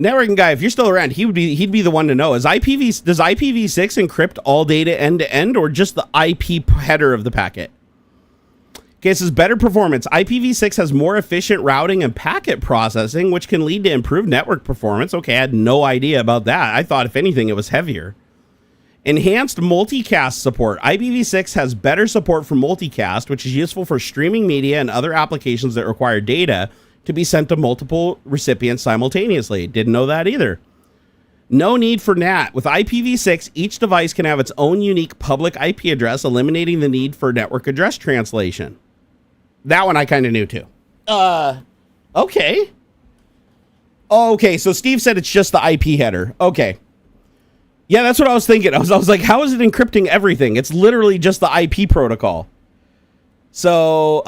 Speaker 1: Networking guy, if you're still around, he'd be the one to know. Does IPv6 encrypt all data end-to-end or just the IP header of the packet? Okay, it says better performance. IPv6 has more efficient routing and packet processing, which can lead to improved network performance. Okay, I had no idea about that. I thought, if anything, it was heavier. Enhanced multicast support. IPv6 has better support for multicast, which is useful for streaming media and other applications that require data to be sent to multiple recipients simultaneously. Didn't know that either. No need for NAT. With IPv6, each device can have its own unique public IP address, eliminating the need for network address translation. That one I kind of knew too. Okay. Okay, so Steve said it's just the IP header. Okay. Yeah, that's what I was thinking. I was like, how is it encrypting everything? It's literally just the IP protocol. So,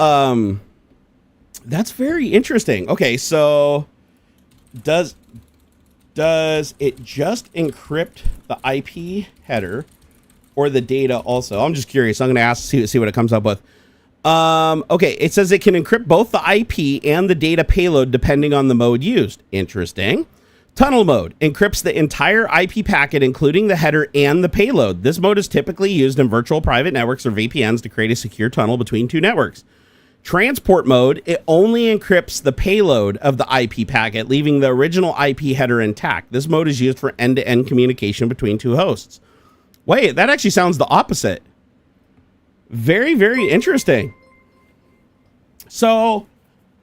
Speaker 1: that's very interesting. Okay, so does it just encrypt the IP header or the data also? I'm just curious. I'm going to ask, see what it comes up with. Okay, it says it can encrypt both the IP and the data payload depending on the mode used. Interesting. Tunnel mode encrypts the entire IP packet, including the header and the payload. This mode is typically used in virtual private networks or VPNs to create a secure tunnel between two networks. Transport mode, it only encrypts the payload of the IP packet, leaving the original IP header intact. This mode is used for end-to-end communication between two hosts. Wait, that actually sounds the opposite. Very, very interesting. So,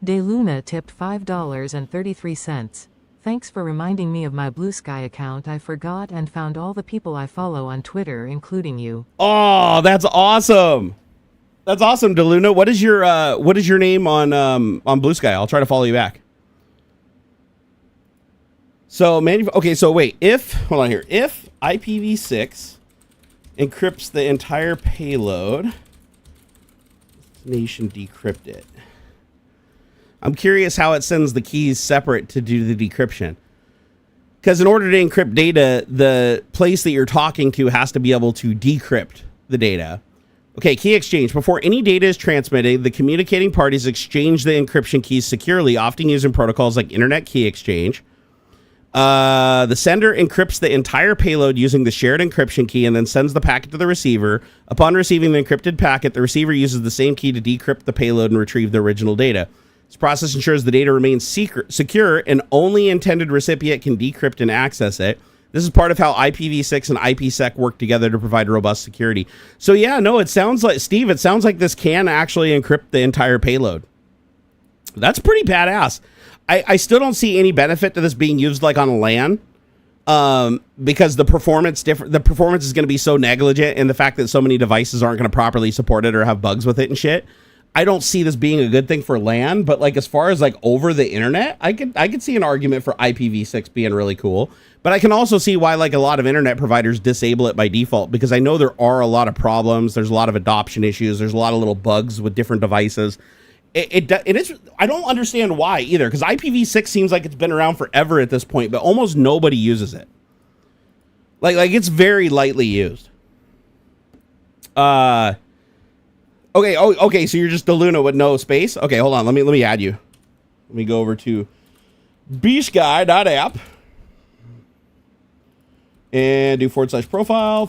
Speaker 2: DeLuna tipped $5.33. Thanks for reminding me of my BlueSky account. I forgot and found all the people I follow on Twitter, including you.
Speaker 1: Oh, that's awesome. That's awesome, DeLuna. What is your name on BlueSky? I'll try to follow you back. So, okay, so wait, hold on here. If IPv6 encrypts the entire payload, destination decrypt it. I'm curious how it sends the keys separate to do the decryption. Because in order to encrypt data, the place that you're talking to has to be able to decrypt the data. Okay, key exchange. Before any data is transmitted, the communicating parties exchange the encryption keys securely, often using protocols like Internet Key Exchange. The sender encrypts the entire payload using the shared encryption key and then sends the packet to the receiver. Upon receiving the encrypted packet, the receiver uses the same key to decrypt the payload and retrieve the original data. This process ensures the data remains secure and only intended recipient can decrypt and access it. This is part of how IPv6 and IPsec work together to provide robust security. So yeah, no, it sounds like, Steve, it sounds like this can actually encrypt the entire payload. That's pretty badass. I still don't see any benefit to this being used like on a LAN, because the performance is going to be so negligent, and the fact that so many devices aren't going to properly support it or have bugs with it and shit. I don't see this being a good thing for LAN, but like as far as like over the internet, I could see an argument for IPv6 being really cool. But I can also see why like a lot of internet providers disable it by default, because I know there are a lot of problems. There's a lot of adoption issues. There's a lot of little bugs with different devices. It is. I don't understand why either, because IPv6 seems like it's been around forever at this point, but almost nobody uses it. Like it's very lightly used. Okay. Oh, okay. So you're just DeLuna with no space. Okay, hold on. Let me add you. Let me go over to bsky.app and do /profile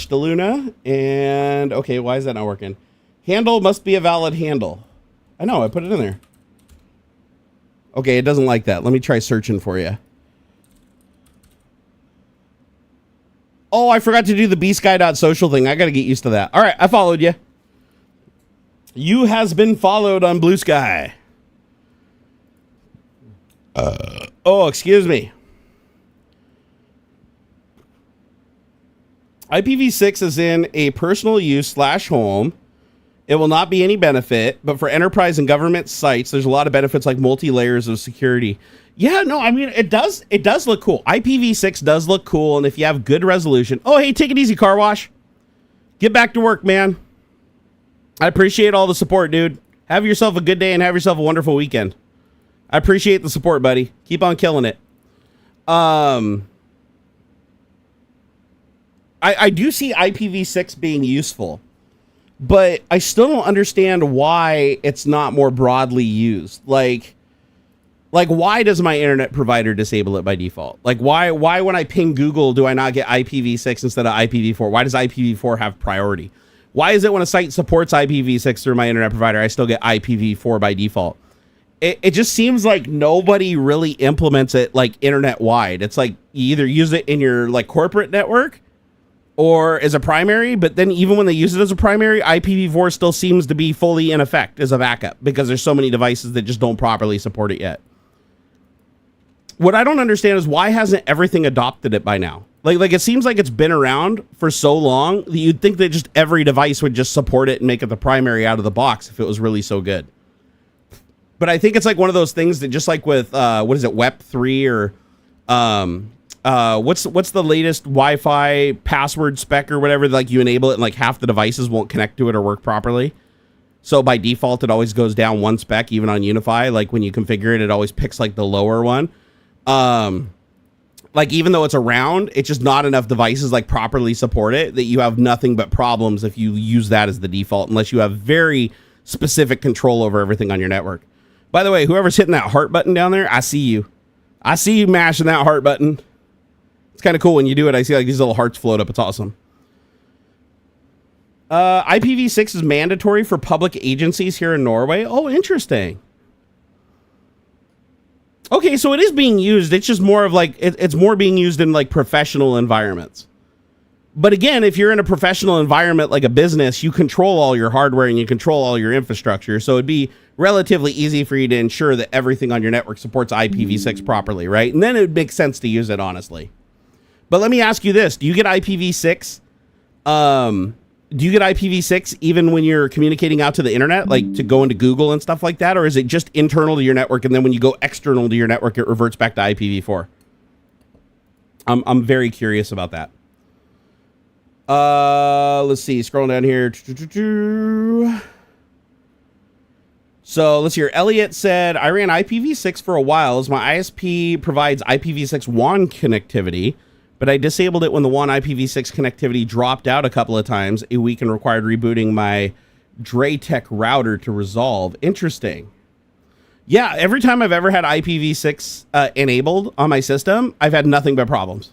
Speaker 1: /DeLuna. And okay, why is that not working? Handle must be a valid handle. I know, I put it in there. Okay, it doesn't like that. Let me try searching for you. Oh, I forgot to do the bsky.social thing. I got to get used to that. All right, I followed you. You has been followed on BlueSky. Oh, excuse me. IPv6 is in a personal use /home. It will not be any benefit, but for enterprise and government sites, there's a lot of benefits like multi-layers of security. Yeah, no, I mean, it does look cool. IPv6 does look cool, and if you have good resolution... Oh, hey, take it easy, car wash. Get back to work, man. I appreciate all the support, dude. Have yourself a good day and have yourself a wonderful weekend. I appreciate the support, buddy. Keep on killing it. I do see IPv6 being useful, but I still don't understand why it's not more broadly used. Like why does my internet provider disable it by default? Like why when I ping Google do I not get IPv6 instead of IPv4? Why does IPv4 have priority? Why is it when a site supports IPv6 through my internet provider, I still get IPv4 by default? It just seems like nobody really implements it like internet wide. It's like you either use it in your like corporate network or as a primary, but then even when they use it as a primary, IPv4 still seems to be fully in effect as a backup because there's so many devices that just don't properly support it yet. what I don't understand is why hasn't everything adopted it by now? Like it seems like it's been around for so long that you'd think that just every device would just support it and make it the primary out of the box if it was really so good. But I think it's like one of those things that just like with what is it, WEP3 or what's the latest Wi-Fi password spec or whatever, like you enable it and like half the devices won't connect to it or work properly. So by default it always goes down one spec even on Unify. Like when you configure it, it always picks like the lower one. Like even though it's around, it's just not enough devices like properly support it, that you have nothing but problems if you use that as the default, unless you have very specific control over everything on your network. By the way, whoever's hitting that heart button down there, I see you. I see you mashing that heart button. It's kind of cool when you do it. I see like these little hearts float up. It's awesome. IPv6 is mandatory for public agencies here in Norway. Oh, interesting. Okay, so it is being used. It's just more of like, it's more being used in like professional environments. But again, if you're in a professional environment like a business, you control all your hardware and you control all your infrastructure. So it'd be relatively easy for you to ensure that everything on your network supports IPv6 properly, right? And then it would make sense to use it, honestly. But let me ask you this. Do you get IPv6? Do you get IPv6 even when you're communicating out to the internet, like to go into Google and stuff like that? Or is it just internal to your network, and then when you go external to your network, it reverts back to IPv4? I'm very curious about that. Let's see. Scrolling down here. So let's hear. Elliot said, I ran IPv6 for a while as my ISP provides IPv6 WAN connectivity, but I disabled it when the WAN IPv6 connectivity dropped out a couple of times a week and required rebooting my Draytech router to resolve. Interesting. Yeah, every time I've ever had IPv6 enabled on my system, I've had nothing but problems.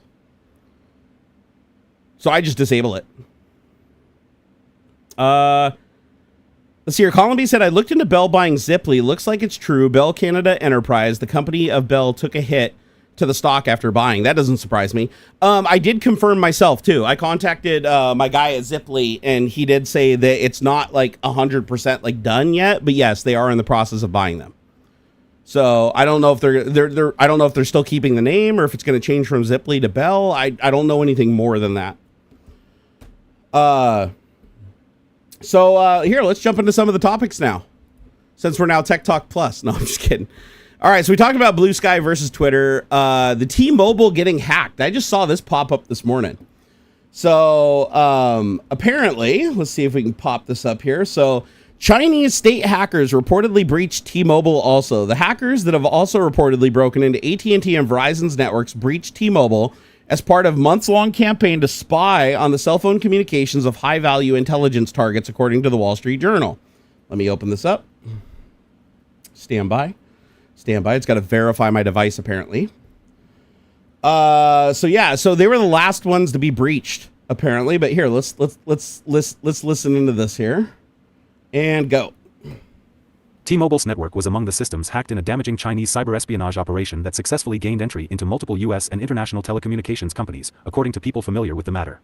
Speaker 1: So I just disable it. Let's see here. Columby said, I looked into Bell buying Ziply. Looks like it's true. Bell Canada Enterprise, the company of Bell, took a hit to the stock after buying. That doesn't surprise me. I did confirm myself too. I contacted my guy at Ziply, and he did say that it's not like 100% like done yet, but yes, they are in the process of buying them. So I don't know if they're I don't know if they're still keeping the name or if it's going to change from Ziply to Bell. I don't know anything more than that. So here, let's jump into some of the topics now, since we're now Tech Talk Plus. No, I'm just kidding. All right, so we talked about BlueSky versus Twitter. The T-Mobile getting hacked. I just saw this pop up this morning. So apparently, let's see if we can pop this up here. So Chinese state hackers reportedly breached T-Mobile also. The hackers that have also reportedly broken into AT&T and Verizon's networks breached T-Mobile as part of months-long campaign to spy on the cell phone communications of high-value intelligence targets, according to the Wall Street Journal. Let me open this up. Stand by. Stand by. It's got to verify my device, apparently. So yeah, so they were the last ones to be breached, apparently. But here, let's listen into this here and go.
Speaker 3: T-Mobile's network was among the systems hacked in a damaging Chinese cyber espionage operation that successfully gained entry into multiple U.S. and international telecommunications companies, according to people familiar with the matter.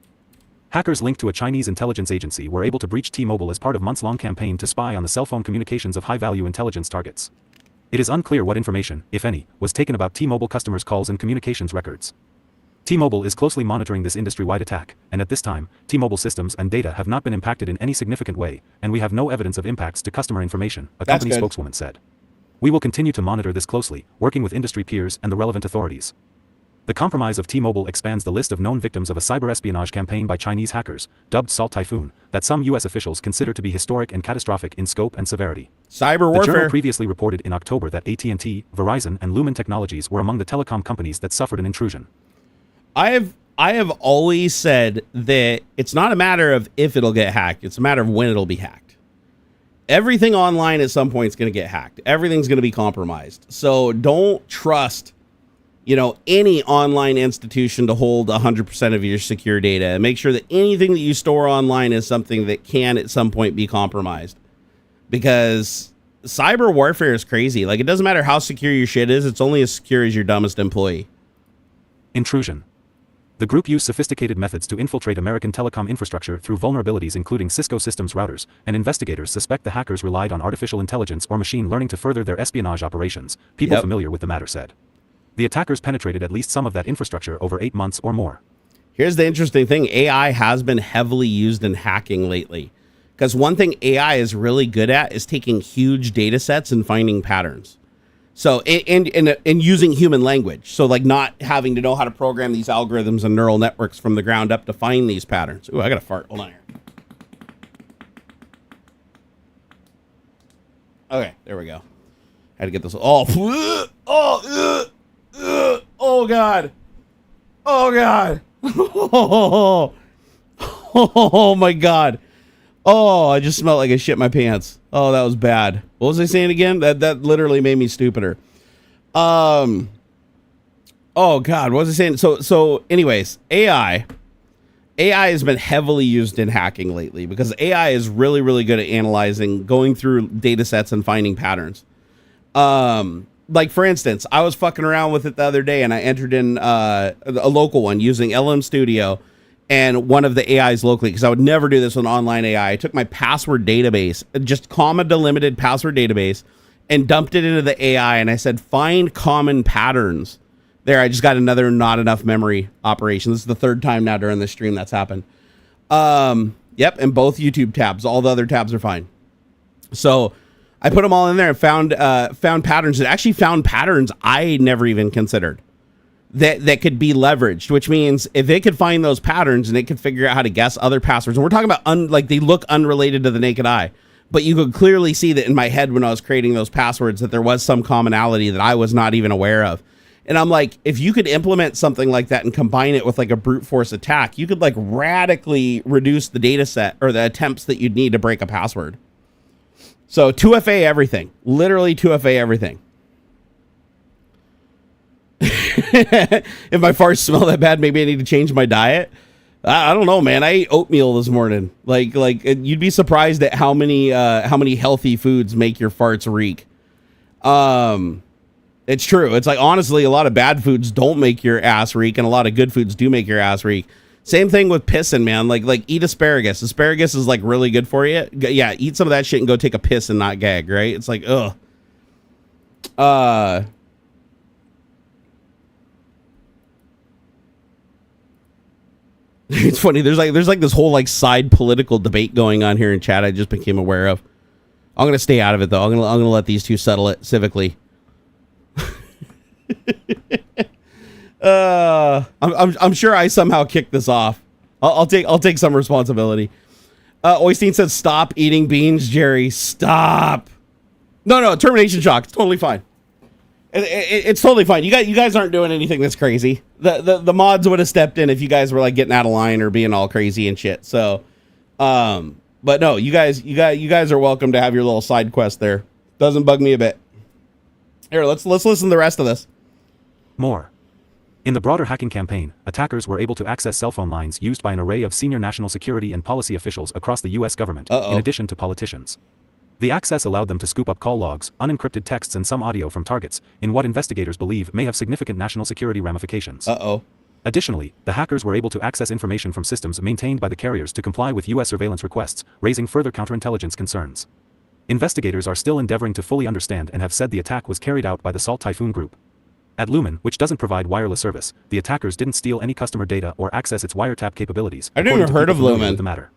Speaker 3: Hackers linked to a Chinese intelligence agency were able to breach T-Mobile as part of months-long campaign to spy on the cell phone communications of high-value intelligence targets. It is unclear what information, if any, was taken about T-Mobile customers' calls and communications records. T-Mobile is closely monitoring this industry-wide attack, and at this time, T-Mobile systems and data have not been impacted in any significant way, and we have no evidence of impacts to customer information, a company spokeswoman said. We will continue to monitor this closely, working with industry peers and the relevant authorities. The compromise of T-Mobile expands the list of known victims of a cyber espionage campaign by Chinese hackers, dubbed Salt Typhoon, that some U.S. officials consider to be historic and catastrophic in scope and severity.
Speaker 1: Cyber warfare.
Speaker 3: The Journal previously reported in October that AT&T, Verizon, and Lumen Technologies were among the telecom companies that suffered an intrusion.
Speaker 1: I have always said that it's not a matter of if it'll get hacked. It's a matter of when it'll be hacked. Everything online at some point is going to get hacked. Everything's going to be compromised. So don't trust, any online institution to hold 100% of your secure data. And make sure that anything that you store online is something that can at some point be compromised. Because cyber warfare is crazy. Like, it doesn't matter how secure your shit is. It's only as secure as your dumbest employee.
Speaker 3: Intrusion. The group used sophisticated methods to infiltrate American telecom infrastructure through vulnerabilities including Cisco systems routers, and investigators suspect the hackers relied on artificial intelligence or machine learning to further their espionage operations, people familiar with the matter said. The attackers penetrated at least some of that infrastructure over 8 months or more.
Speaker 1: Here's the interesting thing. AI has been heavily used in hacking lately. Because one thing AI is really good at is taking huge data sets and finding patterns. So, and using human language. So, like, not having to know how to program these algorithms and neural networks from the ground up to find these patterns. Ooh, I got to fart. Hold on here. Okay, there we go. Had to get this. Oh, oh God. Oh, God. Oh, my God. Oh, I just smelled like I shit my pants. Oh, that was bad. What was I saying again? That literally made me stupider. Oh, God. What was I saying? So anyways, AI has been heavily used in hacking lately because AI is really, really good at analyzing, going through data sets and finding patterns. Like, for instance, I was fucking around with it the other day and I entered in a local one using LM Studio and one of the AIs locally, because I would never do this with online AI. I took my password database, just comma delimited password database, and dumped it into the AI, and I said, find common patterns. There, I just got another not enough memory operation. This is the third time now during this stream that's happened. Yep, and both YouTube tabs. All the other tabs are fine. So I put them all in there and found patterns. It actually found patterns I never even considered that could be leveraged, which means if it could find those patterns and it could figure out how to guess other passwords, and we're talking about like they look unrelated to the naked eye, but you could clearly see that in my head when I was creating those passwords that there was some commonality that I was not even aware of. And I'm like, if you could implement something like that and combine it with like a brute force attack, you could like radically reduce the data set or the attempts that you'd need to break a password. So 2FA everything, literally 2FA everything. If my farts smell that bad, maybe I need to change my diet. I don't know, man. I ate oatmeal this morning. Like you'd be surprised at how many healthy foods make your farts reek. It's true. It's like, honestly, a lot of bad foods don't make your ass reek, and a lot of good foods do make your ass reek. Same thing with pissing, man. Like eat asparagus. Asparagus is like really good for you. Yeah, eat some of that shit and go take a piss and not gag, right? It's like, ugh. It's funny. There's like this whole like side political debate going on here in chat. I just became aware of. I'm gonna stay out of it though. I'm gonna let these two settle it civically. I'm sure I somehow kicked this off. I'll take some responsibility. Oystein said, "Stop eating beans, Jerry. Stop." No, termination shock. It's totally fine. It's totally fine. You guys aren't doing anything that's crazy. The mods would have stepped in if you guys were like getting out of line or being all crazy and shit. So, but no, you guys are welcome to have your little side quest there. Doesn't bug me a bit. Here, let's listen to the rest of this.
Speaker 3: More. In the broader hacking campaign, attackers were able to access cell phone lines used by an array of senior national security and policy officials across the U.S. government, in addition to politicians. The access allowed them to scoop up call logs, unencrypted texts, and some audio from targets, in what investigators believe may have significant national security ramifications. Additionally, the hackers were able to access information from systems maintained by the carriers to comply with U.S. surveillance requests, raising further counterintelligence concerns. Investigators are still endeavoring to fully understand and have said the attack was carried out by the Salt Typhoon Group. At Lumen, which doesn't provide wireless service, the attackers didn't steal any customer data or access its wiretap capabilities.
Speaker 1: I've never heard of Lumen.
Speaker 3: The matter.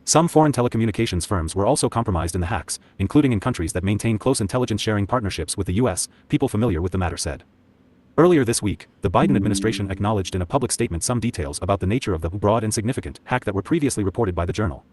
Speaker 3: Some foreign telecommunications firms were also compromised in the hacks, including in countries that maintain close intelligence sharing partnerships with the U.S., people familiar with the matter said. Earlier this week, the Biden administration acknowledged in a public statement some details about the nature of the broad and significant hack that were previously reported by the journal.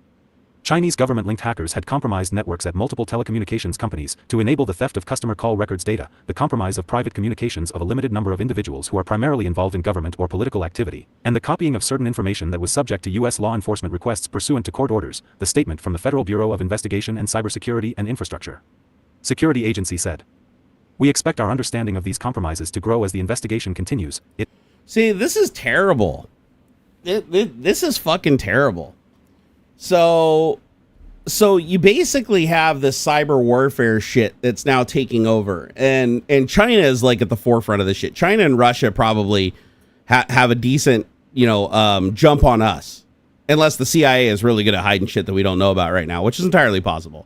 Speaker 3: Chinese government-linked hackers had compromised networks at multiple telecommunications companies to enable the theft of customer call records data, the compromise of private communications of a limited number of individuals who are primarily involved in government or political activity, and the copying of certain information that was subject to U.S. law enforcement requests pursuant to court orders, the statement from the Federal Bureau of Investigation and Cybersecurity and Infrastructure Security Agency said. We expect our understanding of these compromises to grow as the investigation continues.
Speaker 1: See, this is terrible. This is fucking terrible. So you basically have this cyber warfare shit that's now taking over, and China is like at the forefront of this shit. China and Russia probably have a decent, jump on us, unless the CIA is really good at hiding shit that we don't know about right now, which is entirely possible.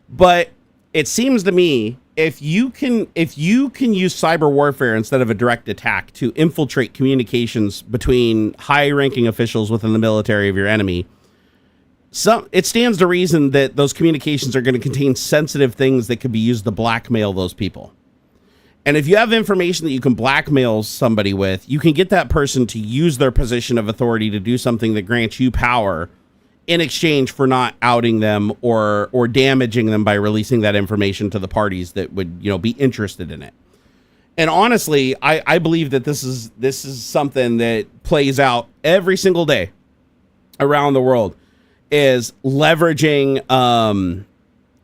Speaker 1: But it seems to me if you can use cyber warfare instead of a direct attack to infiltrate communications between high-ranking officials within the military of your enemy, it stands to reason that those communications are going to contain sensitive things that could be used to blackmail those people. And if you have information that you can blackmail somebody with, you can get that person to use their position of authority to do something that grants you power in exchange for not outing them or damaging them by releasing that information to the parties that would, be interested in it. And honestly, I believe that this is something that plays out every single day around the world, is leveraging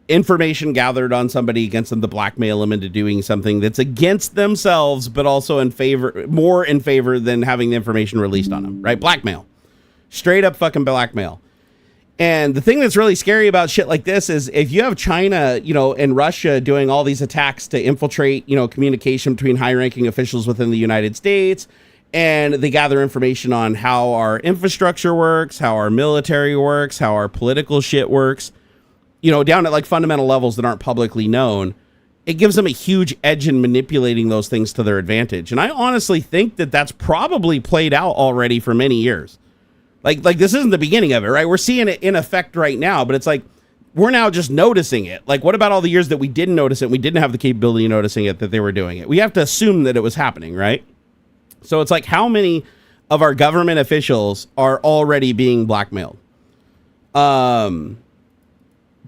Speaker 1: information gathered on somebody against them to blackmail them into doing something that's against themselves, but also more in favor than having the information released on them, right? Blackmail. Straight up fucking blackmail. And the thing that's really scary about shit like this is if you have China, and Russia doing all these attacks to infiltrate, communication between high-ranking officials within the United States, and they gather information on how our infrastructure works, how our military works, how our political shit works, down at like fundamental levels that aren't publicly known, it gives them a huge edge in manipulating those things to their advantage. And I honestly think that that's probably played out already for many years. Like this isn't the beginning of it, right? We're seeing it in effect right now, but it's like we're now just noticing it. Like, what about all the years that we didn't notice it? We didn't have the capability of noticing it, that they were doing it. We have to assume that it was happening, right? So it's like, how many of our government officials are already being blackmailed? It's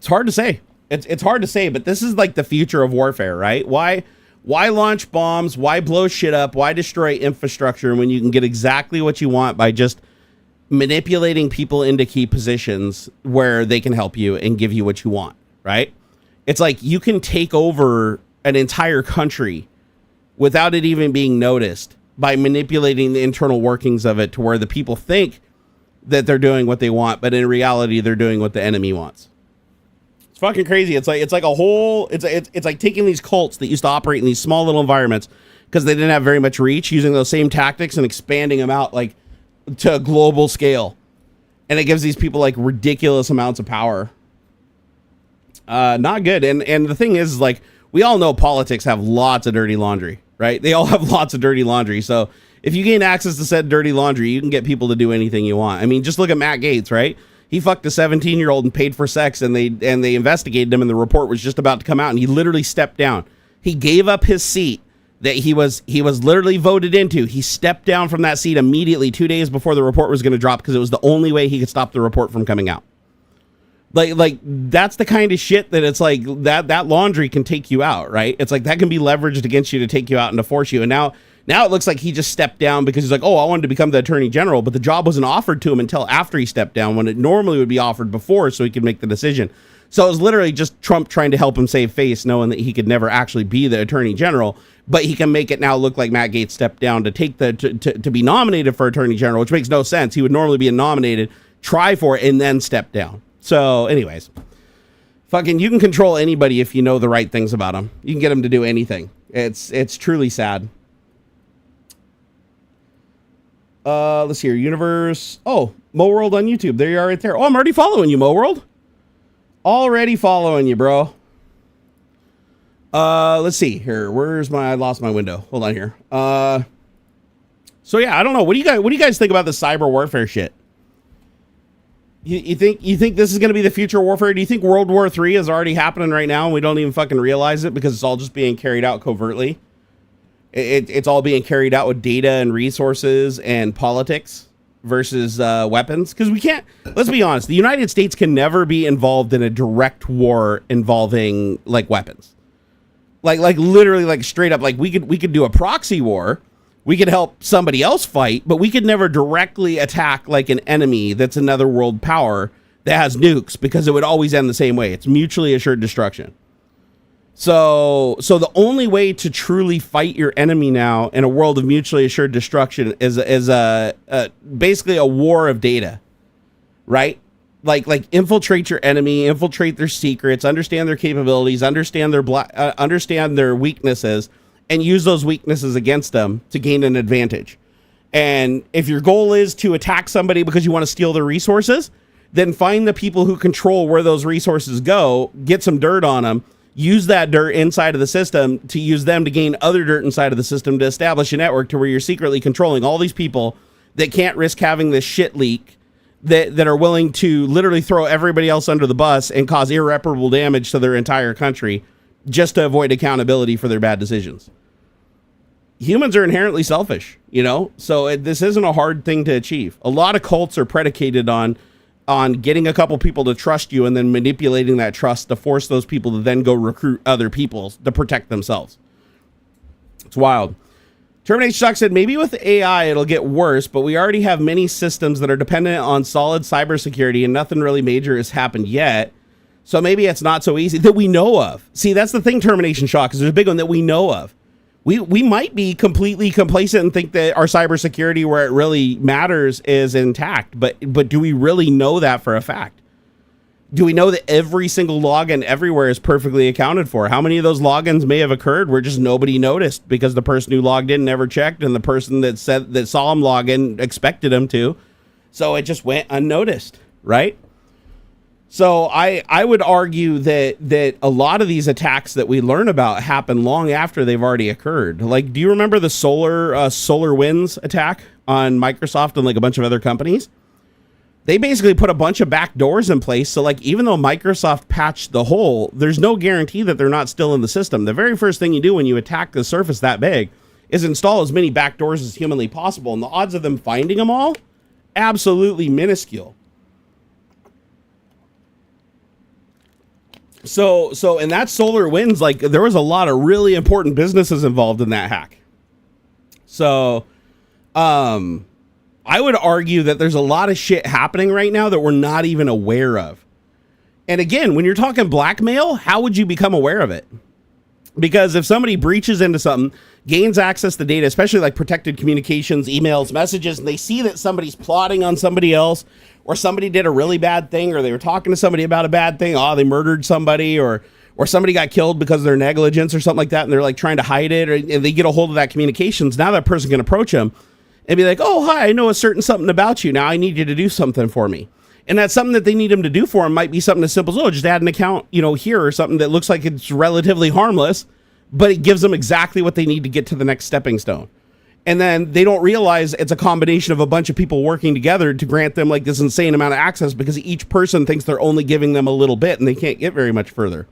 Speaker 1: hard to say. It's hard to say, but this is like the future of warfare, right? Why launch bombs? Why blow shit up? Why destroy infrastructure when you can get exactly what you want by just manipulating people into key positions where they can help you and give you what you want, right? It's like you can take over an entire country without it even being noticed by manipulating the internal workings of it to where the people think that they're doing what they want, but in reality, they're doing what the enemy wants. It's fucking crazy. It's like a whole, it's like taking these cults that used to operate in these small little environments because they didn't have very much reach, using those same tactics and expanding them out like to a global scale. And it gives these people like ridiculous amounts of power. Not good. And the thing is, like, we all know politics have lots of dirty laundry, right? They all have lots of dirty laundry. So if you gain access to said dirty laundry, you can get people to do anything you want. I mean, just look at Matt Gaetz, right? He fucked a 17-year-old and paid for sex, and they investigated him, and the report was just about to come out, and he literally stepped down. He gave up his seat that he was literally voted into. He stepped down from that seat immediately 2 days before the report was going to drop because it was the only way he could stop the report from coming out. Like that's the kind of shit that it's like that laundry can take you out, right? It's like that can be leveraged against you to take you out and to force you. And now it looks like he just stepped down because he's like, oh, I wanted to become the attorney general, but the job wasn't offered to him until after he stepped down, when it normally would be offered before so he could make the decision. So it was literally just Trump trying to help him save face, knowing that he could never actually be the attorney general, but he can make it now look like Matt Gaetz stepped down to take to be nominated for attorney general, which makes no sense. He would normally be nominated, try for it, and then step down. So anyways, fucking, you can control anybody if you know the right things about them. You can get them to do anything. It's truly sad. Let's see here. Universe. Oh, Mo World on YouTube. There you are right there. Oh, I'm already following you, Mo World. Already following you, bro. Let's see here. I lost my window. Hold on here. So yeah, I don't know. What do you guys think about the cyber warfare shit? You think this is going to be the future warfare? Do you think World War III is already happening right now and we don't even fucking realize it because it's all just being carried out covertly? It's all being carried out with data and resources and politics versus weapons. Because we can't, let's be honest, the United States can never be involved in a direct war involving like weapons. Like literally, like straight up, like we could do a proxy war. We could help somebody else fight, but we could never directly attack like an enemy that's another world power that has nukes, because it would always end the same way. It's mutually assured destruction. So the only way to truly fight your enemy now in a world of mutually assured destruction is basically a war of data, right? Like infiltrate your enemy, infiltrate their secrets, understand their capabilities, understand their weaknesses, and use those weaknesses against them to gain an advantage. And if your goal is to attack somebody because you want to steal their resources, then find the people who control where those resources go, get some dirt on them, use that dirt inside of the system to use them to gain other dirt inside of the system to establish a network to where you're secretly controlling all these people that can't risk having this shit leak, that are willing to literally throw everybody else under the bus and cause irreparable damage to their entire country just to avoid accountability for their bad decisions. Humans are inherently selfish, you know, so this isn't a hard thing to achieve. A lot of cults are predicated on getting a couple people to trust you and then manipulating that trust to force those people to then go recruit other people to protect themselves. It's wild. Termination Shock said, maybe with AI it'll get worse, but we already have many systems that are dependent on solid cybersecurity and nothing really major has happened yet. So maybe it's not so easy that we know of. See, that's the thing, Termination Shock, is there's a big one that we know of. We might be completely complacent and think that our cybersecurity where it really matters is intact, but do we really know that for a fact? Do we know that every single login everywhere is perfectly accounted for? How many of those logins may have occurred where just nobody noticed because the person who logged in never checked and the person that saw him log in expected him to, so it just went unnoticed, right? So I would argue that a lot of these attacks that we learn about happen long after they've already occurred. Like, do you remember the SolarWinds attack on Microsoft and like a bunch of other companies? They basically put a bunch of back doors in place. So like, even though Microsoft patched the hole, there's no guarantee that they're not still in the system. The very first thing you do when you attack the surface that big is install as many back doors as humanly possible. And the odds of them finding them all, absolutely minuscule. So in that SolarWinds, like there was a lot of really important businesses involved in that hack. So, I would argue that there's a lot of shit happening right now that we're not even aware of. And again, when you're talking blackmail, how would you become aware of it? Because if somebody breaches into something, gains access to data, especially like protected communications, emails, messages, and they see that somebody's plotting on somebody else, or somebody did a really bad thing, or they were talking to somebody about a bad thing, they murdered somebody, or somebody got killed because of their negligence or something like that, and they're like trying to hide it, and they get a hold of that communications. Now that person can approach them and be like, oh, hi, I know a certain something about you. Now I need you to do something for me. And that's something that they need them to do for them. Might be something as simple as, just add an account, here, or something that looks like it's relatively harmless, but it gives them exactly what they need to get to the next stepping stone. And then they don't realize it's a combination of a bunch of people working together to grant them like this insane amount of access, because each person thinks they're only giving them a little bit and they can't get very much further.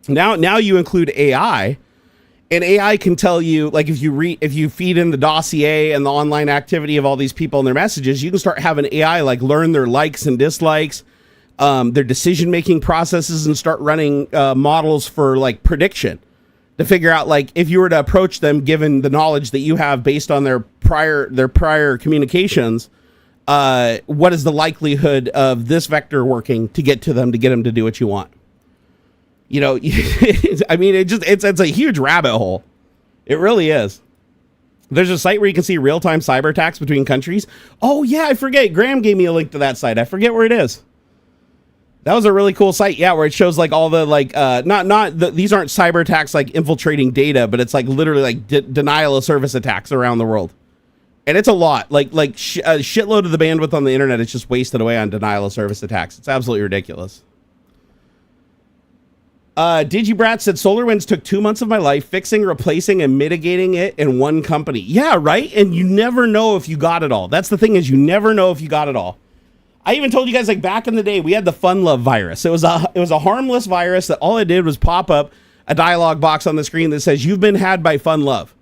Speaker 1: Now you include AI, and AI can tell you, like, if you feed in the dossier and the online activity of all these people and their messages, you can start having AI like learn their likes and dislikes, their decision-making processes, and start running models for like prediction to figure out, like, if you were to approach them, given the knowledge that you have based on their prior communications, what is the likelihood of this vector working to get them to do what you want? I mean, it's a huge rabbit hole. It really is. There's a site where you can see real-time cyber attacks between countries. Oh yeah, I forget. Graham gave me a link to that site. I forget where it is. That was a really cool site, yeah, where it shows like all the like these aren't cyber attacks like infiltrating data, but it's like literally like denial of service attacks around the world, and it's a lot. Like a shitload of the bandwidth on the internet is just wasted away on denial of service attacks. It's absolutely ridiculous. Digibrat said SolarWinds took 2 months of my life fixing, replacing, and mitigating it in one company. Yeah, right. And you never know if you got it all. That's the thing, is you never know if you got it all. I even told you guys, like, back in the day, we had the Fun Love virus. It was a harmless virus that all it did was pop up a dialog box on the screen that says, you've been had by Fun Love.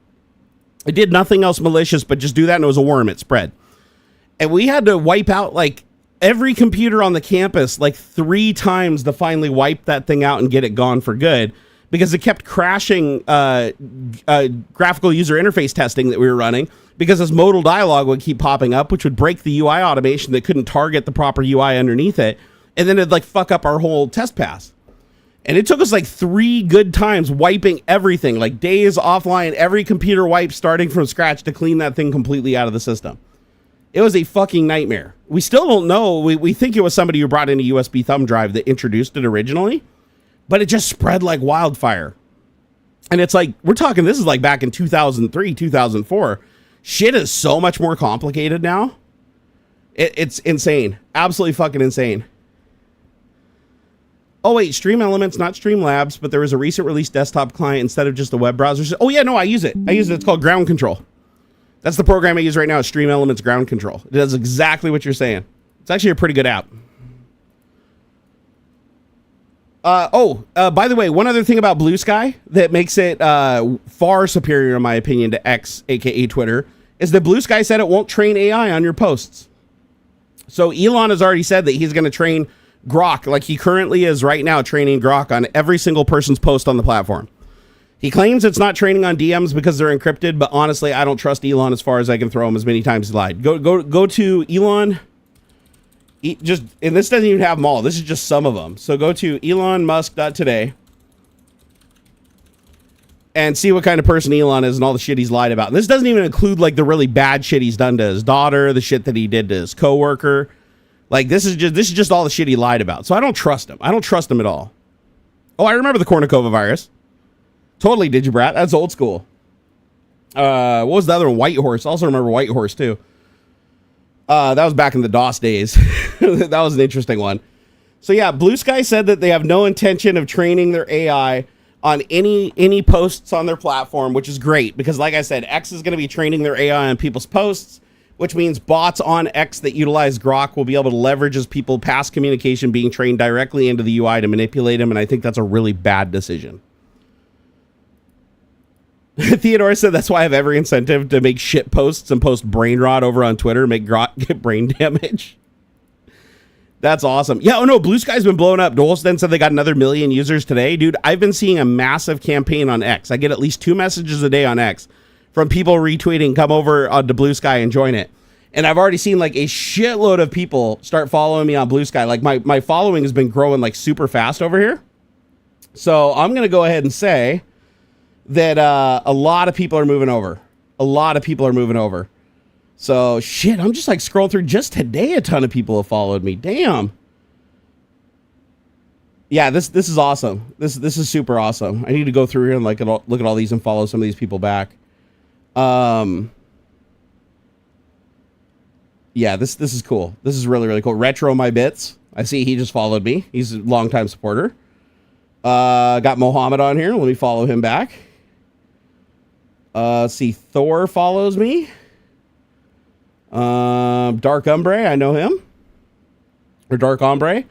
Speaker 1: It did nothing else malicious, but just do that, and it was a worm. It spread. And we had to wipe out, like, every computer on the campus, like, 3 times to finally wipe that thing out and get it gone for good, because it kept crashing graphical user interface testing that we were running, because this modal dialog would keep popping up, which would break the UI automation that couldn't target the proper UI underneath it. And then it'd like fuck up our whole test pass. And it took us like 3 good times wiping everything, like days offline, every computer wipe starting from scratch to clean that thing completely out of the system. It was a fucking nightmare. We still don't know. We think it was somebody who brought in a USB thumb drive that introduced it originally, but it just spread like wildfire. And it's like, we're talking, this is like back in 2003, 2004. Shit is so much more complicated now. It's insane. Absolutely fucking insane. Oh, wait, Stream Elements, not Streamlabs, but there was a recent release desktop client instead of just a web browser. Oh, yeah, no, I use it. It's called Ground Control. That's the program I use right now, is Stream Elements Ground Control. It does exactly what you're saying. It's actually a pretty good app. By the way, one other thing about BlueSky that makes it far superior, in my opinion, to X, aka Twitter, is that BlueSky said it won't train AI on your posts. So Elon has already said that he's going to train Grok, like he currently is right now, training Grok on every single person's post on the platform. He claims it's not training on DMs because they're encrypted, but honestly, I don't trust Elon as far as I can throw him as many times as he lied. Go to Elon. And this doesn't even have them all. This is just some of them. So go to elonmusk.today and see what kind of person Elon is and all the shit he's lied about. And this doesn't even include like the really bad shit he's done to his daughter, the shit that he did to his coworker. Like this is just all the shit he lied about. So I don't trust him. I don't trust him at all. Oh, I remember the Kornikova virus. Totally, did you, Brat? That's old school. What was the other one? White Horse. I also remember White Horse too. That was back in the DOS days. That was an interesting one. So yeah, BlueSky said that they have no intention of training their AI on any posts on their platform, which is great because, like I said, X is going to be training their AI on people's posts, which means bots on X that utilize Grok will be able to leverage as people pass communication being trained directly into the UI to manipulate them, and I think that's a really bad decision. Theodore said that's why I have every incentive to make shit posts and post brain rot over on Twitter, make Grok get brain damage. That's awesome. Yeah, oh no, BlueSky's been blowing up. Dole then said they got another 1 million users today. Dude, I've been seeing a massive campaign on X. I get at least 2 messages a day on X from people retweeting, come over to BlueSky and join it. And I've already seen like a shitload of people start following me on BlueSky. Like my following has been growing like super fast over here. So I'm going to go ahead and say that a lot of people are moving over. A lot of people are moving over. So shit, I'm just like scrolling through just today. A ton of people have followed me. Damn. Yeah, this is awesome. This is super awesome. I need to go through here and like look at all these and follow some of these people back. Yeah, this is cool. This is really, really cool. Retro My Bits. I see he just followed me. He's a longtime supporter. Got Mohammed on here. Let me follow him back. See, Thor follows me. Dark Umbre, I know him. Or Dark Ombre.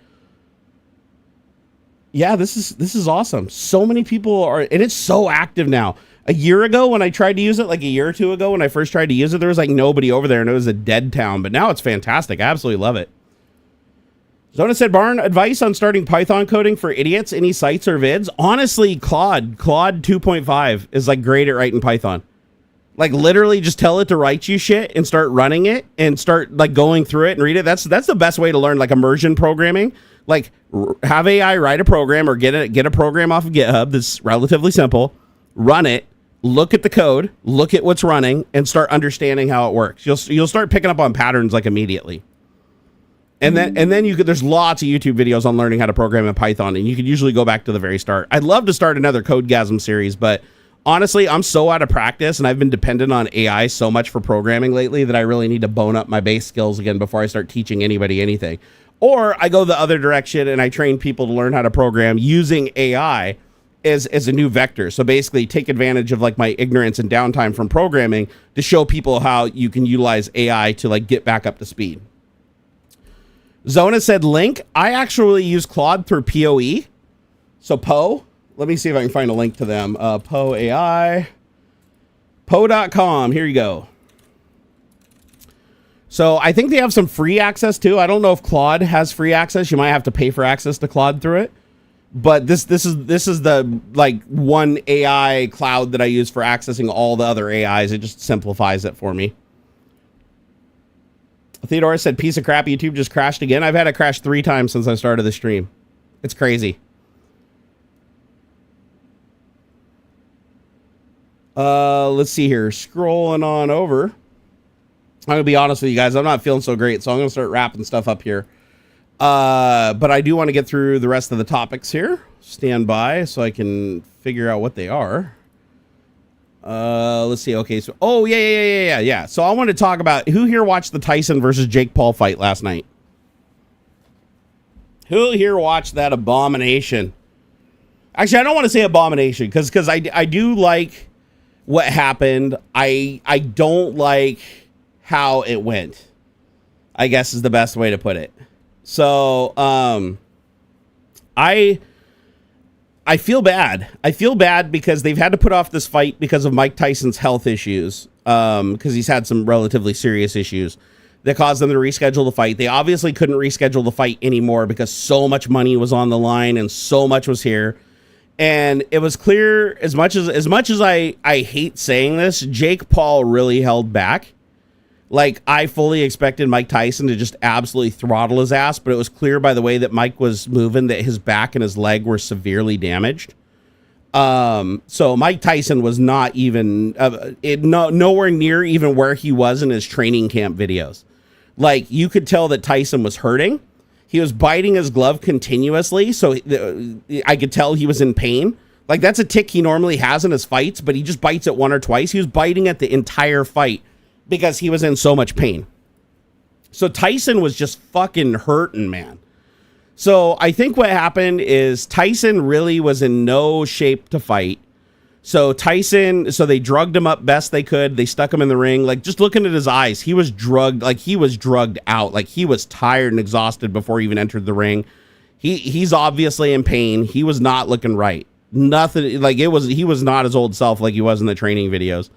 Speaker 1: Yeah, this is awesome. So many people are, and it's so active now. A year ago when I tried to use it, like a year or two ago when I first tried to use it, there was like nobody over there and it was a dead town. But now it's fantastic. I absolutely love it. Zona said, Barn, advice on starting Python coding for idiots, any sites or vids? Honestly, Claude 2.5 is like great at writing Python. Like literally just tell it to write you shit and start running it and start like going through it and read it. That's the best way to learn like immersion programming. Like have AI write a program or get a program off of GitHub that's relatively simple, run it, look at the code, look at what's running and start understanding how it works. You'll start picking up on patterns like immediately. And then you could, there's lots of YouTube videos on learning how to program in Python, and you could usually go back to the very start. I'd love to start another Codegasm series, but honestly, I'm so out of practice and I've been dependent on AI so much for programming lately that I really need to bone up my base skills again before I start teaching anybody anything. Or I go the other direction and I train people to learn how to program using AI as a new vector. So basically take advantage of like my ignorance and downtime from programming to show people how you can utilize AI to like get back up to speed. Zona said link. I actually use Claude through PoE. So Poe. Let me see if I can find a link to them. Poe AI. Poe.com. Here you go. So I think they have some free access too. I don't know if Claude has free access. You might have to pay for access to Claude through it. But this is the like one AI cloud that I use for accessing all the other AIs. It just simplifies it for me. Theodore said, piece of crap, YouTube just crashed again. I've had it crash 3 times since I started the stream. It's crazy. Let's see here. Scrolling on over. I'm going to be honest with you guys. I'm not feeling so great, so I'm going to start wrapping stuff up here. But I do want to get through the rest of the topics here. Stand by so I can figure out what they are. Let's see. Okay. So, oh yeah. So I want to talk about who here watched the Tyson versus Jake Paul fight last night. Who here watched that abomination? Actually, I don't want to say abomination because I do like what happened. I don't like how it went, I guess is the best way to put it. So I feel bad. I feel bad because they've had to put off this fight because of Mike Tyson's health issues, because he's had some relatively serious issues that caused them to reschedule the fight. They obviously couldn't reschedule the fight anymore because so much money was on the line and so much was here. And it was clear, as much as I hate saying this, Jake Paul really held back. Like, I fully expected Mike Tyson to just absolutely throttle his ass, but it was clear by the way that Mike was moving that his back and his leg were severely damaged. So Mike Tyson was not even nowhere near even where he was in his training camp videos. Like, you could tell that Tyson was hurting. He was biting his glove continuously, so I could tell he was in pain. Like, that's a tick he normally has in his fights, but he just bites it one or twice. He was biting it the entire fight because he was in so much pain. So Tyson was just fucking hurting, man. So I think what happened is Tyson really was in no shape to fight. So they drugged him up best they could. They stuck him in the ring. Like, just looking at his eyes, he was drugged. Like, he was drugged out. Like, he was tired and exhausted before he even entered the ring. He's obviously in pain. He was not looking right. Nothing, like, he was not his old self like he was in the training videos.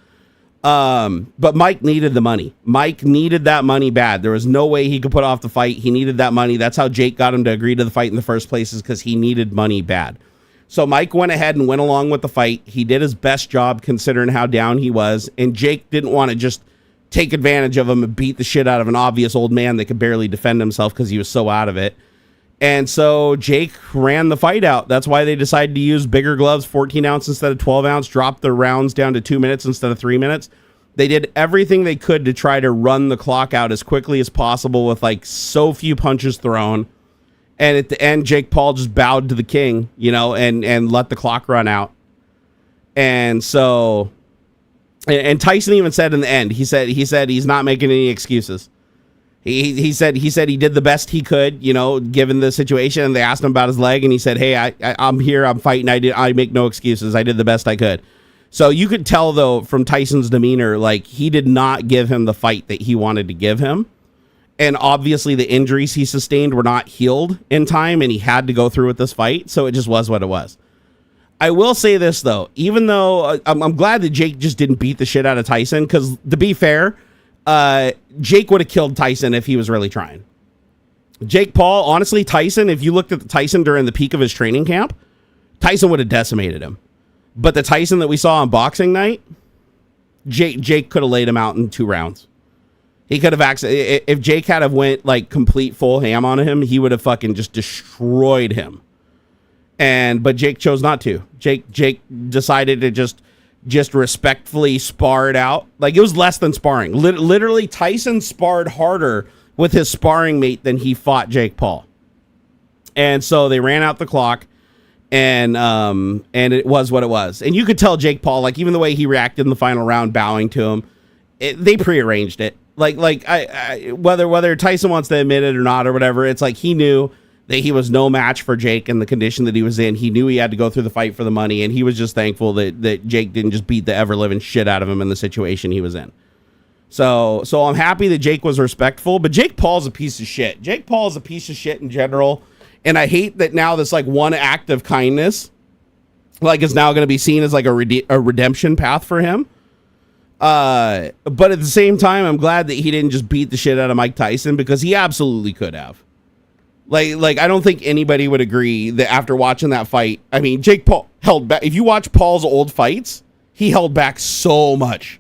Speaker 1: But Mike needed the money. Mike needed that money bad. There was no way he could put off the fight. He needed that money. That's how Jake got him to agree to the fight in the first place, is because he needed money bad. So Mike went ahead and went along with the fight. He did his best job considering how down he was. And Jake didn't want to just take advantage of him and beat the shit out of an obvious old man that could barely defend himself because he was so out of it. And so Jake ran the fight out. That's why they decided to use bigger gloves, 14 ounce instead of 12 ounce, drop the rounds down to 2 minutes instead of 3 minutes. They did everything they could to try to run the clock out as quickly as possible with like so few punches thrown. And at the end, Jake Paul just bowed to the king, you know, and let the clock run out. And so, and Tyson even said in the end, he said he's not making any excuses. He said he did the best he could, you know, given the situation. And they asked him about his leg, and he said, "Hey, I'm here, I'm fighting. I make no excuses. I did the best I could." So you could tell though from Tyson's demeanor, like, he did not give him the fight that he wanted to give him. And obviously the injuries he sustained were not healed in time, and he had to go through with this fight. So it just was what it was. I will say this, though, even though I'm glad that Jake just didn't beat the shit out of Tyson, because to be fair, Jake would have killed Tyson if he was really trying. Jake Paul, honestly, Tyson, if you looked at Tyson during the peak of his training camp, Tyson would have decimated him. But the Tyson that we saw on boxing night, Jake could have laid him out in 2 rounds. He could have actually, if Jake had have went like complete full ham on him, he would have fucking just destroyed him. But Jake chose not to. Jake decided to just respectfully spar it out. Like, it was less than sparring. Literally, Tyson sparred harder with his sparring mate than he fought Jake Paul. And so they ran out the clock, and it was what it was. And you could tell Jake Paul, like, even the way he reacted in the final round, bowing to him, they prearranged it. Like I whether Tyson wants to admit it or not or whatever, it's like he knew that he was no match for Jake in the condition that he was in. He knew he had to go through the fight for the money, and he was just thankful that Jake didn't just beat the ever-living shit out of him in the situation he was in. So I'm happy that Jake was respectful, but Jake Paul's a piece of shit. Jake Paul is a piece of shit in general, and I hate that now this like one act of kindness like is now going to be seen as like a redemption path for him. But at the same time, I'm glad that he didn't just beat the shit out of Mike Tyson, because he absolutely could have. Like I don't think anybody would agree that after watching that fight, I mean, Jake Paul held back. If you watch Paul's old fights, he held back so much.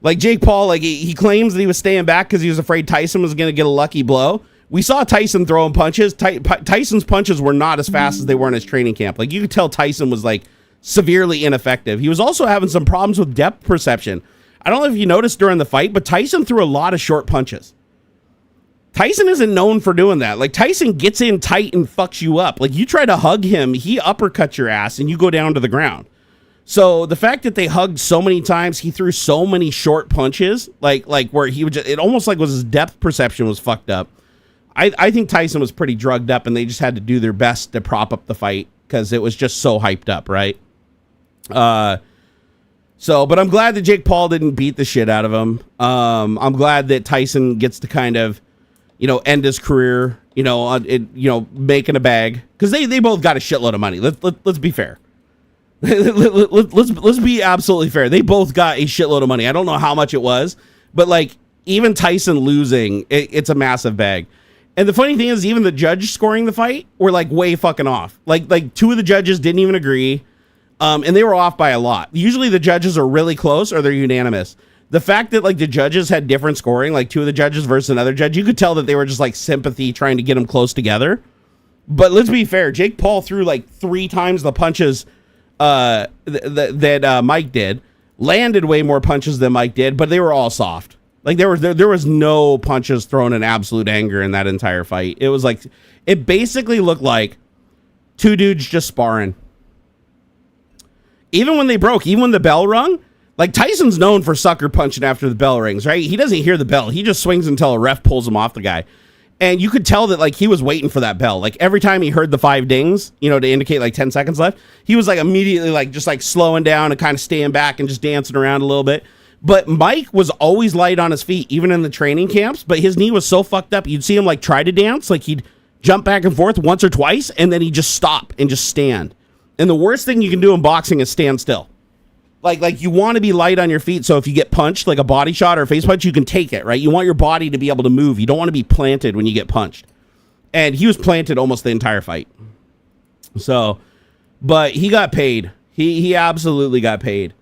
Speaker 1: Like, Jake Paul, like, he claims that he was staying back because he was afraid Tyson was going to get a lucky blow. We saw Tyson throwing punches. Tyson's punches were not as fast as they were in his training camp. Like, you could tell Tyson was like severely ineffective. He was also having some problems with depth perception. I don't know if you noticed during the fight, but Tyson threw a lot of short punches. Tyson isn't known for doing that. Like, Tyson gets in tight and fucks you up. Like, you try to hug him, he uppercuts your ass and you go down to the ground. So the fact that they hugged so many times, he threw so many short punches, like where he would just, it almost like was his depth perception was fucked up. I think Tyson was pretty drugged up, and they just had to do their best to prop up the fight because it was just so hyped up, right? But I'm glad that Jake Paul didn't beat the shit out of him. I'm glad that Tyson gets to kind of, end his career, making a bag, because they both got a shitload of money. Let's be fair. let's be absolutely fair. They both got a shitload of money. I don't know how much it was, but like even Tyson losing, it's a massive bag. And the funny thing is, even the judge scoring the fight were like way fucking off. Like two of the judges didn't even agree. And they were off by a lot. Usually the judges are really close or they're unanimous. The fact that like the judges had different scoring, like two of the judges versus another judge, you could tell that they were just like sympathy trying to get them close together. But let's be fair. Jake Paul threw like 3 times the punches that Mike did, landed way more punches than Mike did, but they were all soft. Like there was no punches thrown in absolute anger in that entire fight. It was like, it basically looked like two dudes just sparring. Even when they broke, even when the bell rung, like Tyson's known for sucker punching after the bell rings, right? He doesn't hear the bell. He just swings until a ref pulls him off the guy. And you could tell that like he was waiting for that bell. Like every time he heard the 5 dings, to indicate like 10 seconds left, he was like immediately like just like slowing down and kind of staying back and just dancing around a little bit. But Mike was always light on his feet, even in the training camps. But his knee was so fucked up, you'd see him like try to dance, like he'd jump back and forth once or twice, and then he'd just stop and just stand. And the worst thing you can do in boxing is stand still. Like you want to be light on your feet, so if you get punched, like a body shot or a face punch, you can take it, right? You want your body to be able to move. You don't want to be planted when you get punched. And he was planted almost the entire fight. So, but he got paid. He absolutely got paid.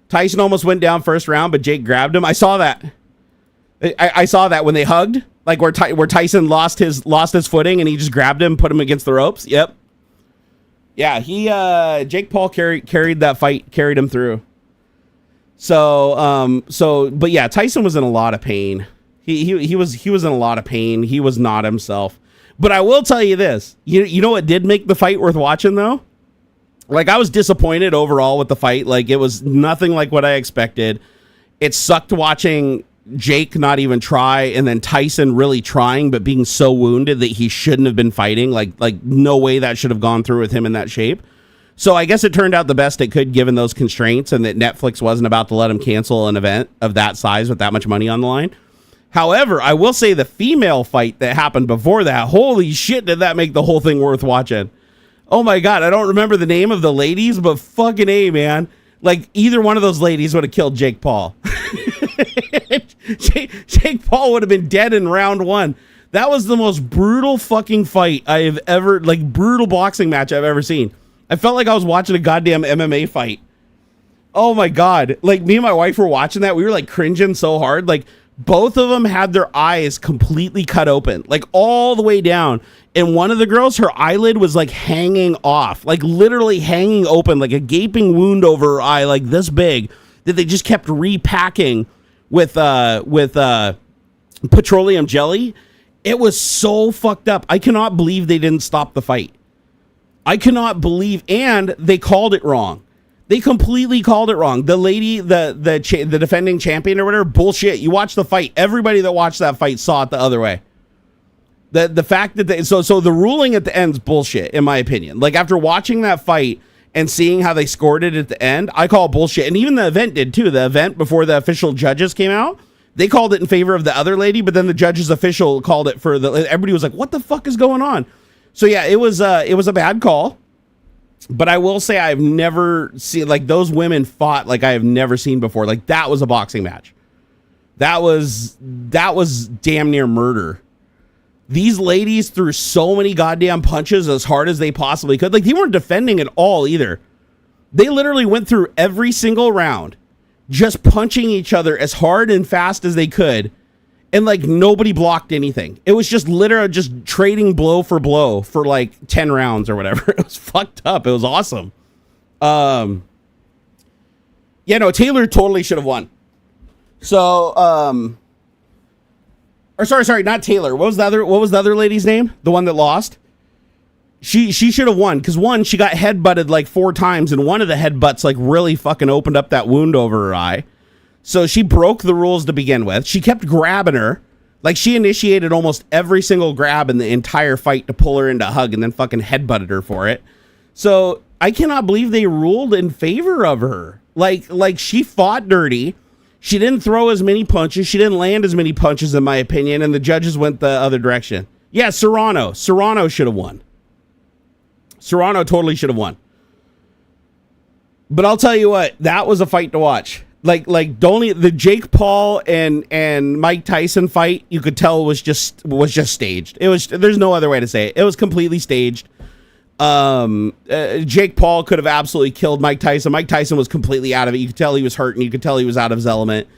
Speaker 1: Tyson almost went down first round, but Jake grabbed him. I saw that. I saw that when they hugged, like where Tyson lost his footing and he just grabbed him, put him against the ropes. Yep. Yeah, Jake Paul carried that fight, carried him through. But yeah, Tyson was in a lot of pain. He was in a lot of pain. He was not himself. But I will tell you this, you know what did make the fight worth watching though? Like I was disappointed overall with the fight. Like it was nothing like what I expected. It sucked watching Jake not even try, and then Tyson really trying but being so wounded that he shouldn't have been fighting. Like no way that should have gone through with him in that shape. So I guess it turned out the best it could given those constraints, and that Netflix wasn't about to let him cancel an event of that size with that much money on the line. However, I will say the female fight that happened before that, holy shit, did that make the whole thing worth watching. Oh my God, I don't remember the name of the ladies, but fucking A, man. Like either one of those ladies would have killed Jake Paul. Jake Paul would have been dead in round 1. That was the most brutal fucking fight I have ever, like brutal boxing match I've ever seen. I felt like I was watching a goddamn MMA fight. Oh my God. Like me and my wife were watching that. We were like cringing so hard. Like both of them had their eyes completely cut open, like all the way down. And one of the girls, her eyelid was like hanging off, like literally hanging open, like a gaping wound over her eye, like this big, that they just kept repacking with petroleum jelly. It was so fucked up. I cannot believe they didn't stop the fight. I cannot believe, and they called it wrong. They completely called it wrong. The lady, the defending champion or whatever, bullshit. You watch the fight. Everybody that watched that fight saw it the other way. The fact that so the ruling at the end's bullshit, in my opinion. Like after watching that fight and seeing how they scored it at the end, I call bullshit. And even the event did too. The event before the official judges came out, they called it in favor of the other lady, but then the judges official called it for everybody was like, what the fuck is going on? So yeah, it was a bad call. But I will say I've never seen, like, those women fought like I have never seen before. Like that was a boxing match. That was damn near murder. These ladies threw so many goddamn punches as hard as they possibly could. Like they weren't defending at all either. They literally went through every single round just punching each other as hard and fast as they could. And like nobody blocked anything. It was just literally just trading blow for like 10 rounds or whatever. It was fucked up. It was awesome. Yeah, no, Taylor totally should have won. So, or sorry, not Taylor. What was the other lady's name? The one that lost? She should have won, because one, she got headbutted like 4 times, and one of the headbutts like really fucking opened up that wound over her eye. So she broke the rules to begin with. She kept grabbing her. Like, she initiated almost every single grab in the entire fight to pull her into a hug and then fucking headbutted her for it. So I cannot believe they ruled in favor of her. Like she fought dirty. She didn't throw as many punches. She didn't land as many punches, in my opinion, and the judges went the other direction. Yeah, Serrano should have won. Serrano totally should have won. But I'll tell you what, that was a fight to watch. Like the Jake Paul and Mike Tyson fight, you could tell was just staged. There's no other way to say it. It was completely staged. Jake Paul could have absolutely killed Mike Tyson. Mike Tyson was completely out of it. You could tell he was hurting. You could tell he was out of his element.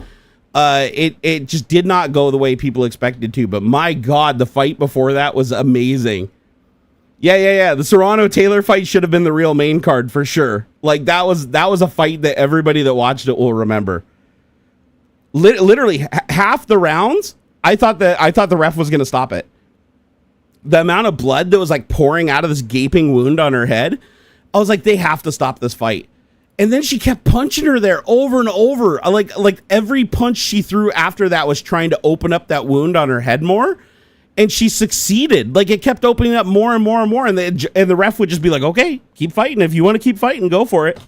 Speaker 1: It just did not go the way people expected to. But my God, the fight before that was amazing. Yeah. The Serrano-Taylor fight should have been the real main card for sure. Like, that was a fight that everybody that watched it will remember. Literally half the rounds, I thought the ref was going to stop it. The amount of blood that was like pouring out of this gaping wound on her head, I was like, they have to stop this fight. And then she kept punching her there over and over. Like every punch she threw after that was trying to open up that wound on her head more. And she succeeded. Like, it kept opening up more and more and more. And the ref would just be like, okay, keep fighting. If you want to keep fighting, go for it.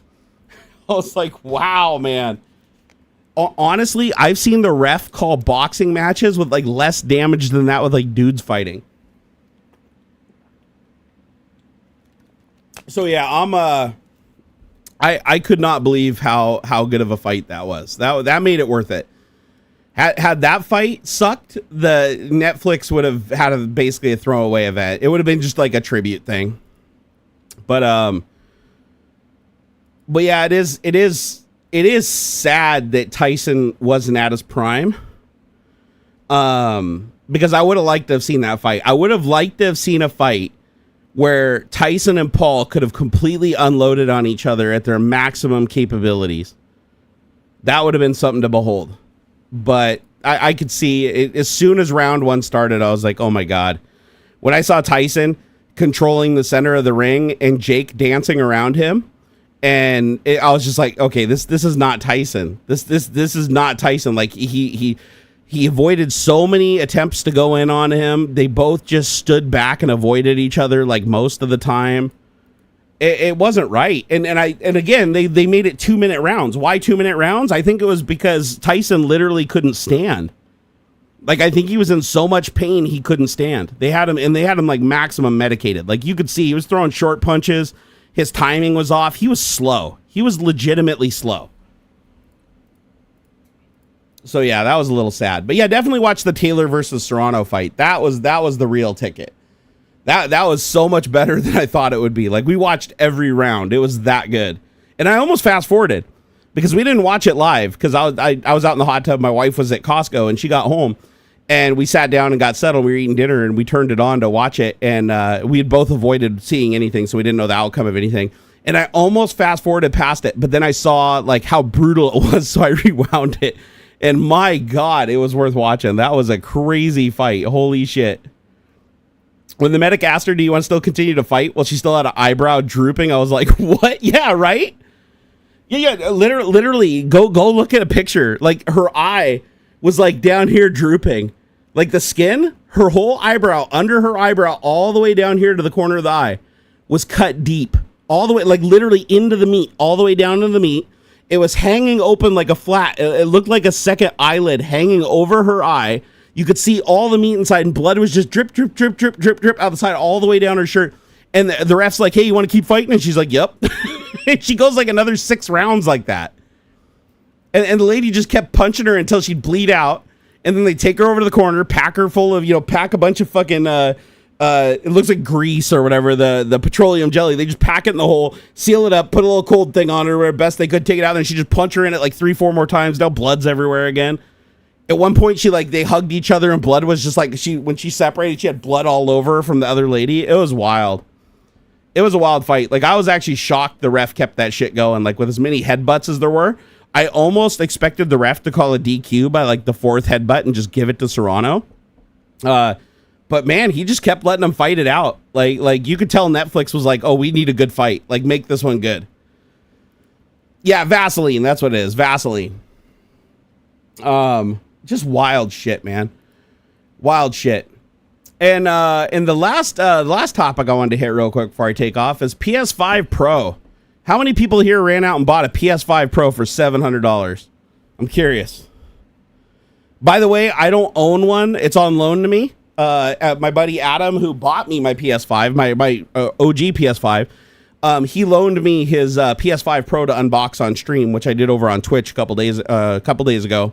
Speaker 1: I was like, wow, man. Honestly, I've seen the ref call boxing matches with like less damage than that with like dudes fighting. So yeah, I could not believe how good of a fight that was. That made it worth it. Had that fight sucked, the Netflix would have had basically a throwaway event. It would have been just like a tribute thing. But yeah, it is sad that Tyson wasn't at his prime. Because I would have liked to have seen that fight. I would have liked to have seen a fight where Tyson and Paul could have completely unloaded on each other at their maximum capabilities. That would have been something to behold. But I could see it, as soon as round one started, I was like, oh my God. When I saw Tyson controlling the center of the ring and Jake dancing around him, and I was just like, okay, this is not Tyson. This is not Tyson. Like, he avoided so many attempts to go in on him. They both just stood back and avoided each other like most of the time. It wasn't right. And again, they made it 2-minute rounds. Why 2-minute rounds? I think it was because Tyson literally couldn't stand. Like, I think he was in so much pain he couldn't stand. They had him like maximum medicated. Like, you could see he was throwing short punches. His timing was off. He was slow. He was legitimately slow. So yeah, that was a little sad. But yeah, definitely watch the Taylor versus Serrano fight. That was the real ticket. That was so much better than I thought it would be. Like, we watched every round. It was that good. And I almost fast forwarded because we didn't watch it live because I was out in the hot tub. My wife was at Costco and she got home and we sat down and got settled. We were eating dinner and we turned it on to watch it. And we had both avoided seeing anything, so we didn't know the outcome of anything. And I almost fast forwarded past it, but then I saw like how brutal it was, so I rewound it. And my God, it was worth watching. That was a crazy fight. Holy shit. When the medic asked her, do you want to still continue to fight? Well, she still had an eyebrow drooping. I was like, what? Yeah, right? Yeah. Literally, go look at a picture. Like, her eye was like down here drooping. Like, the skin, her whole eyebrow, under her eyebrow, all the way down here to the corner of the eye, was cut deep. All the way, like literally into the meat, all the way down to the meat. It was hanging open like a flat. It looked like a second eyelid hanging over her eye. You could see all the meat inside, and blood was just drip, drip, drip, drip, drip, drip out the side all the way down her shirt. And the ref's like, hey, you want to keep fighting? And she's like, yep. And she goes like another 6 rounds like that. And the lady just kept punching her until she'd bleed out. And then they take her over to the corner, pack her full of, pack a bunch of fucking, it looks like grease or whatever, the petroleum jelly. They just pack it in the hole, seal it up, put a little cold thing on her where best they could, take it out, and she just punch her in it like 3-4 more times. Now blood's everywhere again. At one point, they hugged each other, and blood was just like, when she separated, she had blood all over her from the other lady. It was wild. It was a wild fight. Like, I was actually shocked the ref kept that shit going. Like, with as many headbutts as there were, I almost expected the ref to call a DQ by like the 4th headbutt and just give it to Serrano. But man, he just kept letting them fight it out. Like you could tell Netflix was like, oh, we need a good fight. Like, make this one good. Yeah, Vaseline. That's what it is. Vaseline. Just wild shit, man. Wild shit. And the last topic I wanted to hit real quick before I take off is PS5 Pro. How many people here ran out and bought a PS5 Pro for $700? I'm curious. By the way, I don't own one. It's on loan to me. My buddy Adam, who bought me my PS5, my OG PS5, he loaned me his PS5 Pro to unbox on stream, which I did over on Twitch a couple days ago.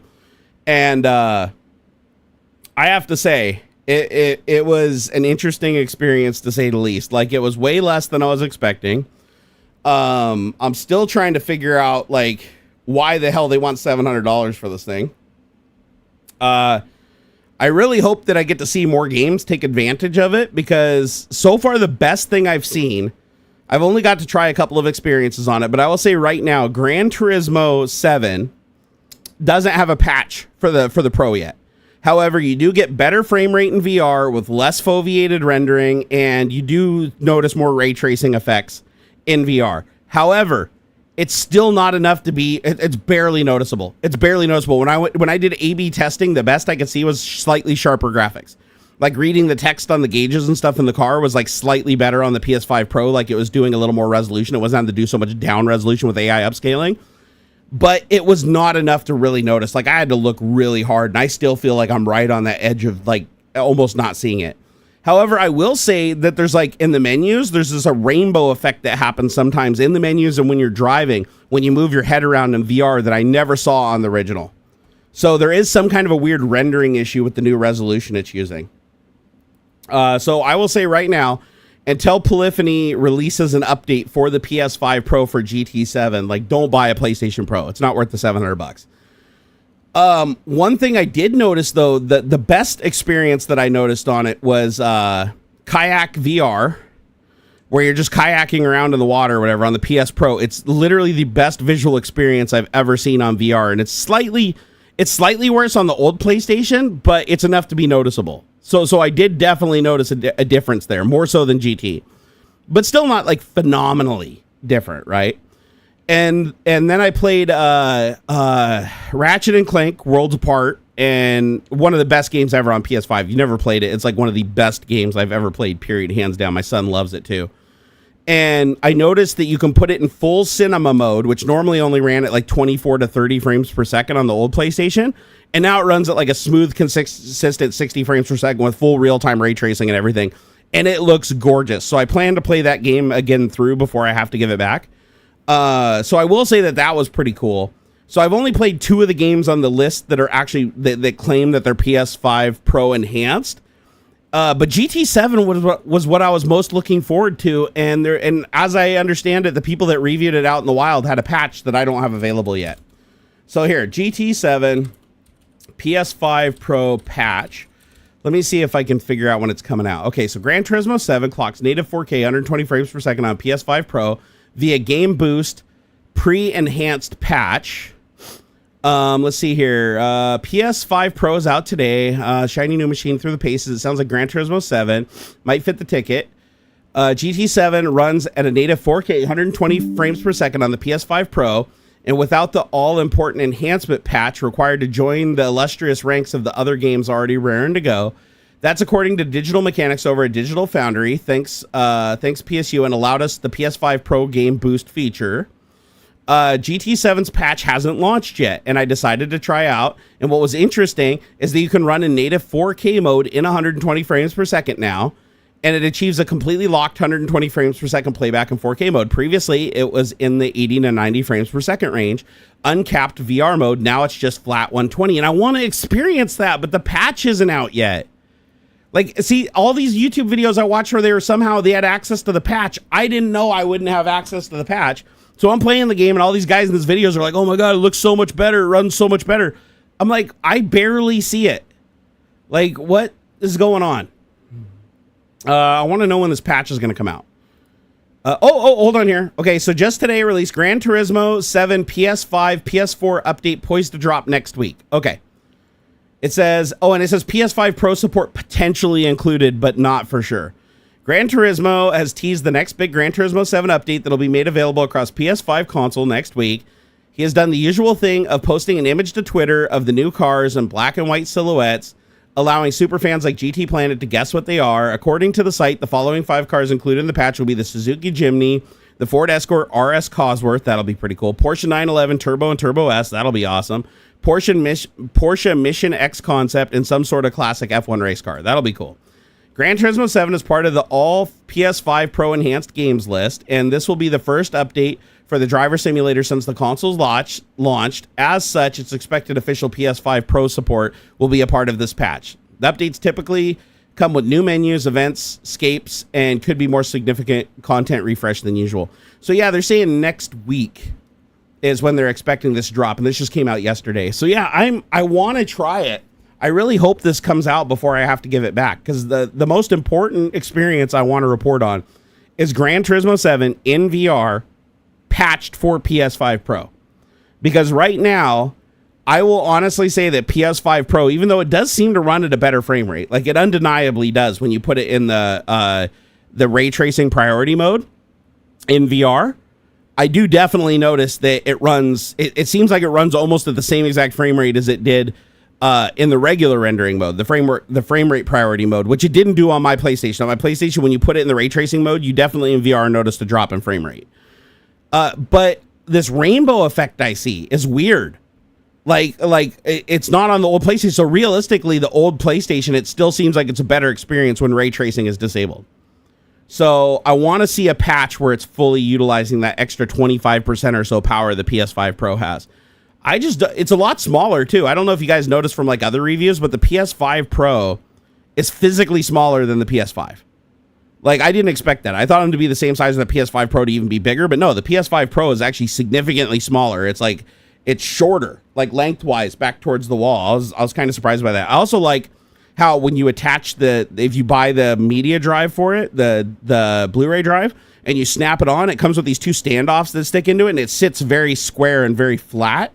Speaker 1: And I have to say, it was an interesting experience, to say the least. Like, it was way less than I was expecting. I'm still trying to figure out, like, why the hell they want $700 for this thing. I really hope that I get to see more games take advantage of it, because so far the best thing I've seen, I've only got to try a couple of experiences on it, but I will say right now, Gran Turismo 7 doesn't have a patch for the Pro yet. However, you do get better frame rate in VR with less foveated rendering, and you do notice more ray tracing effects in VR. However, it's still not enough to be. It's barely noticeable. It's barely noticeable. When I did A/B testing, the best I could see was slightly sharper graphics. Like, reading the text on the gauges and stuff in the car was like slightly better on the PS5 Pro. Like, it was doing a little more resolution. It wasn't having to do so much down resolution with AI upscaling. But it was not enough to really notice. Like, I had to look really hard, and I still feel like I'm right on that edge of, like, almost not seeing it. However, I will say that there's, like, in the menus, there's a rainbow effect that happens sometimes in the menus and when you're driving, when you move your head around in VR, that I never saw on the original. So there is some kind of a weird rendering issue with the new resolution it's using. So I will say right now, until Polyphony releases an update for the PS5 Pro for GT7, like, don't buy a PlayStation Pro. It's not worth the $700. One thing I did notice, though, the best experience that I noticed on it was Kayak VR, where you're just kayaking around in the water or whatever on the PS Pro. It's literally the best visual experience I've ever seen on VR, and it's slightly worse on the old PlayStation, but it's enough to be noticeable. So I did definitely notice a difference there, more so than GT, but still not like phenomenally different, right? And then I played Ratchet and Clank Worlds Apart, and one of the best games ever on PS5. You never played it. It's like one of the best games I've ever played, period, hands down. My son loves it too. And I noticed that you can put it in full cinema mode, which normally only ran at like 24 to 30 frames per second on the old PlayStation. And now it runs at like a smooth, consistent 60 frames per second with full real-time ray tracing and everything. And it looks gorgeous. So I plan to play that game again through before I have to give it back. So I will say that was pretty cool. So I've only played 2 of the games on the list that are actually, that claim that they're PS5 Pro enhanced. But GT7 was what I was most looking forward to. And as I understand it, the people that reviewed it out in the wild had a patch that I don't have available yet. So here, GT7 PS5 Pro patch. Let me see if I can figure out when it's coming out. Okay, so Gran Turismo 7 clocks native 4K 120 frames per second on PS5 Pro via Game Boost pre-enhanced patch. Let's see here. PS5 Pro is out today. Shiny new machine through the paces. It sounds like Gran Turismo 7 might fit the ticket. GT7 runs at a native 4K 120 frames per second on the PS5 Pro, and without the all-important enhancement patch required to join the illustrious ranks of the other games already raring to go. That's according to Digital Mechanics over at Digital Foundry. Thanks PSU, and allowed us the PS5 Pro Game Boost feature. GT7's patch hasn't launched yet, and I decided to try out. And what was interesting is that you can run in native 4K mode in 120 frames per second now, and it achieves a completely locked 120 frames per second playback in 4K mode. Previously, it was in the 80 to 90 frames per second range, uncapped VR mode. Now it's just flat 120, and I want to experience that, but the patch isn't out yet. Like, see, all these YouTube videos I watched where they had access to the patch. I didn't know I wouldn't have access to the patch. So I'm playing the game, and all these guys in these videos are like, oh my God, it looks so much better. It runs so much better. I'm like, I barely see it. Like, what is going on? I want to know when this patch is going to come out. Hold on here. Okay, so just today released Gran Turismo 7 PS5, PS4 update poised to drop next week. Okay. It says, and it says PS5 Pro support potentially included, but not for sure. Gran Turismo has teased the next big Gran Turismo 7 update that'll be made available across PS5 console next week. He has done the usual thing of posting an image to Twitter of the new cars and black and white silhouettes allowing superfans like GT Planet to guess what they are. According to the site, the following 5 cars included in the patch will be the Suzuki Jimny, the Ford Escort RS Cosworth, that'll be pretty cool, Porsche 911 Turbo and Turbo S, that'll be awesome, Porsche Mission X Concept, and some sort of classic F1 race car, that'll be cool. Gran Turismo 7 is part of the all PS5 Pro Enhanced Games list, and this will be the first update for the driver simulator since the console's launched. As such, its expected official PS5 Pro support will be a part of this patch. The updates typically come with new menus, events, scapes, and could be more significant content refresh than usual. So yeah, they're saying next week is when they're expecting this drop, and this just came out yesterday. So yeah, I want to try it. I really hope this comes out before I have to give it back, because the most important experience I want to report on is Gran Turismo 7 in VR patched for PS5 Pro. Because right now, I will honestly say that PS5 Pro, even though it does seem to run at a better frame rate, like it undeniably does when you put it in the ray tracing priority mode in VR, I do definitely notice that it runs, it seems like it runs almost at the same exact frame rate as it did in the regular rendering mode, the frame rate priority mode, which it didn't do on my PlayStation. On my PlayStation, when you put it in the ray tracing mode, you definitely in VR noticed a drop in frame rate. But this rainbow effect I see is weird. Like it's not on the old PlayStation. So realistically, the old PlayStation, it still seems like it's a better experience when ray tracing is disabled. So I want to see a patch where it's fully utilizing that extra 25% or so power the PS5 Pro has. It's a lot smaller too. I don't know if you guys noticed from like other reviews, but the PS5 Pro is physically smaller than the PS5. Like, I didn't expect that. I thought them to be the same size as the PS5 Pro to even be bigger, but no, the PS5 Pro is actually significantly smaller. It's like, it's shorter, like lengthwise back towards the wall. I was kind of surprised by that. I also like how when you attach if you buy the media drive for it, the Blu-ray drive, and you snap it on, it comes with these 2 standoffs that stick into it, and it sits very square and very flat.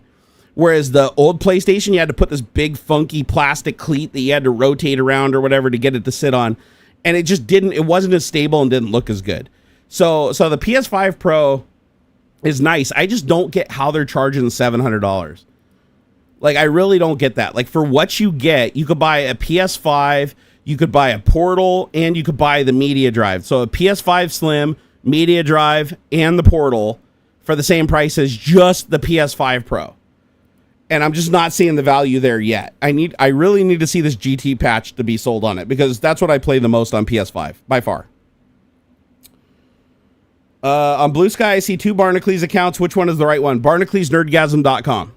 Speaker 1: Whereas the old PlayStation, you had to put this big funky plastic cleat that you had to rotate around or whatever to get it to sit on. And it wasn't as stable and didn't look as good. So the PS5 Pro is nice. I just don't get how they're charging $700. Like, I really don't get that. Like, for what you get, you could buy a PS5, you could buy a Portal, and you could buy the media drive. So a PS5 Slim, media drive, and the Portal for the same price as just the PS5 Pro. And I'm just not seeing the value there yet. I really need to see this GT patch to be sold on it, because that's what I play the most on PS5 by far. On BlueSky, I see 2 Barnacules accounts. Which one is the right one? Barnacules Nerdgasm.com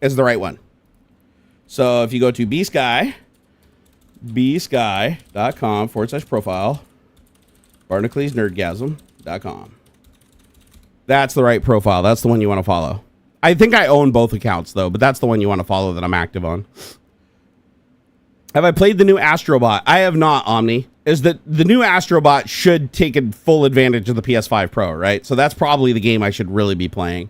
Speaker 1: is the right one. So if you go to bsky.com/profile, Barnacules Nerdgasm.com. That's the right profile. That's the one you want to follow. I think I own both accounts, though, but that's the one you want to follow that I'm active on. Have I played the new Astrobot? I have not, Omni. Is that the new Astrobot should take a full advantage of the PS5 Pro, right? So that's probably the game I should really be playing.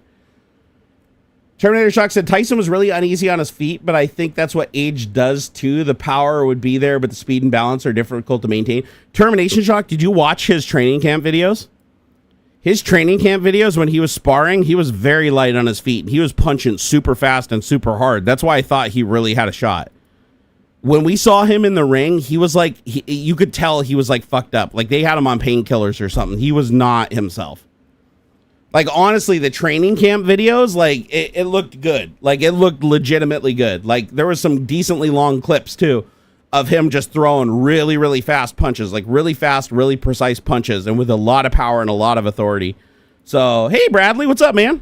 Speaker 1: Terminator Shock said Tyson was really uneasy on his feet, but I think that's what age does too. The power would be there, but the speed and balance are difficult to maintain. Termination Shock, did you watch his training camp videos? His training camp videos, when he was sparring, he was very light on his feet. He was punching super fast and super hard. That's why I thought he really had a shot. When we saw him in the ring, he was like, you could tell he was like fucked up. Like they had him on painkillers or something. He was not himself. Like, honestly, the training camp videos, like, it looked good. Like, it looked legitimately good. Like, there was some decently long clips, too, of him just throwing really, really fast punches. Like, really fast, really precise punches, and with a lot of power and a lot of authority. So, hey, Bradley, what's up, man?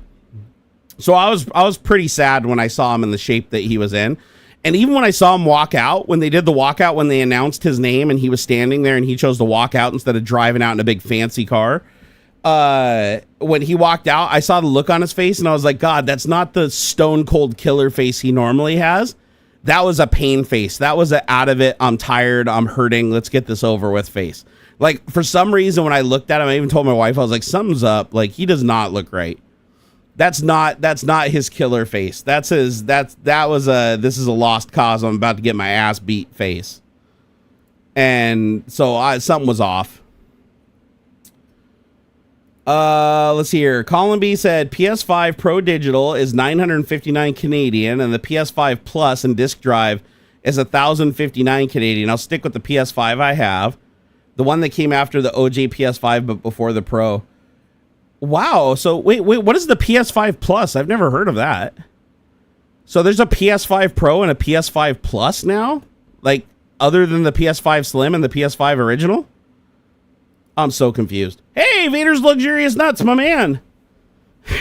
Speaker 1: So, I was pretty sad when I saw him in the shape that he was in. And even when I saw him walk out, when they did the walkout, when they announced his name, and he was standing there, and he chose to walk out instead of driving out in a big fancy car, when he walked out, I saw the look on his face and I was like, God, that's not the stone cold killer face he normally has. That was a pain face. That was a out of it, I'm tired, I'm hurting, let's get this over with face. Like, for some reason, when I looked at him, I even told my wife, I was like, something's up. Like, he does not look right. That's not his killer face. That was this is a lost cause, I'm about to get my ass beat face. And so something was off. Let's see here. Colin B said PS5 Pro Digital is $959 Canadian, and the PS5 Plus and disc drive is 1,059 Canadian. I'll stick with the PS5 I have. The one that came after the OJ PS5, but before the Pro. Wow. So wait, what is the PS5 Plus? I've never heard of that. So there's a PS5 Pro and a PS5 Plus now? Like, other than the PS5 Slim and the PS5 original? I'm so confused. Hey, Vader's Luxurious Nuts, my man.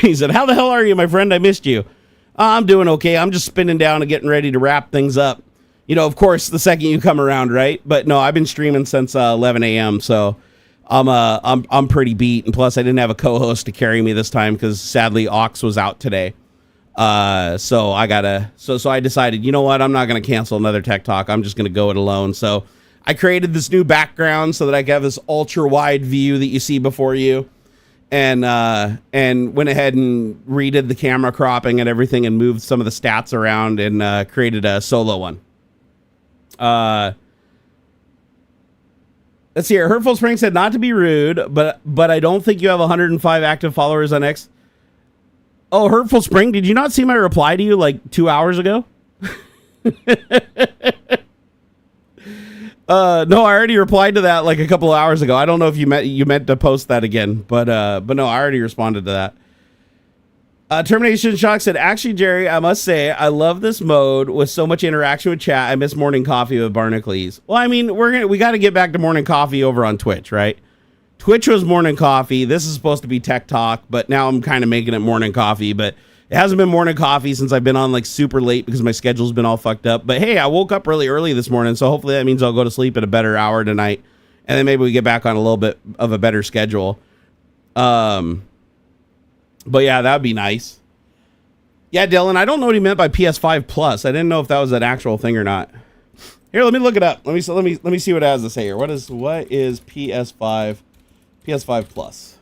Speaker 1: He said, how the hell are you, my friend? I missed you. I'm doing okay. I'm just spinning down and getting ready to wrap things up. You know, of course, the second you come around, right? But no, I've been streaming since 11 a.m., so I'm pretty beat. And plus, I didn't have a co-host to carry me this time because sadly, Aux was out today. So I decided, you know what? I'm not going to cancel another Tech Talk. I'm just going to go it alone. So I created this new background so that I can have this ultra wide view that you see before you. And went ahead and redid the camera cropping and everything and moved some of the stats around and created a solo one. Let's see here. Hurtful Spring said not to be rude, but I don't think you have 105 active followers on X. Oh, Hurtful Spring, did you not see my reply to you like 2 hours ago? No, I already replied to that like a couple of hours ago. I don't know if you meant to post that again, but no, I already responded to that. Termination Shock said, actually, Jerry, I must say, I love this mode with so much interaction with chat. I miss morning coffee with Barnacules. Well, I mean, we got to get back to morning coffee over on Twitch, right? Twitch was morning coffee. This is supposed to be Tech Talk, but now I'm kind of making it morning coffee, but it hasn't been morning coffee since I've been on like super late because my schedule's been all fucked up. But hey, I woke up really early this morning, so hopefully that means I'll go to sleep at a better hour tonight, and then maybe we get back on a little bit of a better schedule. But yeah, that'd be nice. Yeah, Dylan, I don't know what he meant by PS5 Plus. I didn't know if that was an actual thing or not. Here, let me look it up. Let me see what it has to say here. What is PS5 Plus?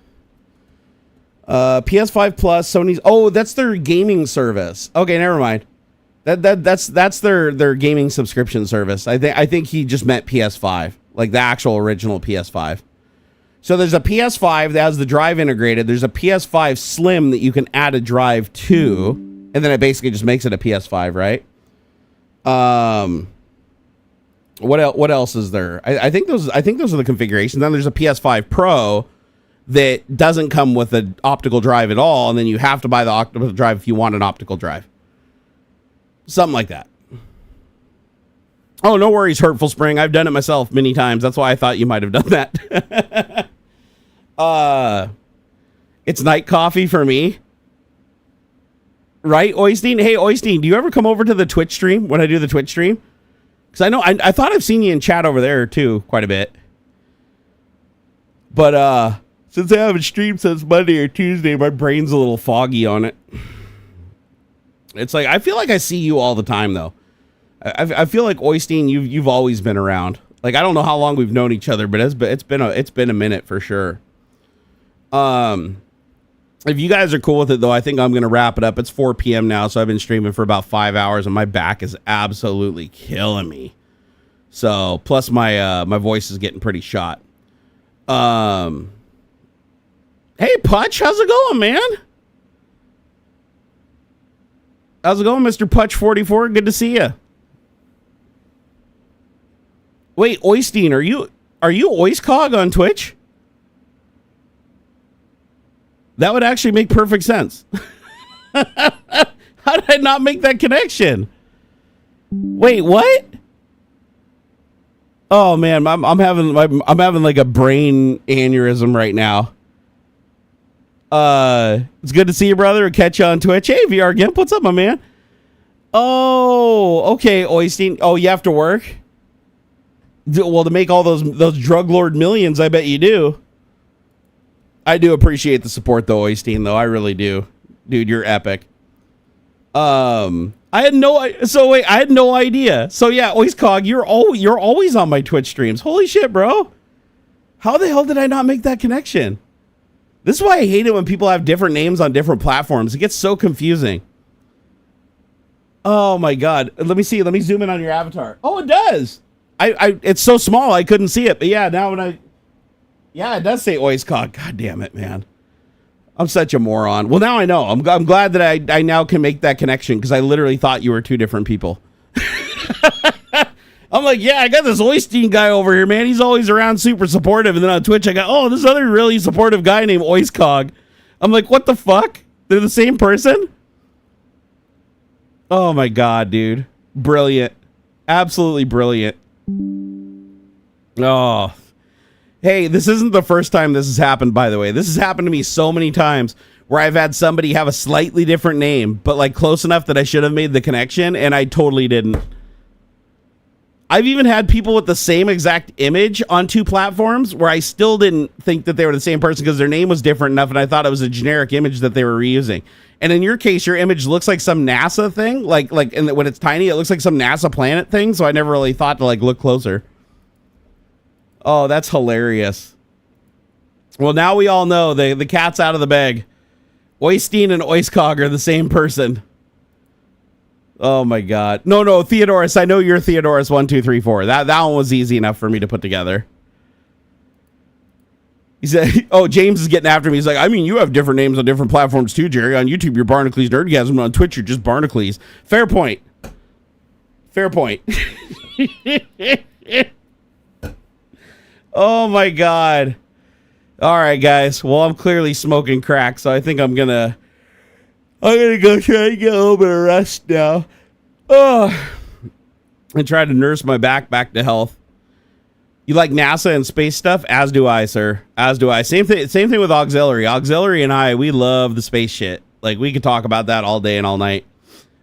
Speaker 1: PS5 Plus, Sony's. Oh, that's their gaming service. Okay, never mind. That's their gaming subscription service. I think he just meant PS5, like the actual original PS5. So there's a PS5 that has the drive integrated. There's a PS5 Slim that you can add a drive to, and then it basically just makes it a PS5, right? What else is there? I think those are the configurations. Then there's a PS5 Pro that doesn't come with an optical drive at all, and then you have to buy the optical drive if you want an optical drive. Something like that. Oh, no worries, Hurtful Spring. I've done it myself many times. That's why I thought you might have done that. It's night coffee for me. Right, Oystein? Hey, Oystein, do you ever come over to the Twitch stream when I do the Twitch stream? Because I know, I thought I've seen you in chat over there, too, quite a bit. But, since I haven't streamed since Monday or Tuesday, my brain's a little foggy on it. It's like, I feel like I see you all the time, though. I feel like, Oystein, you've always been around. Like, I don't know how long we've known each other, but it's been a minute for sure. If you guys are cool with it, though, I think I'm going to wrap it up. It's 4 p.m. now, so I've been streaming for about 5 hours, and my back is absolutely killing me. So, plus my voice is getting pretty shot. Hey, Putch, how's it going, man? How's it going, Mr. Putch44? Good to see you. Wait, Oystein, are you Oistcog on Twitch? That would actually make perfect sense. How did I not make that connection? Wait, what? Oh man, I'm having like a brain aneurysm right now. It's good to see you, brother. I'll catch you on Twitch. Hey, VR Gimp, what's up, my man? Oh, okay, Oystein. Oh, you have to work? Well, to make all those drug lord millions, I bet you do. I do appreciate the support, though, Oystein, though. I really do. Dude, you're epic. I had no idea. So, yeah, Oistcog, you're always on my Twitch streams. Holy shit, bro. How the hell did I not make that connection? This is why I hate it when people have different names on different platforms. It gets so confusing. Oh, my God. Let me see. Let me zoom in on your avatar. Oh, it does. It's so small, I couldn't see it. But, yeah, now when yeah, it does say Oistcog. God damn it, man. I'm such a moron. Well, now I know. I'm glad that I now can make that connection because I literally thought you were two different people. I'm like, yeah, I got this Oystein guy over here, man. He's always around, super supportive. And then on Twitch, I got, oh, this other really supportive guy named Oiscog. I'm like, what the fuck? They're the same person? Oh my God, dude. Brilliant. Absolutely brilliant. Oh. Hey, this isn't the first time this has happened, by the way. This has happened to me so many times where I've had somebody have a slightly different name, but like close enough that I should have made the connection, and I totally didn't. I've even had people with the same exact image on two platforms where I still didn't think that they were the same person because their name was different enough, and I thought it was a generic image that they were reusing. And in your case, your image looks like some NASA thing, like, and when it's tiny, it looks like some NASA planet thing. So I never really thought to like look closer. Oh, that's hilarious. Well, now we all know the cat's out of the bag. Oystein and Oiscog are the same person. Oh my God. No, Theodorus. I know you're Theodorus 1234. That one was easy enough for me to put together. He said, oh, James is getting after me. He's like, I mean, you have different names on different platforms too, Jerry. On YouTube, you're Barnacules Nerdgasm. On Twitch, you're just Barnacules. Fair point. Fair point. Oh my God. All right, guys. Well, I'm clearly smoking crack, so I think I'm gonna go try to get a little bit of rest now. Oh, and try to nurse my back to health. You like NASA and space stuff? As do I, sir. As do I. Same thing with AuxxZillary. AuxxZillary and we love the space shit. Like, we could talk about that all day and all night.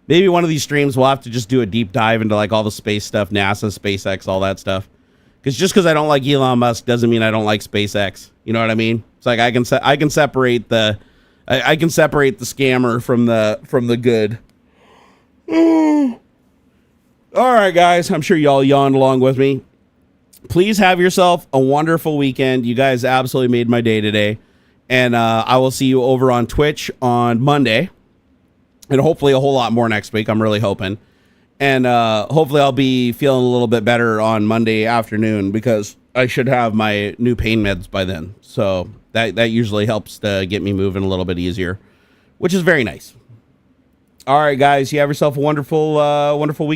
Speaker 1: Maybe one of these streams we'll have to just do a deep dive into like all the space stuff, NASA, SpaceX, all that stuff. Because just because I don't like Elon Musk doesn't mean I don't like SpaceX. You know what I mean? It's like I can separate the scammer from the good. All right, guys. I'm sure y'all yawned along with me. Please have yourself a wonderful weekend. You guys absolutely made my day today. And I will see you over on Twitch on Monday. And hopefully a whole lot more next week. I'm really hoping. And hopefully I'll be feeling a little bit better on Monday afternoon because I should have my new pain meds by then. So that usually helps to get me moving a little bit easier, which is very nice. All right, guys. You have yourself a wonderful weekend.